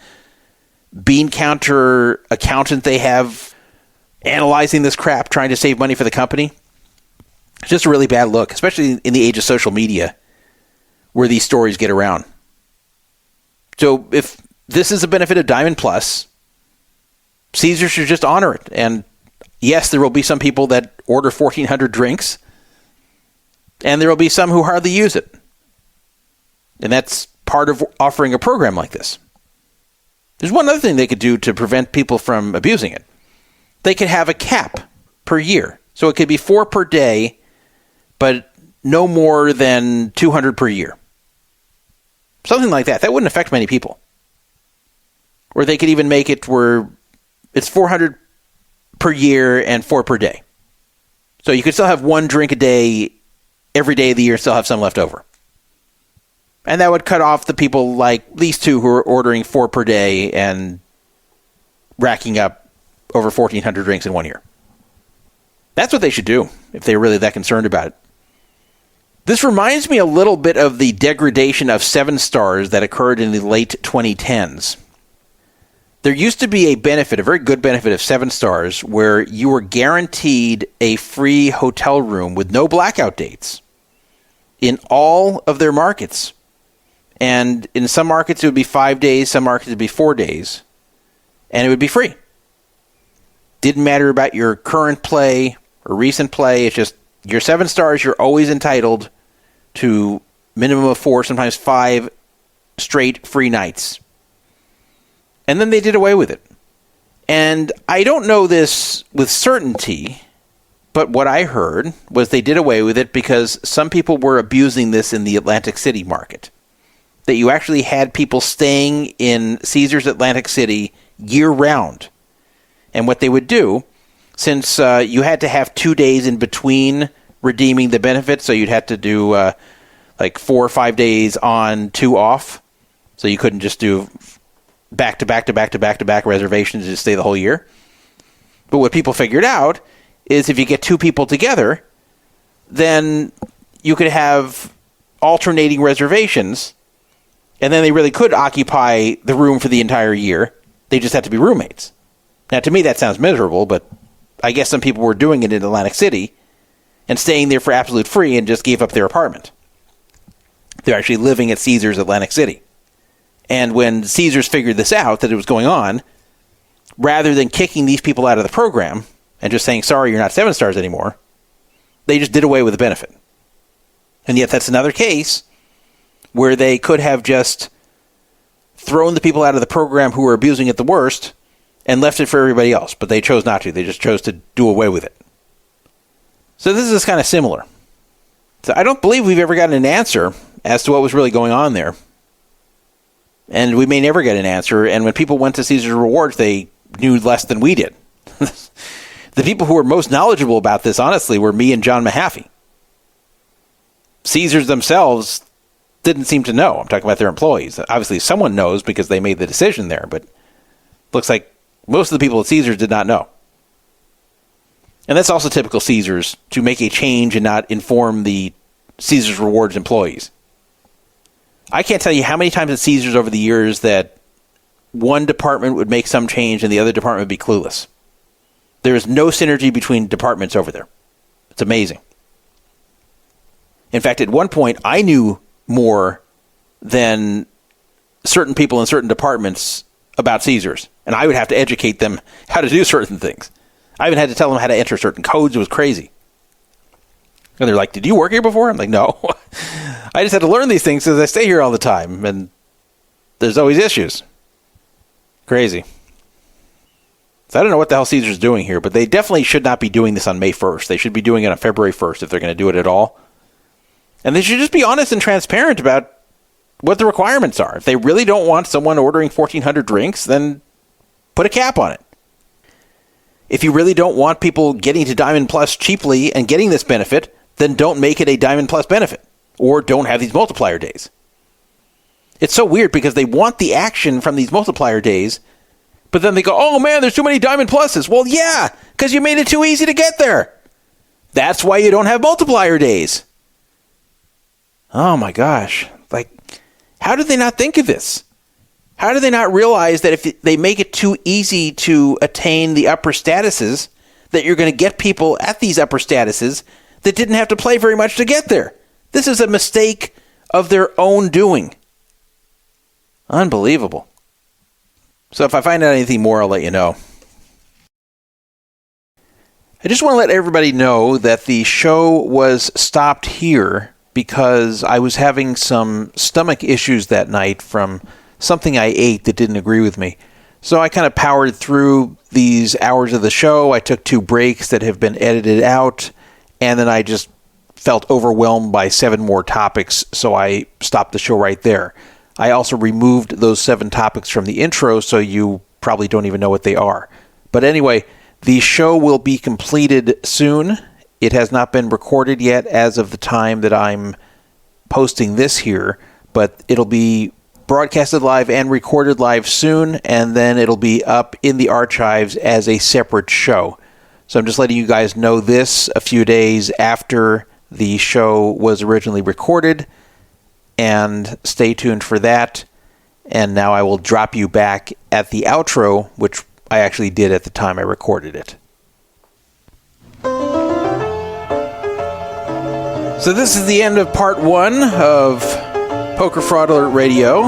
bean counter accountant they have analyzing this crap, trying to save money for the company. It's just a really bad look, especially in the age of social media, where these stories get around. So if this is a benefit of Diamond Plus, Caesar should just honor it. And yes, there will be some people that order 1,400 drinks. And there will be some who hardly use it. And that's part of offering a program like this. There's one other thing they could do to prevent people from abusing it. They could have a cap per year. So it could be 4 per day, but no more than 200 per year. Something like that. That wouldn't affect many people. Or they could even make it where it's 400 per year and 4 per day. So you could still have 1 drink a day every day of the year, still have some left over. And that would cut off the people like these two who are ordering 4 per day and racking up over 1,400 drinks in 1 year. That's what they should do if they're really that concerned about it. This reminds me a little bit of the degradation of 7 stars that occurred in the late 2010s. There used to be a benefit, a very good benefit of 7 stars, where you were guaranteed a free hotel room with no blackout dates in all of their markets. And in some markets it would be 5 days, some markets it would be 4 days, and it would be free. Didn't matter about your current play or recent play. It's just your 7 stars, you're always entitled to minimum of 4, sometimes 5 straight free nights. And then they did away with it. And I don't know this with certainty, but what I heard was they did away with it because some people were abusing this in the Atlantic City market. That you actually had people staying in Caesars Atlantic City year-round. And what they would do, since you had to have 2 days in between redeeming the benefit, so you'd have to do like 4 or 5 days on, 2 off. So you couldn't just do back-to-back reservations to stay the whole year. But what people figured out is if you get 2 people together, then you could have alternating reservations, and then they really could occupy the room for the entire year. They just had to be roommates. Now, to me, that sounds miserable, but I guess some people were doing it in Atlantic City and staying there for absolute free and just gave up their apartment. They're actually living at Caesars Atlantic City. And when Caesars figured this out, that it was going on, rather than kicking these people out of the program and just saying, sorry, you're not 7 stars anymore, they just did away with the benefit. And yet that's another case where they could have just thrown the people out of the program who were abusing it the worst and left it for everybody else. But they chose not to. They just chose to do away with it. So this is kind of similar. So I don't believe we've ever gotten an answer as to what was really going on there. And we may never get an answer. And when people went to Caesars Rewards, they knew less than we did. The people who were most knowledgeable about this, honestly, were me and John Mahaffey. Caesars themselves didn't seem to know. I'm talking about their employees. Obviously, someone knows because they made the decision there, but looks like most of the people at Caesars did not know. And that's also typical Caesars, to make a change and not inform the Caesars Rewards employees. I can't tell you how many times at Caesars over the years that one department would make some change and the other department would be clueless. There is no synergy between departments over there. It's amazing. In fact, at one point, I knew more than certain people in certain departments about Caesars, and I would have to educate them how to do certain things. I even had to tell them how to enter certain codes. It was crazy. And they're like, did you work here before? I'm like, no. I just had to learn these things because I stay here all the time, and there's always issues. Crazy. So I don't know what the hell Caesar's doing here, but they definitely should not be doing this on May 1st. They should be doing it on February 1st if they're going to do it at all. And they should just be honest and transparent about what the requirements are. If they really don't want someone ordering 1,400 drinks, then put a cap on it. If you really don't want people getting to Diamond Plus cheaply and getting this benefit, then don't make it a Diamond Plus benefit. Or don't have these multiplier days. It's so weird because they want the action from these multiplier days, but then they go, oh man, there's too many Diamond Pluses. Well, yeah, because you made it too easy to get there. That's why you don't have multiplier days. Oh my gosh. Like, how did they not think of this? How do they not realize that if they make it too easy to attain the upper statuses, that you're going to get people at these upper statuses that didn't have to play very much to get there? This is a mistake of their own doing. Unbelievable. So if I find out anything more, I'll let you know. I just want to let everybody know that the show was stopped here because I was having some stomach issues that night from something I ate that didn't agree with me. So I kind of powered through these hours of the show. I took 2 breaks that have been edited out, and then I just felt overwhelmed by 7 more topics, so I stopped the show right there. I also removed those 7 topics from the intro, so you probably don't even know what they are. But anyway, the show will be completed soon. It has not been recorded yet as of the time that I'm posting this here, but it'll be broadcasted live and recorded live soon, and then it'll be up in the archives as a separate show. So I'm just letting you guys know this a few days after the show was originally recorded, and stay tuned for that. And now I will drop you back at the outro, which I actually did at the time I recorded it. So this is the end of part 1 of Poker Fraud Alert Radio.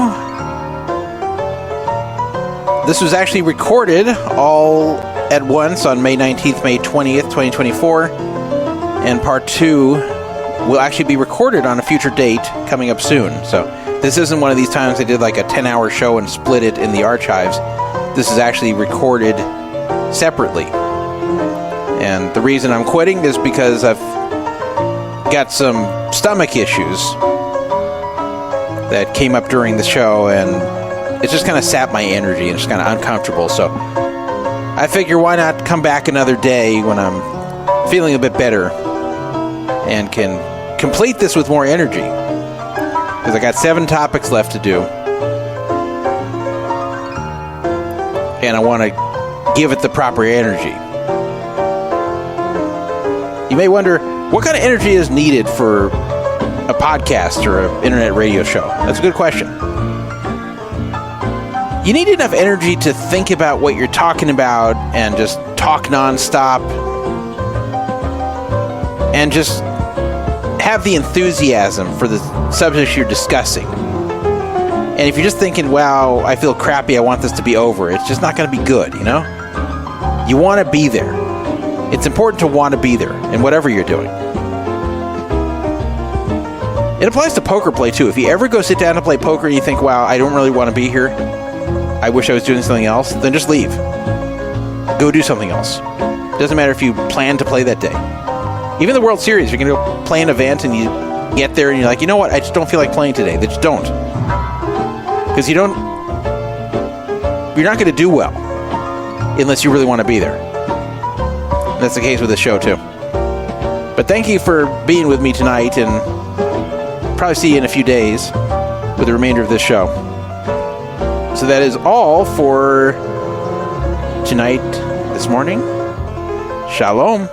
This was actually recorded all at once on May 19th, May 20th, 2024. And part 2 will actually be recorded on a future date coming up soon. So this isn't one of these times I did like a 10-hour show and split it in the archives. This is actually recorded separately. And the reason I'm quitting is because I've got some stomach issues that came up during the show, and it just kind of sapped my energy and it's kind of uncomfortable. So I figure why not come back another day when I'm feeling a bit better and can complete this with more energy. Because I got 7 topics left to do. And I want to give it the proper energy. You may wonder, what kind of energy is needed for a podcast or an internet radio show? That's a good question. You need enough energy to think about what you're talking about and just talk nonstop and just have the enthusiasm for the subject you're discussing. And if you're just thinking, wow, I feel crappy, I want this to be over, it's just not going to be good, you know? You want to be there. It's important to want to be there in whatever you're doing. It applies to poker play, too. If you ever go sit down to play poker and you think, wow, I don't really want to be here, I wish I was doing something else, then just leave. Go do something else. It doesn't matter if you plan to play that day. Even the World Series, you're going to go play an event and you get there and you're like, you know what, I just don't feel like playing today. Then just don't. Because you're not going to do well unless you really want to be there. And that's the case with this show, too. But thank you for being with me tonight, and probably see you in a few days with the remainder of this show. So that is all for tonight, this morning. Shalom.